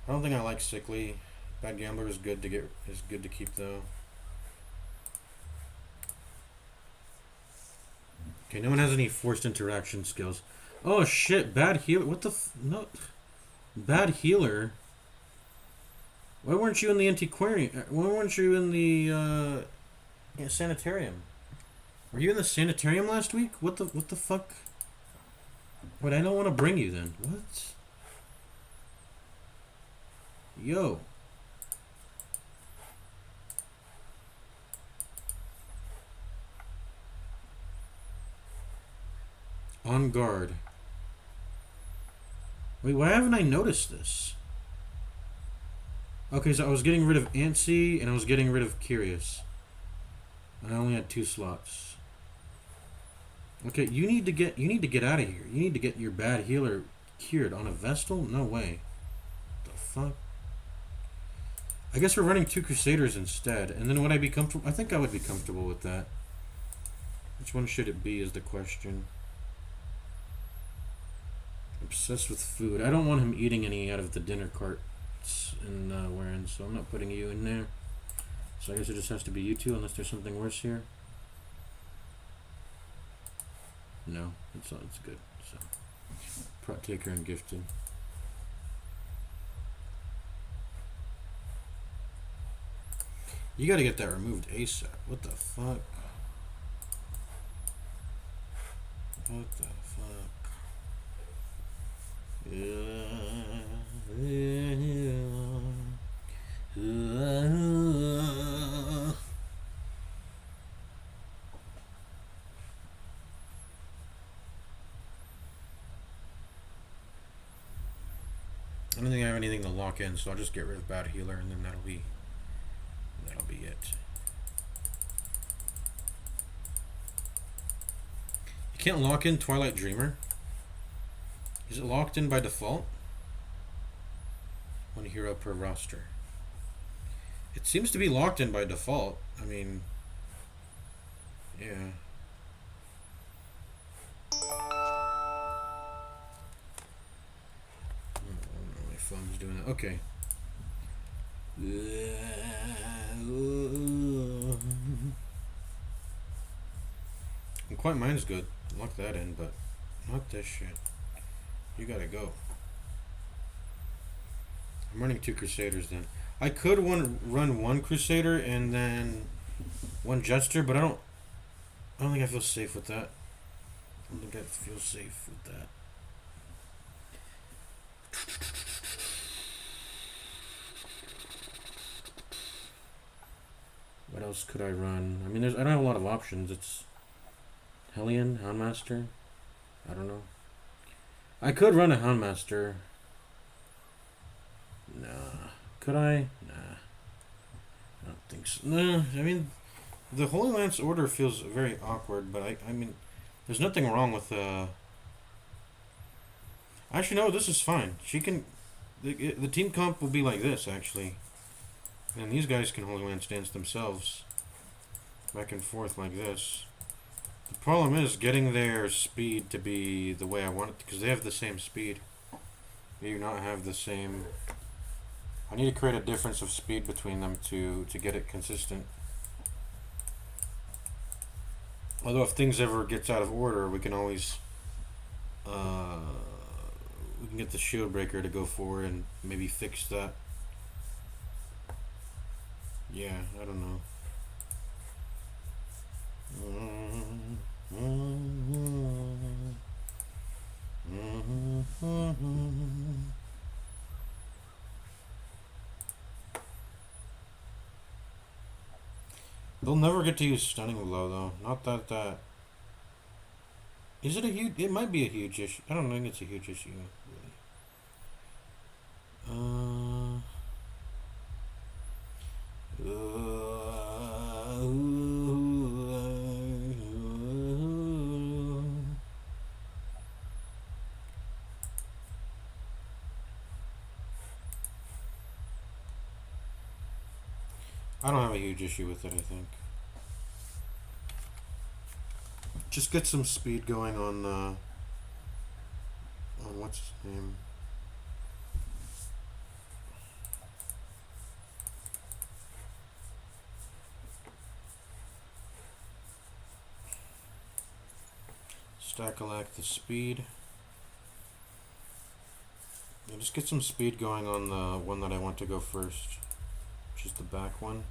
I don't think I like Sickly. Bad Gambler is good to keep though. Okay, no one has any forced interaction skills. Oh shit, Bad Healer. What the no? Bad Healer? Why weren't you in the Antiquarian? Why weren't you in the Sanitarium? Were you in the Sanitarium last week? What the fuck? Wait, I don't want to bring you then. What? Yo. On guard. Wait, why haven't I noticed this? Okay, so I was getting rid of Antsy and I was getting rid of Curious. And I only had 2 slots. Okay, you need to get out of here. You need to get your Bad Healer cured on a Vestal? No way. What the fuck? I guess we're running 2 Crusaders instead. And then would I be comfortable? I think I would be comfortable with that. Which one should it be is the question. Obsessed with food. I don't want him eating any out of the dinner carts in Warren, so I'm not putting you in there. So I guess it just has to be you 2 unless there's something worse here. No, it's good. So, Prot Taker and Gifted. You gotta get that removed ASAP. What the fuck? What the fuck? I don't think I have anything to lock in, so I'll just get rid of Bad Healer, and then that'll be it. You can't lock in Twilight Dreamer. Is it locked in by default? 1 hero per roster. It seems to be locked in by default. I mean, yeah. My phone's doing it. Okay. Quiet Mind's good. Lock that in, but not this shit. You gotta go. I'm running 2 Crusaders then. I could run 1 Crusader and then 1 Jester, but I don't think I feel safe with that. I don't think I feel safe with that. What else could I run? I mean, I don't have a lot of options. It's Hellion, Houndmaster. I don't know. I could run a Houndmaster. Nah. Could I? Nah. I don't think so. Nah. I mean, the Holy Lance order feels very awkward, but I mean, there's nothing wrong with Actually, no, this is fine. She can... The team comp will be like this, actually. And these guys can Holy Lance dance themselves. Back and forth like this. The problem is getting their speed to be the way I want it, because they have the same speed. They do not have the same... I need to create a difference of speed between them to get it consistent. Although if things ever gets out of order, we can always... we can get the shield breaker to go forward and maybe fix that. Yeah, I don't know. They'll never get to use stunning blow though. Not that is it a huge? It might be a huge issue. I don't think it's a huge issue really. I don't have a huge issue with it, I think. Just get some speed going on what's his name? Stack-a-lack the speed. Yeah, just get some speed going on the one that I want to go first, which is the back one.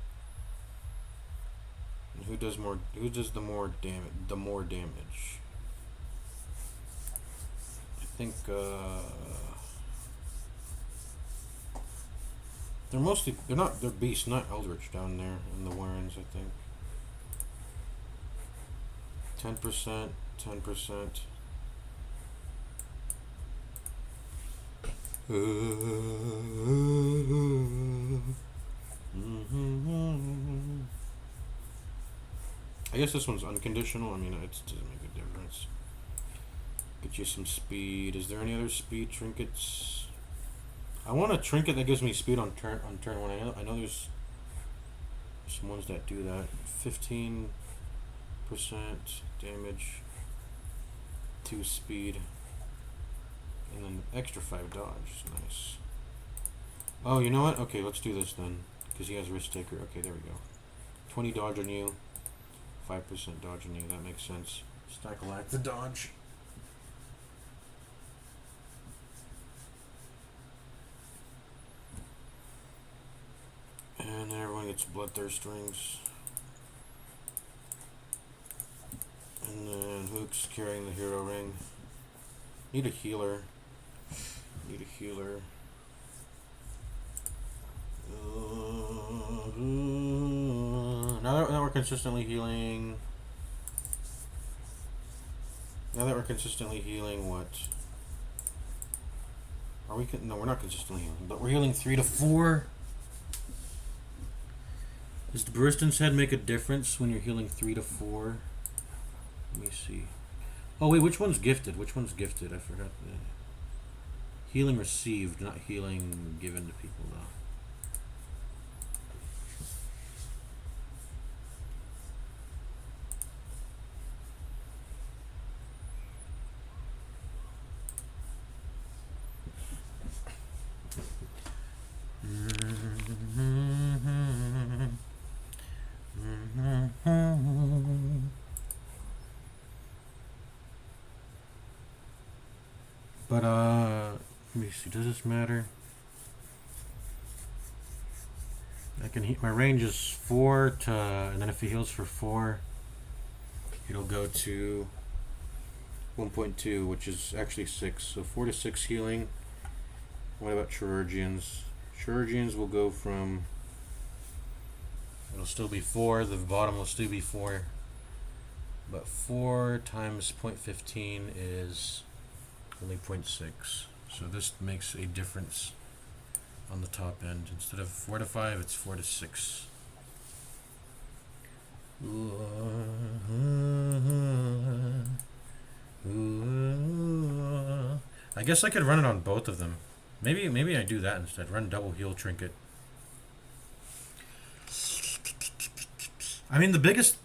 And who does the more damage? The more damage. I think they're beasts, not Eldritch down there in the Warrens. I think 10%. 10%. I guess this one's unconditional. I mean, it doesn't make a difference. Get you some speed. Is there any other speed trinkets? I want a trinket that gives me speed on turn one. I know there's some ones that do that. 15% damage. 2 speed, and then extra 5 dodge. Nice. Oh, you know what? Okay, let's do this then, because he has risk taker. Okay, there we go. 20 dodge on you, 5% dodge on you. That makes sense. Stack-a-lack the dodge. And then everyone gets bloodthirst rings. And then Hook's carrying the hero ring. Need a healer. Need a healer. Now that we're consistently healing. Now that we're consistently healing, what? Are we? No, we're not consistently healing, but we're healing 3 to 4. Does the Baristan's head make a difference when you're healing 3 to 4? Let me see. Oh wait, which one's gifted? Which one's gifted? I forgot. Healing received, not healing given to people though. But let me see. Does this matter? I can heat. My range is 4 to, and then if he heals for 4, it'll go to 1.2, which is actually 6. So 4 to 6 healing. What about chirurgians? Chirurgians will go from. It'll still be 4. The bottom will still be 4. But 4 times 0.15 is only 0.6. So this makes a difference on the top end. Instead of 4 to 5, it's 4 to 6. I guess I could run it on both of them. Maybe I do that instead. Run double heal trinket. I mean, the biggest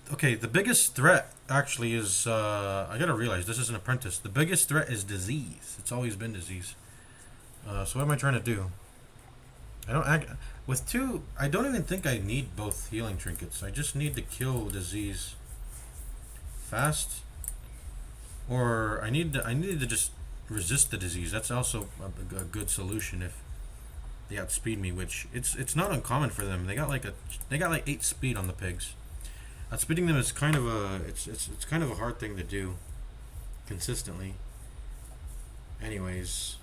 threat actually is, I gotta realize, this is an apprentice. The biggest threat is disease. It's always been disease. So what am I trying to do? With 2, I don't even think I need both healing trinkets. I just need to kill disease fast. Or I need to just resist the disease. That's also a good solution if they outspeed me, which it's not uncommon for them. They got like 8 speed on the pigs. Outspeeding them is kind of it's kind of a hard thing to do consistently. Anyways,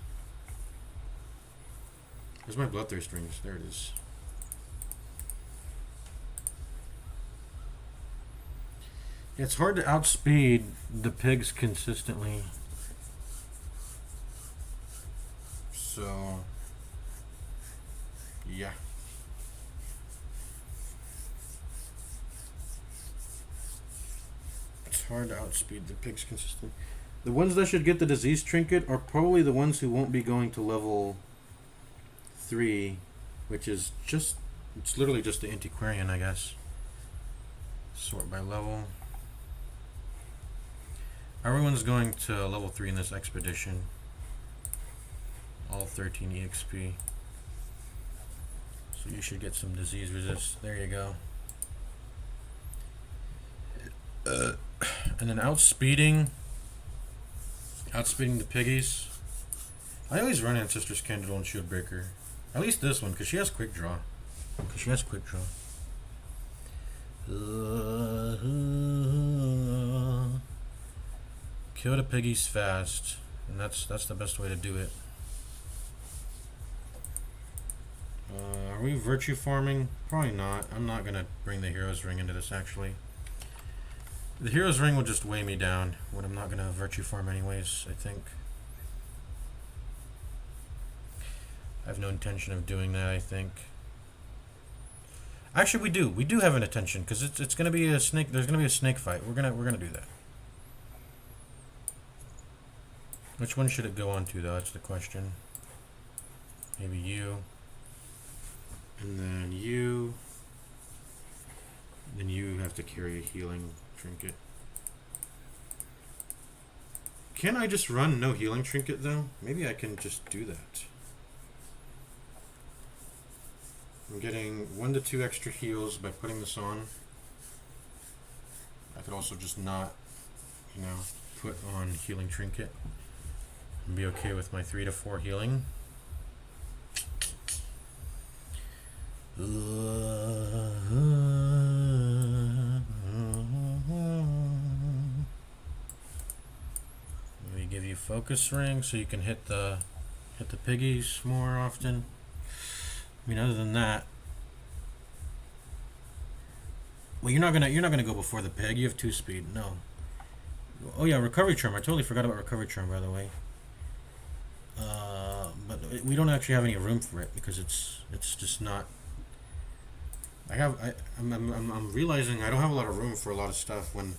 where's my bloodthirst rings? There it is. It's hard to outspeed the pigs consistently. So, yeah. It's hard to outspeed the pigs consistently. The ones that should get the disease trinket are probably the ones who won't be going to level 3, which is just, it's literally just the antiquarian, I guess. Sort by level. Everyone's going to level 3 in this expedition. All 13 EXP. So you should get some disease resist. There you go. And then outspeeding the piggies. I always run Ancestor's Candle and Shieldbreaker. At least this one, because she has quick draw. Kill the piggies fast, and that's the best way to do it. Are we virtue farming? Probably not. I'm not gonna bring the Hero's Ring into this actually. The Hero's Ring will just weigh me down when I'm not gonna virtue farm anyways, I think. I have no intention of doing that, I think. Actually, we do have an intention, because it's gonna be a snake. There's gonna be a snake fight. We're gonna do that. Which one should it go on to, though? That's the question. Maybe you. And then you. Then you have to carry a healing trinket. Can I just run no healing trinket, though? Maybe I can just do that. I'm getting 1 to 2 extra heals by putting this on. I could also just not, put on healing trinket. And be okay with my 3 to 4 healing. Let me give you focus ring so you can hit the piggies more often. I mean, other than that, well, you're not gonna go before the pig. You have 2 speed. No. Oh yeah, recovery charm. I totally forgot about recovery charm, by the way. But we don't actually have any room for it because it's just not. I'm realizing I don't have a lot of room for a lot of stuff when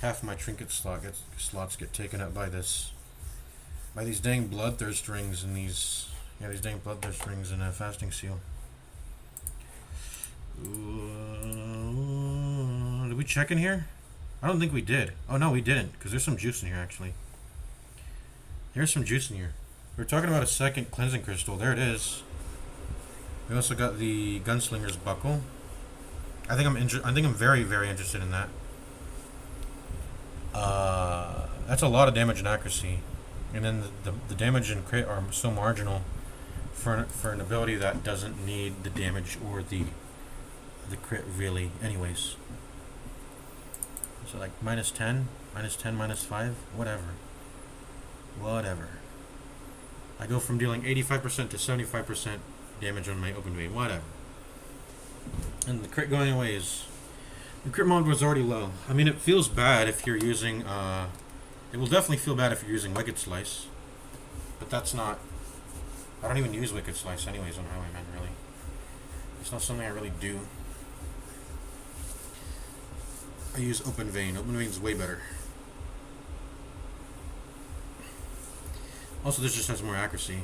half my trinket slots get taken up by these dang bloodthirst rings and these dang bloodthirst rings and a fasting seal. Did we check in here? I don't think we did. Oh no, we didn't, because there's some juice in here actually. There's some juice in here. We were talking about a second cleansing crystal. There it is. We also got the gunslinger's buckle. I think I'm very, very interested in that. That's a lot of damage and accuracy. And then the damage and crit are so marginal for an ability that doesn't need the damage or the crit really anyways. So like minus 10, minus 5, whatever. Whatever. I go from dealing 85% to 75% damage on my open vein, whatever. And the crit going away is... The crit mode was already low. I mean, it feels bad if you're using... it will definitely feel bad if you're using Wicked Slice. But that's not... I don't even use Wicked Slice anyways on Highwayman, really. It's not something I really do. I use Open Vein. Open Vein is way better. Also, this just has more accuracy.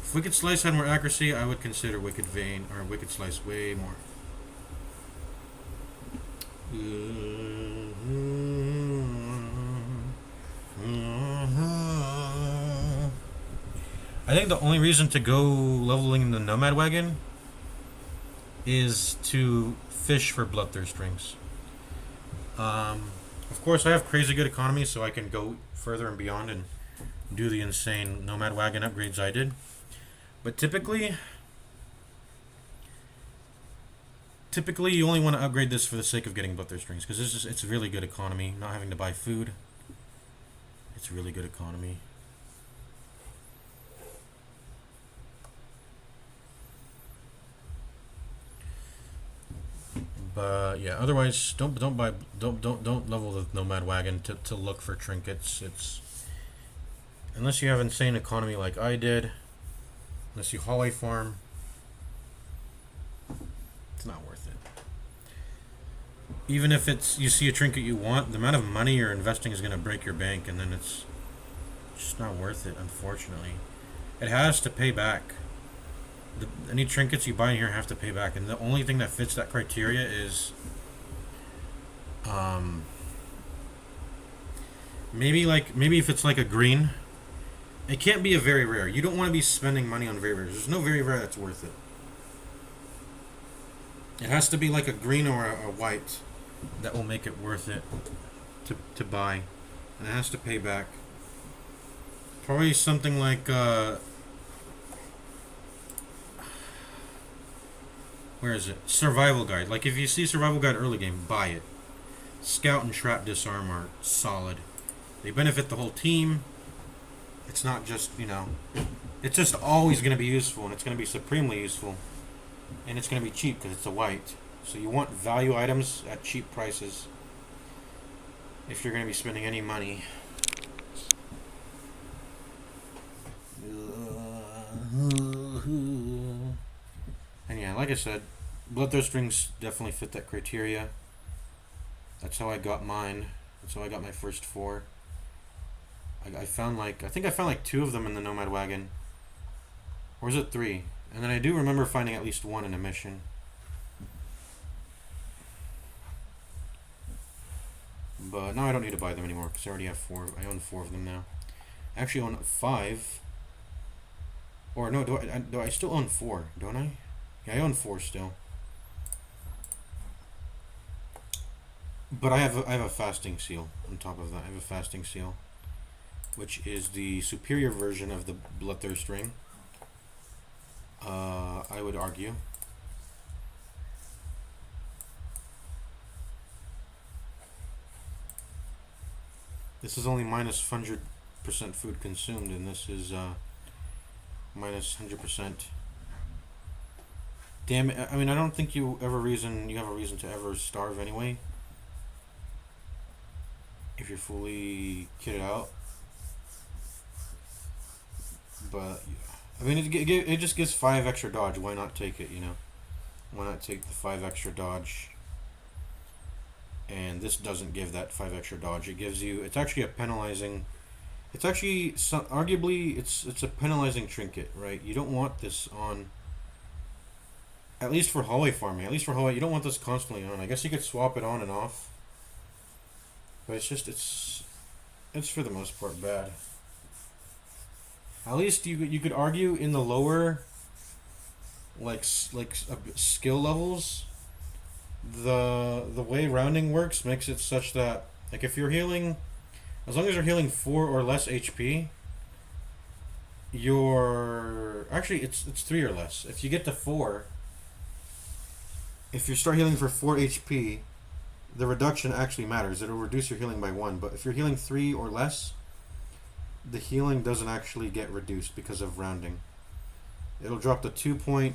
If Wicked Slice had more accuracy, I would consider Wicked Vein or Wicked Slice way more. I think the only reason to go leveling the Nomad Wagon is to fish for Bloodthirst rings. Of course, I have crazy good economy, so I can go further and beyond and do the insane Nomad Wagon upgrades I did. But typically you only want to upgrade this for the sake of getting Bloodthirst rings, because it's really good economy, not having to buy food. It's really good economy. But yeah, otherwise don't level the Nomad Wagon to look for trinkets. It's unless you have insane economy like I did, unless you hallway farm, it's not worth it. Even if it's you see a trinket you want, the amount of money you're investing is going to break your bank, and then it's just not worth it. Unfortunately, it has to pay back. Any trinkets you buy in here have to pay back, and the only thing that fits that criteria is maybe if it's like a green, it can't be a very rare. You don't want to be spending money on very rares. There's no very rare that's worth it. It has to be like a green or a white that will make it worth it to buy, and it has to pay back. Probably something like where is it? Survival Guide. Like if you see Survival Guide early game, buy it. Scout and Trap Disarm are solid. They benefit the whole team. It's not just, it's just always going to be useful, and it's going to be supremely useful. And it's going to be cheap because it's a white. So you want value items at cheap prices if you're going to be spending any money. And yeah, like I said, Bloodthirst rings definitely fit that criteria. That's how I got mine. That's how I got my first 4. I found I think I found like 2 of them in the Nomad Wagon. Or is it 3? And then I do remember finding at least 1 in a mission. But now I don't need to buy them anymore because I already have 4. I own 4 of them now. I actually own 5. Or no, do I still own 4? Don't I? Yeah, I own 4 still. But I have a fasting seal on top of that. I have a fasting seal, which is the superior version of the Bloodthirst ring. I would argue. This is only minus 100% food consumed, and this is minus 100%. Damn it! I mean, I don't think you have a reason to ever starve anyway. If you're fully kitted out. But I mean, it just gives 5 extra dodge. Why not take it? Why not take the 5 extra dodge? And this doesn't give that 5 extra dodge. It gives you. It's actually a penalizing. It's actually arguably it's a penalizing trinket, right? You don't want this on. At least for hallway farming. At least for hallway, you don't want this constantly on. I guess you could swap it on and off. But it's just it's for the most part bad. At least you could argue in the lower skill levels, the way rounding works makes it such that if you're healing As long as you're healing 4 or less HP, you're actually it's 3 or less. If you get to 4, if you start healing for 4 HP, the reduction actually matters. It'll reduce your healing by 1. But if you're healing 3 or less, the healing doesn't actually get reduced because of rounding. It'll drop to 2.75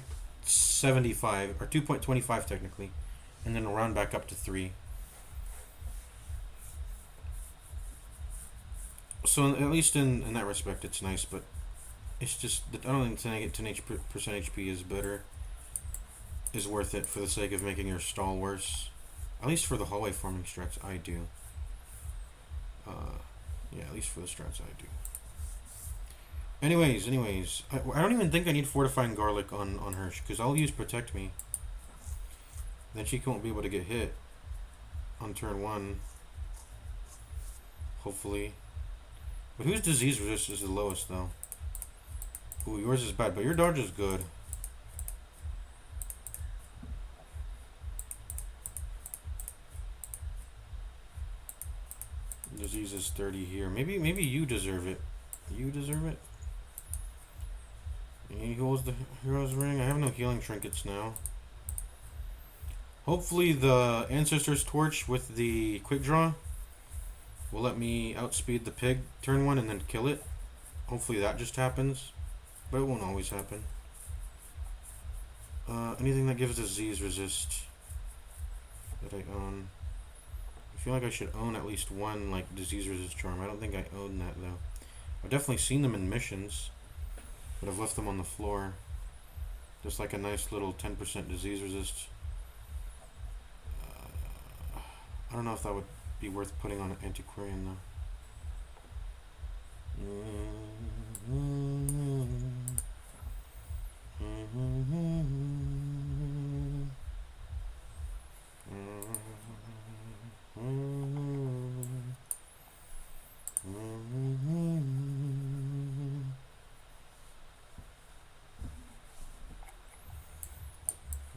or 2.25 technically, and then it'll round back up to 3. So at least in that respect, it's nice. But it's just I don't think 10% HP is better. Is worth it for the sake of making your stall worse. At least for the hallway forming strats, I do. Yeah, at least for the strats, I do. Anyways, I don't even think I need Fortifying Garlic on her, because I'll use Protect Me. Then she won't be able to get hit on turn 1. Hopefully. But whose disease resist is the lowest, though? Ooh, yours is bad, but your dodge is good. Disease is 30 here. Maybe you deserve it. You deserve it. He holds the hero's ring. I have no healing trinkets now. Hopefully the Ancestor's Torch with the quick draw will let me outspeed the pig turn 1 and then kill it. Hopefully that just happens. But it won't always happen. Anything that gives disease resist that I own. I feel like I should own at least one like disease resist charm. I don't think I own that though. I've definitely seen them in missions, but I've left them on the floor. Just like a nice little 10% disease resist. I don't know if that would be worth putting on an antiquarian though.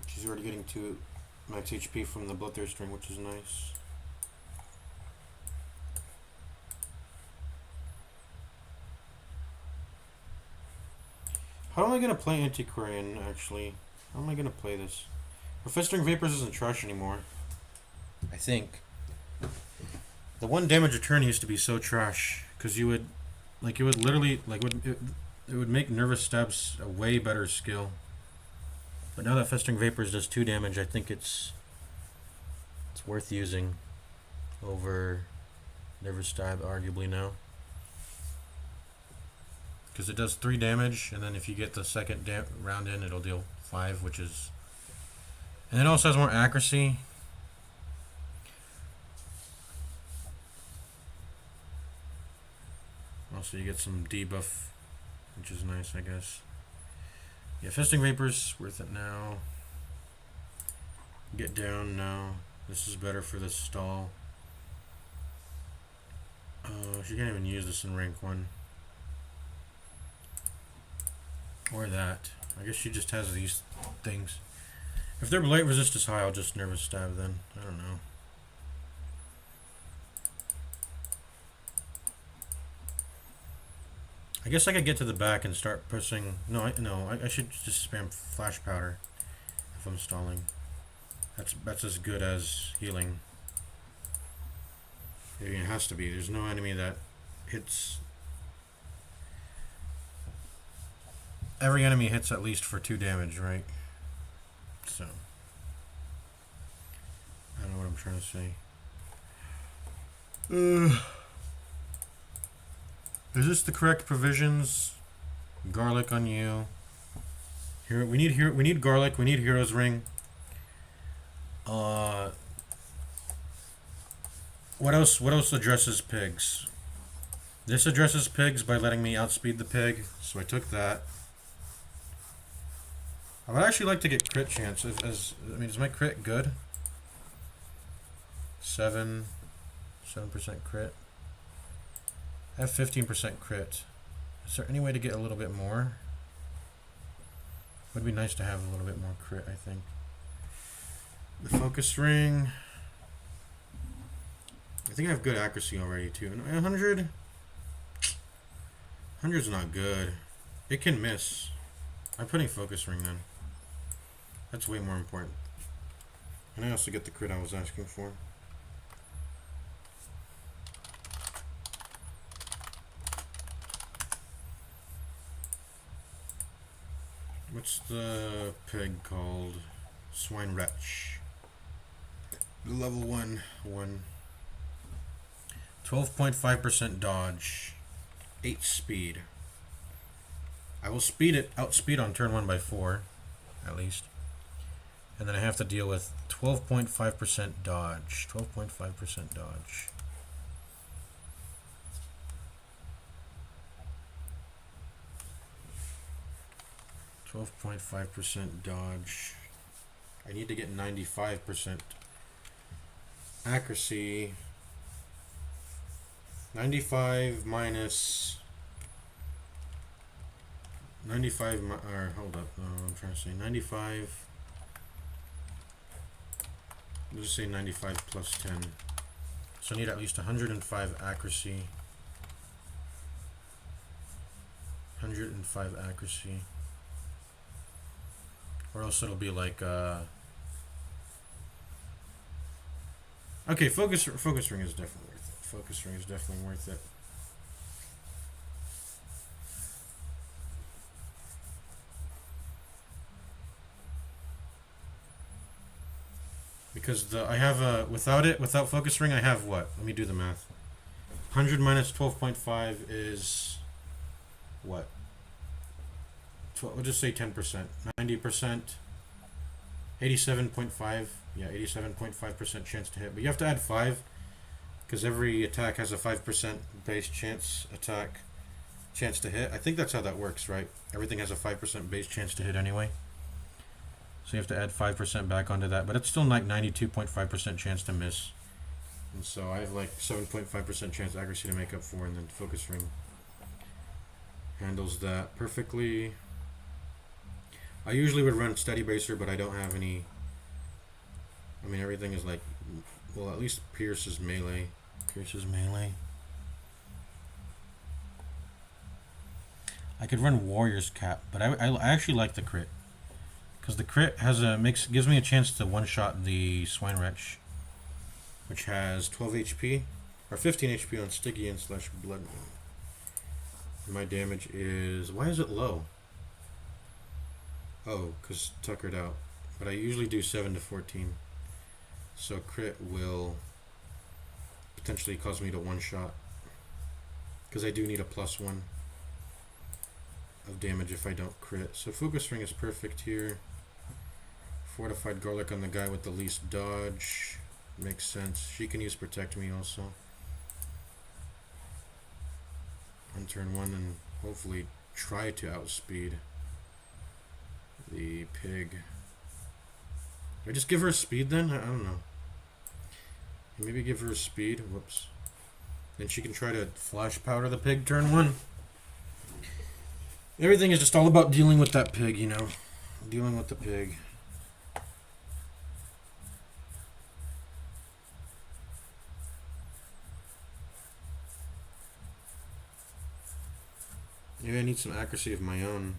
She's already getting to max HP from the Bloodthirst ring, which is nice. How am I going to play Antiquarian, actually? How am I going to play this? Festering Vapors isn't trash anymore. I think. The 1 damage return used to be so trash. Because you would... Like, it would literally... Like, it would make Nervous Stabs a way better skill. But now that Festering Vapors does 2 damage, I think it's worth using over Nervous Stab, arguably now. Because it does 3 damage, and then if you get the second round in, it'll deal 5, which is... And it also has more accuracy. Also, you get some debuff, which is nice, I guess. Yeah, Festing Vapors, worth it now. Get down now. This is better for the stall. She can't even use this in rank 1. Or that. I guess she just has these things. If their blight resist is high, I'll just Nervous Stab then. I don't know. I guess I could get to the back and start pressing... No, I should just spam Flash Powder if I'm stalling. That's as good as healing. I mean, it has to be. There's no enemy that hits... Every enemy hits at least for 2 damage, right? So... I don't know what I'm trying to say. Is this the correct provisions? Garlic on you. Here we need garlic. We need Hero's Ring. What else? What else addresses pigs? This addresses pigs by letting me outspeed the pig, so I took that. I would actually like to get crit chance. I mean, is my crit good? 7% crit. I have 15% crit. Is there any way to get a little bit more? Would be nice to have a little bit more crit, I think. The focus ring. I think I have good accuracy already too. And 100? 100's not good. It can miss. I'm putting focus ring then. That's way more important. And I also get the crit I was asking for. What's the pig called? Swine Wretch. Level 1. 12.5% dodge. 8 speed. I will outspeed on turn 1 by 4, at least. And then I have to deal with 12.5% dodge. 12.5% dodge. Dodge. I need to get 95% accuracy. 95 minus 95 or hold up, I'm trying to say 95. Let's just say 95 plus 10. So I need at least 105 accuracy. 105 accuracy. Or else it'll be like okay, focus ring is definitely worth it. Focus ring is definitely worth it. Because I have without focus ring I have what? Let me do the math. 100 minus 12.5 is what? We'll just say 10%. 90%. 87.5. Yeah, 87.5% chance to hit. But you have to add 5 because every attack has a 5% base chance to hit. I think that's how that works, right? Everything has a 5% base chance to hit anyway. So you have to add 5% back onto that, but it's still like 92.5% chance to miss. And so I have like 7.5% chance accuracy to make up for, and then focus ring handles that perfectly. I usually would run steady bracer, but I don't have any. I mean, everything is like, well, at least Pierce is melee. I could run Warrior's Cap, but I actually like the crit. Because the crit gives me a chance to one-shot the Swine Wretch, which has 12 HP, or 15 HP on Sticky and / Blood. My damage is, why is it low? Oh, because tuckered out. But I usually do 7 to 14. So crit will potentially cause me to one-shot. Because I do need a +1 of damage if I don't crit. So focus ring is perfect here. Fortified garlic on the guy with the least dodge. Makes sense. She can use protect me also. On turn 1 and hopefully try to outspeed the pig. Do I just give her a speed then? I don't know. Maybe give her a speed. Whoops. Then she can try to flash powder the pig turn 1. Everything is just all about dealing with that pig, you know. Dealing with the pig. Maybe I need some accuracy of my own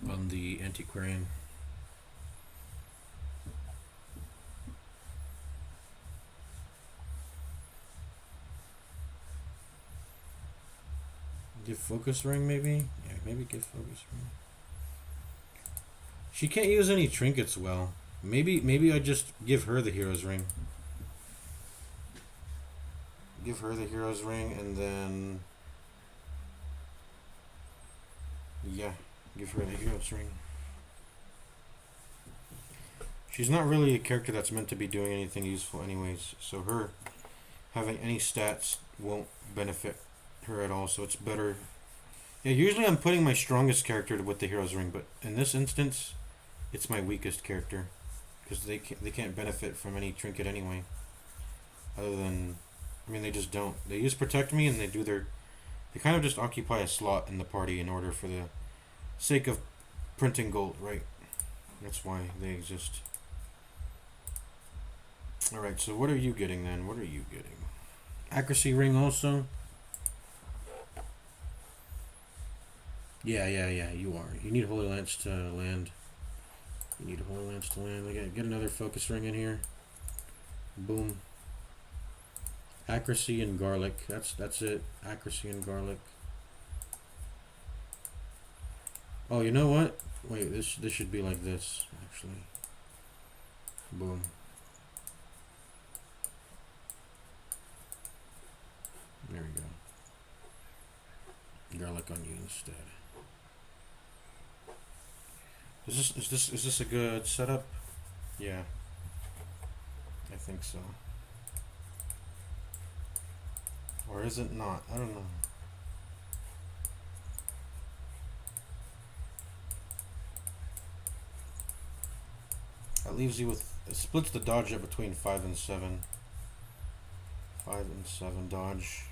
on the antiquarian. Give focus ring maybe? Yeah, maybe give focus ring. She can't use any trinkets well. Maybe I just give her the hero's ring. Give her the hero's ring and then yeah, give her the hero's ring. She's not really a character that's meant to be doing anything useful anyways, so her having any stats won't benefit her at all, so it's better. Yeah, usually I'm putting my strongest character with the hero's ring, but in this instance it's my weakest character because they can't benefit from any trinket anyway, other than, I mean, they just don't. They use protect me and they kind of just occupy a slot in the party in order for the sake of printing gold, right? That's why they exist. Alright, so what are you getting then? What are you getting? Accuracy ring also? Yeah, you are. You need Holy Lance to land. You need Holy Lance to land. Get another focus ring in here. Boom. Accuracy and garlic. That's it. Accuracy and garlic. Oh, you know what? Wait, this should be like this, actually. Boom. There we go. Garlic on you instead. Is this a good setup? Yeah. I think so. Or is it not? I don't know. That leaves you with, it splits the dodge up between 5 and 7. 5 and 7 dodge.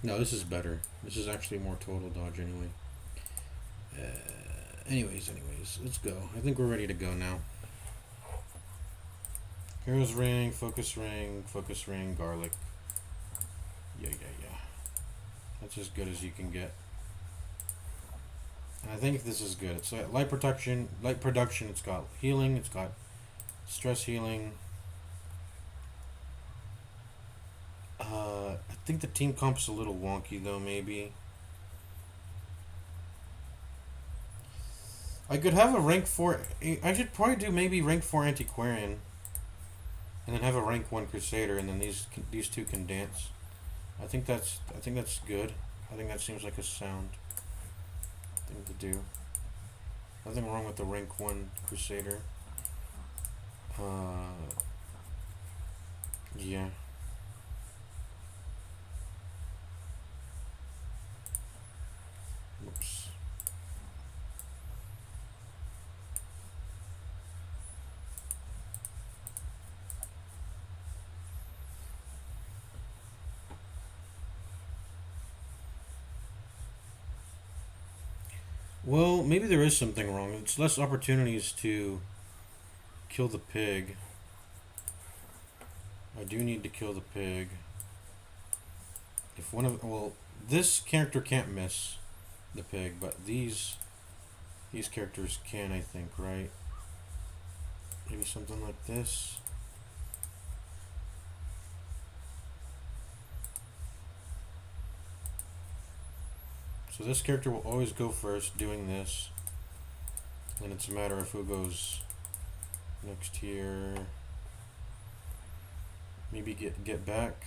No, this is better. This is actually more total dodge anyway. Anyways, let's go. I think we're ready to go now. Hero's ring, focus ring, garlic. Yeah. That's as good as you can get. And I think this is good. It's light production, it's got healing, it's got stress healing. I think the team comp's a little wonky though, maybe. I could have a rank 4, I should probably do maybe rank 4 Antiquarian. And then have a rank 1 Crusader, and then these two can dance. I think that's good. I think that seems like a sound thing to do. Nothing wrong with the rank 1 Crusader. Yeah. Oops. Well, maybe there is something wrong. It's less opportunities to kill the pig. I do need to kill the pig. If one of, well, this character can't miss the pig, but these characters can, I think, right? Maybe something like this. So this character will always go first, doing this. And it's a matter of who goes next here. Maybe get back.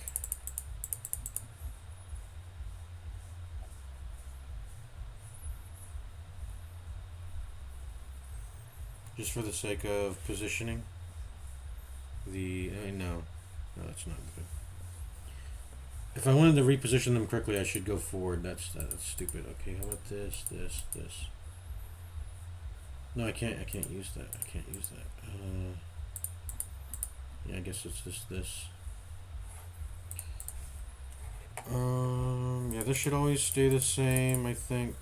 Just for the sake of positioning. No, that's not good. If I wanted to reposition them correctly, I should go forward. That's stupid. Okay, how about this? No, I can't use that. Yeah, I guess it's just this. Yeah, this should always stay the same, I think.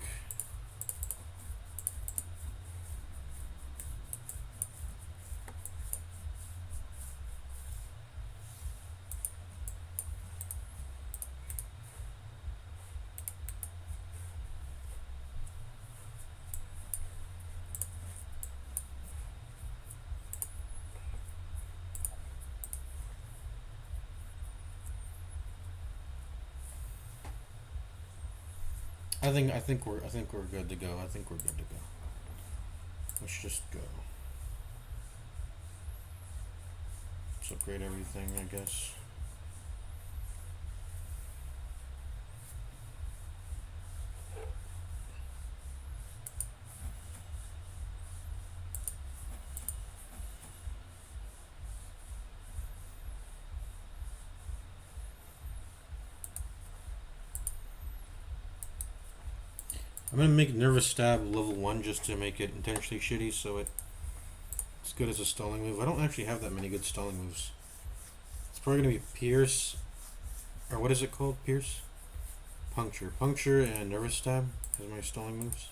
I think we're good to go. Let's just go. Let's upgrade everything, I guess. I'm gonna make Nervous Stab level 1 just to make it intentionally shitty so it's good as a stalling move. I don't actually have that many good stalling moves. It's probably gonna be Pierce, or what is it called? Pierce? Puncture. Puncture and Nervous Stab as my stalling moves.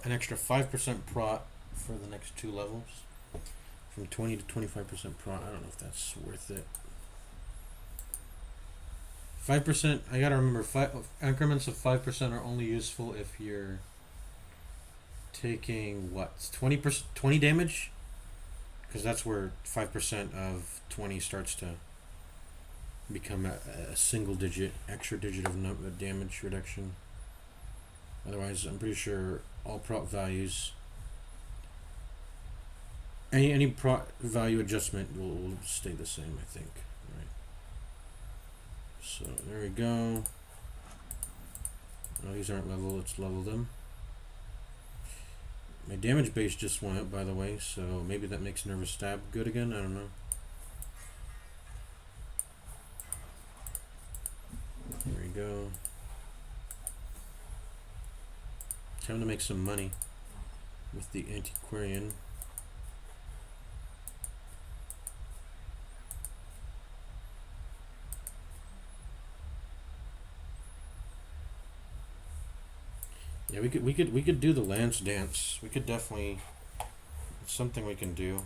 An extra 5% prot for the next 2 levels. From 20 to 25% prot. I don't know if that's worth it. 5%, I gotta remember, increments of 5% are only useful if you're taking, what, 20 damage? Because that's where 5% of 20 starts to become a single digit, extra digit of damage reduction. Otherwise, I'm pretty sure all prot values, any prot value adjustment will stay the same, I think. Right. So there we go. Oh, these aren't level. Let's level them. My damage base just went up, by the way, so maybe that makes Nervous Stab good again. I don't know. There we go. Time to make some money with the Antiquarian. Yeah, we could do the Lance Dance. We could definitely, it's something we can do.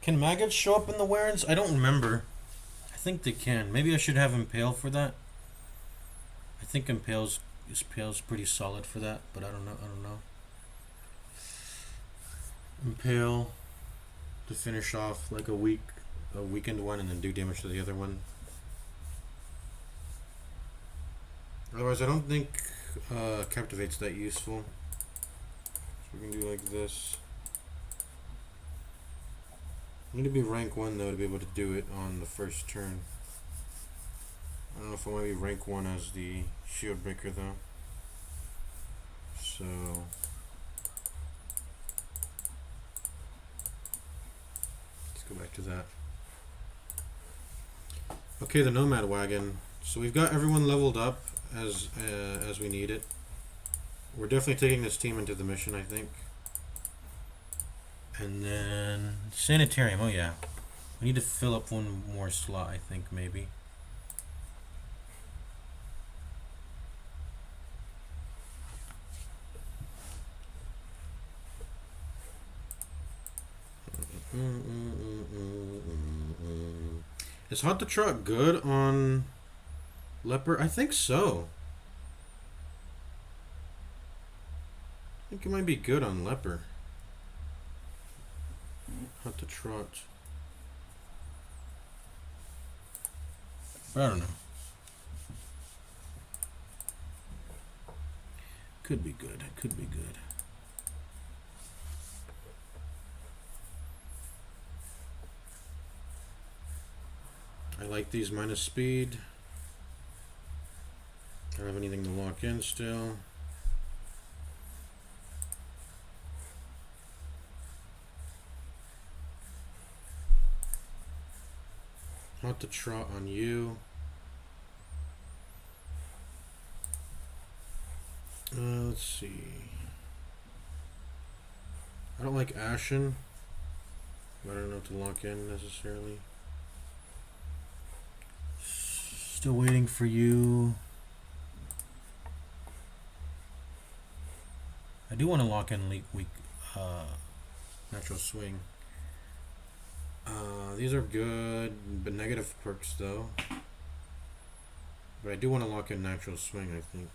Can maggots show up in the Warrens? I don't remember. I think they can. Maybe I should have Impale for that. I think Impale's pretty solid for that, but I don't know. Impale to finish off like a weakened one, and then do damage to the other one. Otherwise, I don't think Captivate's that useful. So we can do like this. I need to be rank 1 though to be able to do it on the first turn. I don't know if I want to be rank 1 as the shield breaker though. So let's go back to that. Okay, the Nomad Wagon. So we've got everyone leveled up as we need it. We're definitely taking this team into the mission, I think. And then Sanitarium, oh yeah. We need to fill up one more slot, I think, maybe. Is Hot the Trot good on Leper? I think so. I think it might be good on Leper. Hot to Trot. I don't know. Could be good. It could be good. I like these minus speed. I don't have anything to lock in still. Not to trot on you. Let's see. I don't like Ashen. I don't know to lock in necessarily. Still waiting for you. I do want to lock in Natural Swing. These are good, but negative perks though. But I do want to lock in Natural Swing, I think.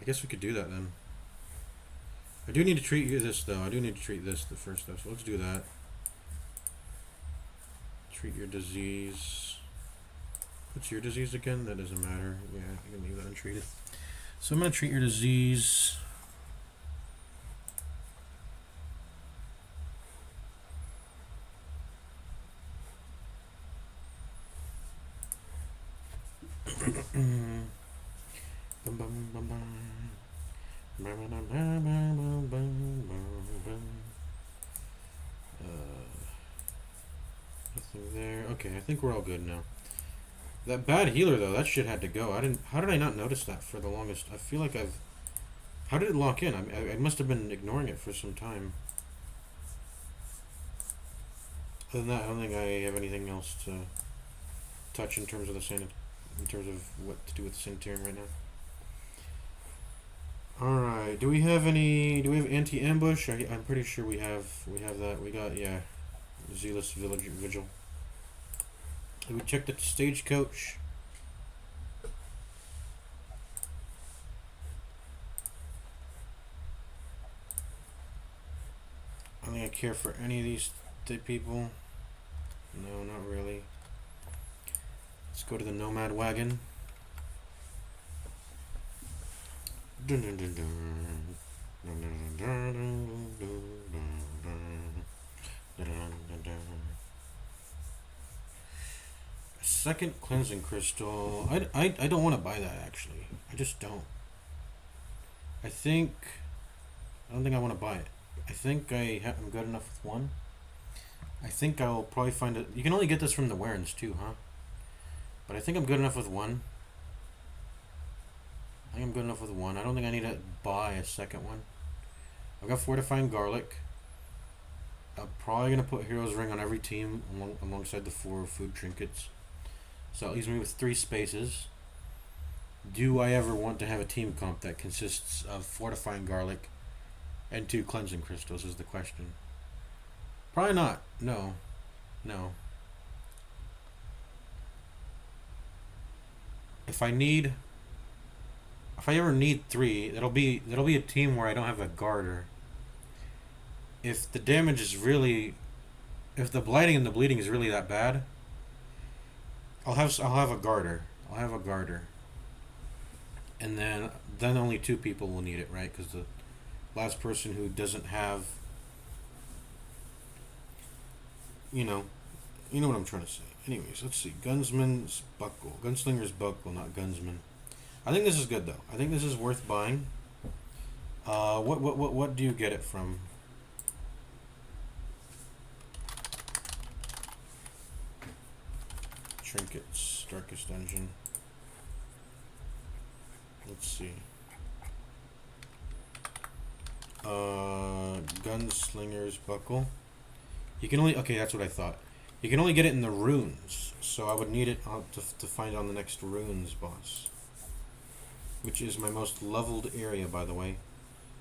I guess we could do that then. I do need to treat this though. I do need to treat this the first step. So let's do that. Treat your disease. What's your disease again? That doesn't matter. Yeah, you can leave that untreated. So I'm going to treat your disease. Nothing there. Okay, I think we're all good now. That bad healer though, that shit had to go. How did I not notice that for the longest? I feel like how did it lock in? I must have been ignoring it for some time. Other than that, I don't think I have anything else to touch in terms of in terms of what to do with the sanitarium right now. Alright, do we have anti-ambush? I'm pretty sure we have that. We got, yeah, Zealous Vigil. We checked the stagecoach. I don't think I care for any of these people. No, not really. Let's go to the Nomad Wagon. Dun, dun, dun, dun. Dun, dun, dun, dun, dun, dun, dun, dun, dun. Second cleansing crystal. I don't want to buy that actually. I just don't. I don't think I want to buy it. I think I'm good enough with one. I think I'll probably find it. You can only get this from the Warrens too, huh? But I think I'm good enough with one. I think I'm good enough with one. I don't think I need to buy a second one. I've got Fortifying Garlic. I'm probably going to put Hero's Ring on every team alongside the 4 food trinkets. So that leaves me with 3 spaces. Do I ever want to have a team comp that consists of Fortifying Garlic and 2 cleansing crystals is the question. Probably not. No. No. If I ever need 3, that'll be a team where I don't have a garter. If the damage is really, if the blighting and the bleeding is really that bad, I'll have a garter. I'll have a garter. And then only 2 people will need it, right? Because the last person who doesn't have, you know what I'm trying to say. Anyways, let's see. Gunsman's Buckle. Gunslinger's Buckle, not Gunsman. I think this is good though. I think this is worth buying. What do you get it from? Trinkets, Darkest Dungeon. Let's see. Gunslinger's Buckle. You can only, okay, that's what I thought. You can only get it in the runes, so I would need it to find on the next runes boss, which is my most leveled area, by the way.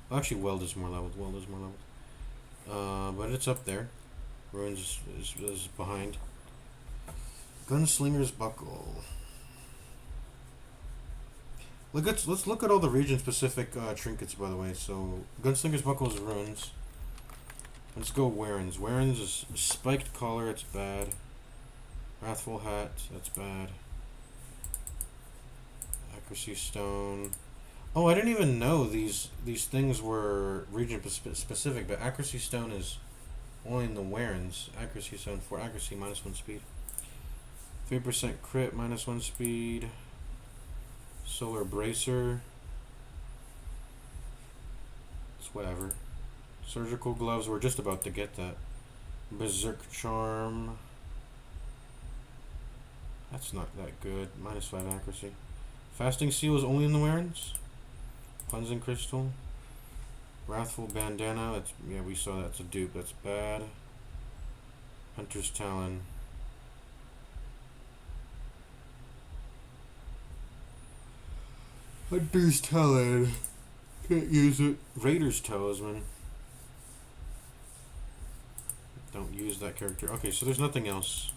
Well, actually, Weld is more leveled. But it's up there. Runes is behind. Gunslinger's Buckle. Let's look at all the region-specific trinkets, by the way. So, Gunslinger's Buckle is runes. Let's go Warrens. Warrens is Spiked Collar, it's bad. Wrathful Hat, that's bad. Accuracy Stone. Oh, I didn't even know these things were region-specific, but Accuracy Stone is only in the Warrens. Accuracy Stone for accuracy, -1 speed. 3% crit, -1 speed. Solar Bracer. It's whatever. Surgical gloves, we're just about to get that. Berserk charm. That's not that good. -5 accuracy. Fasting seal is only in the wearings. Cleansing crystal. Wrathful bandana. That's, yeah, we saw that's a dupe. That's bad. Hunter's talon. Hunter's talon. Can't use it. Raider's talisman. Don't use that character. Okay, so there's nothing else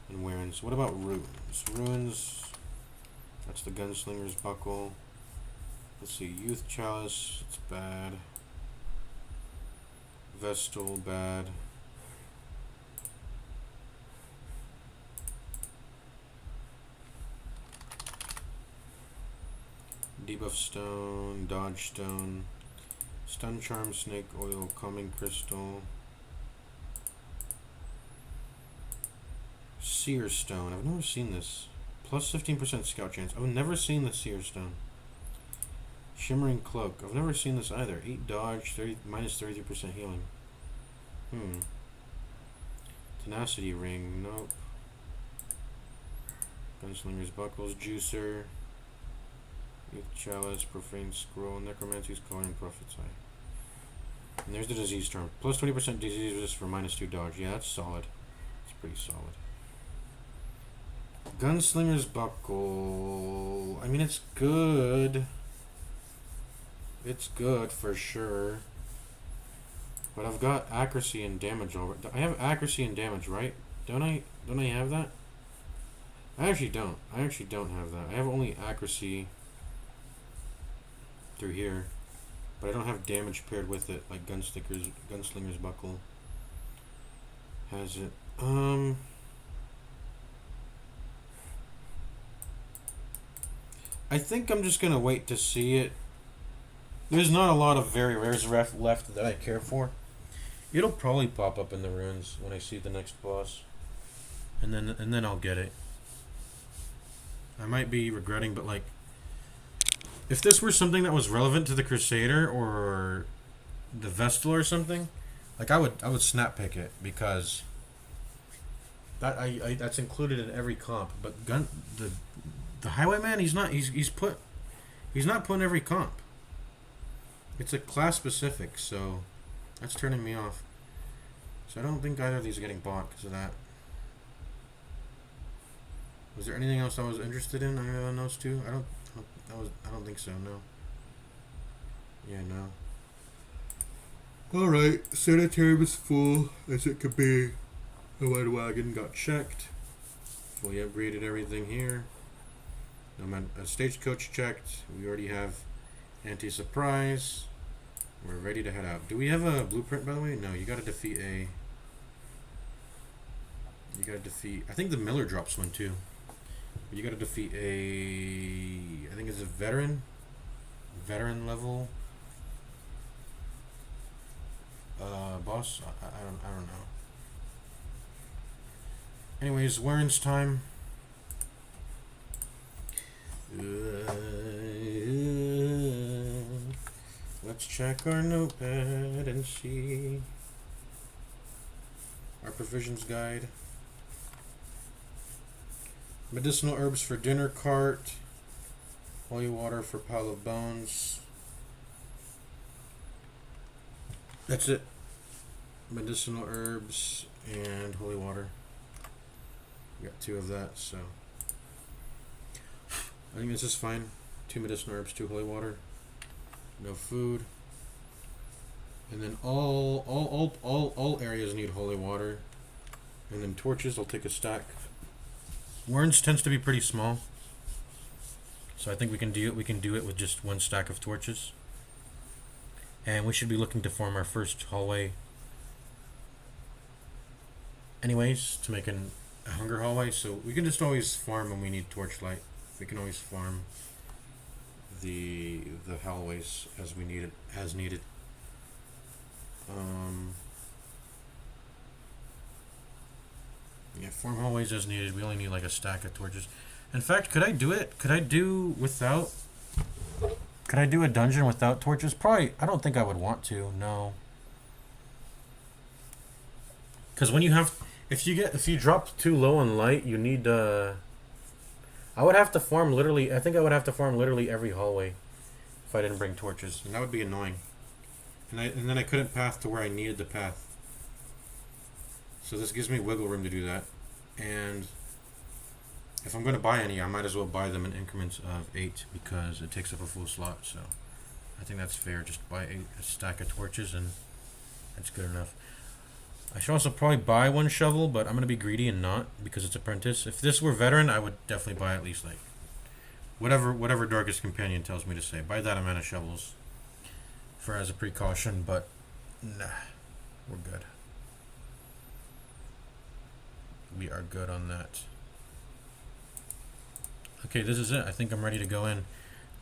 in wearings. What about runes? Runes. That's the gunslinger's buckle. Let's see. Youth chalice. It's bad. Vestal. Bad. Debuff stone. Dodge stone. Stun charm. Snake oil. Calming crystal. Seer stone. I've never seen this. Plus 15% scout chance. I've never seen the Seer stone. Shimmering cloak. I've never seen this either. 8 dodge, 30 minus 33% healing. Tenacity ring. Nope. Gunslinger's buckles. Juicer. Youth chalice. Profane scroll. Necromancy's coloring prophet's eye. And there's the disease charm. Plus 20% disease resist for -2 dodge. Yeah, that's solid. It's pretty solid. Gunslinger's buckle. I mean, it's good. It's good for sure. But I've got accuracy and damage over. I have accuracy and damage, right? Don't I have that? I actually don't. I actually don't have that. I have only accuracy through here. But I don't have damage paired with it like Gunslinger's buckle has it. I think I'm just gonna wait to see it. There's not a lot of very rares left that I care for. It'll probably pop up in the runes when I see the next boss, and then I'll get it. I might be regretting, but like, if this were something that was relevant to the Crusader or the Vestal or something, like I would snap pick it because that that's included in every comp. But the Highwayman, he's not put in every comp. It's a class specific, so that's turning me off. So I don't think either of these are getting bought because of that. Was there anything else I was interested in other than those two? I don't think so. No. Yeah, no. All right, sanitarium is full as it could be. The White Wagon got checked. Fully upgraded everything here. Stagecoach checked. We already have anti-surprise. We're ready to head out. Do we have a blueprint, by the way? No, you gotta defeat a... I think the Miller drops one, too. But you gotta defeat a... I think it's a veteran level boss. I don't know. Anyways, Warren's time. Let's check our notepad and see our provisions guide. Medicinal herbs for dinner cart. Holy water for pile of bones. That's it. Medicinal herbs and holy water. We got 2 of that, so I think this is fine. 2 medicinal herbs, 2 holy water. No food. And then all areas need holy water. And then torches, I'll take a stack. Warrens tends to be pretty small, so I think we can do it with just 1 stack of torches. And we should be looking to form our first hallway anyways, to make a hunger hallway. So we can just always farm when we need torchlight. We can always farm the hallways as we need it, as needed. Yeah, farm hallways as needed. We only need like a stack of torches. In fact, could I do it? Could I do without Could I do a dungeon without torches? Probably. I don't think I would want to. No. Because when you have, if you drop too low on light, you need. I would have to farm literally. I think I would have to farm literally every hallway if I didn't bring torches, and that would be annoying. And then I couldn't path to where I needed the path. So this gives me wiggle room to do that, and if I'm going to buy any, I might as well buy them in increments of 8 because it takes up a full slot. So I think that's fair. Just buy a stack of torches and that's good enough. I should also probably buy 1 shovel, but I'm going to be greedy and not because it's apprentice. If this were veteran, I would definitely buy at least like whatever Darkest Companion tells me to say. Buy that amount of shovels for as a precaution, but nah, we're good. We are good on that. Okay, this is it. I think I'm ready to go in.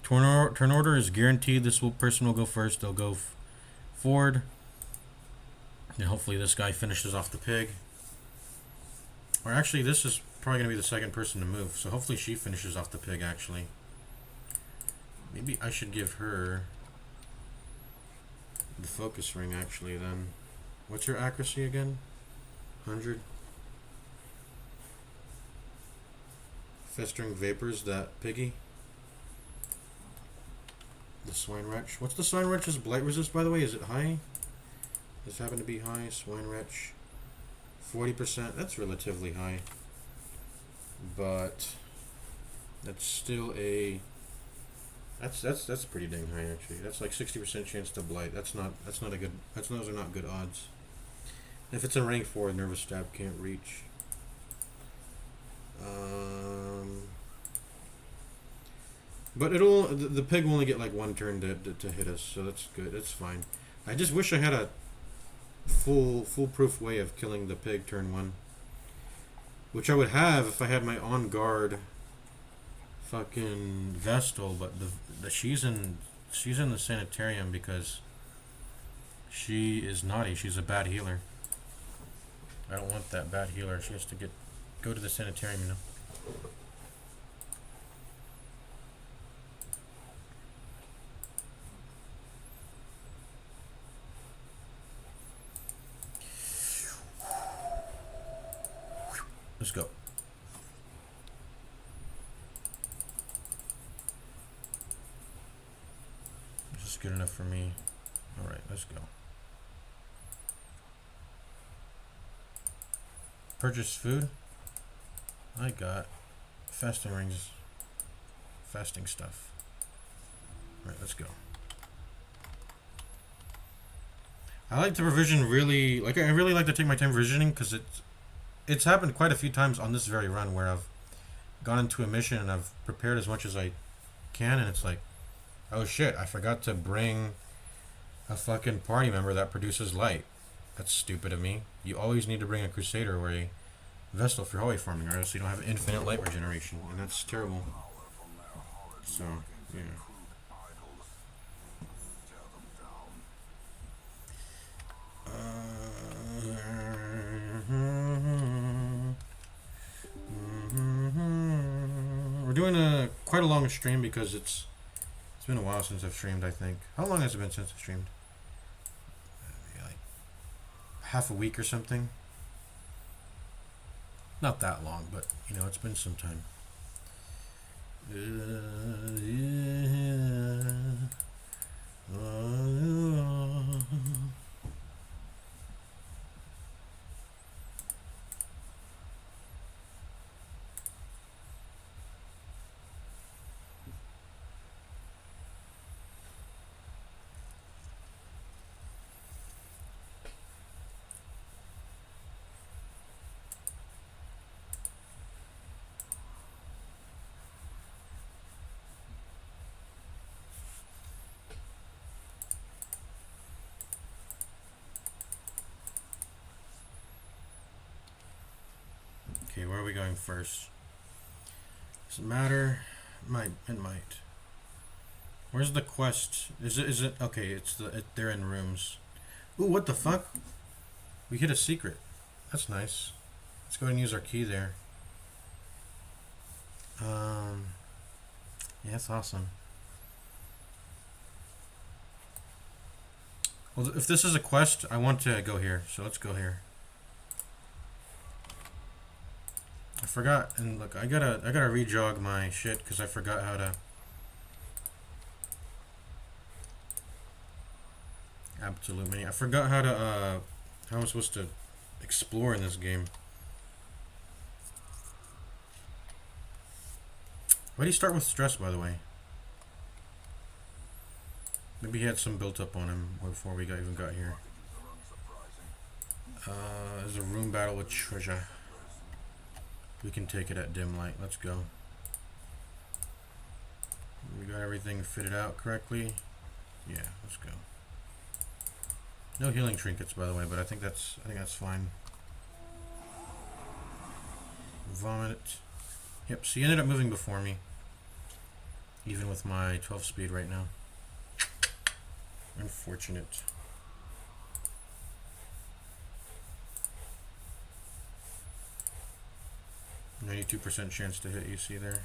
Turn order is guaranteed. This person will go first. They'll go forward. And hopefully this guy finishes off the pig. Or actually, this is probably going to be the second person to move. So hopefully she finishes off the pig, actually. Maybe I should give her the focus ring, actually, then. What's her accuracy again? 100. Festering vapors, that piggy. The swine wretch. What's the swine wretch's blight resist, by the way? Is it high? Does it happen to be high? Swine wretch. 40%. That's relatively high. But that's still a that's pretty dang high actually. That's like 60% chance to blight. That's not a good those are not good odds. If it's a rank 4, nervous stab can't reach. But the pig will only get like 1 turn to hit us, so that's good. That's fine. I just wish I had a foolproof way of killing the pig turn 1, which I would have if I had my on guard fucking Vestal. But she's in the sanitarium because she is naughty. She's a bad healer. I don't want that bad healer. She has to go to the sanitarium, you know. Let's go. This is good enough for me. Alright, let's go. Purchase food. I got fasting rings. Fasting stuff. Alright, let's go. I like to provision really, like I really like to take my time provisioning because it's happened quite a few times on this very run where I've gone into a mission and I've prepared as much as I can, and it's like, oh shit, I forgot to bring a fucking party member that produces light. That's stupid of me. You always need to bring a Crusader or a Vestal for hallway farming, or else you don't have infinite light regeneration, and that's terrible. So, yeah. We're doing quite a long stream because it's been a while since I've streamed, I think. How long has it been since I've streamed? Maybe like half a week or something. Not that long, but you know, it's been some time. Okay, where are we going first? Does it matter? It might. Where's the quest? Is it okay, they're in rooms. Ooh, what the fuck? We hit a secret. That's nice. Let's go ahead and use our key there. Yeah, that's awesome. Well, if this is a quest, I want to go here, so let's go here. I forgot, and look, I gotta rejog my shit because I forgot how to. Absolute mini. I forgot how to. How I'm supposed to explore in this game. Why do you start with stress, by the way? Maybe he had some built up on him before we even got here. There's a room battle with treasure. We can take it at dim light. Let's go. We got everything fitted out correctly. Yeah, let's go. No healing trinkets, by the way, but I think that's fine. Vomit. Yep. So he ended up moving before me, even with my 12 speed right now. Unfortunate. %92 chance to hit. You see there.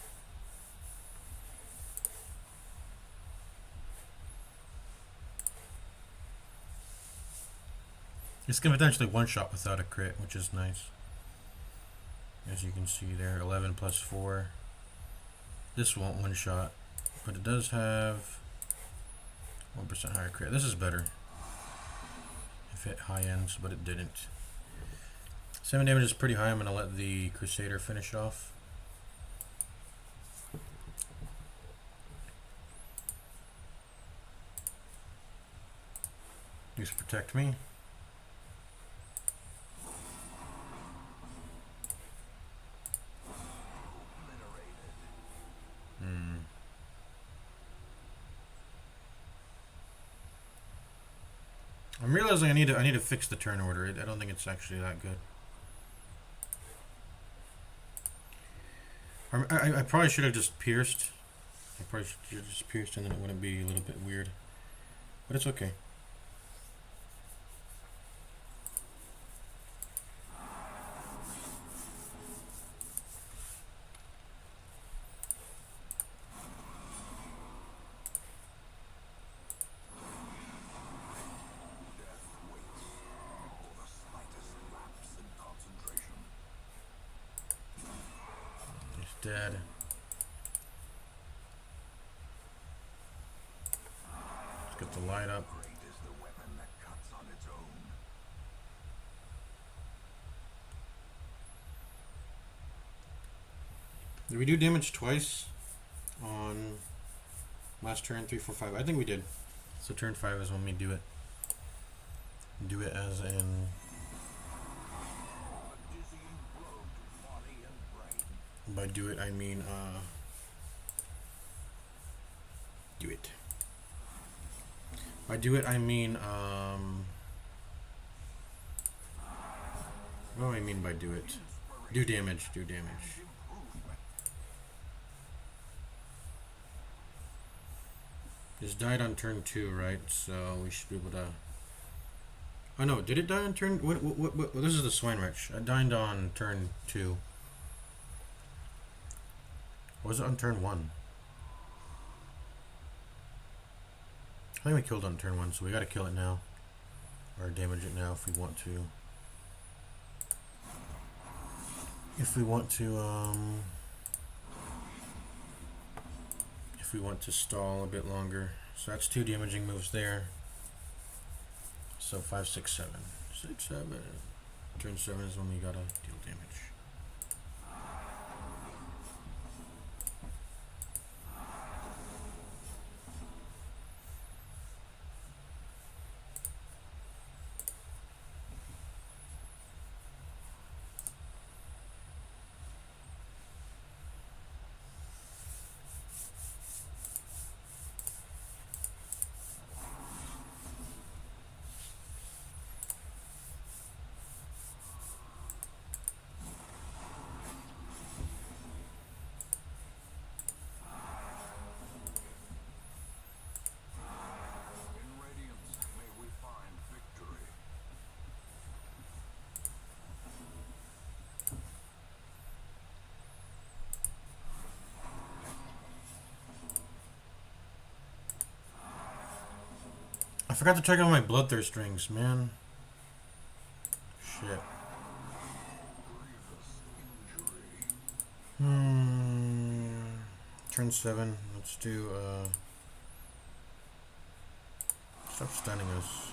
This can potentially one-shot without a crit, which is nice. As you can see there, 11 plus 4. This won't one-shot, but it does have 1% higher crit. This is better. If it high ends, but it didn't. 7 damage is pretty high. I'm going to let the Crusader finish it off. Use protect me. I'm realizing I need to fix the turn order. I don't think it's actually that good. I probably should have just pierced. I probably should have just pierced, and then it wouldn't be a little bit weird. But it's okay. Dead. Let's get the light up. Did we do damage twice on last turn? 3, 4, 5. I think we did. So turn 5 is when we do it. Do it as in. By do it, I mean, do it. By do it, I mean, what do I mean by do it? Do damage, do damage. This died on turn 2, right? So we should be able to. Oh no, did it die on turn? What this is the swine wretch. It died on turn 2. Or was it on turn 1? I think we killed on turn 1, so we gotta kill it now. Or damage it now if we want to. If we want to stall a bit longer. So that's 2 damaging moves there. So 5, 6, 7. 6, 7. Turn 7 is when we gotta deal damage. I forgot to check out my bloodthirst rings, man. Shit. Turn 7. Let's do, stop stunning us.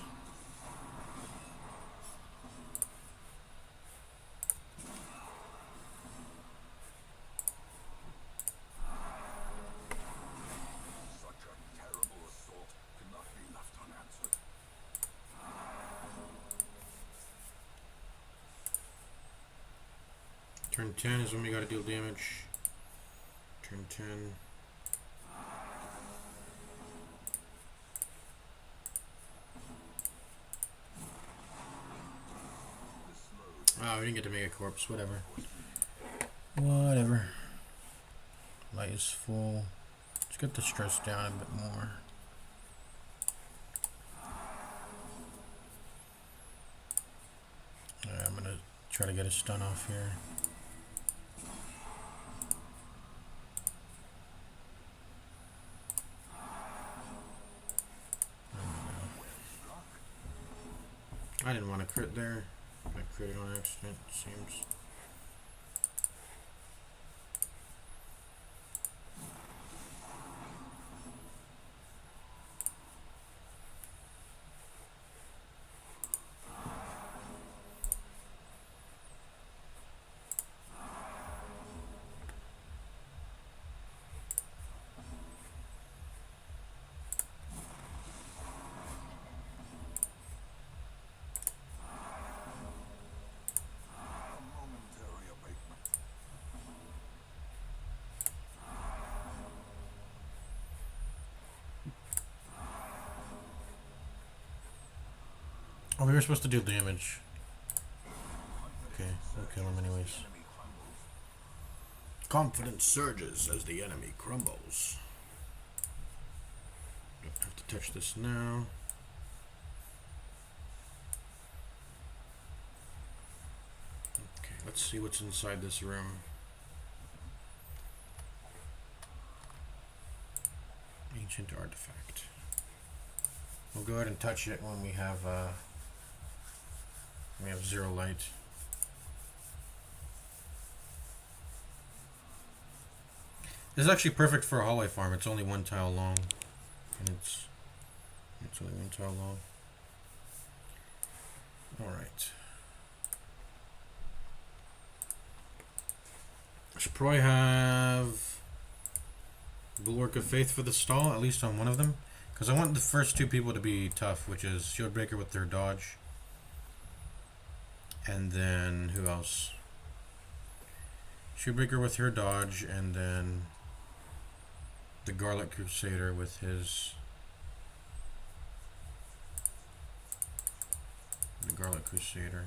Turn 10 is when we gotta deal damage. Turn 10. Oh, we didn't get to make a corpse. Whatever. Whatever. Light is full. Let's get the stress down a bit more. Alright, I'm gonna try to get a stun off here. I didn't want to crit there. I critted on accident, it seems. Oh, we were supposed to deal damage. Okay, we'll kill him anyways. Confidence surges as the enemy crumbles. Don't have to touch this now. Okay, let's see what's inside this room. Ancient artifact. We'll go ahead and touch it when we have 0 light. This is actually perfect for a hallway farm. It's only 1 tile long, and it's only 1 tile long. All right. Should probably have Bulwark of Faith for the stall, at least on one of them, because I want the first 2 people to be tough, which is Shieldbreaker with their dodge. And then, who else? Shieldbreaker with her dodge, and then the Garlic Crusader with his... The Garlic Crusader.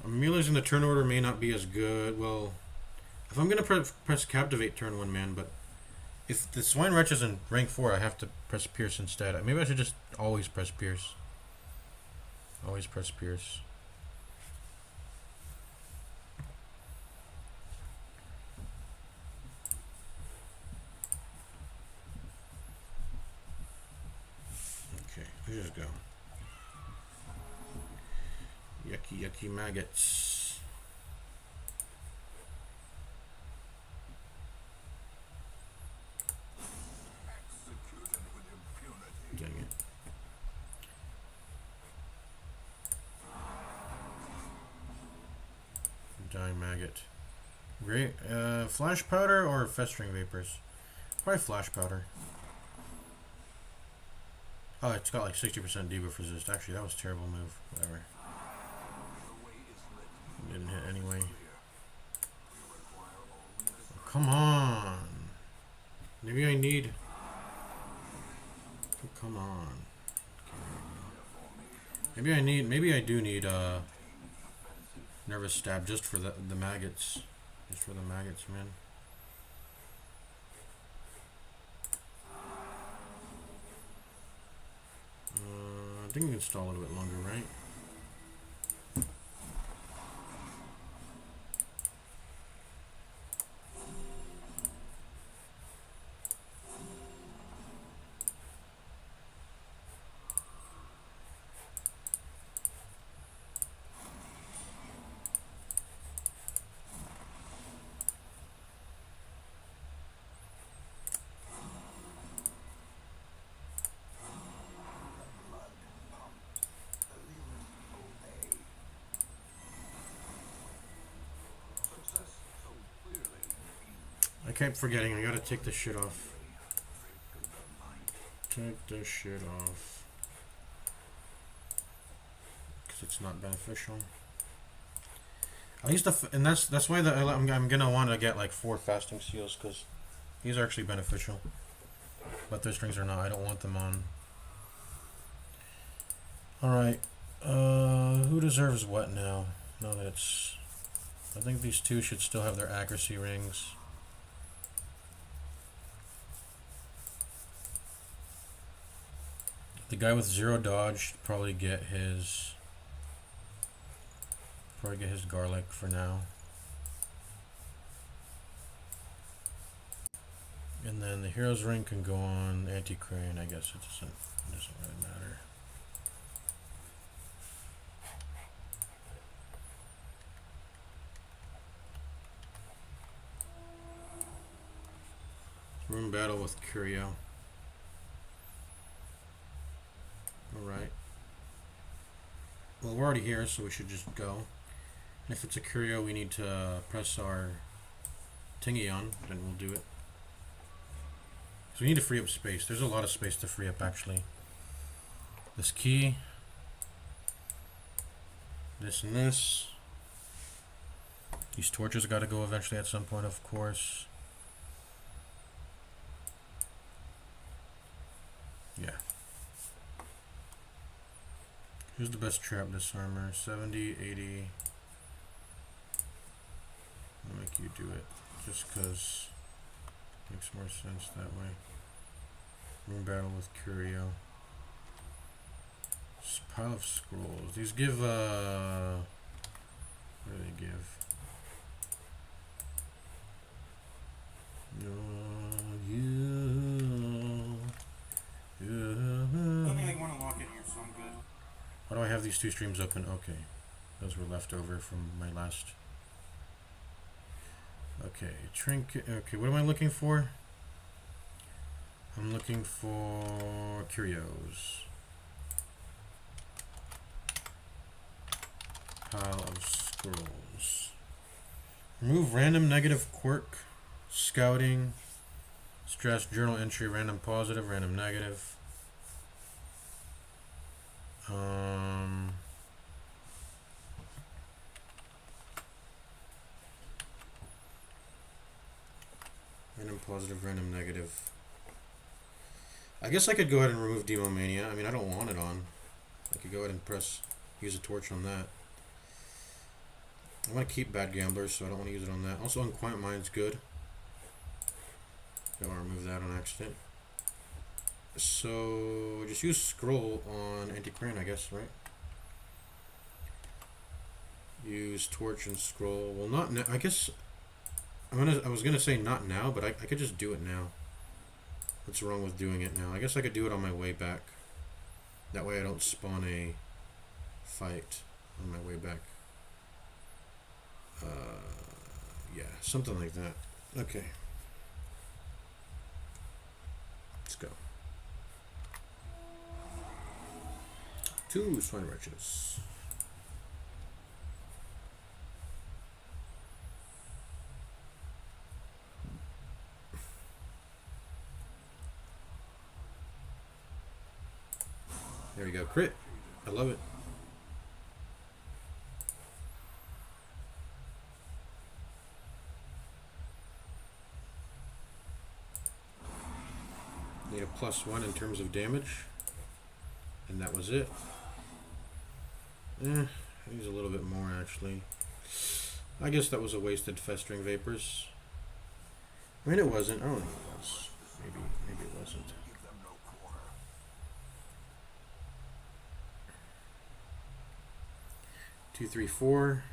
Melee's in the turn order may not be as good. Well, if I'm going to press Captivate turn 1 man, but if the Swine Wretch is in rank 4, I have to press Pierce instead. Maybe I should just always press Pierce. Always press Pierce. Okay, let's just go. Yucky, yucky maggots. Dang it. Dying maggot. Great. Flash powder or festering vapors? Probably flash powder. Oh, it's got like 60% debuff resist. Actually, that was a terrible move. Whatever. Didn't hit anyway. Oh, come on. Maybe I need... Oh, come on. Okay. Maybe I do need Nervous Stab just for the maggots. Just for the maggots, man. I think we can stall a little bit longer, right? I keep forgetting, I gotta take this shit off. Take this shit off. Because it's not beneficial. At least and that's why I'm gonna want to get like 4 fasting seals, because these are actually beneficial. But those strings are not. I don't want them on. Alright. Who deserves what now? Now that it's... I think these two should still have their accuracy rings. The guy with 0 dodge should probably get his... garlic for now. And then the hero's ring can go on anti-crane. I guess it doesn't really matter. Room battle with Curio. Alright. Well, we're already here, so we should just go. And if it's a Curio we need to press our thingy on, then we'll do it. So we need to free up space. There's a lot of space to free up, actually. This key. This and this. These torches got to go eventually at some point, of course. Yeah. Who's the best trap disarmer? 70, 80. I'll make you do it. Just because it makes more sense that way. Room battle with Curio. Pile of scrolls. These give, what do they give? I think I want to lock it here, so I'm good. Why do I have these 2 streams open? Okay. Those were left over from my last. Okay, trinket. Okay, what am I looking for? I'm looking for curios. Pile of scrolls. Remove random negative quirk, scouting, stress, journal entry, random positive, random negative. Random positive, random negative. I guess I could go ahead and remove Demomania. I mean, I don't want it on. I could go ahead and use a torch on that. I want to keep Bad Gamblers, so I don't want to use it on that. Also, Unquiet Mind's good. Don't want to remove that on accident. So, just use Scroll on Anti-Crane, I guess, right? Use Torch and Scroll. Well, not now. I guess... I was gonna say not now, but I could just do it now. What's wrong with doing it now? I guess I could do it on my way back. That way I don't spawn a fight on my way back. Yeah, something like that. Okay. Let's go. 2 swine wretches. There we go, crit. I love it. Need a +1 in terms of damage. And that was it. I use a little bit more actually. I guess that was a wasted Festering Vapors. I mean, it wasn't. I don't think it was. Maybe it wasn't. 2, 3, 4.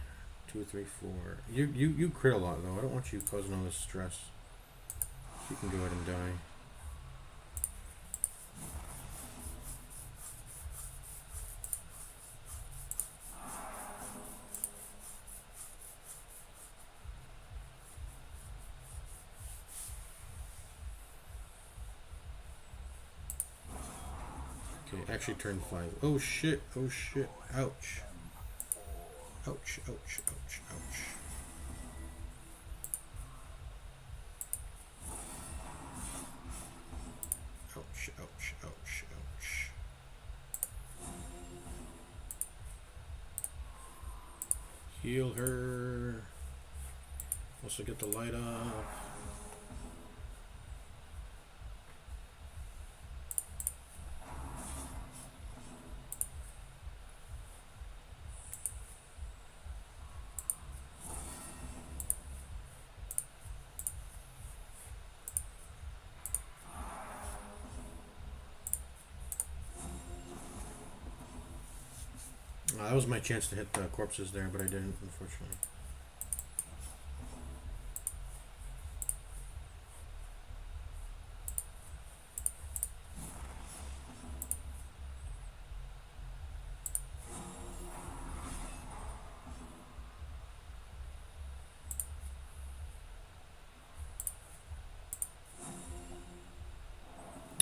2, 3, 4. You crit a lot though. I don't want you causing all this stress. You can go ahead and die. Okay, actually turn 5. Oh shit, oh shit, ouch. Ouch, ouch, ouch, ouch. Heal her. Also get the light up. That was my chance to hit the corpses there, but I didn't, unfortunately.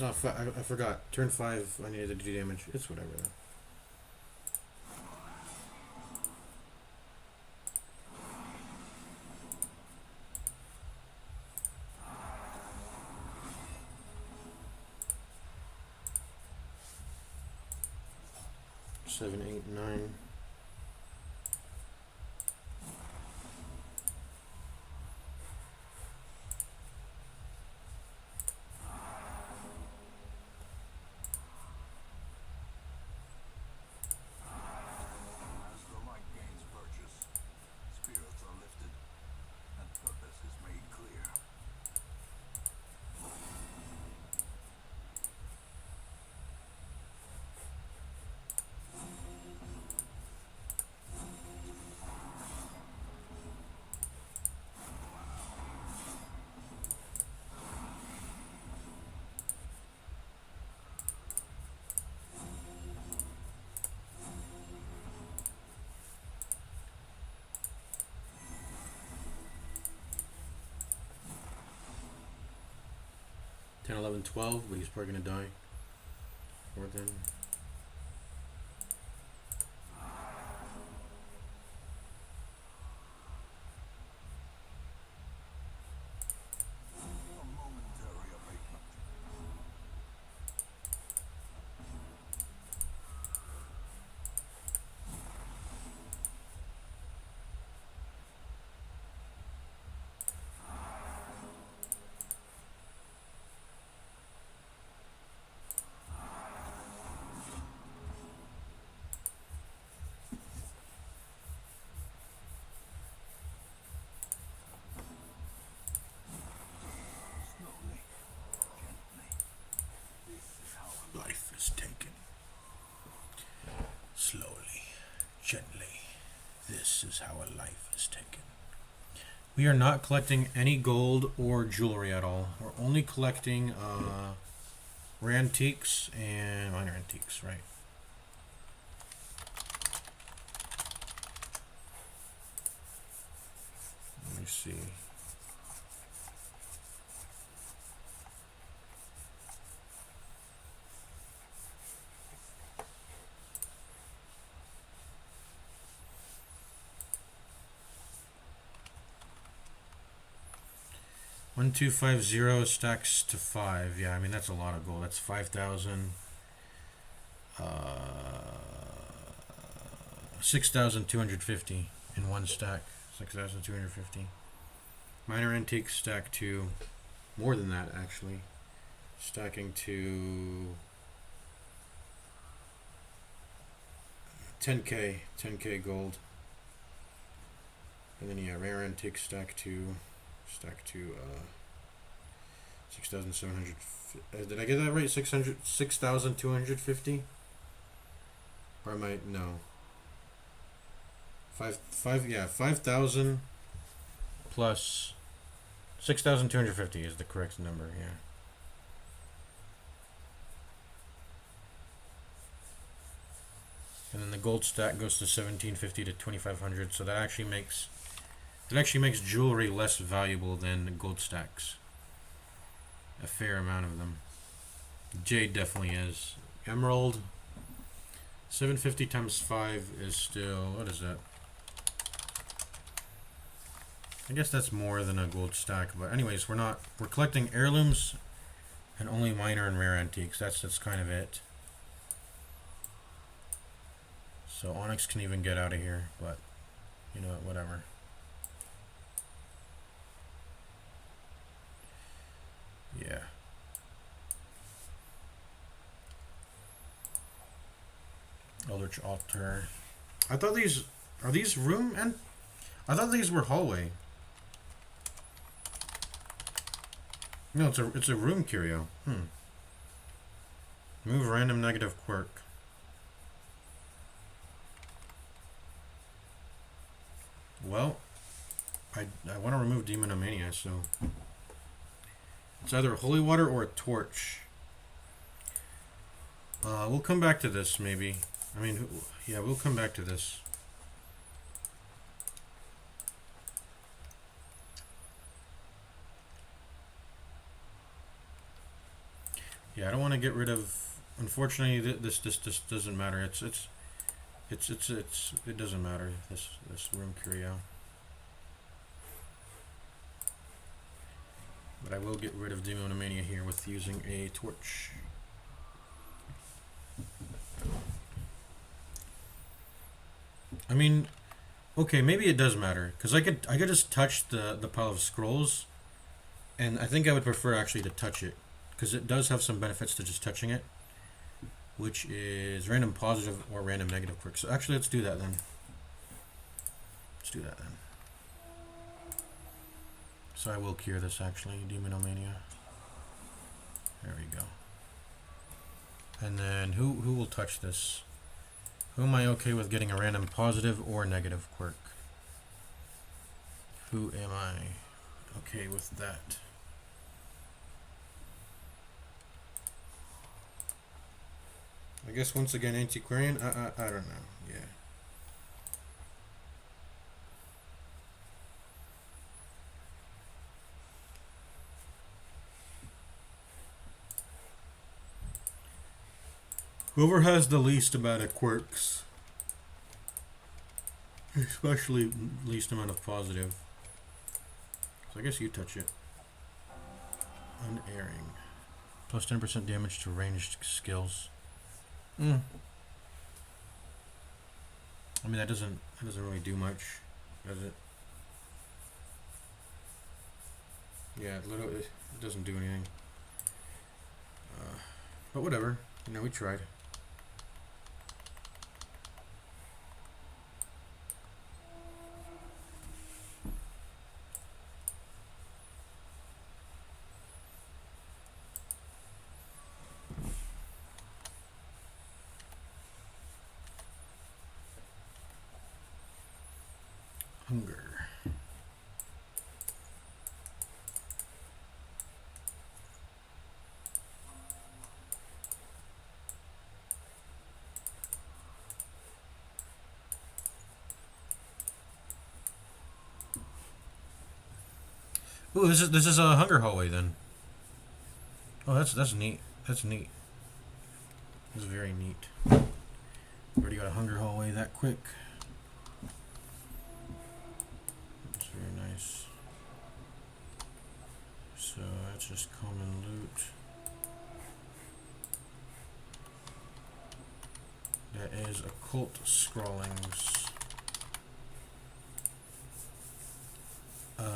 Oh, I forgot. Turn 5, I needed to do damage. It's whatever, though. Seven, 8, 9. Ten, 11, 12, but he's probably gonna die. Or then. Life is taken. Slowly, gently. This is how a life is taken. We are not collecting any gold or jewelry at all. We're only collecting rare antiques and minor antiques, right? Let me see. One, 2, 5, 0 stacks to 5. Yeah, I mean that's a lot of gold. That's 5,000. 6,250 in one stack. 6,250. Minor antiques stack to more than that actually. Stacking to 10k gold. And then yeah, rare antiques stack to 6,700. Did I get that right? 6,250? Or am I no? 5,000 plus 6,250 is the correct number. Yeah. And then the gold stack goes to 1,750 to 2,500. So that actually makes jewelry less valuable than gold stacks. A fair amount of them. Jade definitely is. Emerald, 750 times 5 is still, what is that? I guess that's more than a gold stack, but anyways, we're collecting heirlooms and only minor and rare antiques. That's kind of it. So Onyx can even get out of here, but You know what, whatever. Yeah. Eldritch Altar. I thought these... Are these room and... I thought these were hallway. No, it's a room curio. Move random negative quirk. Well, I want to remove Demonomania, so it's either holy water or a torch. We'll come back to this maybe. I mean, yeah, we'll come back to this. Yeah, I don't want to get rid of. Unfortunately, this doesn't matter. It doesn't matter. This room curio. But I will get rid of Demonomania here with using a torch. I mean, okay, maybe it does matter because I could just touch the pile of scrolls, and I think I would prefer actually to touch it because it does have some benefits to just touching it, which is random positive or random negative quirk. So actually, let's do that then. So I will cure this actually, Demonomania. There we go. And then who will touch this? Who am I okay with getting a random positive or negative quirk? Who am I okay with that? I guess once again Antiquarian. I don't know. Yeah. Whoever has the least amount of quirks, especially least amount of positive. So I guess you touch it. Unerring. Plus 10% damage to ranged skills. I mean that doesn't really do much, does it? Yeah, it doesn't do anything. But whatever. You know, we tried. Hunger. Ooh, this is a hunger hallway then. Oh, that's neat. That's neat. That's very neat. Already got a hunger hallway that quick. That's very nice. So that's just common loot. That is occult scrawlings.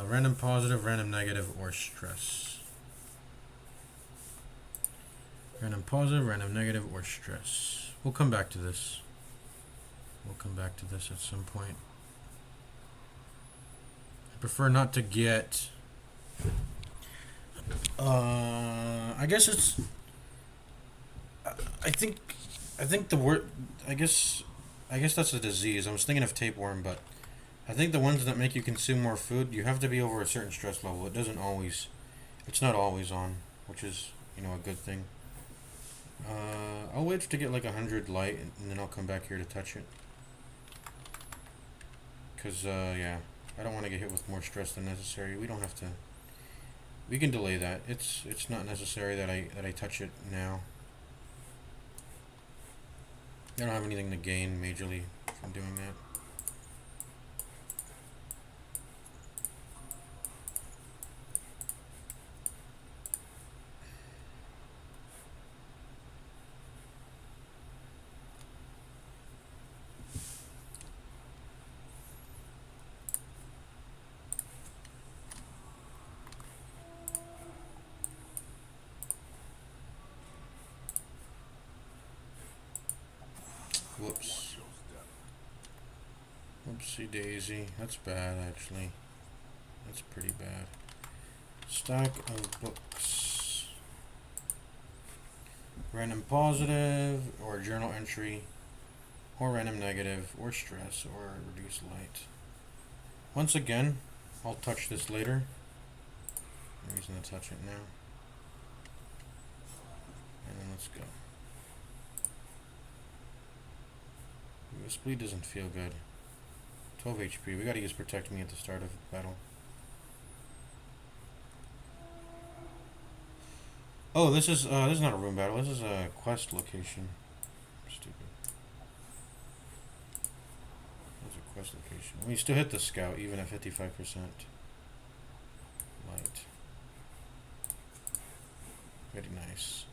Random positive, random negative, or stress. Random positive, random negative, or stress. We'll come back to this. We'll come back to this at some point. I prefer not to get... I guess it's... I think the word... I guess that's a disease. I was thinking of tapeworm, but... I think the ones that make you consume more food, you have to be over a certain stress level. It doesn't always... It's not always on, which is, you know, a good thing. I'll wait to get like 100 light, and then I'll come back here to touch it. Because, yeah, I don't want to get hit with more stress than necessary. We don't have to... We can delay that. It's not necessary that I touch it now. I don't have anything to gain majorly from doing that. Whoops. Oopsie daisy. That's bad, actually. That's pretty bad. Stack of books. Random positive, or journal entry, or random negative, or stress, or reduce light. Once again, I'll touch this later. No reason to touch it now. And then let's go. This bleed doesn't feel good. 12 HP. We gotta use Protect Me at the start of battle. Oh, this is not a room battle. This is a quest location. Stupid. That's a quest location. We still hit the scout even at 55% light. Very nice.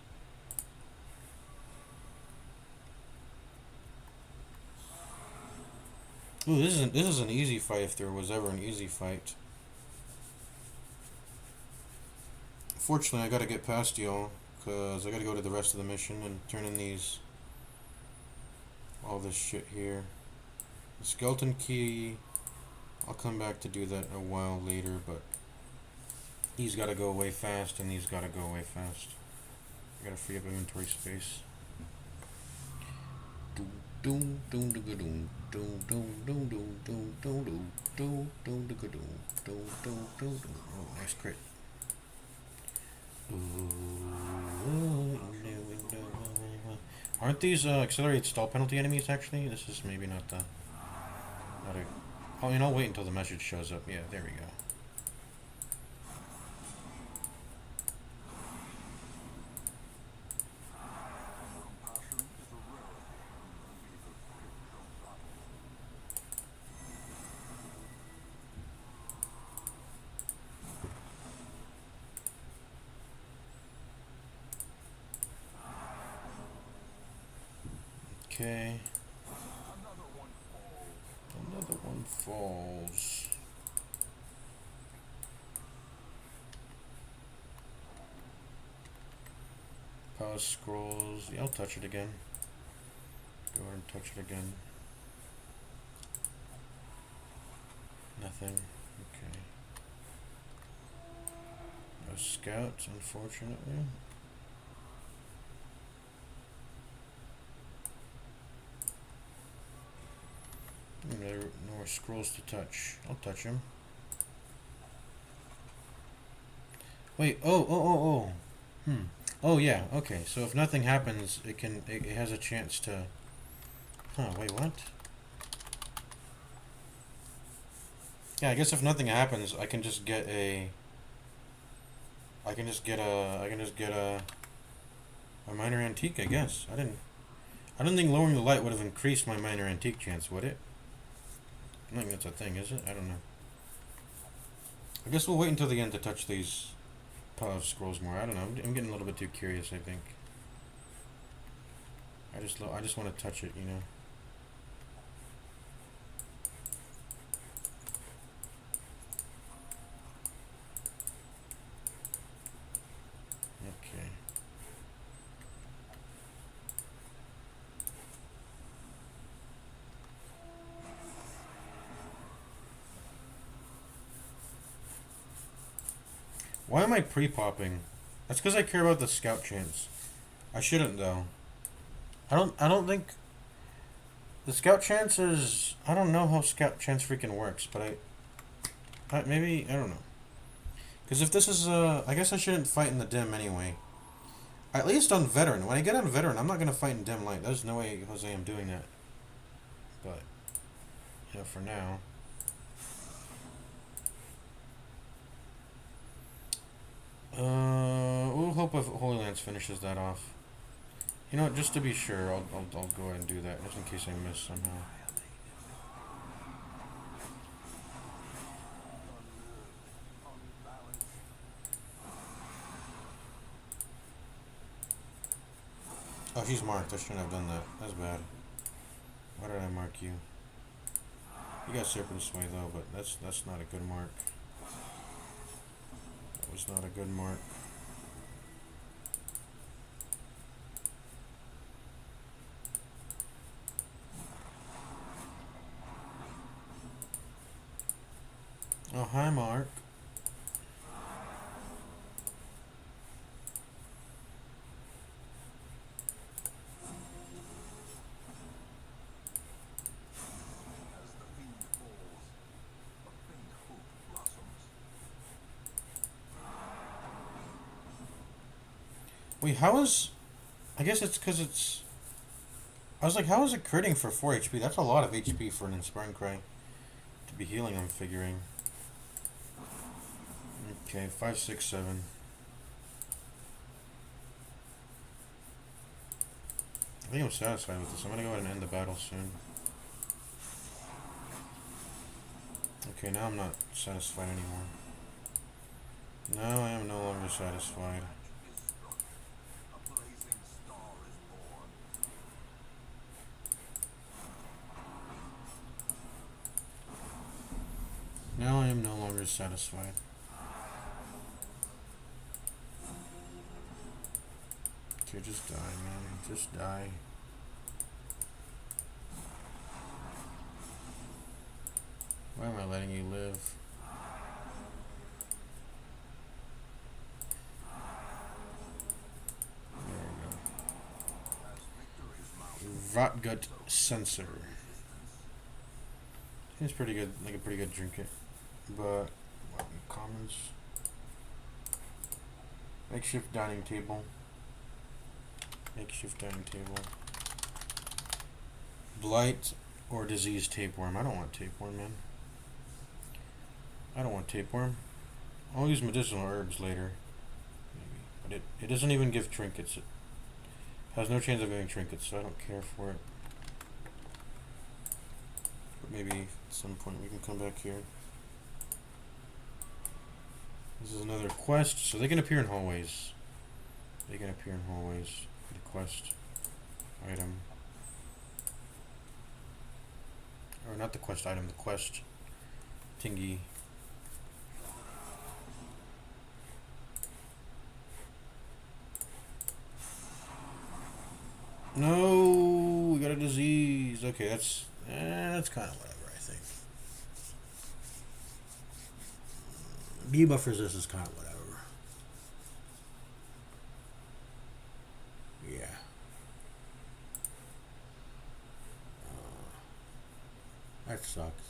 Ooh, this is an easy fight if there was ever an easy fight. Fortunately, I gotta get past y'all, because I gotta go to the rest of the mission and turn in all this shit here. The skeleton key, I'll come back to do that a while later, but he's gotta go away fast, and he's gotta go away fast. I gotta free up inventory space. Oh, nice crit. Aren't these accelerated stall penalty enemies actually? This is maybe not a... Oh, and I'll wait until the message shows up. Yeah, there we go. Okay. Another one falls. Pause scrolls. Yeah, I'll touch it again. Go ahead and touch it again. Nothing. Okay. No scouts, unfortunately. No more scrolls to touch. I'll touch him. Wait, oh. Oh yeah, okay. So if nothing happens, it has a chance to... Huh, wait, what? Yeah, I guess if nothing happens, I can just get a minor antique, I guess. I don't think lowering the light would have increased my minor antique chance, would it? I don't think that's a thing, is it? I don't know. I guess we'll wait until the end to touch these pause scrolls more. I don't know. I'm getting a little bit too curious, I think. I just want to touch it, you know. Okay. Why am I pre-popping? That's because I care about the scout chance. I shouldn't though. I don't think the scout chance is... I don't know how scout chance freaking works, but maybe I don't know. Because if this is I guess I shouldn't fight in the dim anyway. At least on veteran. When I get on veteran, I'm not gonna fight in dim light. There's no way, Jose, I'm doing that. But you know, for now. We'll hope if Holy Lance finishes that off. You know what, just to be sure, I'll go ahead and do that, just in case I miss somehow. Oh, she's marked. I shouldn't have done that. That's bad. Why did I mark you? You got Serpent Sway though, but that's not a good mark. That was not a good mark. hi, Mark. Wait, how is... I guess it's because it's... I was like, how is it critting for 4 HP? That's a lot of HP for an Inspiring Cry. To be healing, I'm figuring. Okay, 5, 6, 7. I think I'm satisfied with this. I'm gonna go ahead and end the battle soon. Okay, now I'm not satisfied anymore. Now I am no longer satisfied. Now I am no longer satisfied. Okay, just die, man. Just die. Why am I letting you live? There we go. Rotgut Sensor. It's pretty good, like a pretty good trinket. But, what, commons? Makeshift dining table. Makeshift dining table. Blight or disease tapeworm. I don't want tapeworm, man. I don't want tapeworm. I'll use medicinal herbs later. Maybe. But it doesn't even give trinkets. It has no chance of giving trinkets, so I don't care for it. But maybe at some point we can come back here. This is another quest, so they can appear in hallways. They can appear in hallways. The quest item. Or not the quest item, the quest thingy. No, we got a disease. Okay, that's kind of whatever, I think. Debuff resist is kind of whatever. Yeah. That sucks.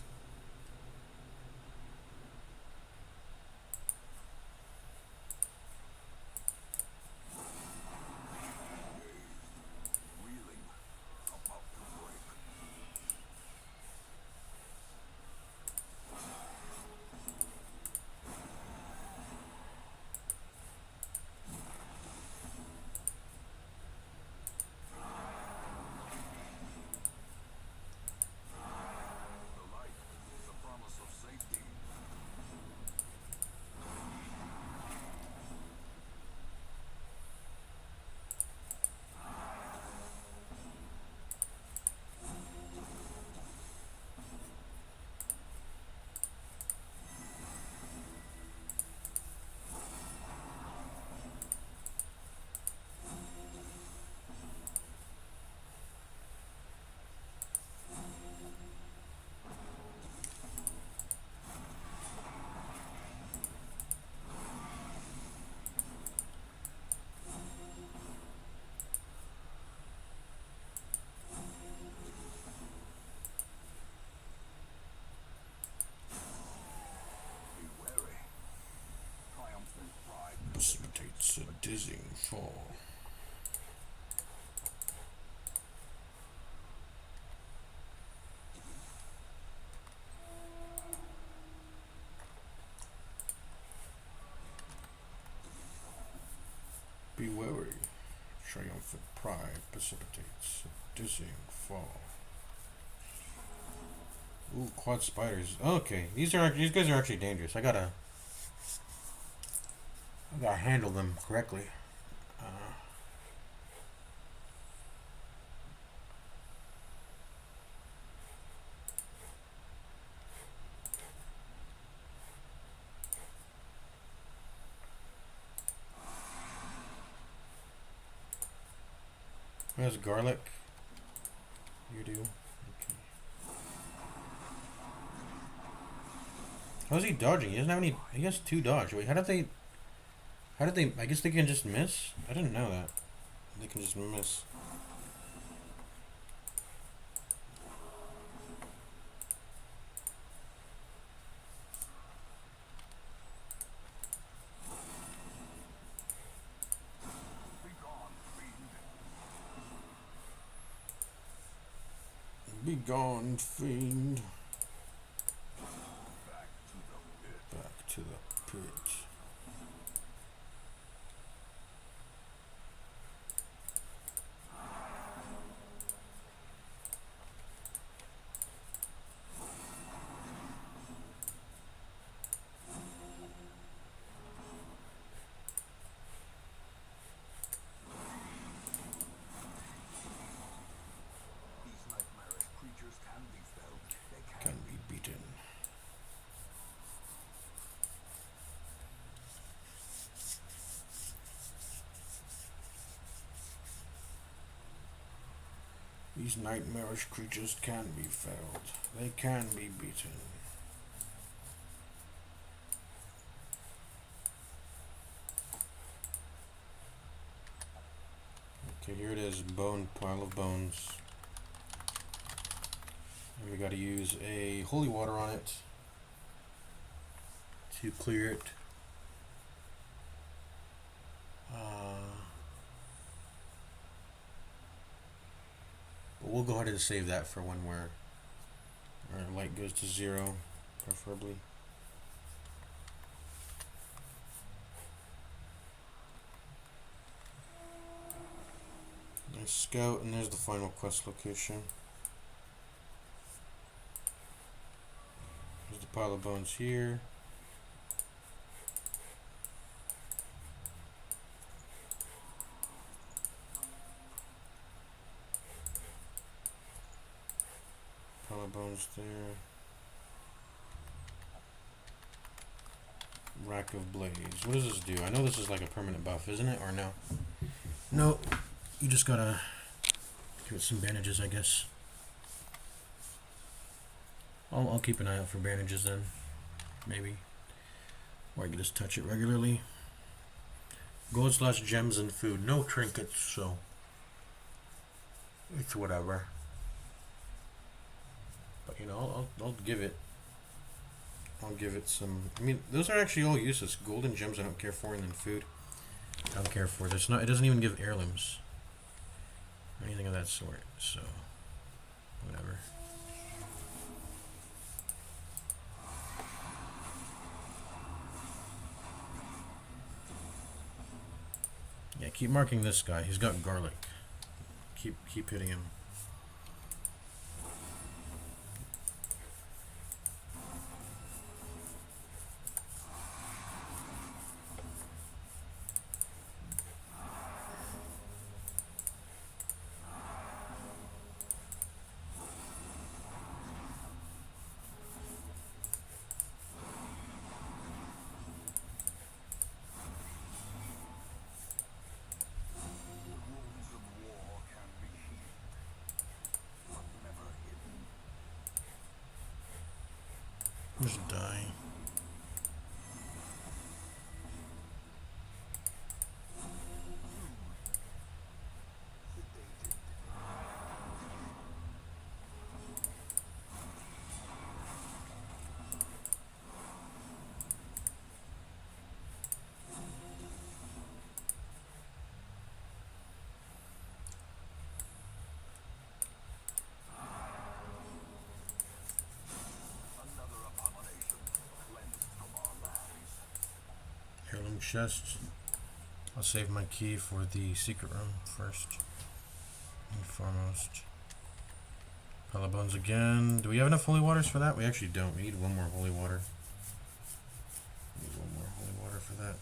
Precipitates a dizzying fall. Be wary. Triumphant pride precipitates a dizzying fall. Ooh, quad spiders. Okay, these guys are actually dangerous. I gotta handle them correctly. Who has garlic? You do. Okay. How's he dodging? He doesn't have any. He has 2 dodge. Wait, how did they? I guess they can just miss? I didn't know that. They can just miss. Be gone, fiend. Back to the pit. Can be beaten. These nightmarish creatures can be felled. They can be beaten. Okay, here it is, bone, pile of bones. And we gotta use a holy water on it to clear it. But we'll go ahead and save that for when our light goes to 0, preferably. Nice scout, and there's the final quest location. There's the pile of bones here. Pile of bones there. Rack of Blaze. What does this do? I know this is like a permanent buff, isn't it? Or no? No. You just gotta give it some bandages, I guess. I'll keep an eye out for bandages then. Maybe. Or I can just touch it regularly. Gold / gems and food. No trinkets, so it's whatever. But you know, I'll give it. I'll give it some. I mean, those are actually all useless. Gold and gems I don't care for, and then food I don't care for. There's not. It doesn't even give heirlooms or anything of that sort. So whatever. Yeah, keep marking this guy. He's got garlic. Keep hitting him. Just die. Heirloom chest. I'll save my key for the secret room first and foremost. Pile of bones again. Do we have enough holy waters for that? We actually don't. We need one more holy water. We need one more holy water for that.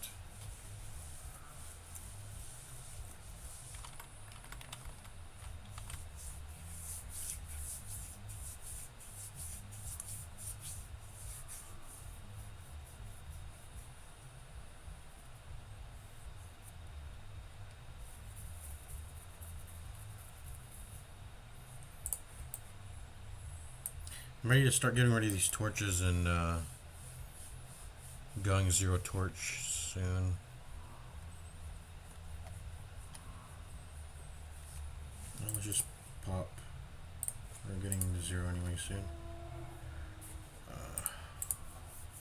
I'm ready to start getting rid of these torches and Going zero torch soon. I'll just pop. We're getting to zero anyway soon.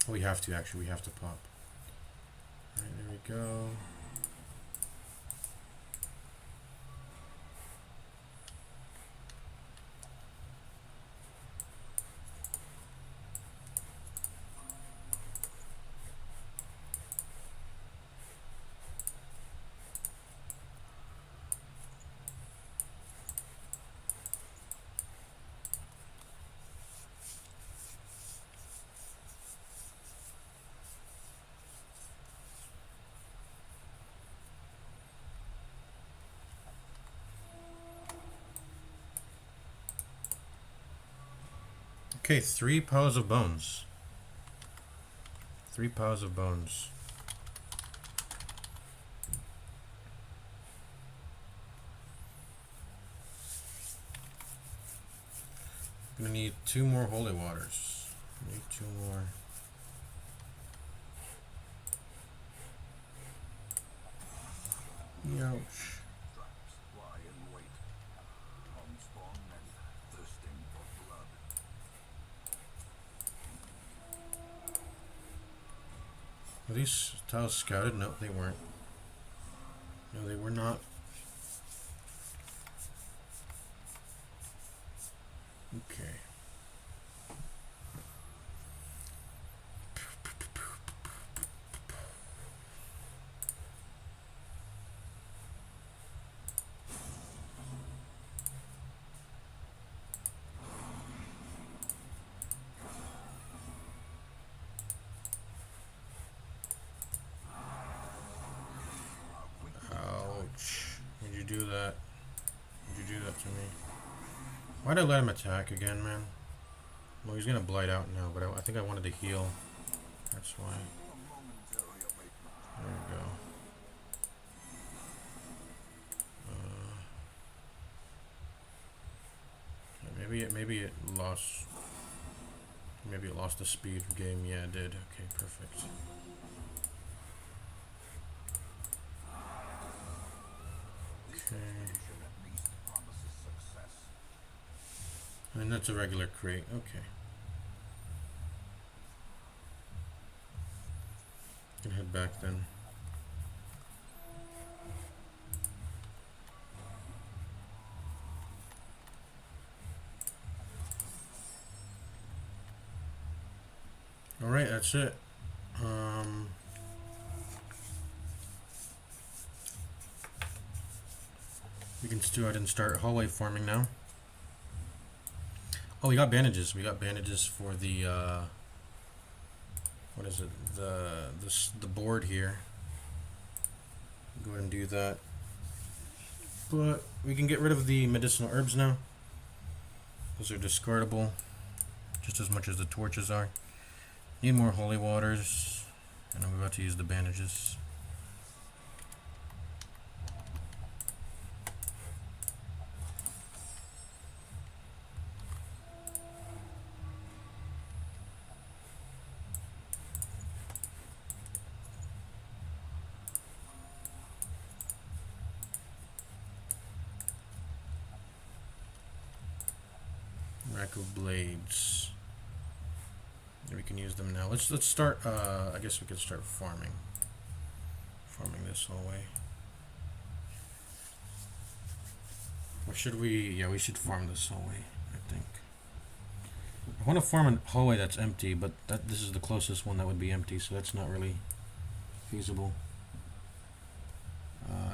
We have to actually. We have to pop. Alright, there we go. Okay, 3 piles of bones. 3 piles of bones. I'm gonna need 2 more holy waters. Need 2 more. Ouch. Were these tiles scouted? No, they weren't. No, they were not. Okay. Would you do that? Would you do that to me? Why'd I let him attack again, man? Well, he's gonna blight out now, but I think I wanted to heal. That's why. There we go. Maybe it lost. Maybe it lost the speed game. Yeah, it did. Okay, perfect. Okay. And that's a regular crate. Okay. Can head back then. All right, that's it. We can just go ahead and start hallway forming now. Oh, we got bandages. We got bandages for the what is it? The board here. Go ahead and do that. But we can get rid of the medicinal herbs now. Those are discardable, just as much as the torches are. Need more holy waters, and I'm about to use the bandages. Rack of blades. We can use them now. Let's start. I guess we could start farming this whole way. Or should we? Yeah, we should farm this whole way, I think. I want to farm a hallway that's empty, but this is the closest one that would be empty, so that's not really feasible.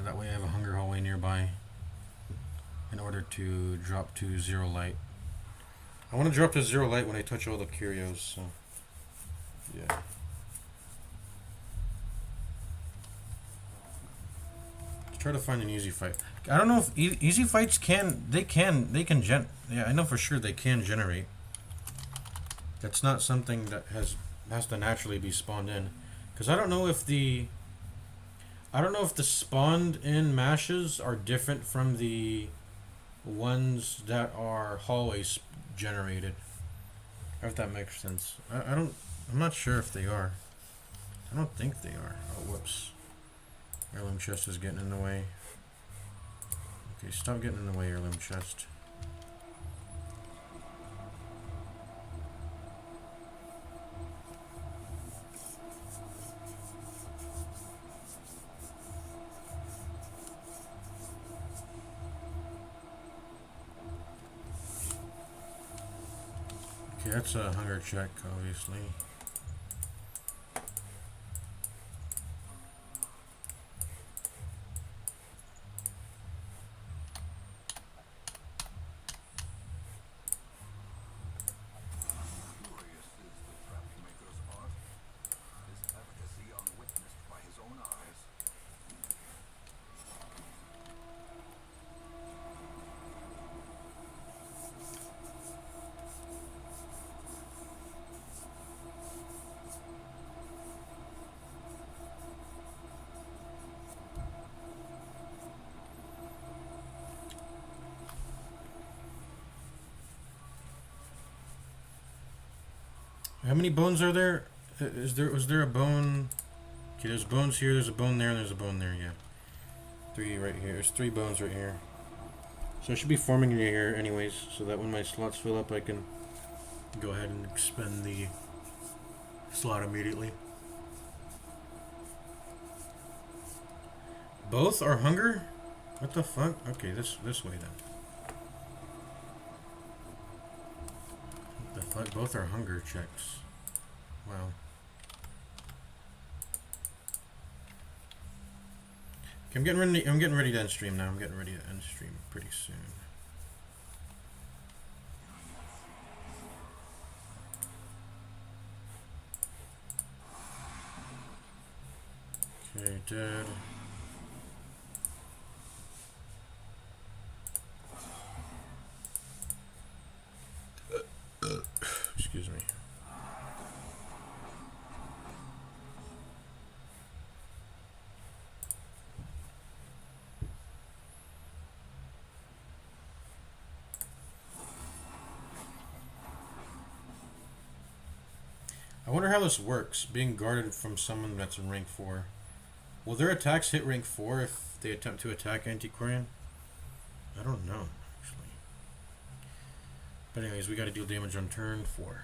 That way I have a hunger hallway nearby in order to drop to 0 light. I want to drop to 0 light when I touch all the curios, so yeah. Let's try to find an easy fight. I don't know if easy fights they can yeah, I know for sure they can generate. That's not something that has to naturally be spawned in, because I don't know if the spawned in mashes are different from the ones that are hallways generated. If that makes sense. I'm not sure if they are. I don't think they are. Oh, whoops. Heirloom chest is getting in the way. Okay, stop getting in the way, heirloom chest. Okay, that's a hunger check, obviously. How many bones are there? Was there a bone? Okay, there's bones here, there's a bone there, and there's a bone there, yeah. 3 right here. There's 3 bones right here. So I should be forming in here anyways, so that when my slots fill up I can go ahead and expend the slot immediately. Both are hunger? What the fuck? Okay, this way then. What the fuck? Both are hunger checks. Wow. Okay, I'm getting ready to end stream now. I'm getting ready to end stream pretty soon. Okay, dead. Excuse me. I wonder how this works, being guarded from someone that's in rank 4. Will their attacks hit rank 4 if they attempt to attack Antiquarian? I don't know, actually. But anyways, we gotta deal damage on turn 4.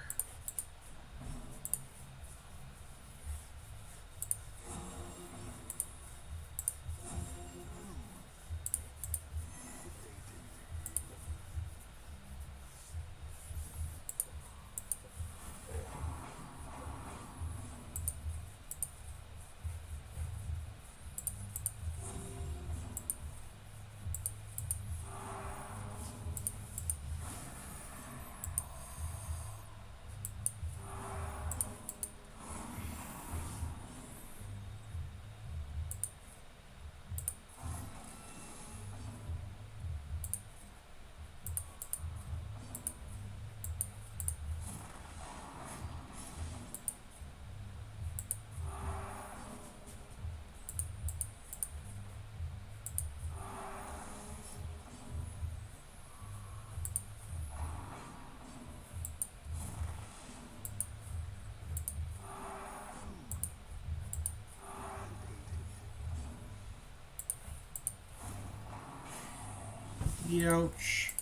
Ouch.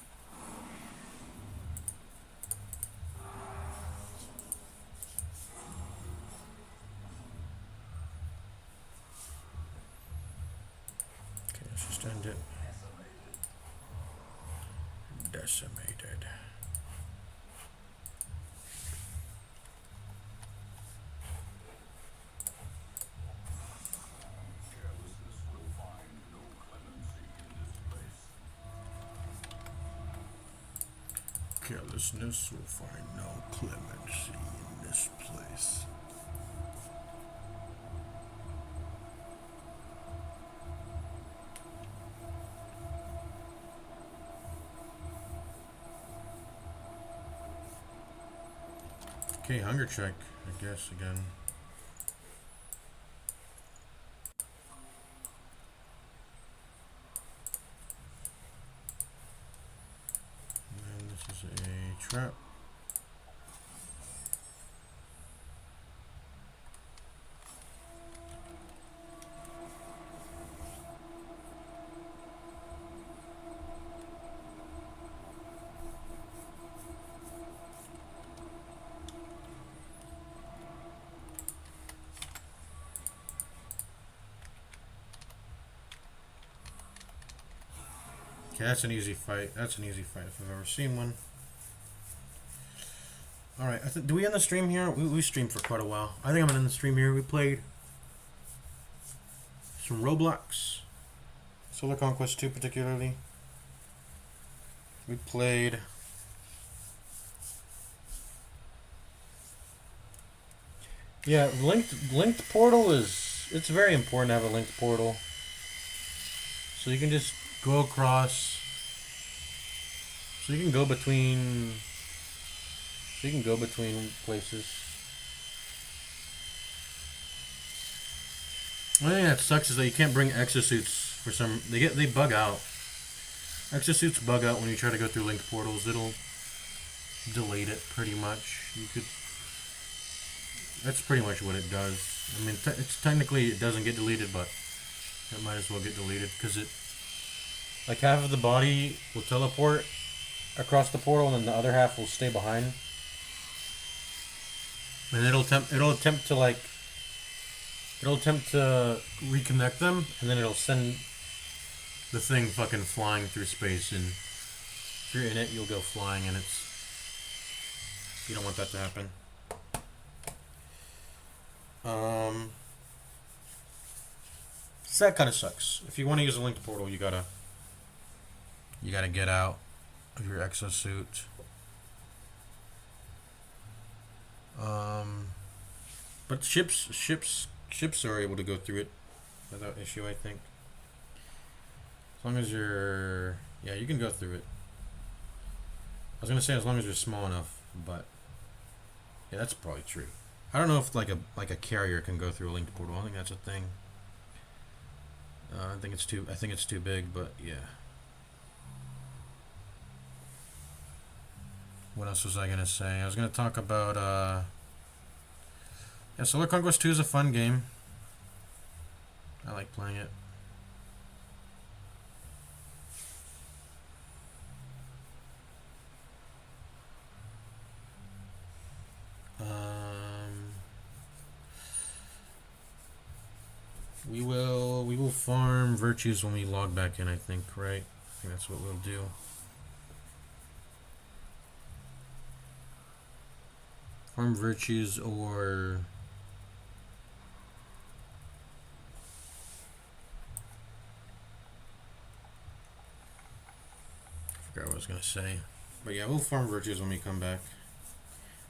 Okay, let's just end it. Decimated. Carelessness will find no clemency in this place. Okay, hunger check, I guess, again. Trap. Okay, that's an easy fight. That's an easy fight if I've ever seen one. Alright, do we end the stream here? We streamed for quite a while. I think I'm gonna end the stream here. We played some Roblox. Solar Conquest 2 particularly. We played... Yeah, linked portal is... It's very important to have a linked portal. So you can just go across... So you can go between... So you can go between places. One thing that sucks is that you can't bring exosuits for some... They bug out. Exosuits bug out when you try to go through linked portals. It'll delete it pretty much. You could... That's pretty much what it does. I mean, it's technically it doesn't get deleted, but it might as well get deleted because it... Like half of the body will teleport across the portal and then the other half will stay behind. And it'll attempt to reconnect them, and then it'll send the thing fucking flying through space, and if you're in it, you'll go flying, and you don't want that to happen. So that kind of sucks. If you want to use a linked portal, you gotta get out of your exosuit. But ships are able to go through it without issue, I think. As long as you're... Yeah, you can go through it. I was gonna say as long as you're small enough, but... Yeah, that's probably true. I don't know if like a carrier can go through a linked portal. I don't think that's a thing. I think it's too big, but yeah. What else was I gonna say? I was gonna talk about yeah, Solar Conquest 2 is a fun game. I like playing it. We will farm virtues when we log back in, I think, right? I think that's what we'll do. Farm virtues or... I forgot what I was gonna say. But yeah, we'll farm virtues when we come back.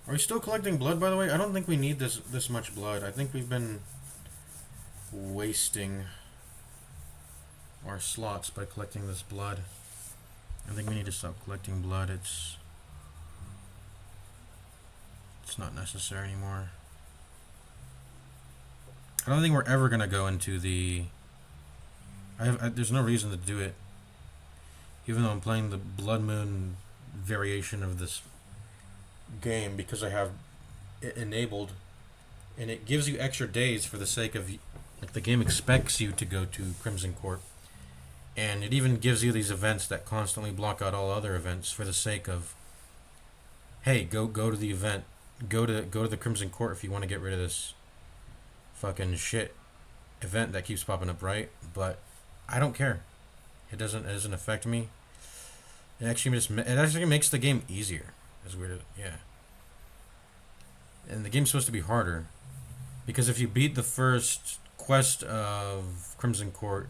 Are we still collecting blood, by the way? I don't think we need this much blood. I think we've been wasting our slots by collecting this blood. I think we need to stop collecting blood. It's not necessary anymore. I don't think we're ever gonna go into the... there's no reason to do it. Even though I'm playing the Blood Moon variation of this game because I have it enabled, and it gives you extra days for the sake of, like, the game expects you to go to Crimson Court, and it even gives you these events that constantly block out all other events for the sake of, hey, go to the event, go to the Crimson Court if you want to get rid of this fucking shit event that keeps popping up, right? But I don't care. It doesn't affect me. It actually makes the game easier. As weird, yeah. And the game's supposed to be harder, because if you beat the first quest of Crimson Court,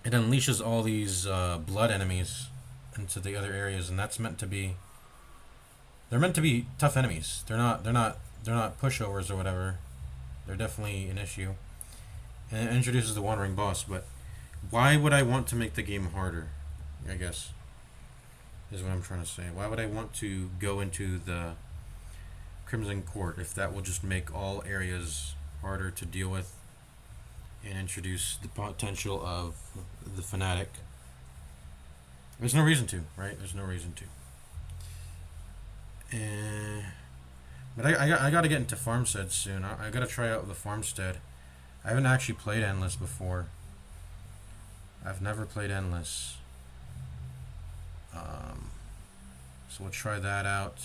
it unleashes all these blood enemies into the other areas, and that's meant to be... They're meant to be tough enemies. They're not pushovers or whatever. They're definitely an issue. And it introduces the Wandering Boss, but why would I want to make the game harder, I guess, is what I'm trying to say. Why would I want to go into the Crimson Court if that will just make all areas harder to deal with and introduce the potential of the fanatic? There's no reason to, right? There's no reason to. But I got to get into Farmstead soon. I got to try out the Farmstead. I haven't actually played Endless before. I've never played Endless. So we'll try that out.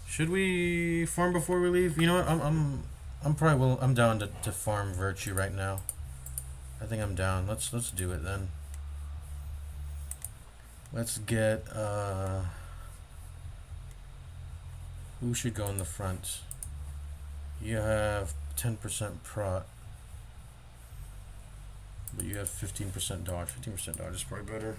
Should we farm before we leave? You know what? I'm down to farm Virtue right now. I think I'm down. Let's do it then. Let's get who should go in the front? You have 10% prot, but you have 15% dodge. 15% dodge is probably better.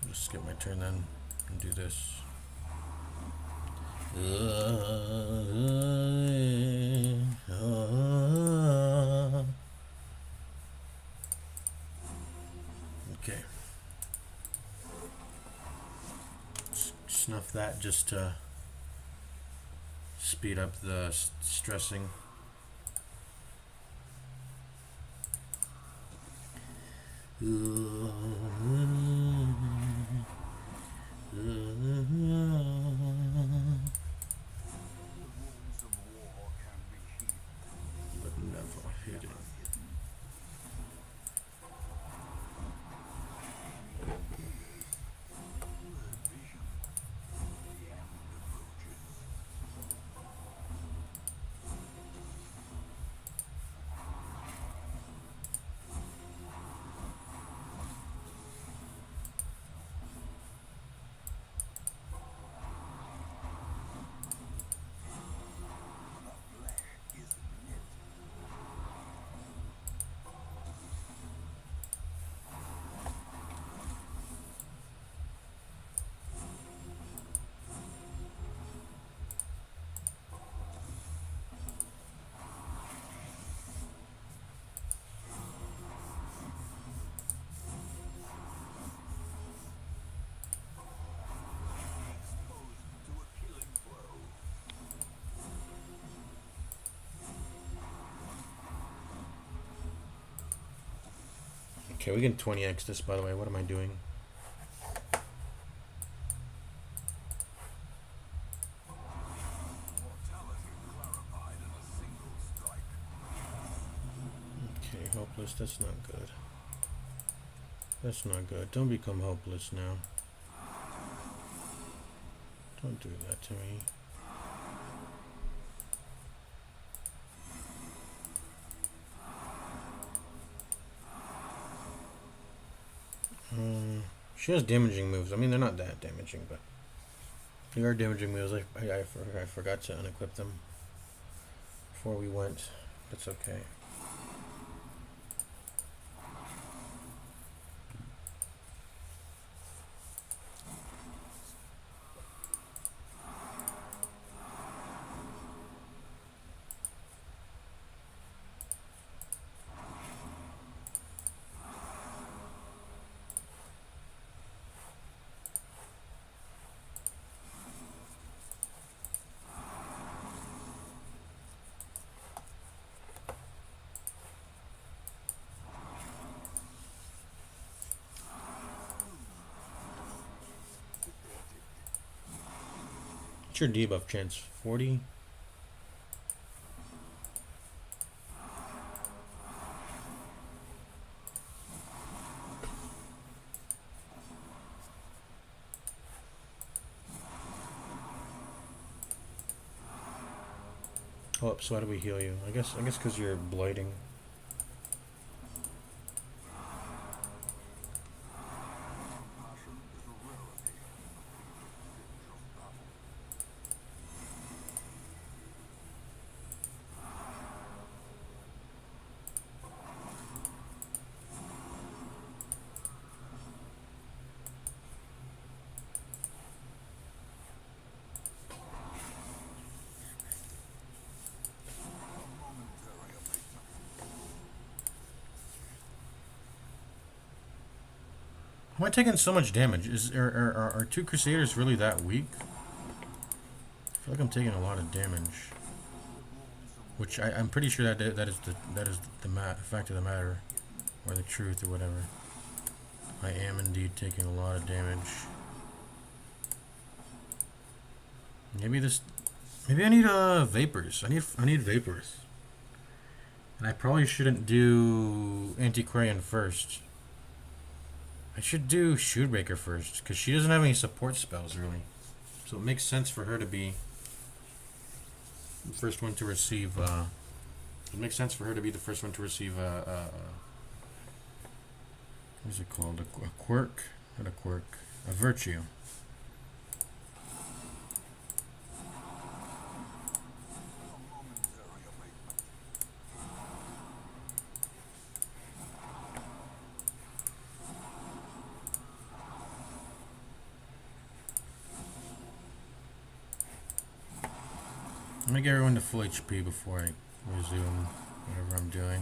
I'll just skip my turn then and do this. Okay. Snuff that just to speed up the stressing. But never hitting. Okay, we can 20x this, by the way. What am I doing? Okay, hopeless. That's not good. That's not good. Don't become hopeless now. Don't do that to me. She has damaging moves. I mean, they're not that damaging, but they are damaging moves. I forgot to unequip them before we went. That's okay. What's your debuff chance? 40? Oh, so how do we heal you? I guess because you're blighting. Why am I taking so much damage? Are two Crusaders really that weak? I feel like I'm taking a lot of damage, which I'm pretty sure that is the fact of the matter, or the truth, or whatever. I am indeed taking a lot of damage. Maybe I need vapors. I need vapors, and I probably shouldn't do Antiquarian first. I should do Shootbreaker first, because she doesn't have any support spells, really. So it makes sense for her to be the first one to receive It makes sense for her to be the first one to receive what is it called? A quirk? Not a quirk. A virtue. Let me get everyone to full HP before I resume whatever I'm doing.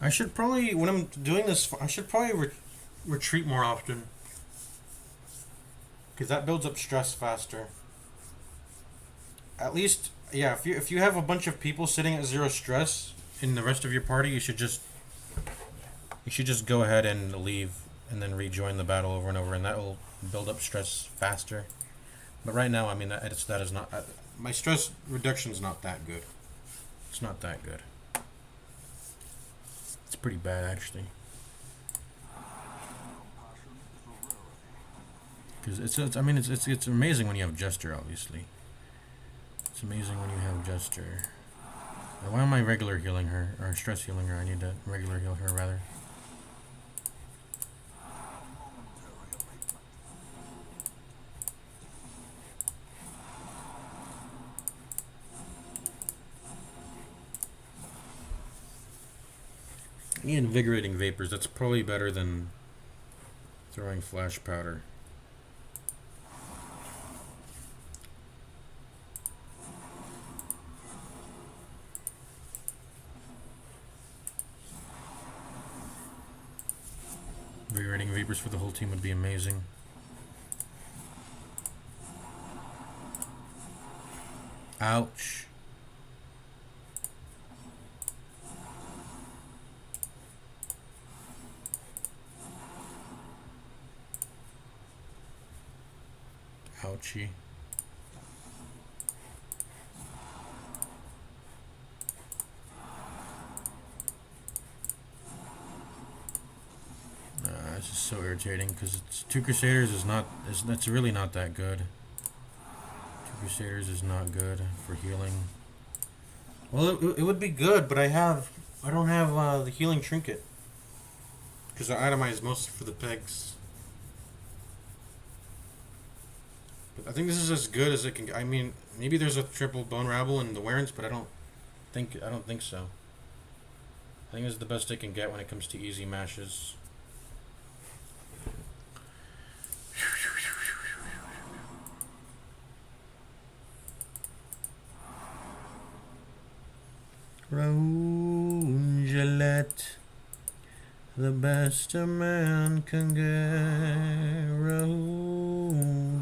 I should probably, when I'm doing this, I should probably retreat more often. Because that builds up stress faster. At least, yeah, if you have a bunch of people sitting at 0 stress in the rest of your party, you should just go ahead and leave and then rejoin the battle over and over, and that will build up stress faster. But right now, I mean, that is not, my stress reduction is not that good. It's not that good. It's pretty bad, actually. Because it's amazing when you have Jester, obviously. It's amazing when you have Jester. Why am I regular healing her, or stress healing her? I need to regular heal her, rather. I need invigorating vapors. That's probably better than throwing flash powder. Invigorating vapors for the whole team would be amazing. Ouch. Ouchie. It's just so irritating because it's 2 Crusaders that's really not that good. 2 Crusaders is not good for healing. Well, it would be good, but I don't have the healing trinket because I itemized most for the pegs. I think this is as good as it can. I mean, maybe there's a triple bone rabble in the Warrens, but I don't think so. I think this is the best it can get when it comes to easy mashes. Gillette, the best a man can get.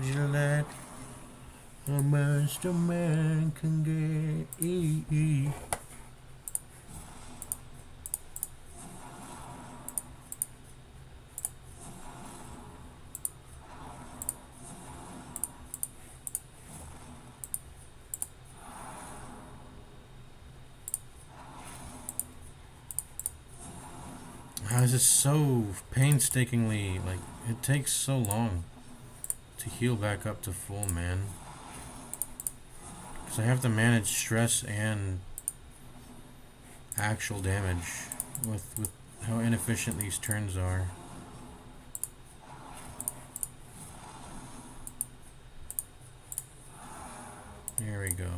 Gillette, the best a man can get. This is so painstakingly, like, it takes so long to heal back up to full, man. Because I have to manage stress and actual damage with how inefficient these turns are. There we go.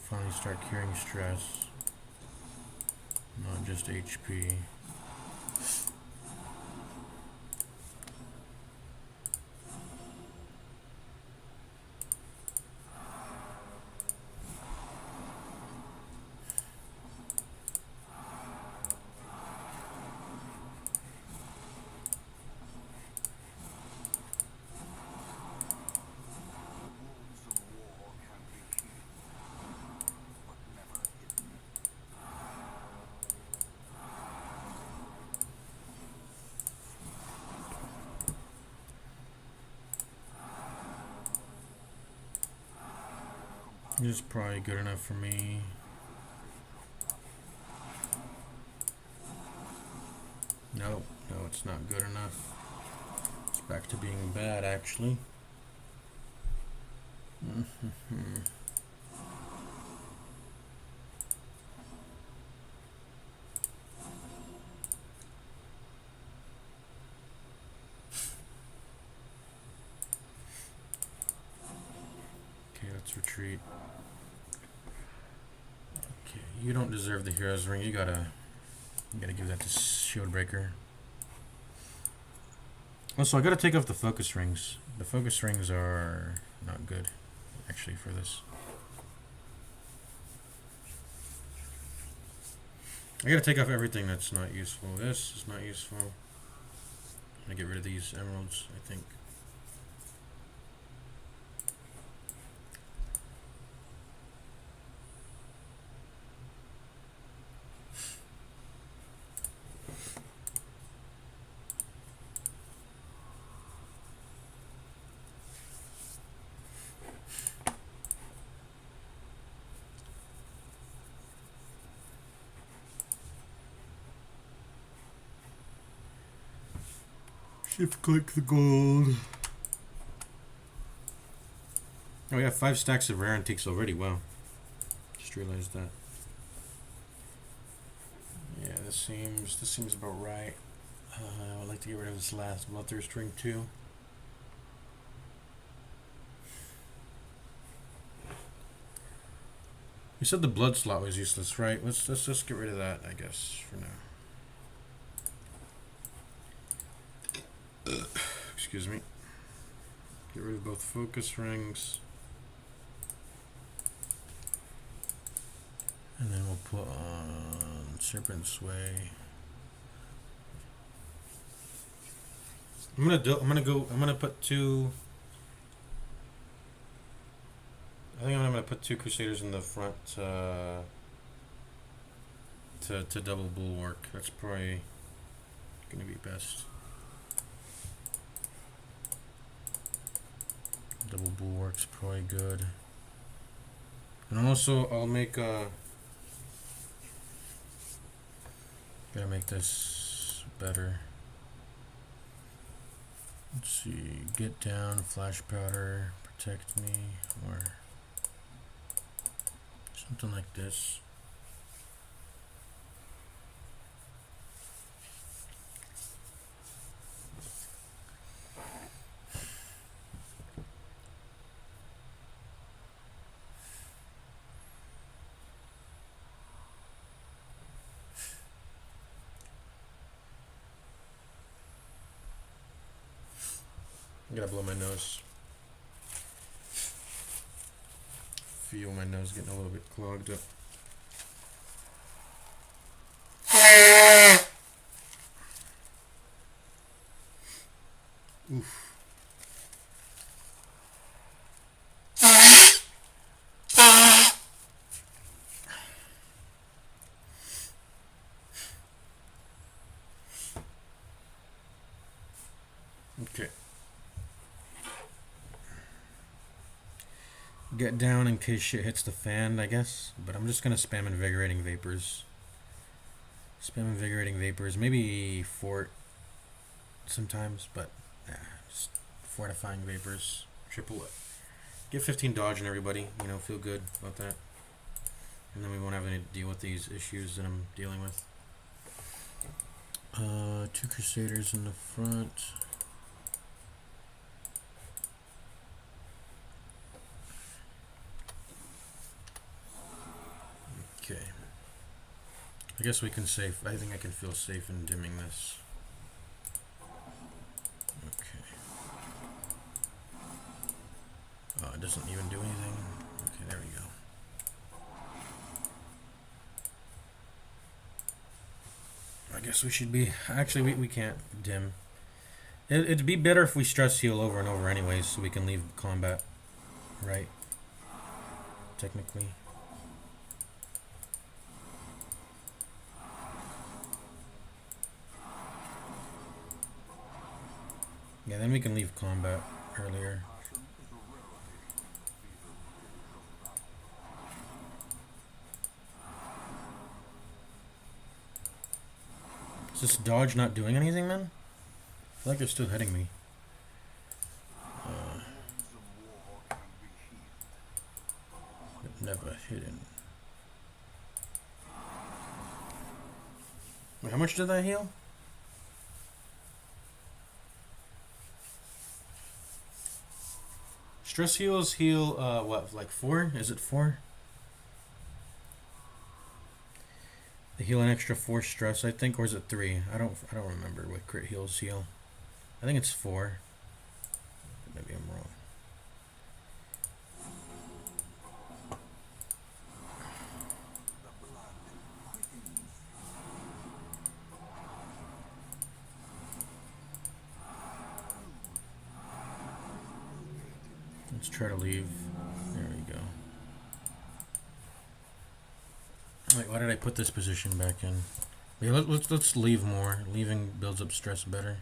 Finally start curing stress, not just HP. This is probably good enough for me. No, it's not good enough. It's back to being bad, actually. Okay, let's retreat. Okay, you don't deserve the hero's ring. You gotta give that to Shieldbreaker. Also, I gotta take off the focus rings. The focus rings are not good, actually, for this. I gotta take off everything that's not useful. This is not useful. I'm gonna get rid of these emeralds, I think. Shift click the gold. Oh, we have 5 stacks of rare antiques already. Wow. Just realized that. Yeah, this seems about right. I would like to get rid of this last Bloodthirst ring too. You said the blood slot was useless, right? Let's just get rid of that, I guess, for now. Excuse me. Get rid of both focus rings. And then we'll put on Serpent Sway. I'm gonna put 2. I think I'm gonna put 2 Crusaders in the front to double bulwark. That's probably gonna be best. Double bulwark's probably good. And also I'll make gotta make this better. Let's see, get down, flash powder, protect me, or something like this. I gotta blow my nose. Feel my nose getting a little bit clogged up. Oof. Okay. Get down in case shit hits the fan, I guess. But I'm just gonna spam Invigorating Vapors. Spam Invigorating Vapors. Maybe Fort sometimes, but just Fortifying Vapors. Triple it. Get 15 dodge in everybody. You know, feel good about that. And then we won't have any to deal with these issues that I'm dealing with. 2 Crusaders in the front. Okay. I guess we can save. I think I can feel safe in dimming this. Okay. Oh, it doesn't even do anything. Okay, there we go. I guess we should be. Actually, we can't dim. It'd be better if we stress heal over and over anyways, so we can leave combat. Right? Technically. Yeah, then we can leave combat earlier. Is this dodge not doing anything, man? I feel like it's still hitting me. But never hidden. Wait, how much did that heal? Stress heals heal, what, like 4? Is it 4? They heal an extra 4 stress, I think, or is it 3? I don't remember what crit heals heal. I think it's 4. Maybe I'm wrong. Let's try to leave. There we go. Wait, why did I put this position back in? Yeah, let's leave more. Leaving builds up stress better.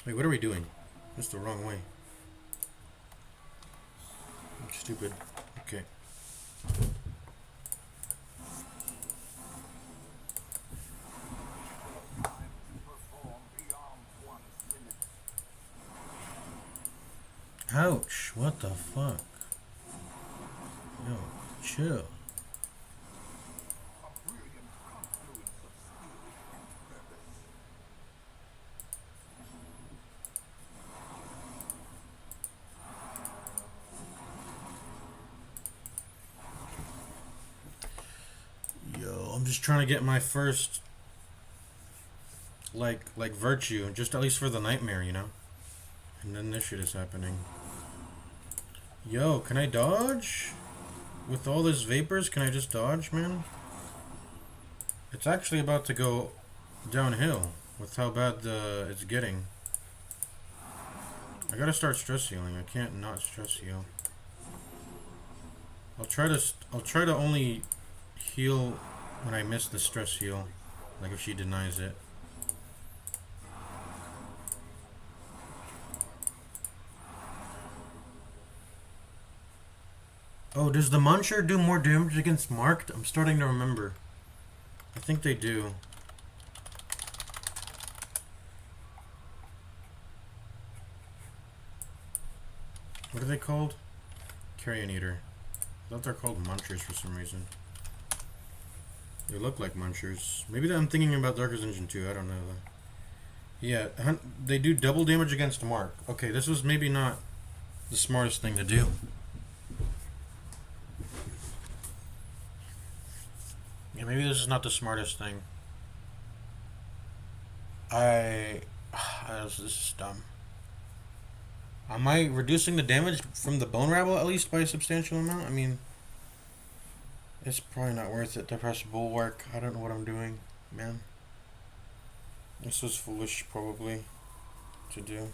Wait, what are we doing? That's the wrong way. I'm stupid. Okay. Ouch, what the fuck? Yo, chill. Yo, I'm just trying to get my first like virtue, just at least for the nightmare, you know? And then this shit is happening. Yo, can I dodge? With all this vapors, can I just dodge, man? It's actually about to go downhill with how bad it's getting. I gotta start stress healing. I can't not stress heal. I'll try to only heal when I miss the stress heal. Like if she denies it. Oh, does the Muncher do more damage against Marked? I'm starting to remember. I think they do. What are they called? Carrion Eater. I thought they're called Munchers for some reason. They look like Munchers. Maybe I'm thinking about Darker's Engine 2. I don't know. Yeah, they do double damage against Mark. Okay, this was maybe not the smartest thing to do. Yeah, maybe this is not the smartest thing. This is dumb. Am I reducing the damage from the Bone Rabble at least by a substantial amount? I mean, it's probably not worth it to press Bulwark. I don't know what I'm doing, man. This was foolish, probably, to do.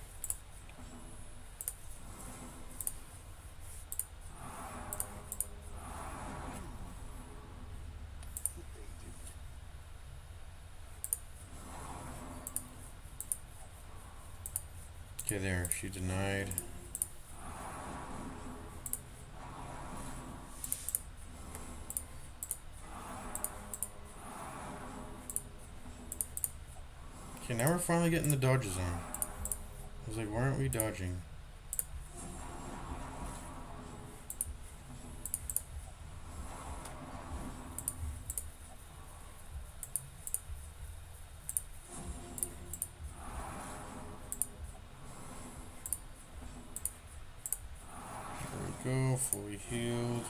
Okay, there. She denied. Okay, now we're finally getting the dodges on. I was like, why aren't we dodging? There we go, fully healed.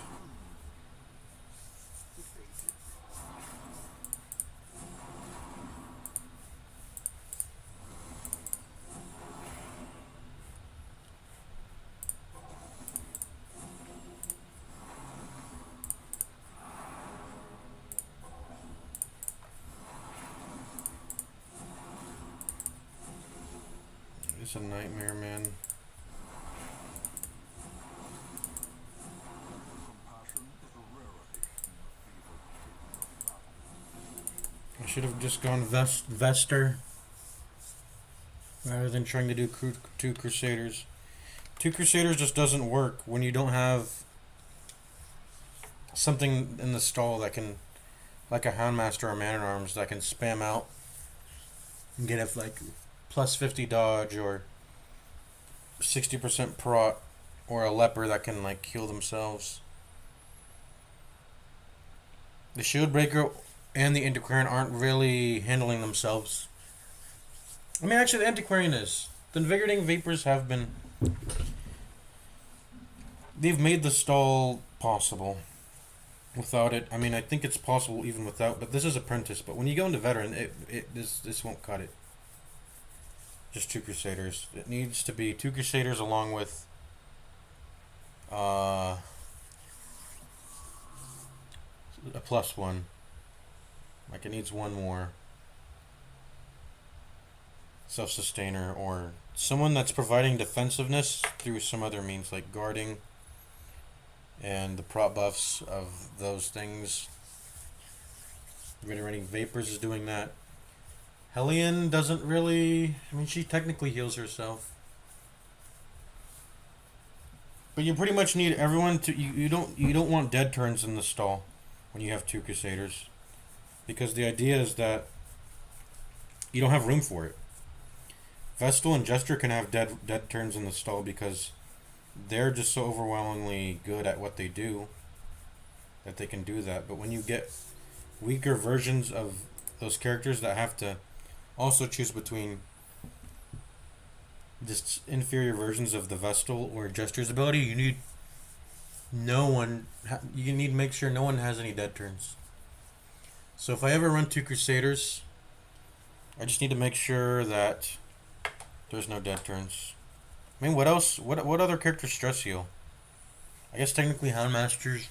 It's a nightmare, man. I should have just gone Vester rather than trying to do two Crusaders. Two Crusaders just doesn't work when you don't have something in the stall that can, like a Houndmaster or Man at Arms, that can spam out and get it like plus 50 dodge or 60% prot, or a leper that can like heal themselves. The shield breaker and the antiquarian aren't really handling themselves. I mean, actually, the antiquarian is. The invigorating vapors have been. They've made the stall possible. Without it, I mean, I think it's possible even without. But this is apprentice. But when you go into veteran, this won't cut it. Just 2 crusaders. It needs to be 2 crusaders along with. A +1. Like it needs 1 more. Self-sustainer or someone that's providing defensiveness through some other means like guarding and the prop buffs of those things. Reiterating Vapors is doing that. Hellion doesn't really, I mean, she technically heals herself. But you pretty much need everyone to, you don't want dead turns in the stall when you have 2 crusaders. Because the idea is that you don't have room for it. Vestal and Jester can have dead turns in the stall because they're just so overwhelmingly good at what they do that they can do that. But when you get weaker versions of those characters that have to also choose between just inferior versions of the Vestal or Jester's ability, you need you need to make sure no one has any dead turns. So if I ever run 2 Crusaders, I just need to make sure that there's no dead turns. I mean, what else? What other characters stress heal? I guess technically Houndmaster's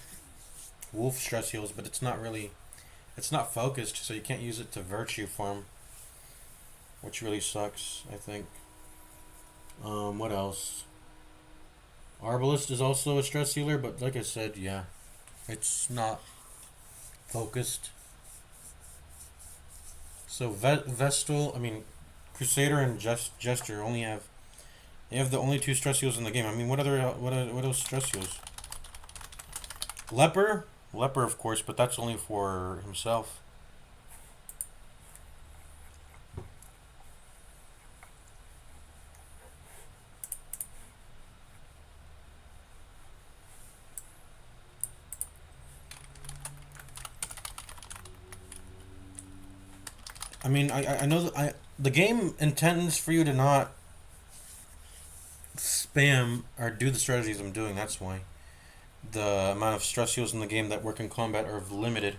Wolf stress heals, but it's not really, it's not focused, so you can't use it to virtue farm, which really sucks, I think. What else? Arbalist is also a stress healer, but like I said, yeah, it's not focused. So Vestal, I mean, Crusader and Jester only have, they have the only 2 stress heals in the game. I mean, what else stress heals? Leper, of course, but that's only for himself. I mean, I know that the game intends for you to not spam or do the strategies I'm doing. That's why the amount of stress heals in the game that work in combat are limited.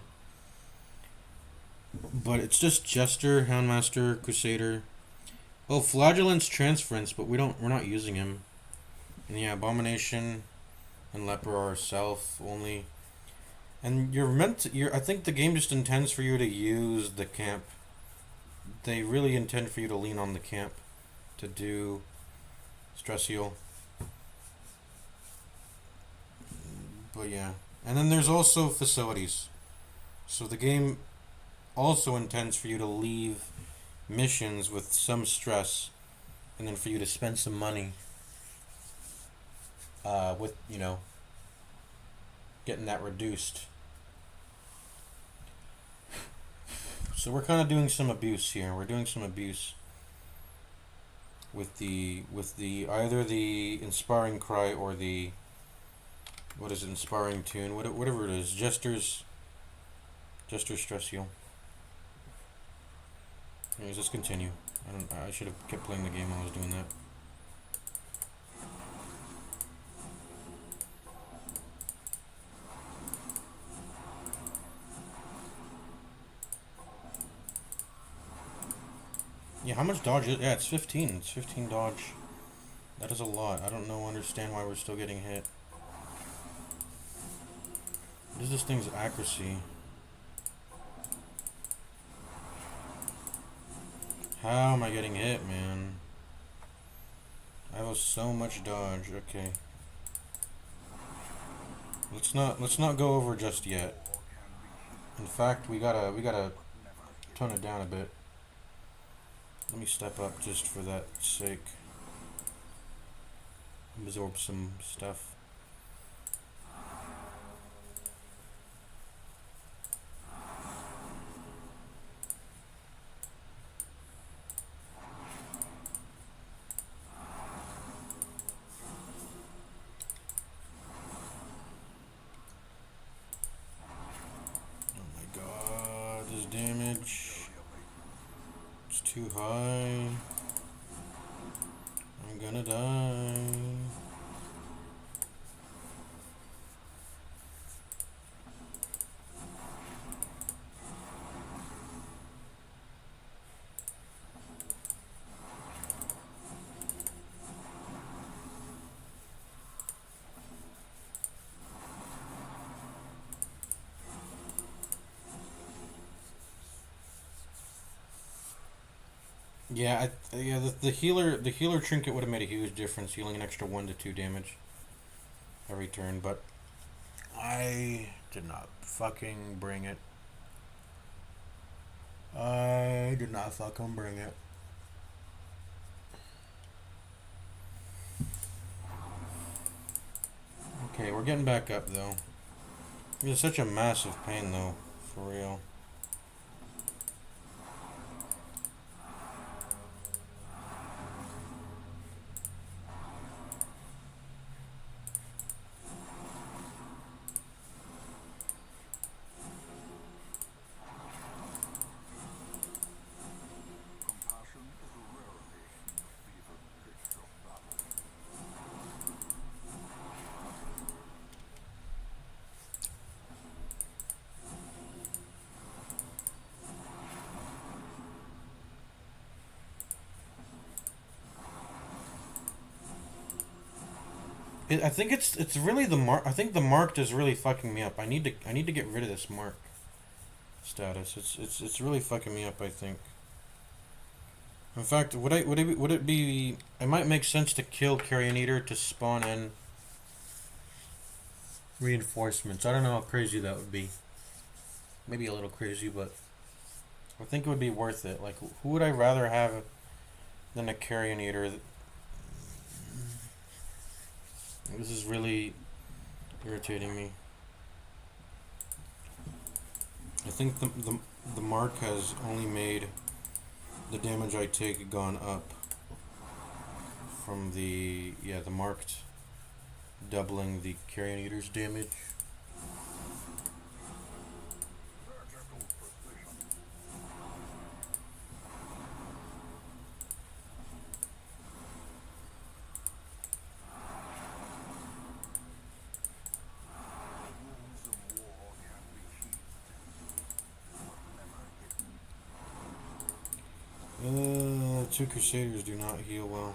But it's just Jester, Houndmaster, Crusader. Oh, Flagellant's Transference, but we're not using him. And yeah, Abomination and Leper are self only. And I think the game just intends for you to use the camp. They really intend for you to lean on the camp to do stress heal. But yeah. And then there's also facilities. So the game also intends for you to leave missions with some stress and then for you to spend some money with, you know, getting that reduced. So we're kind of doing some abuse here. We're doing some abuse with the either the inspiring cry or the, what is it, inspiring tune, whatever it is, Jester's stress heal. Anyways, let's continue. I should have kept playing the game while I was doing that. Yeah, how much dodge is it? Yeah, it's 15. It's 15 dodge. That is a lot. I don't understand why we're still getting hit. What is this thing's accuracy? How am I getting hit, man? I have so much dodge. Okay. Let's not go over just yet. In fact, we gotta tone it down a bit. Let me step up just for that sake. Absorb some stuff. damage. It's too high. I'm gonna die. Yeah, the healer trinket would have made a huge difference, healing an extra 1 to 2 damage every turn, but I did not fucking bring it. I did not fucking bring it. Okay, we're getting back up though. It's such a massive pain though, for real. I think it's really the mark. I think the marked is really fucking me up. I need to get rid of this mark status. It's really fucking me up. I think. In fact, would it be? It might make sense to kill Carrion Eater to spawn in reinforcements. I don't know how crazy that would be. Maybe a little crazy, but I think it would be worth it. Like, who would I rather have than a Carrion Eater? This is really irritating me. I think the mark has only made the damage I take gone up from the marked doubling the Carrion Eater's damage. Two Crusaders do not heal well.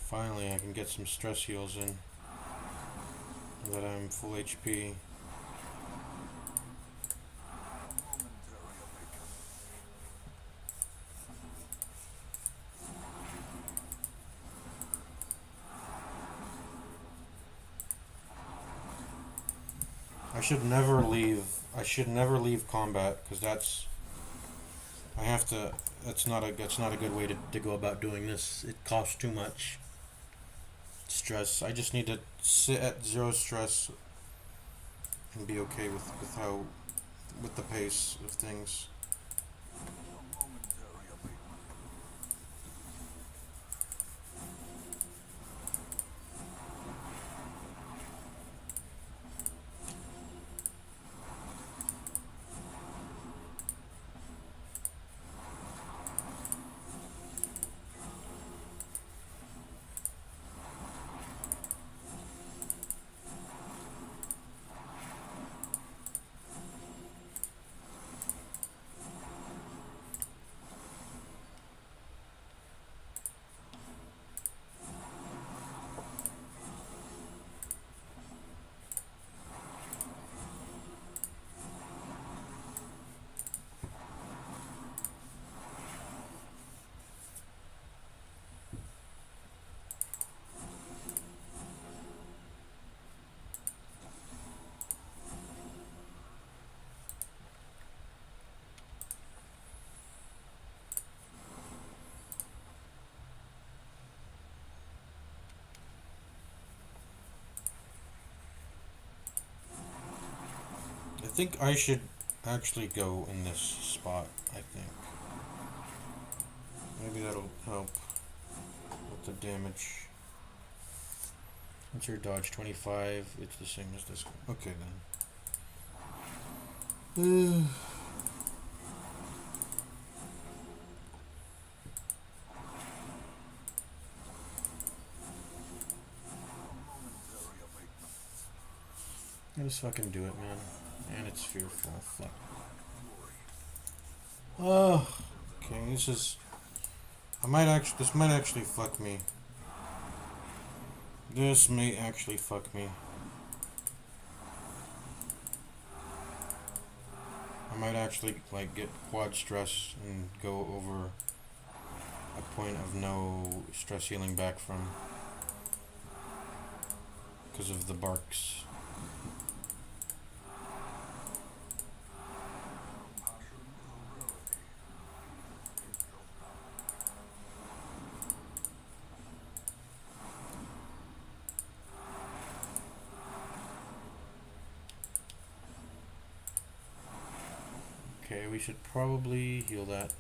Finally, I can get some stress heals in now that I'm full HP. I should never leave combat, because that's not a good way to go about doing this. It costs too much stress. I just need to sit at 0 stress and be okay with the pace of things. think I should actually go in this spot, I think. Maybe that'll help with the damage. What's your dodge? 25. It's the same as this one. Okay then. Just fucking do it, man. And it's fearful. Fuck. Oh, okay. This is. This might actually fuck me. This may actually fuck me. I might actually like get quad stress and go over a point of no stress healing back from because of the barks. Okay, we should probably heal that.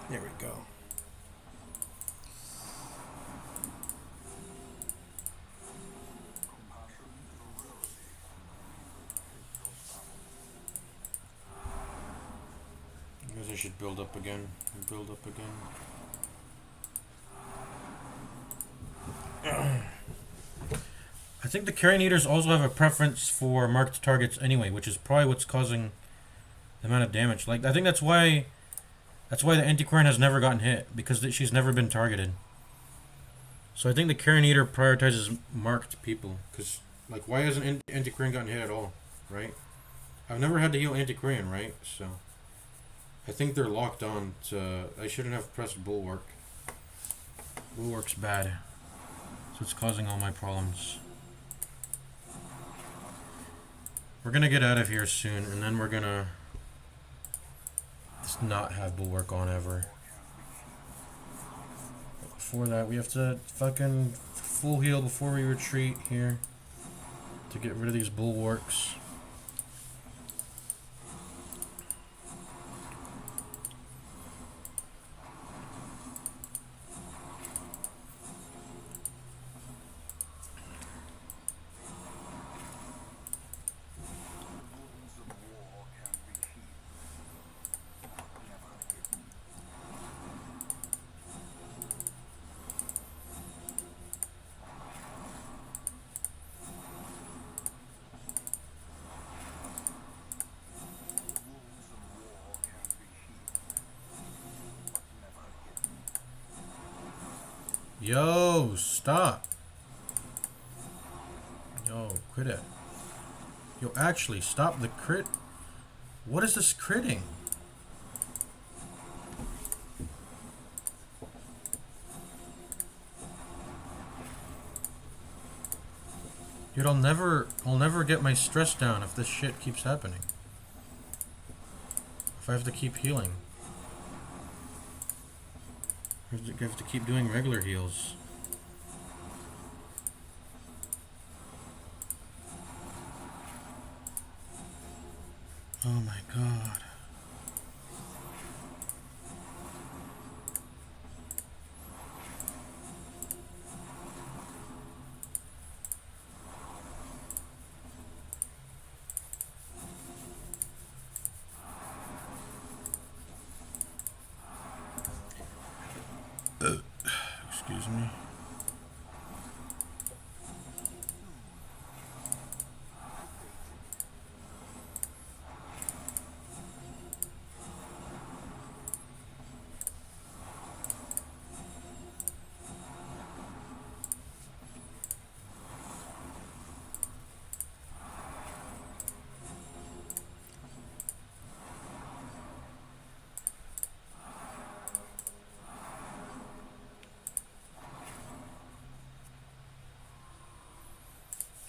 There we go. I guess I should build up again. Build up again. I think the carrion eaters also have a preference for marked targets anyway, which is probably what's causing the amount of damage. Like, I think that's why the Antiquarian has never gotten hit, because she's never been targeted. So I think the Carrion Eater prioritizes marked people, because, like, why hasn't Antiquarian gotten hit at all, right? I've never had to heal Antiquarian, right? So I think they're locked on to... I shouldn't have pressed Bulwark. Bulwark's bad. So it's causing all my problems. We're gonna get out of here soon, and then we're gonna just not have Bulwark on ever. But before that, we have to fucking full heal before we retreat here to get rid of these Bulwarks. Yo, stop. Yo, quit it. Yo, actually, stop the crit. What is this critting? Dude, I'll never get my stress down if this shit keeps happening. If I have to keep healing. I have to keep doing regular heals. Oh my god. Excuse me.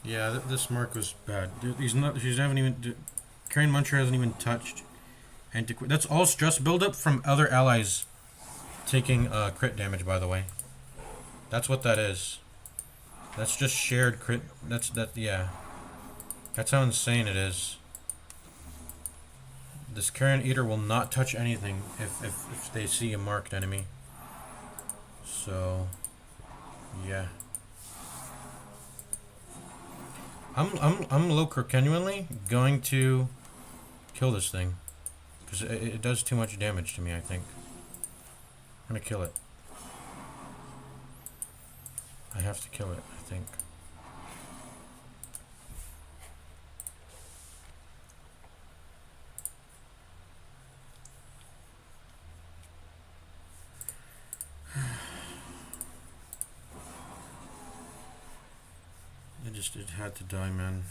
Yeah, this mark was bad. He's not. She's haven't even. Carrion Muncher hasn't even touched antiquity. That's all stress buildup from other allies taking crit damage. By the way, that's what that is. That's just shared crit. Yeah. That's how insane it is. This Carrion Eater will not touch anything if they see a marked enemy. So, yeah. I'm genuinely going to kill this thing because it does too much damage to me. I think I'm gonna kill it. I have to kill it. I think. It had to die, man.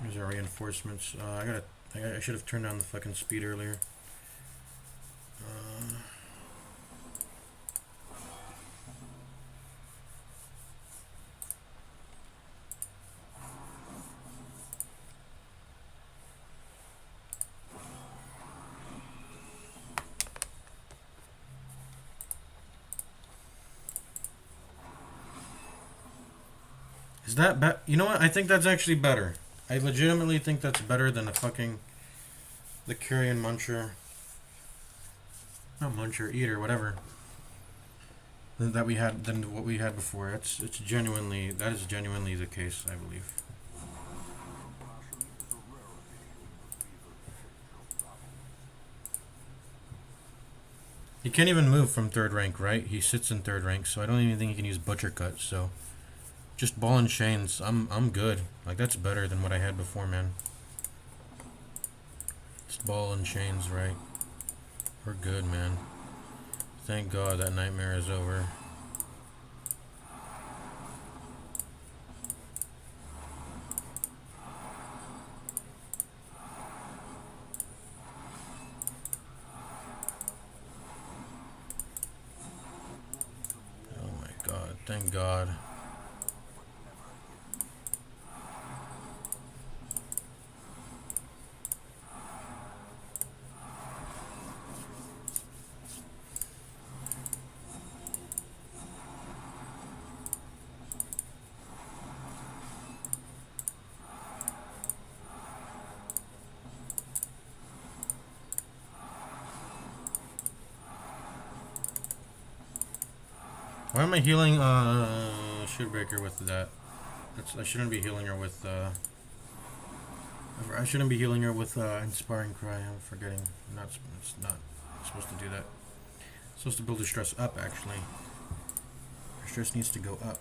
There's our reinforcements. I should have turned down the fucking speed earlier. Is that bad? You know what? I think that's actually better. I legitimately think that's better than the Carrion Muncher. Not Muncher, Eater, whatever. Than what we had before. That is genuinely the case, I believe. He can't even move from 3rd rank, right? He sits in 3rd rank, so I don't even think he can use Butcher Cut, so just ball and chains. I'm good. Like, that's better than what I had before, man. Just ball and chains, right? We're good, man. Thank God that nightmare is over. Oh my God, thank God. Why am I healing Shieldbreaker with that? I shouldn't be healing her with I shouldn't be healing her with Inspiring Cry. I'm forgetting. It's not supposed to do that. It's supposed to build her stress up, actually. Her stress needs to go up.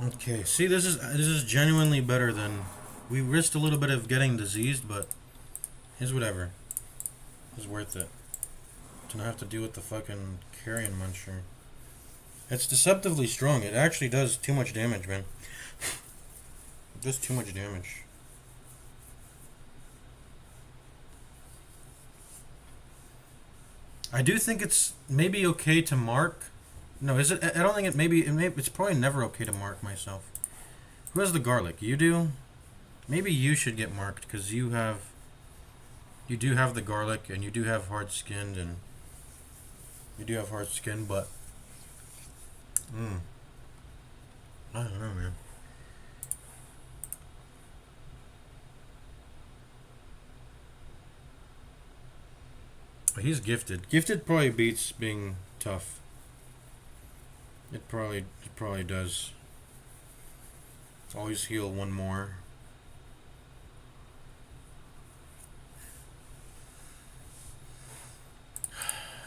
Okay, see, this is genuinely better than... We risked a little bit of getting diseased, but it's whatever. It's worth it. To not have to deal with the fucking Carrion Muncher. It's deceptively strong. It actually does too much damage, man. It does too much damage. I do think it's maybe okay to mark... No, is it? I don't think it's probably never okay to mark myself. Who has the garlic? You do? Maybe you should get marked because you do have the garlic and you do have hard skinned and You do have hard skin, but I don't know, man. But he's gifted. Gifted probably beats being tough. It probably does. Always heal one more.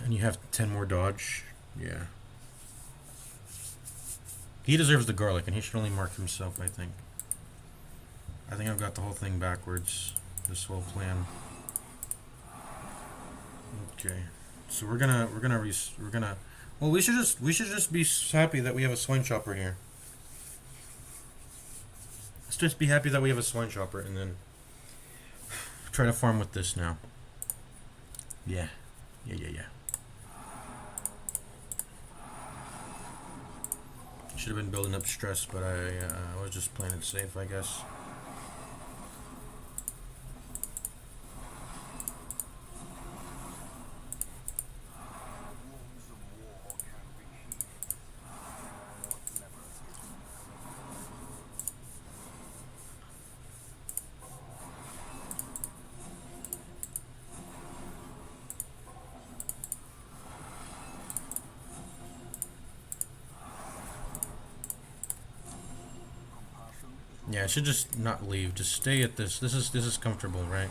And you have 10 more dodge. Yeah. He deserves the garlic, and he should only mark himself, I think. I think I've got the whole thing backwards. This whole plan. Okay. So we're gonna well, we should just be happy that we have a swine chopper here. Let's just be happy that we have a swine chopper, and then try to farm with this now. Yeah. Yeah. Should have been building up stress, but I was just playing it safe, I guess. Yeah, I should just not leave. Just stay at this. This is comfortable, right?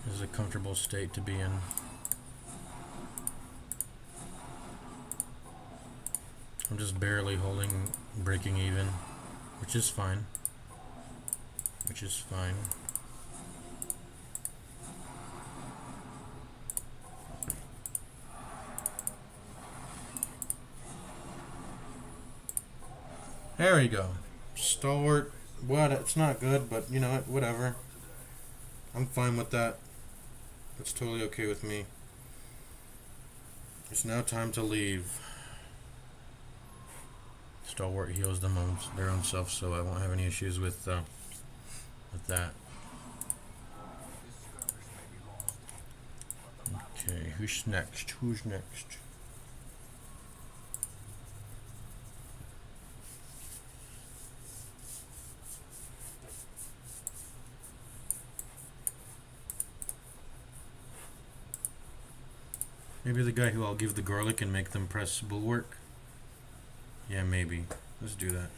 This is a comfortable state to be in. I'm just barely breaking even, which is fine. Which is fine. There we go. Stalwart. What? It's not good, but you know what? Whatever. I'm fine with that. That's totally okay with me. It's now time to leave. Stalwart heals them on their own self, so I won't have any issues with that. Okay, who's next? Who's next? Maybe the guy who I'll give the garlic and make them press bulwark. Yeah, maybe. Let's do that.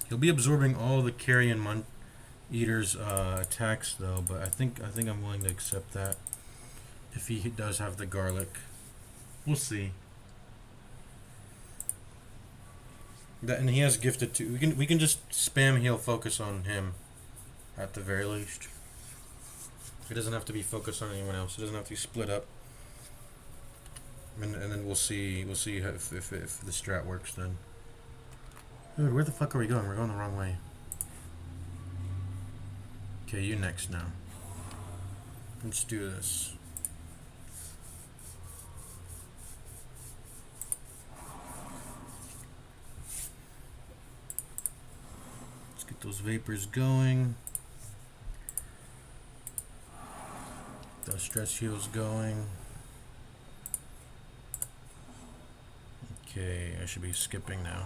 He'll be absorbing all the carrion mon eater's attacks though, but I think I'm willing to accept that if he does have the garlic. We'll see. That, and he has gifted too. We can just spam heal focus on him at the very least. It doesn't have to be focused on anyone else. It doesn't have to be split up. And then we'll see if the strat works then. Dude, where the fuck are we going? We're going the wrong way. Okay, you next now. Let's do this. Get those vapors going. Those stress heals going. Okay, I should be skipping now.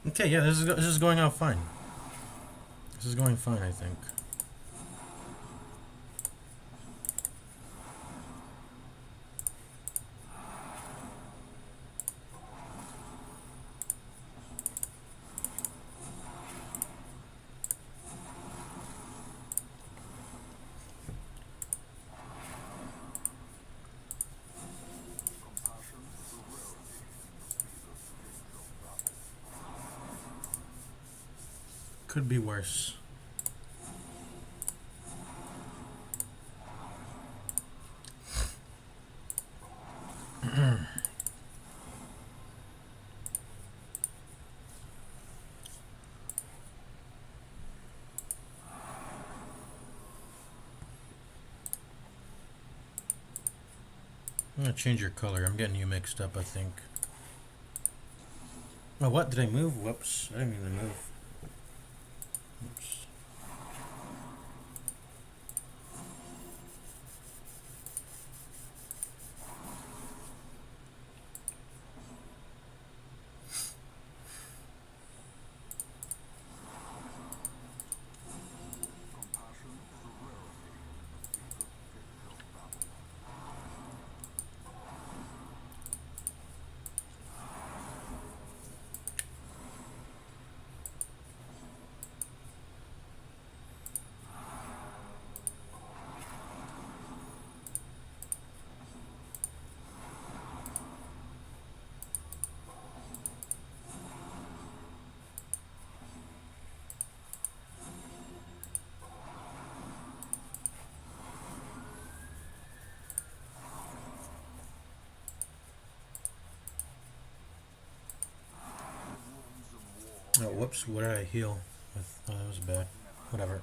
Okay, yeah, this is going out fine. This is going fine, I think. Could be worse. I'm gonna change your color. I'm getting you mixed up, I think. Oh, what? Did I move? Whoops. I didn't mean to move. Oops. Oh, whoops. What did I heal with? Oh, that was bad. Whatever.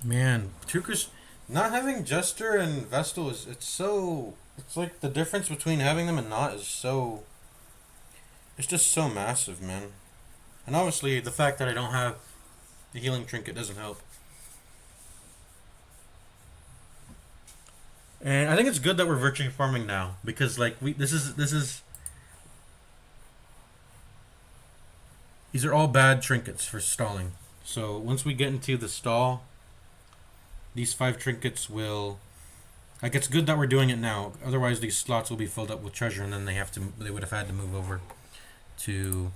Man, not having Jester and Vestal is, it's like the difference between having them and not is so, it's just so massive, man. And obviously the fact that I don't have the healing trinket doesn't help. And I think it's good that we're virtue farming now, because like these are all bad trinkets for stalling. So once we get into the stall, these 5 trinkets will, like, it's good that we're doing it now. Otherwise, these slots will be filled up with treasure, and then they would have had to move over to,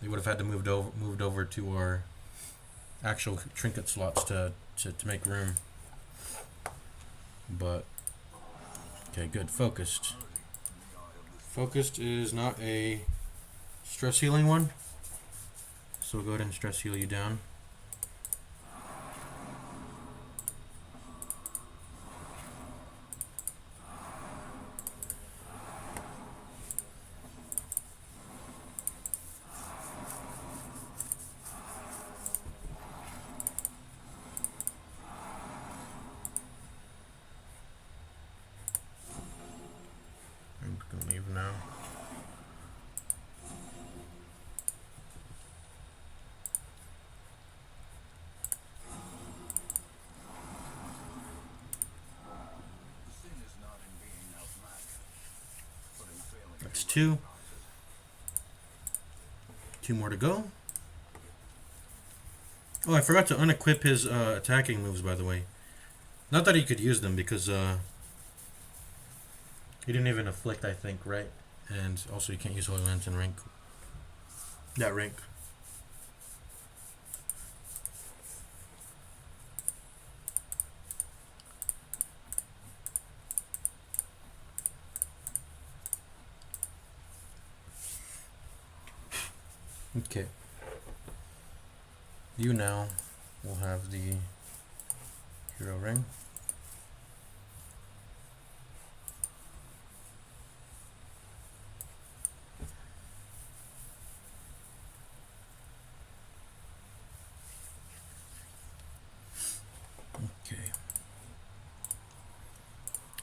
moved over to our actual trinket slots to make room. But okay, good. Focused. Focused is not a stress healing one, so we'll go ahead and stress heal you down. Now. That's 2. 2 more to go. Oh, I forgot to unequip his attacking moves, by the way. Not that he could use them, because he didn't even afflict, I think, right? And also you can't use Holy Lance in rank. That rank. Okay. You now will have the hero ring. Okay.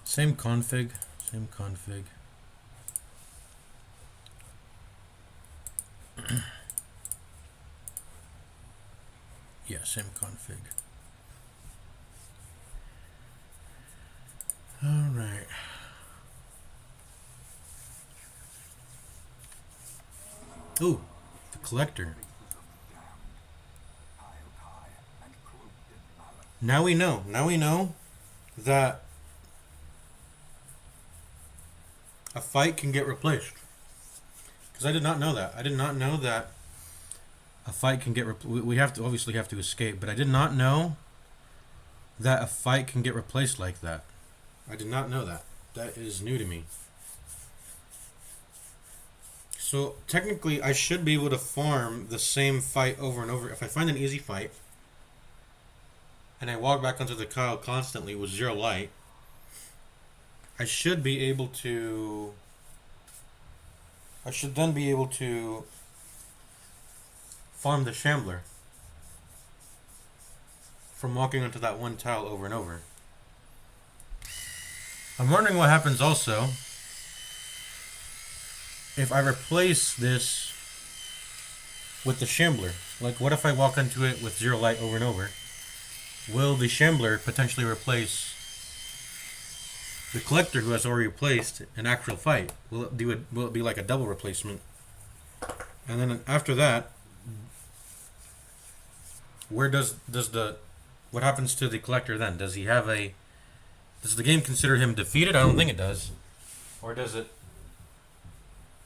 Same config. Yeah, same config. All right. Ooh, the collector. Now we know. Now we know that a fight can get replaced. Because I did not know that. I did not know that a fight can get we have to obviously have to escape, but I did not know that a fight can get replaced like that. I did not know that. That is new to me. So technically I should be able to farm the same fight over and over. If I find an easy fight and I walk back onto the tile constantly with 0 light, I should be able to... I should then be able to farm the Shambler from walking onto that one tile over and over. I'm wondering what happens also if I replace this with the Shambler. Like, what if I walk into it with 0 light over and over? Will the Shambler potentially replace the collector who has already replaced an actual fight? Will it be like a double replacement? And then after that, where does what happens to the collector then? Does he have a... Does the game consider him defeated? I don't think it does. Or does it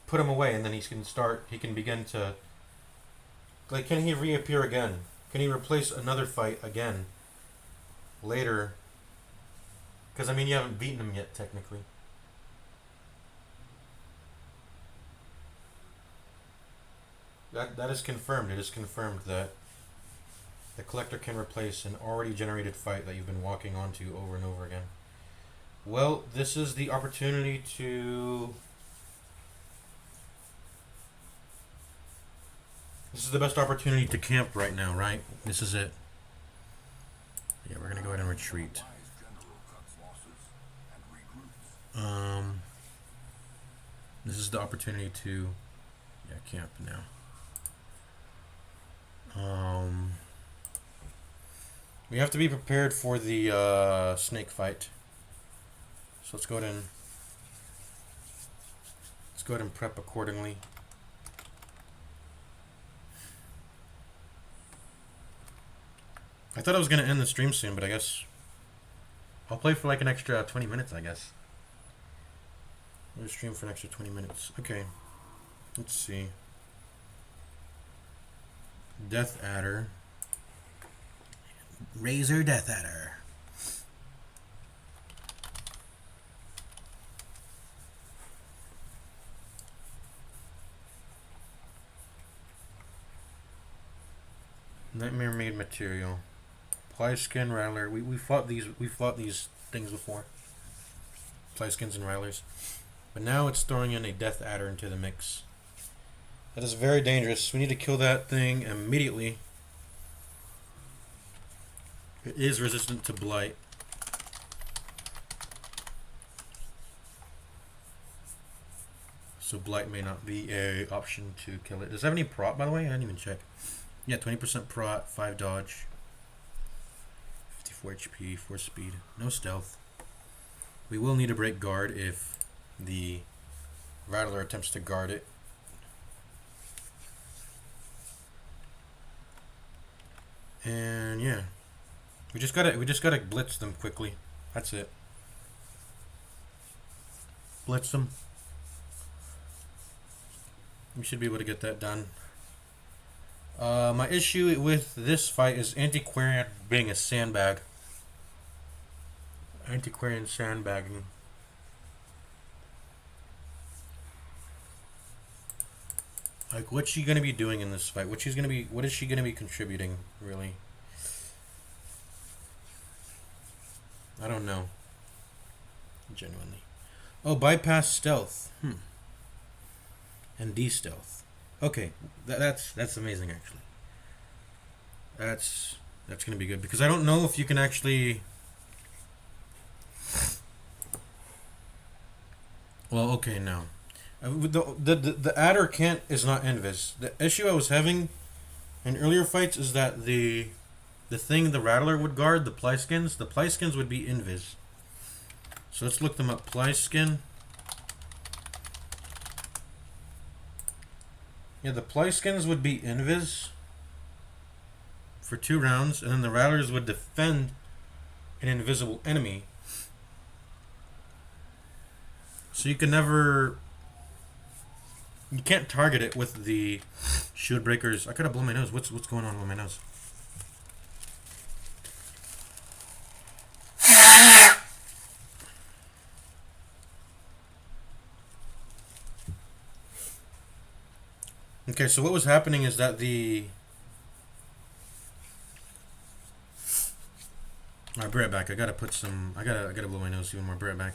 put him away and then he can begin to... Like, can he reappear again? Can he replace another fight again later? Because, I mean, you haven't beaten him yet, technically. That is confirmed. It is confirmed that the collector can replace an already generated fight that you've been walking onto over and over again. Well, this is the opportunity to... This is the best opportunity to camp right now, right? This is it. Yeah, we're gonna go ahead and retreat. This is the opportunity to, camp now. We have to be prepared for the snake fight. So let's go ahead and prep accordingly. I thought I was gonna end the stream soon, but I guess I'll play for like an extra 20 minutes, I guess. I'm gonna stream for an extra 20 minutes. Okay. Let's see. Death Adder. Razor Death Adder. Nightmare Made Material. Ply Skin Rattler. We fought these things before. Ply Skins and Rattlers. But now it's throwing in a Death Adder into the mix. That is very dangerous. We need to kill that thing immediately. It is resistant to blight. So blight may not be a option to kill it. Does it have any prot, by the way? I didn't even check. Yeah, 20% prot, 5 dodge, 54 HP, 4 speed, no stealth. We will need to break guard if the Rattler attempts to guard it. And yeah, we just gotta blitz them quickly. That's it. Blitz them. We should be able to get that done. My issue with this fight is Antiquarian being a sandbag. Antiquarian sandbagging. Like, what's she gonna be doing in this fight? What is she gonna be contributing, really? I don't know. Genuinely. Oh, bypass stealth. And de-stealth. Okay, that's amazing, actually. That's gonna be good, because I don't know if you can actually... Well, okay, no. The adder is not invis. The issue I was having in earlier fights is that the thing the Rattler would guard, the ply skins would be invis. So let's look them up. Ply skin. Yeah, the play skins would be invis for 2 rounds, and then the rattlers would defend an invisible enemy. So you can never... You can't target it with the shield breakers. I could have blown my nose. What's going on with my nose? Okay, so what was happening is that the... Alright, be right back. I gotta put some... I gotta blow my nose even more. Be right back.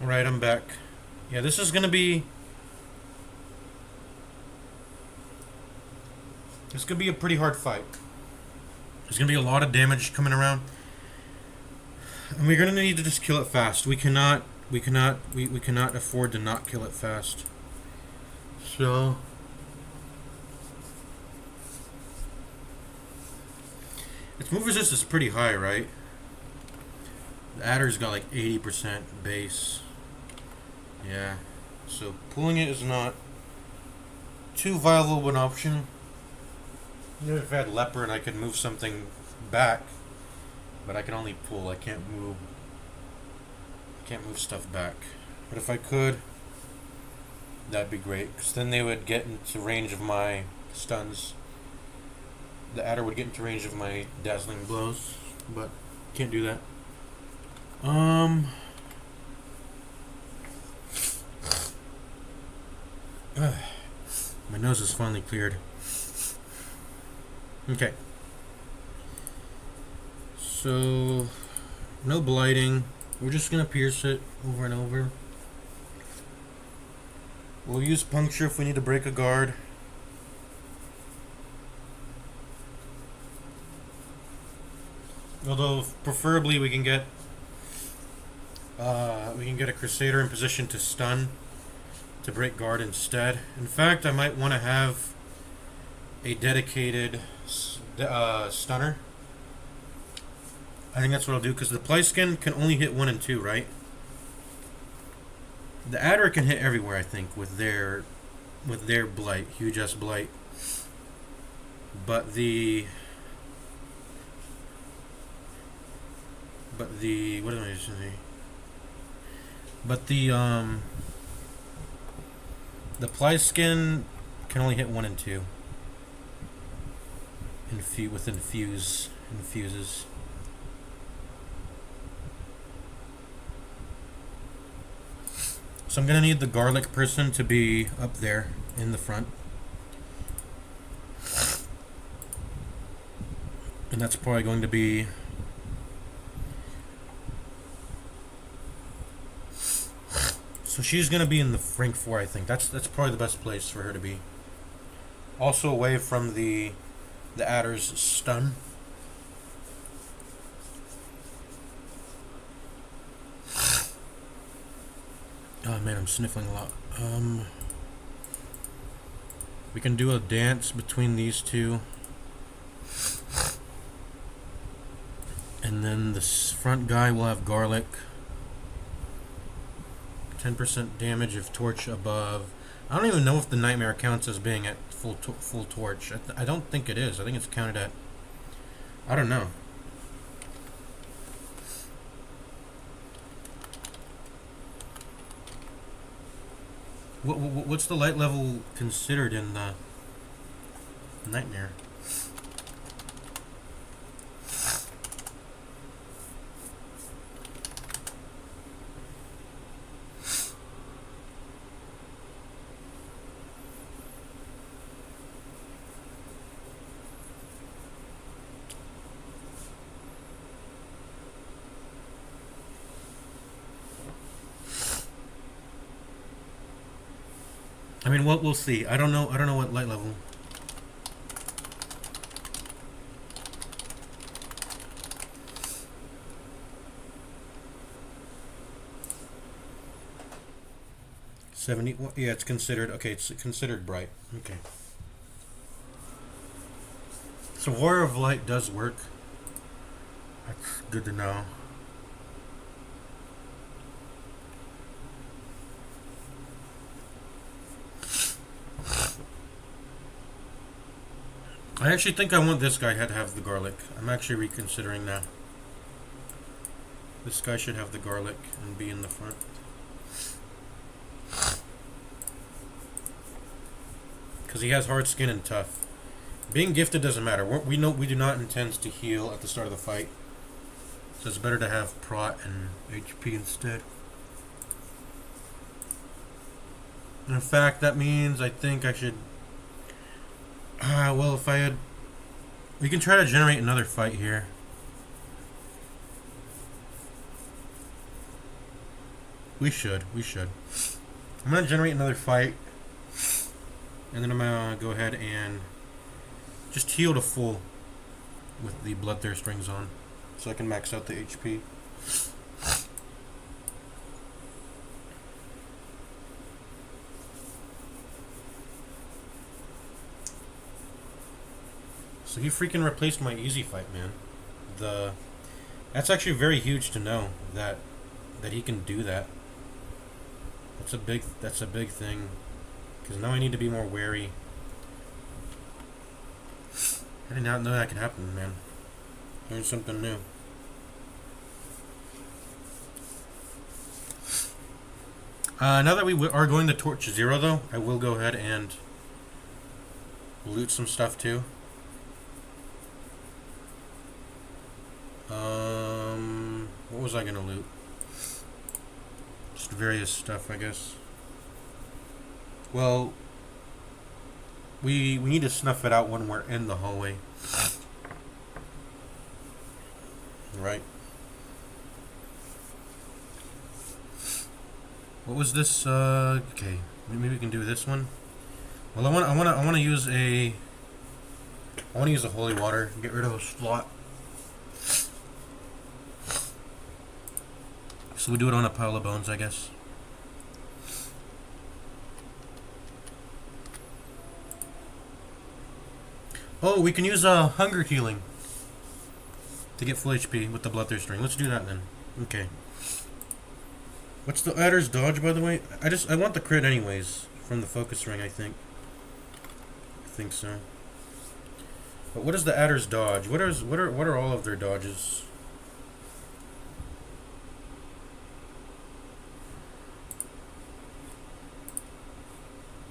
Alright, I'm back. Yeah, this is gonna be... It's gonna be a pretty hard fight. There's gonna be a lot of damage coming around. And we're gonna need to just kill it fast. We cannot afford to not kill it fast. So... Its move resistance is pretty high, right? The adder's got like 80% base. Yeah. So pulling it is not too viable of an option. Even if I had leper and I could move something back, but I can only pull. I can't move stuff back. But if I could, that'd be great. Because then they would get into range of my stuns. The adder would get into range of my dazzling blows, but can't do that. My nose is finally cleared. Okay. So, no blighting. We're just gonna pierce it over and over. We'll use puncture if we need to break a guard. Although, preferably we can get a Crusader in position to stun, to break guard instead. In fact, I might want to have a dedicated stunner. I think that's what I'll do, because the Pliskin can only hit 1 and 2, right? The adder can hit everywhere, I think, with their blight, huge ass blight. But the what am I saying? But the Pliskin can only hit 1 and 2. With infuses. So I'm gonna need the garlic person to be up there in the front. And that's probably going to be so she's gonna be in the rank 4, I think. That's probably the best place for her to be. Also away from the adder's stun. Oh man, I'm sniffling a lot. We can do a dance between these two. And then this front guy will have garlic. 10% damage if torch above. I don't even know if the nightmare counts as being at full torch. I don't think it is. I think it's counted at... I don't know. What's the light level considered in the nightmare? I mean, we'll see. I don't know what light level. Yeah, it's considered. Okay, it's considered bright. Okay. So Warrior of Light does work. That's good to know. I actually think I want this guy to have the garlic. I'm actually reconsidering now. This guy should have the garlic and be in the front. Because he has hard skin and tough. Being gifted doesn't matter. We do not intend to heal at the start of the fight. So it's better to have prot and HP instead. And in fact, that means I think I should... well, if I had... We can try to generate another fight here. We should. I'm gonna generate another fight, and then I'm gonna go ahead and just heal to full with the Bloodthirst rings on, so I can max out the HP. So he freaking replaced my easy fight, man. That's actually very huge to know that he can do that. That's a big thing, because now I need to be more wary. I did not know that could happen, man. Learned something new. Now that we are going to Torch 0, though, I will go ahead and loot some stuff, too. What was I going to loot? Just various stuff, I guess. Well, we need to snuff it out when we're in the hallway. Right. What was this? Okay, maybe we can do this one. Well, I want to use a holy water. Get rid of a slot. So we do it on a pile of bones, I guess. Oh, we can use hunger healing to get full HP with the Bloodthirst ring. Let's do that then. Okay. What's the adder's dodge, by the way? I want the crit anyways from the focus ring. I think so. But what is the adder's dodge? What are all of their dodges?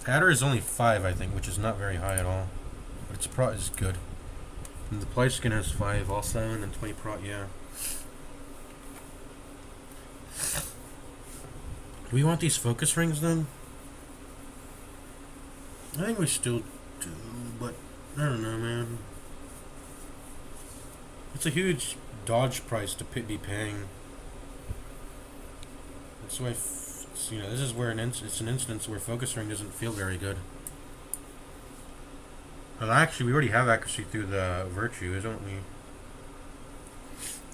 Adder is only 5, I think, which is not very high at all. But it's good. And the Play skin has 5 also, and 20 prot, yeah. Do we want these focus rings then? I think we still do, but I don't know, man. It's a huge dodge price to be paying. That's why, you know, this is where it's an instance where focus ring doesn't feel very good. And actually, we already have accuracy through the virtue, don't we?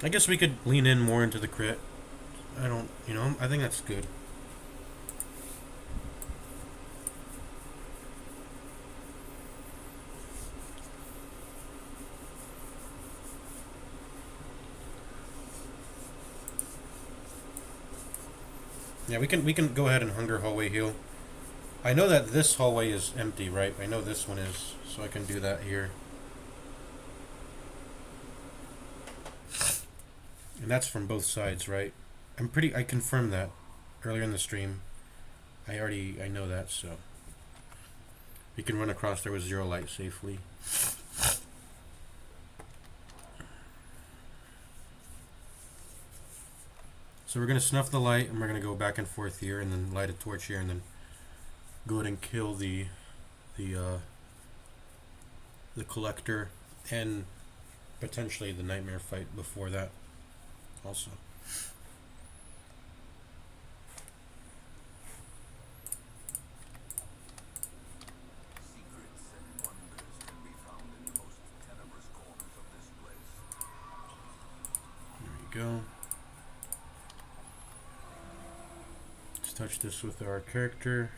I guess we could lean in more into the crit. I think that's good. Yeah, we can go ahead and hunger hallway heal. I know that this hallway is empty, right? I know this one is, so I can do that here. And that's from both sides, right? I confirmed that earlier in the stream. I know that, so we can run across there with 0 light safely. So we're gonna snuff the light, and we're gonna go back and forth here, and then light a torch here, and then go ahead and kill the collector, and potentially the nightmare fight before that also. Secrets and wonders can be found in the most tenebrous corners of this place. There we go. Let's touch this with our character.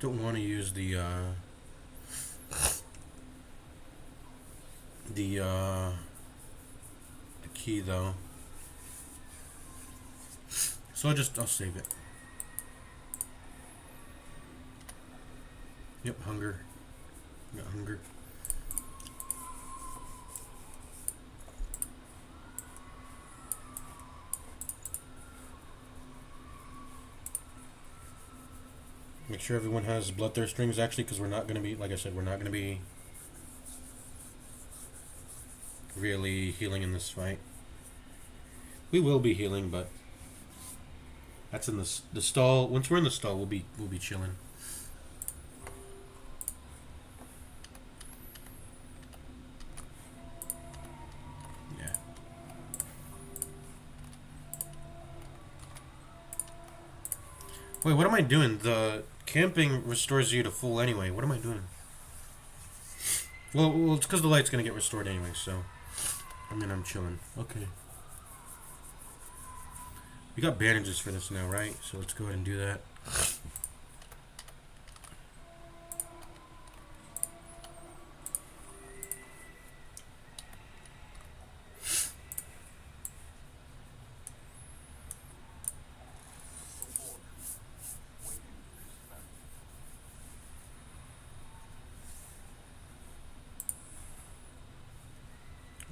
Don't want to use the key though, so I'll save it. Yep, hunger. Got hunger. Make sure everyone has Bloodthirst rings, actually, because we're not going to be, like I said, we're not going to be really healing in this fight. We will be healing, but that's in the stall. Once we're in the stall, we'll be chilling. Yeah. Wait, what am I doing? The camping restores you to full anyway. What am I doing? Well, it's because the light's gonna get restored anyway, so... I mean, I'm chilling. Okay. We got bandages for this now, right? So let's go ahead and do that.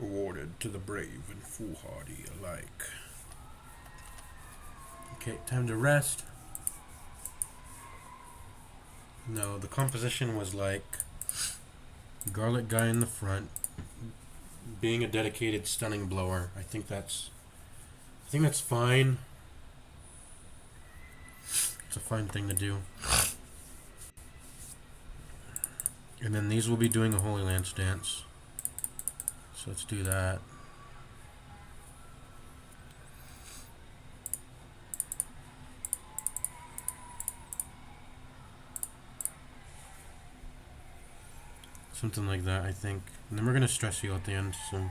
Awarded to the brave and foolhardy alike. Okay, time to rest. No, the composition was like garlic guy in the front, being a dedicated stunning blower. I think that's fine. It's a fine thing to do. And then these will be doing a Holy Lance dance. So let's do that. Something like that, I think. And then we're going to stress you at the end, so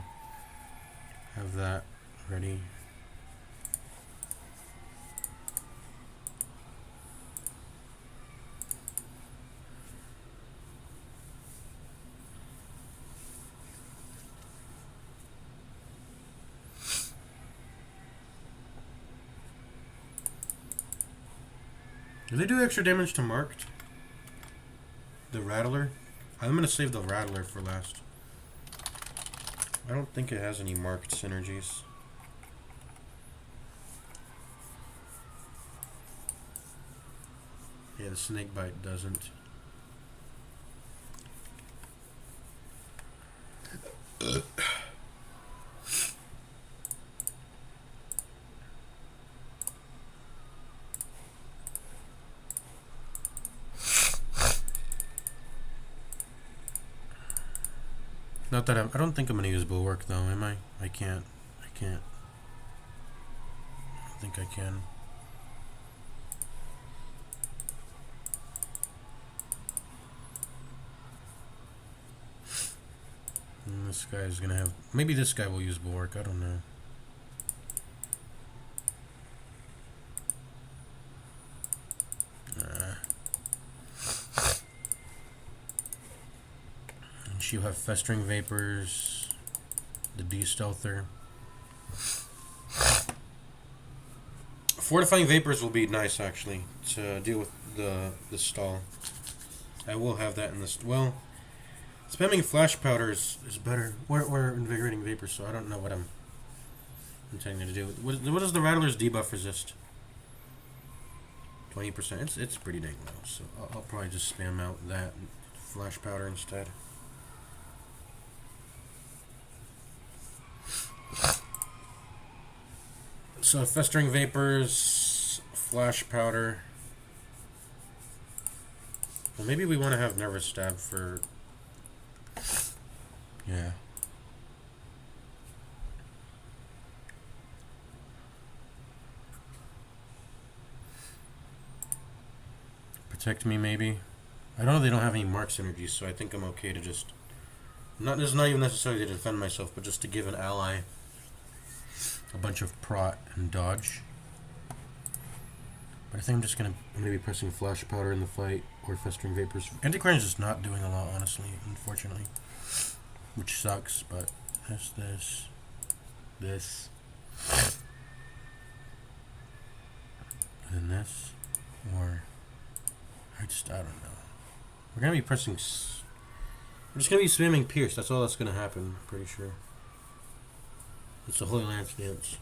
have that ready. Do they do extra damage to marked? The Rattler? I'm going to save the Rattler for last. I don't think it has any marked synergies. Yeah, the Snake Bite doesn't. Not that I don't think I'm gonna use Bulwark though, am I? I can't. I don't think I can. And this guy's gonna have... Maybe this guy will use Bulwark, I don't know. You have Festering Vapors, the De-Stealther. Fortifying Vapors will be nice, actually, to deal with the stall. I will have that in this... Well, spamming Flash Powders is better. We're Invigorating Vapors, so I don't know what I'm intending to do. What does the Rattler's debuff resist? 20%. It's pretty dang low, so I'll probably just spam out that Flash Powder instead. So Festering Vapors, Flash Powder. Well, maybe we want to have Nervous Stab for... Yeah. Protect Me, maybe. I don't know, they don't have any mark synergies, so I think I'm okay to just... This is not even necessarily to defend myself, but just to give an ally a bunch of prot and dodge. But I think I'm gonna be pressing Flash Powder in the fight or Festering Vapors. Anticrine is just not doing a lot, honestly, unfortunately, which sucks. But this, and then this, or I don't know. We're gonna be pressing. We're just gonna be spamming Pierce. That's all that's gonna happen. I'm pretty sure. It's a Holy Lance dance.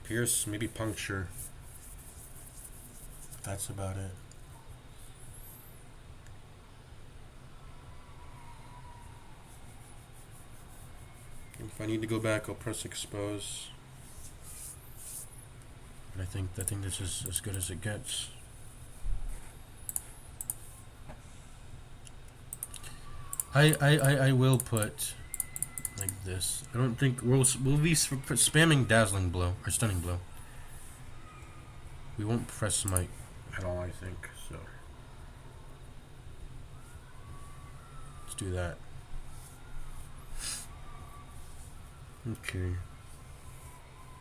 Pierce, maybe Puncture. That's about it. If I need to go back, I'll press Expose. And I think this is as good as it gets. I will put like this. I don't think we'll be spamming dazzling blow or stunning blow. We won't press smite at all, I think. So let's do that. Okay.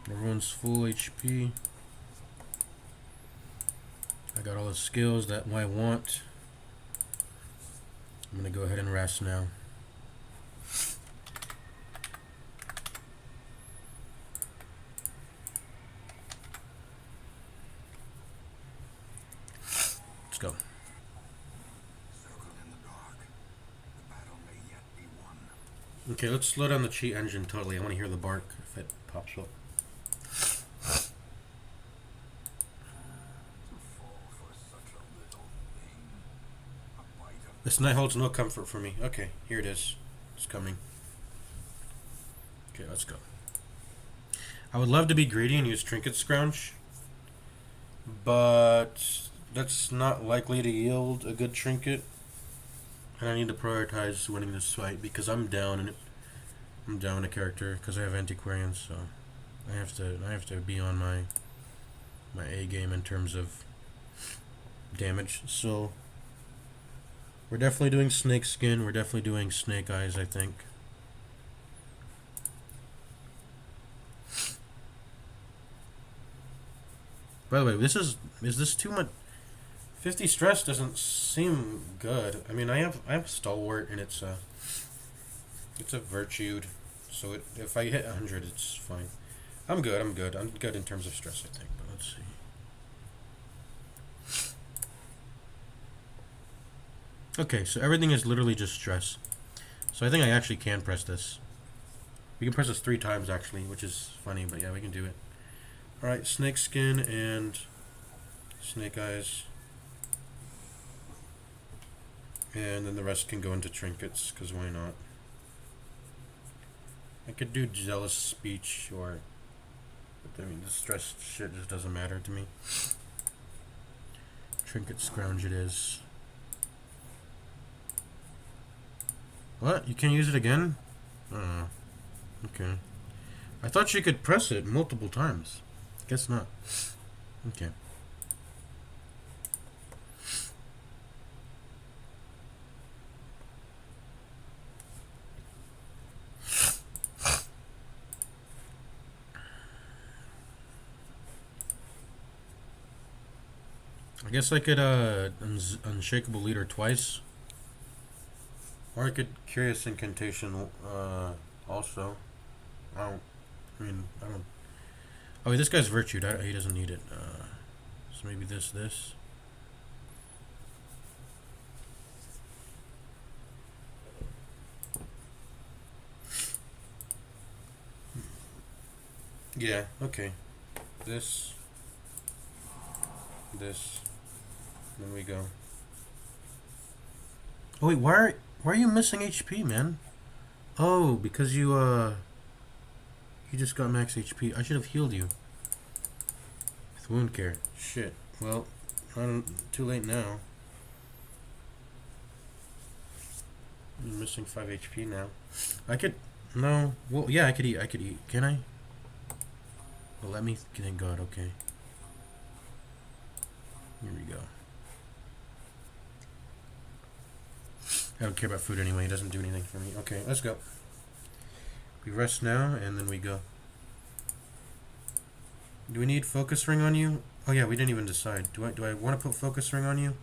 Everyone's full HP. I got all the skills that I want. I'm gonna go ahead and rest now. Let's go. Circled in the dark. The battle may yet be won. Okay, let's slow down the cheat engine totally. I want to hear the bark if it pops up. This night holds no comfort for me. Okay, here it is. It's coming. Okay, let's go. I would love to be greedy and use Trinket Scrounge, but that's not likely to yield a good trinket. And I need to prioritize winning this fight because I'm down in a character because I have Antiquarian, so I have to be on my A game in terms of damage. So we're definitely doing snake skin. We're definitely doing snake eyes, I think. By the way, is this too much? 50 stress doesn't seem good. I mean, I have stalwart and it's a virtued, so if I hit 100, it's fine. I'm good. I'm good in terms of stress, I think. But let's see. Okay, so everything is literally just stress. So I think I actually can press this. We can press this 3 times actually, which is funny, but yeah, we can do it. Alright, snake skin and snake eyes. And then the rest can go into trinkets, because why not? I could do jealous speech or... But I mean, the stress shit just doesn't matter to me. Trinket scrounge it is. What? You can't use it again? Oh, okay. I thought you could press it multiple times. Guess not. Okay. I guess I could unshakable leader twice. Or I could Curious Incantation also. I don't. Oh, wait, this guy's virtued. He doesn't need it. So maybe this. Yeah, okay. This. Then we go. Oh, wait, why are you missing HP, man? Oh, because you just got max HP. I should have healed you with wound care. Shit. Well, too late now. You're missing 5 HP now. I could... No. Well, yeah, I could eat. Can I? Well, let me... Thank God, okay. Here we go. I don't care about food anyway. It doesn't do anything for me. Okay, let's go. We rest now, and then we go. Do we need focus ring on you? Oh yeah, we didn't even decide. Do I want to put focus ring on you?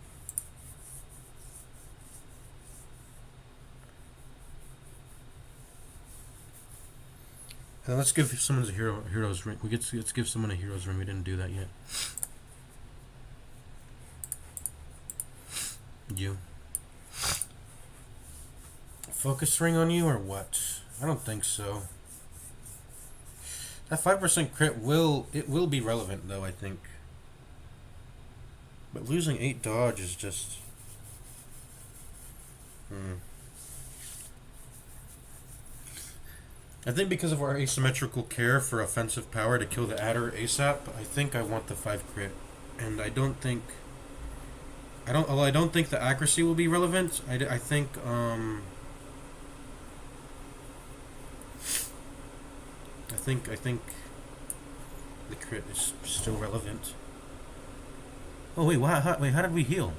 Let's give someone a hero's ring. Let's give someone a hero's ring. We didn't do that yet. You. Focus ring on you or what? I don't think so. That 5% crit will be relevant though, I think. But losing 8 dodge is just I think because of our asymmetrical care for offensive power to kill the adder ASAP, I think I want the 5 crit. And I don't think the accuracy will be relevant. I think I think the crit is still relevant. Oh wait, wait, how did we heal?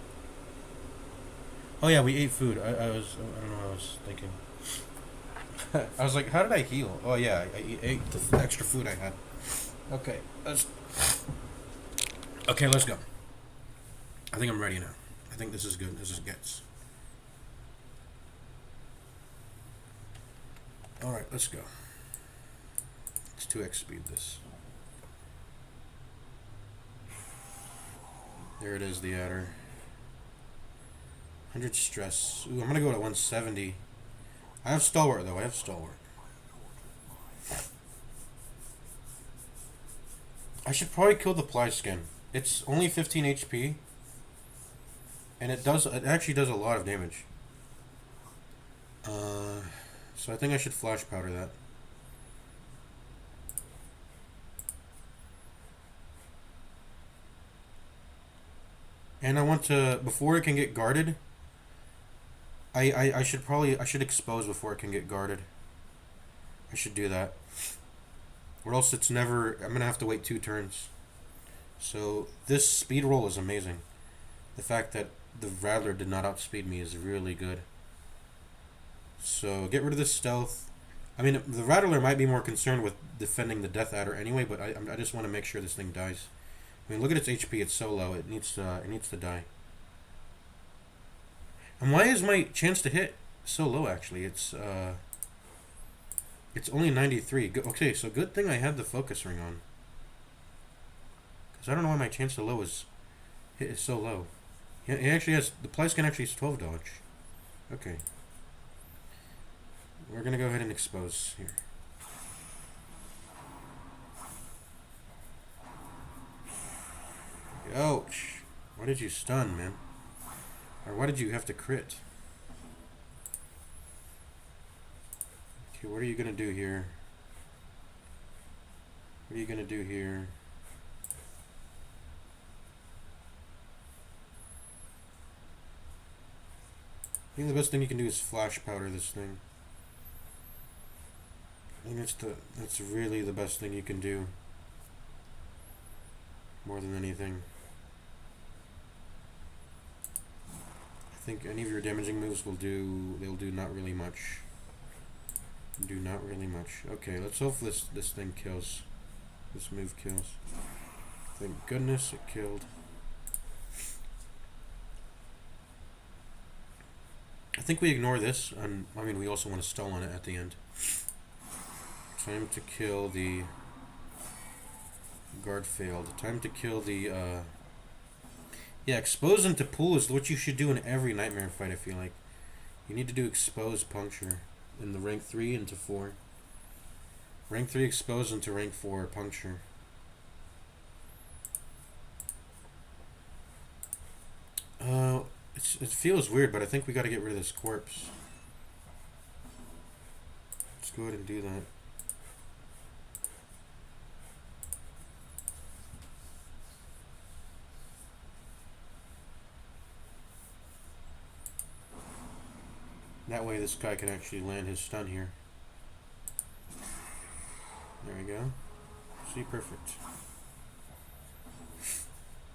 Oh yeah, we ate food. I don't know what I was thinking. I was like, how did I heal? Oh yeah, I ate the extra food I had. Okay, let's go. I think I'm ready now. I think this is good as it gets. Alright, let's go. Let's 2x speed this. There it is, the adder. 100 stress. Ooh, I'm gonna go to 170. I have stalwart though, I have stalwart. I should probably kill the ply skin. It's only 15 HP. And it actually does a lot of damage. So I think I should flash powder that. And I want to, before it can get guarded, I should expose before it can get guarded. I should do that. Or else it's never, I'm gonna have to wait 2 turns. So this speed roll is amazing. The fact that the Rattler did not outspeed me is really good. So get rid of this stealth. I mean, the Rattler might be more concerned with defending the Death Adder anyway, but I just want to make sure this thing dies. I mean, look at its HP. It's so low. It needs to die. And why is my chance to hit so low? Actually, it's only 93. Okay, so good thing I had the focus ring on. Because I don't know why my chance to hit is so low. It actually has, the ply skin actually has 12 dodge. Okay. We're gonna go ahead and expose here. Ouch. Why did you stun, man? Or why did you have to crit? Okay, what are you gonna do here? What are you gonna do here? I think the best thing you can do is flash powder this thing. I think that's really the best thing you can do. More than anything. I think any of your damaging moves they'll do not really much. Do not really much. Okay, let's hope this thing kills. This move kills. Thank goodness it killed. I think we ignore this, and I mean we also want to stall on it at the end. Time to kill the guard failed. Time to kill the yeah, expose into pull is what you should do in every nightmare fight. I feel like you need to do expose puncture in the rank 3 into 4. Rank 3 expose into rank 4 puncture. It feels weird, but I think we got to get rid of this corpse. Let's go ahead and do that. That way this guy can actually land his stun here. There we go. See, perfect.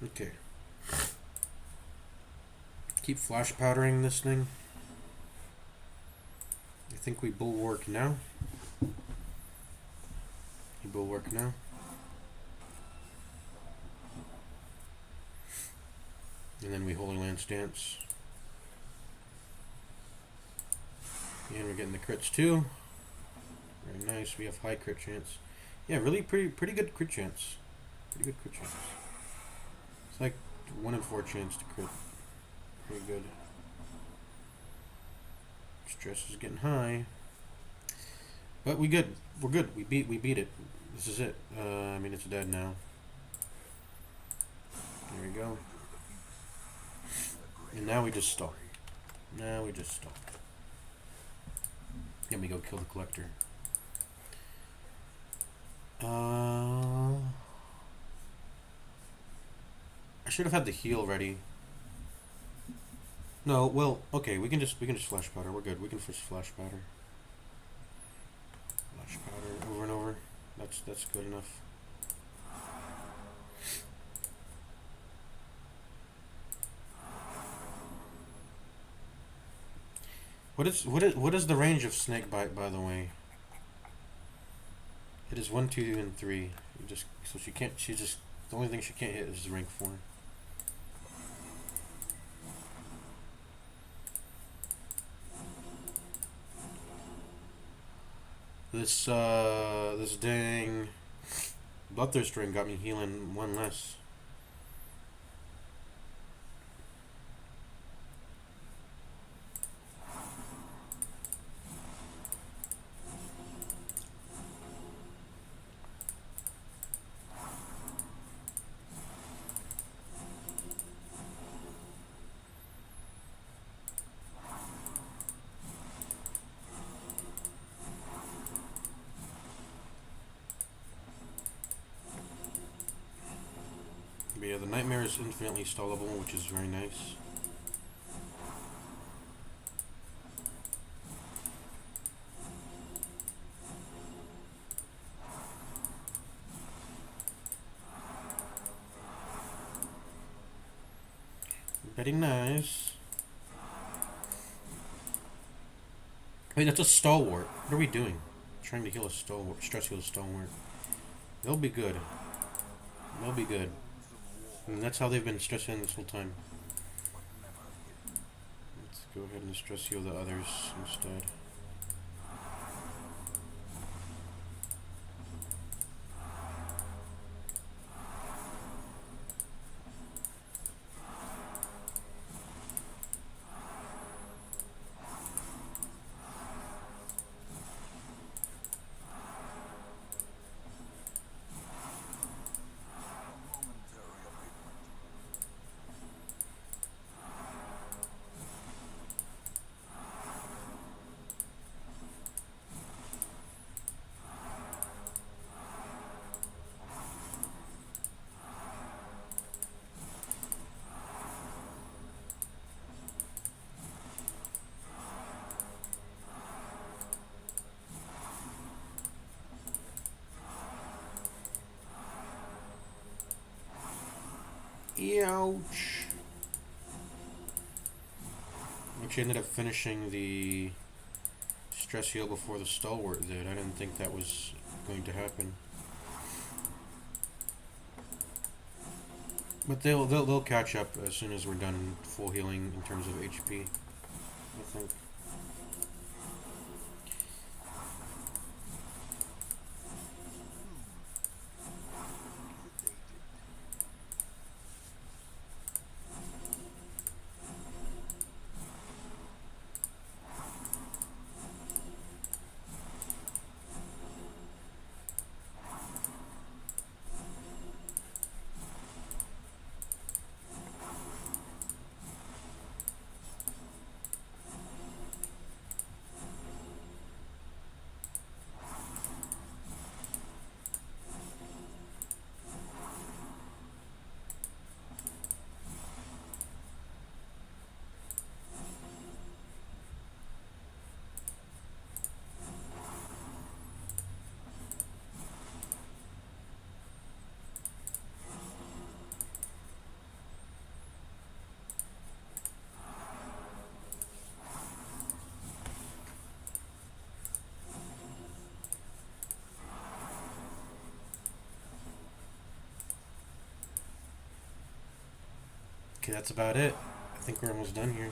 Okay. Keep flash powdering this thing. I think we bulwark now. You bulwark now. And then we Holy Lance Dance. And we're getting the crits too. Very nice. We have high crit chance. Yeah, really pretty good crit chance. Pretty good crit chance. It's like 1 in 4 chance to crit. Pretty good. Stress is getting high. But we good. We're good. We beat it. This is it. I mean it's dead now. There we go. And now we just stall. Now we just stall. Let me go kill the collector. I should have had the heal ready. No, well, okay, we can just flash powder. We're good. We can first flash powder. Flash powder over and over. That's good enough. What is the range of snake bite, by the way? It is 1, 2, and 3. You just so she can't. She just the only thing she can't hit is rank 4. This dang bloodthirst ring got me healing 1 less. But yeah, the nightmare is infinitely stallable, which is very nice. Very nice. Wait, that's a stalwart. What are we doing? Trying to heal a stalwart, stress heal a stalwart. They'll be good. They'll be good. And that's how they've been stress healing this whole time. Let's go ahead and stress heal the others instead. Ouch. Actually ended up finishing the stress heal before the stalwart did. I didn't think that was going to happen. But they'll catch up as soon as we're done full healing in terms of HP, I think. Okay, that's about it. I think we're almost done here.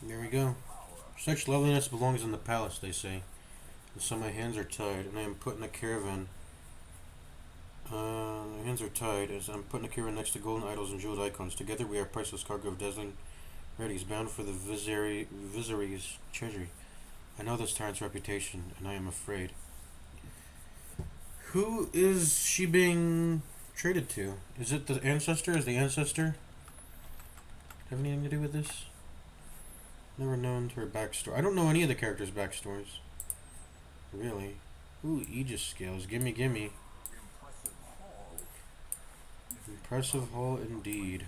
There we go. Such loveliness belongs in the palace, they say. And so my hands are tied, and I am put in a caravan. My hands are tied as I'm put in a caravan next to golden idols and jeweled icons. Together we are priceless cargo of dazzling rarities bound for the Vizieri's treasury. I know this tyrant's reputation, and I am afraid. Who is she being traded to? Is it the ancestor? Is the ancestor have anything to do with this? Never known to her backstory. I don't know any of the characters' backstories. Really? Ooh, Aegis scales. Gimme, gimme. Impressive haul indeed.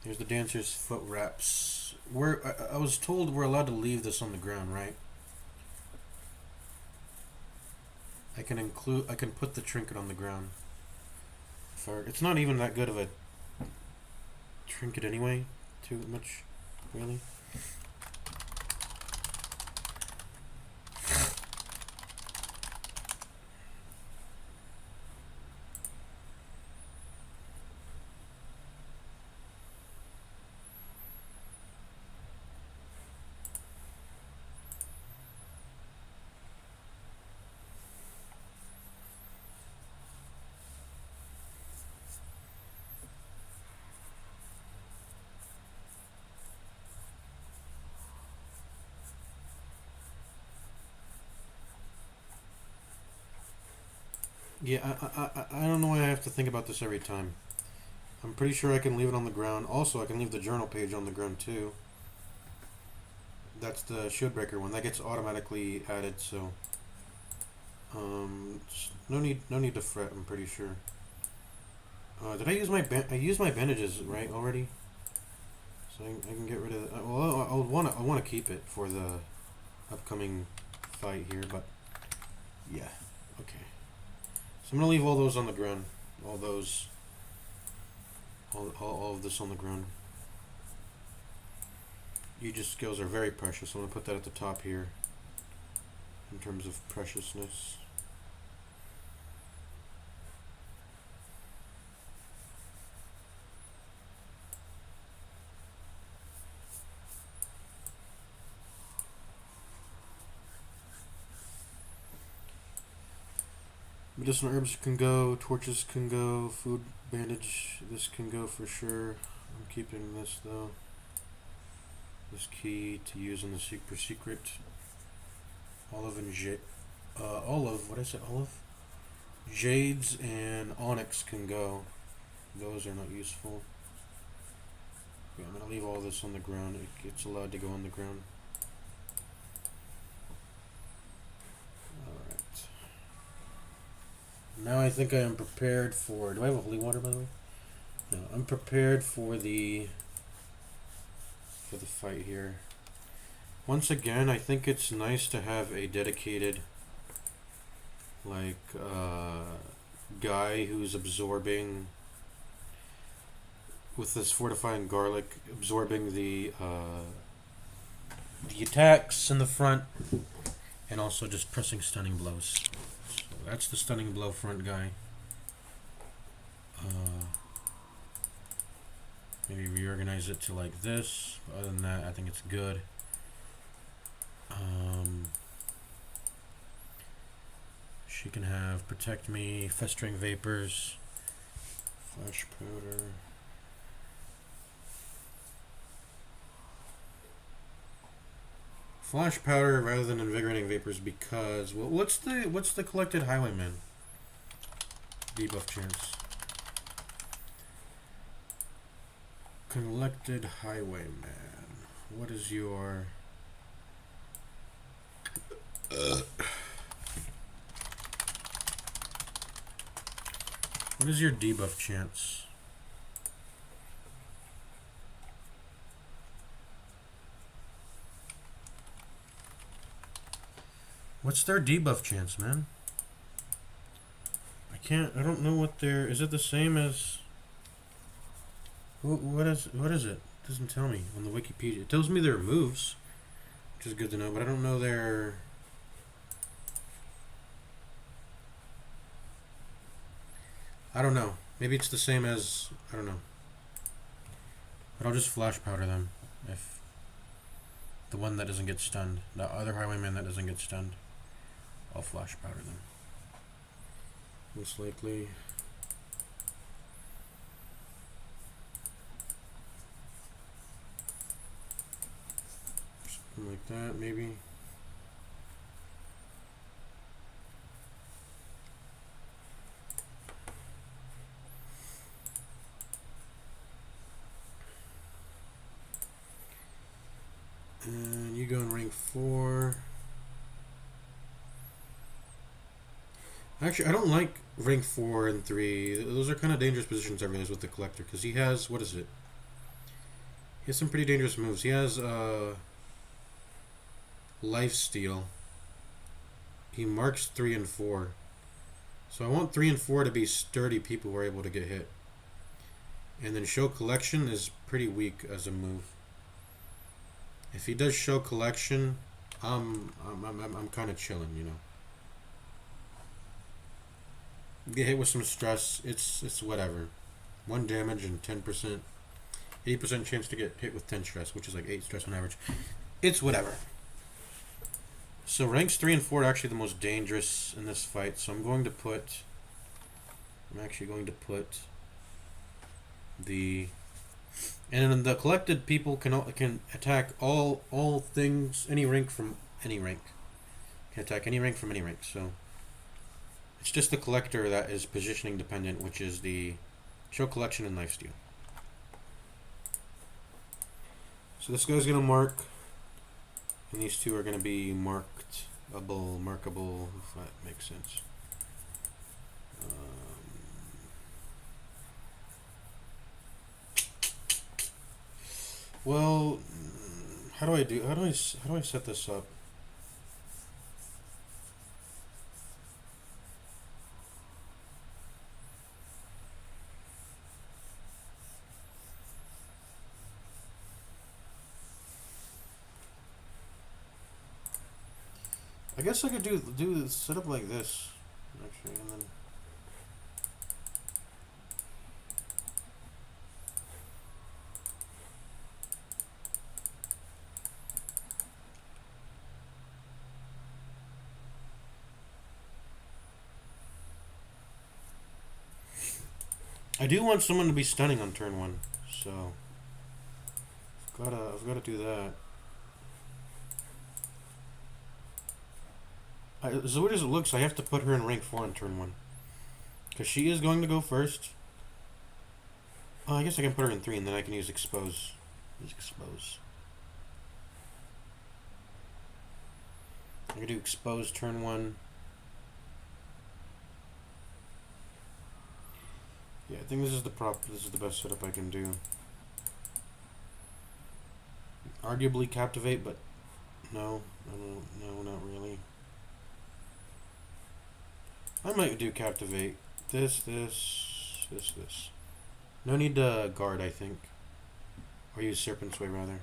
Here's the dancer's foot wraps. I was told we're allowed to leave this on the ground, right? I can put the trinket on the ground. It's not even that good of a trinket anyway. Too much, really. Yeah, I don't know why I have to think about this every time. I'm pretty sure I can leave it on the ground. Also, I can leave the journal page on the ground too. That's the shield breaker one. That gets automatically added, so no need to fret. I'm pretty sure. Did I use my I used my bandages right already? So I can get rid of. Well, I want to keep it for the upcoming fight here, but yeah, okay. So I'm gonna leave all those on the ground. All of this on the ground. Aegis skills are very precious. I'm gonna put that at the top here in terms of preciousness. Medicinal herbs can go, torches can go, food bandage, this can go for sure. I'm keeping this though. This key to use in the super secret. Olive and olive, what is it, olive? Jades and onyx can go. Those are not useful. Yeah, I'm gonna leave all this on the ground. It's allowed to go on the ground. Now I think I am prepared for... Do I have a holy water, by the way? No, I'm prepared for the fight here. Once again, I think it's nice to have a dedicated, like, guy who's absorbing, with this fortifying garlic, absorbing the attacks in the front, and also just pressing stunning blows. That's the stunning blow front guy. Maybe reorganize it to like this. Other than that, I think it's good. She can have protect me, festering vapors, flash powder. Flash powder rather than invigorating vapors because, well, what's the collected highwayman debuff chance? Collected highwayman. What is your what is your debuff chance? What's their debuff chance, man? I don't know what their... Is it the same as... What is it? It doesn't tell me on the Wikipedia. It tells me their moves, which is good to know, but I don't know their... I don't know. Maybe it's the same as... I don't know. But I'll just flash powder them. If the one that doesn't get stunned. The other highwayman that doesn't get stunned. I'll flash powder them. Most likely. Something like that, maybe. And you go in rank 4. Actually, I don't like rank 4 and 3. Those are kind of dangerous positions, I realize, with the Collector. Because he has, what is it? He has some pretty dangerous moves. He has Lifesteal. He marks 3 and 4. So I want 3 and 4 to be sturdy people who are able to get hit. And then Show Collection is pretty weak as a move. If he does Show Collection, I'm kind of chilling, you know. Get hit with some stress, it's whatever. 1 damage and 10%, 80% chance to get hit with 10 stress, which is like 8 stress on average. It's whatever. So ranks 3 and 4 are actually the most dangerous in this fight. So I'm actually going to put the, and then the collected people can attack all things, any rank from any rank. Can attack any rank from any rank. So it's just the Collector that is positioning dependent, which is the Show Collection and Lifesteal. So this guy's gonna mark, and these two are gonna be markable, if that makes sense. Well, how do I set this up? I guess I could do set up like this, actually, and then I do want someone to be stunning on turn 1, so I've gotta do that. As weird as it looks, I have to put her in rank 4 on turn 1. Because she is going to go first. Oh, I guess I can put her in 3 and then I can use Expose. I can do Expose turn 1. Yeah, I think this is the best setup I can do. Arguably Captivate, but no, not really. I might do Captivate. This. No need to guard, I think. Or use Serpent's Way, rather.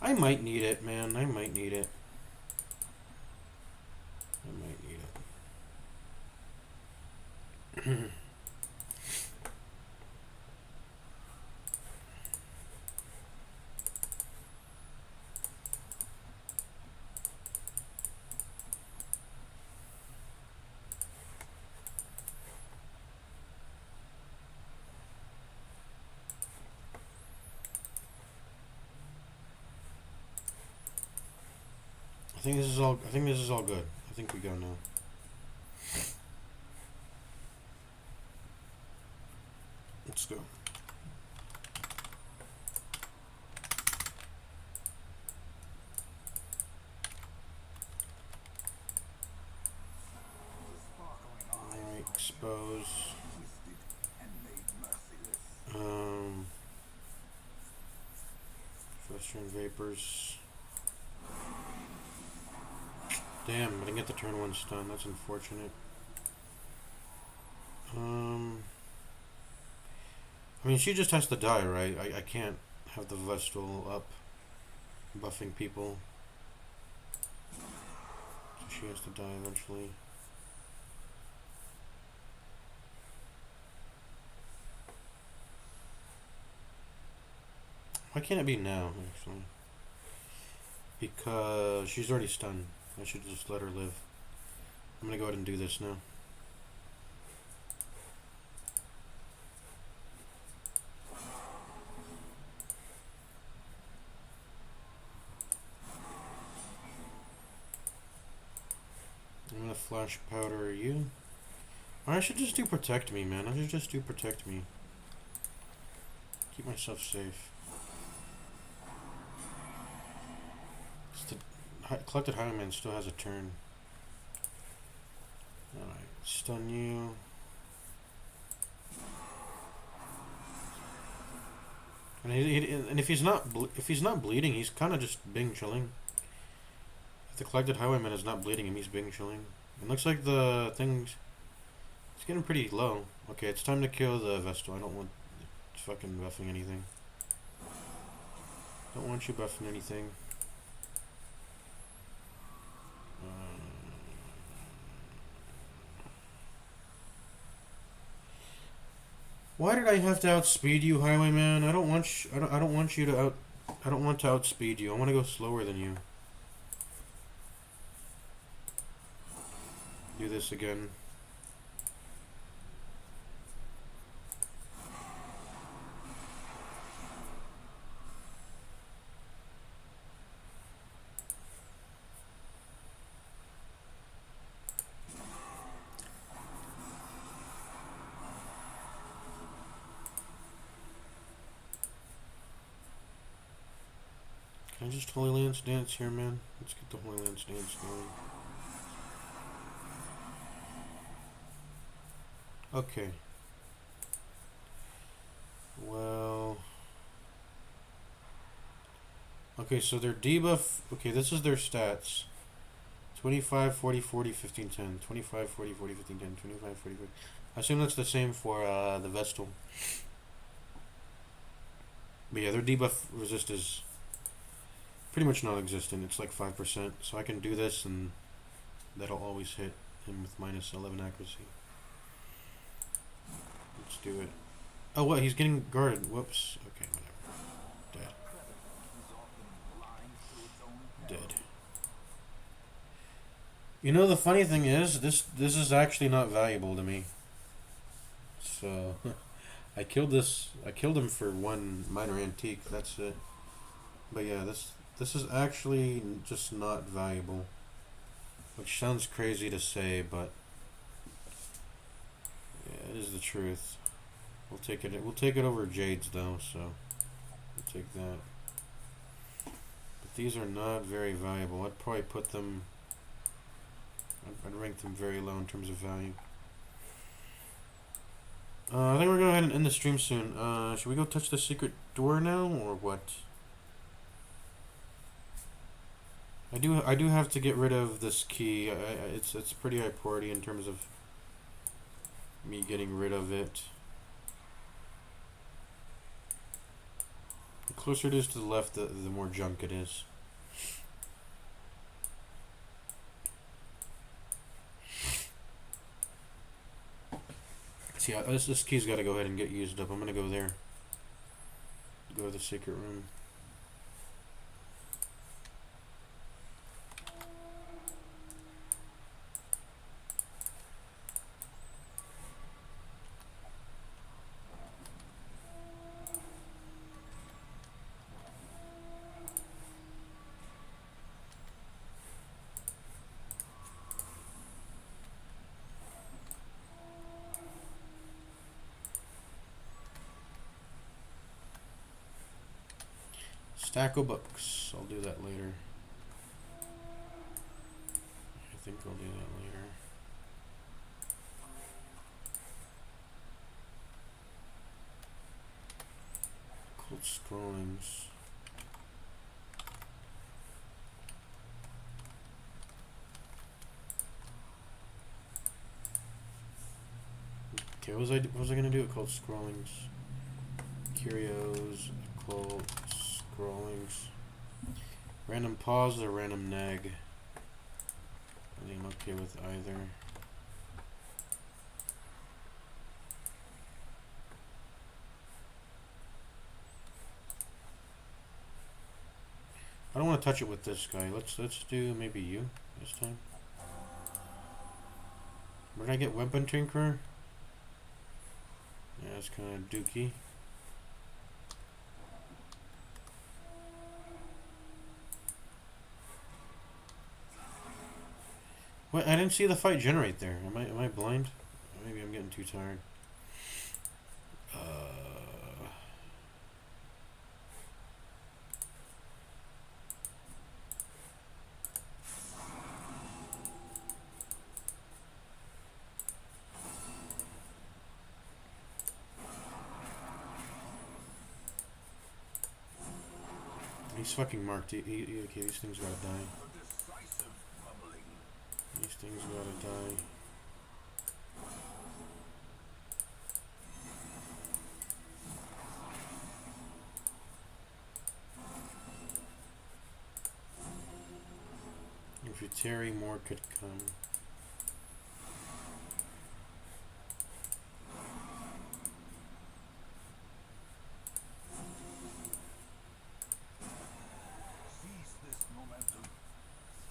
I might need it, man. I might need it. I think this is all good. I think we go now. Let's go. Alright, Expose. Western Vapors. Damn, I didn't get the turn 1 stun. That's unfortunate. I mean, she just has to die, right? I can't have the Vestal up buffing people. So she has to die eventually. Why can't it be now, actually? Because she's already stunned. I should just let her live. I'm gonna go ahead and do this now. I'm gonna Flash Powder you. Or I should just do Protect Me, man. I should just do Protect Me. Keep myself safe. collected highwayman still has a turn. Alright, stun you. And if he's not bleeding, he's kind of just Bing chilling. If the collected highwayman is not bleeding him, he's Bing chilling. It looks like the thing's it's getting pretty low. Okay, it's time to kill the Vestal. I don't want it fucking buffing anything. Don't want you buffing anything. Why did I have to outspeed you, Highwayman? I don't want I don't want you to out. I don't want to outspeed you. I want to go slower than you. Do this again. Can I just Holy Lance dance here, man? Let's get the Holy Lance dance going. Okay. Well. Okay, so their debuff. Okay, this is their stats. 25, 40, 40, 15, 10. 25, 40, 40, 15, 10. 25, 40, 40. I assume that's the same for the Vestal. But yeah, their debuff resist is pretty much non-existent. It's like 5%. So I can do this and that'll always hit him with minus 11 accuracy. Let's do it. Oh, what? He's getting guarded. Whoops. Okay, whatever. Dead. Dead. You know, the funny thing is, this is actually not valuable to me. So, I killed him for one minor antique. That's it. But yeah, this is actually just not valuable. Which sounds crazy to say, but yeah, it is the truth. We'll take it. We'll take it over Jade's though, so we'll take that. But these are not very valuable. I'd probably put them. I'd rank them very low in terms of value. I think we're going to go ahead and end the stream soon. Should we go touch the secret door now, or what? I do have to get rid of this key. It's pretty high priority in terms of me getting rid of it. The closer it is to the left, the more junk it is. See, this key's got to go ahead and get used up. I'm gonna go there. Go to the secret room. Stack of books. I'll do that later. I think I'll do that later. Cold scrollings. Okay, what was I gonna do? Cold scrollings. Curios. Cold scrollings. Random pause or random neg. I think I'm okay with either. I don't want to touch it with this guy. Let's do maybe you this time. Where did I get weapon tinkerer? Yeah, it's kind of dookie. What? I didn't see the fight generate there. Am I blind? Maybe I'm getting too tired. He's fucking marked. Okay, these things gotta die. A decisive bubbling. These things gotta die. If you tarry, more could come. Seize this momentum.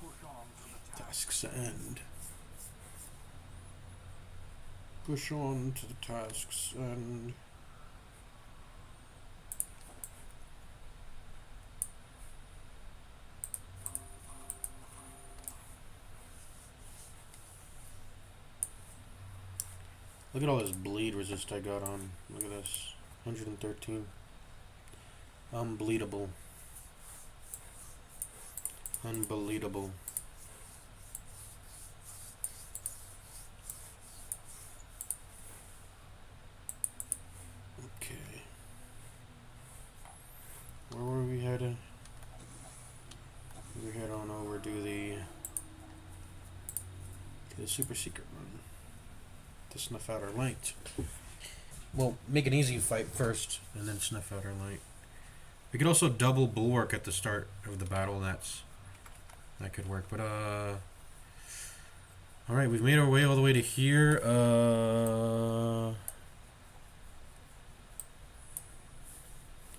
Push on to the task. Tasks end. Push on to the tasks end. Look at all this bleed resist I got on. Look at this. 113. Unbleedable. Unbelievable. Okay. Where were we headed? We head on over to the super secret run to snuff out our light. Well, make an easy fight first, and then snuff out our light. We could also double bulwark at the start of the battle. That could work. But all right, we've made our way all the way to here.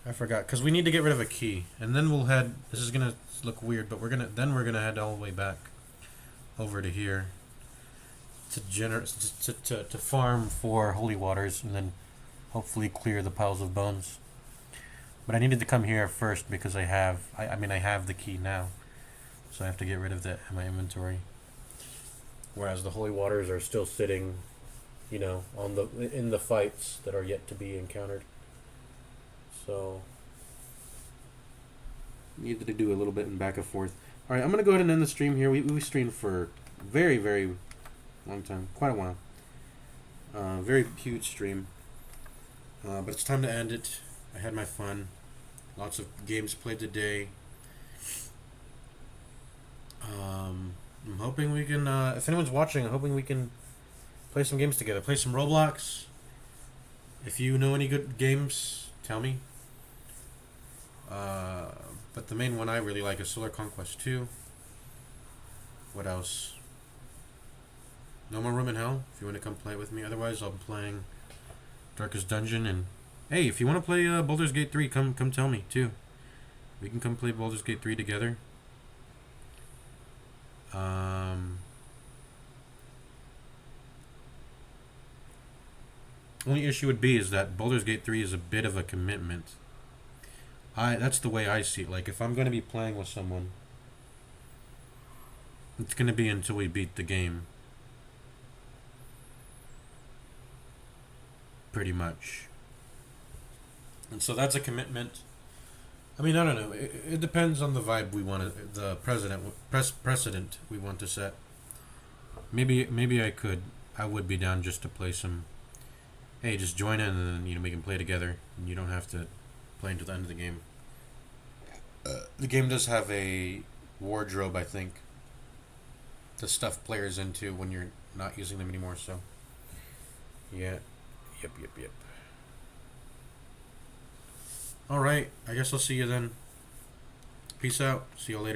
I forgot, because we need to get rid of a key, and then we'll head. This is gonna look weird, but we're gonna head all the way back over to here to farm for holy waters, and then hopefully clear the piles of bones. But I needed to come here first because I have the key now, so I have to get rid of that in my inventory. Whereas the holy waters are still sitting, you know, in the fights that are yet to be encountered. So needed to do a little bit in back and forth. All right, I'm gonna go ahead and end the stream here. We streamed for very, very long time, quite a while. Very huge stream. But it's time to end it. I had my fun. Lots of games played today. I'm hoping we can, if anyone's watching, I'm hoping we can play some games together. Play some Roblox. If you know any good games, tell me. But the main one I really like is Solar Conquest 2. What else? No More Room in Hell, if you want to come play with me. Otherwise, I'll be playing Darkest Dungeon. And hey, if you want to play Baldur's Gate 3, come tell me, too. We can come play Baldur's Gate 3 together. Only issue would be is that Baldur's Gate 3 is a bit of a commitment. That's the way I see it. Like, if I'm going to be playing with someone, it's going to be until we beat the game. Pretty much. And so that's a commitment. I mean, I don't know. It depends on the vibe we want to, the precedent we want to set. Maybe I would be down just to play some. Hey, just join in and then, we can play together. And you don't have to play until the end of the game. The game does have a wardrobe, I think, to stuff players into when you're not using them anymore. So, yeah. Yep. All right. I guess I'll see you then. Peace out. See you later.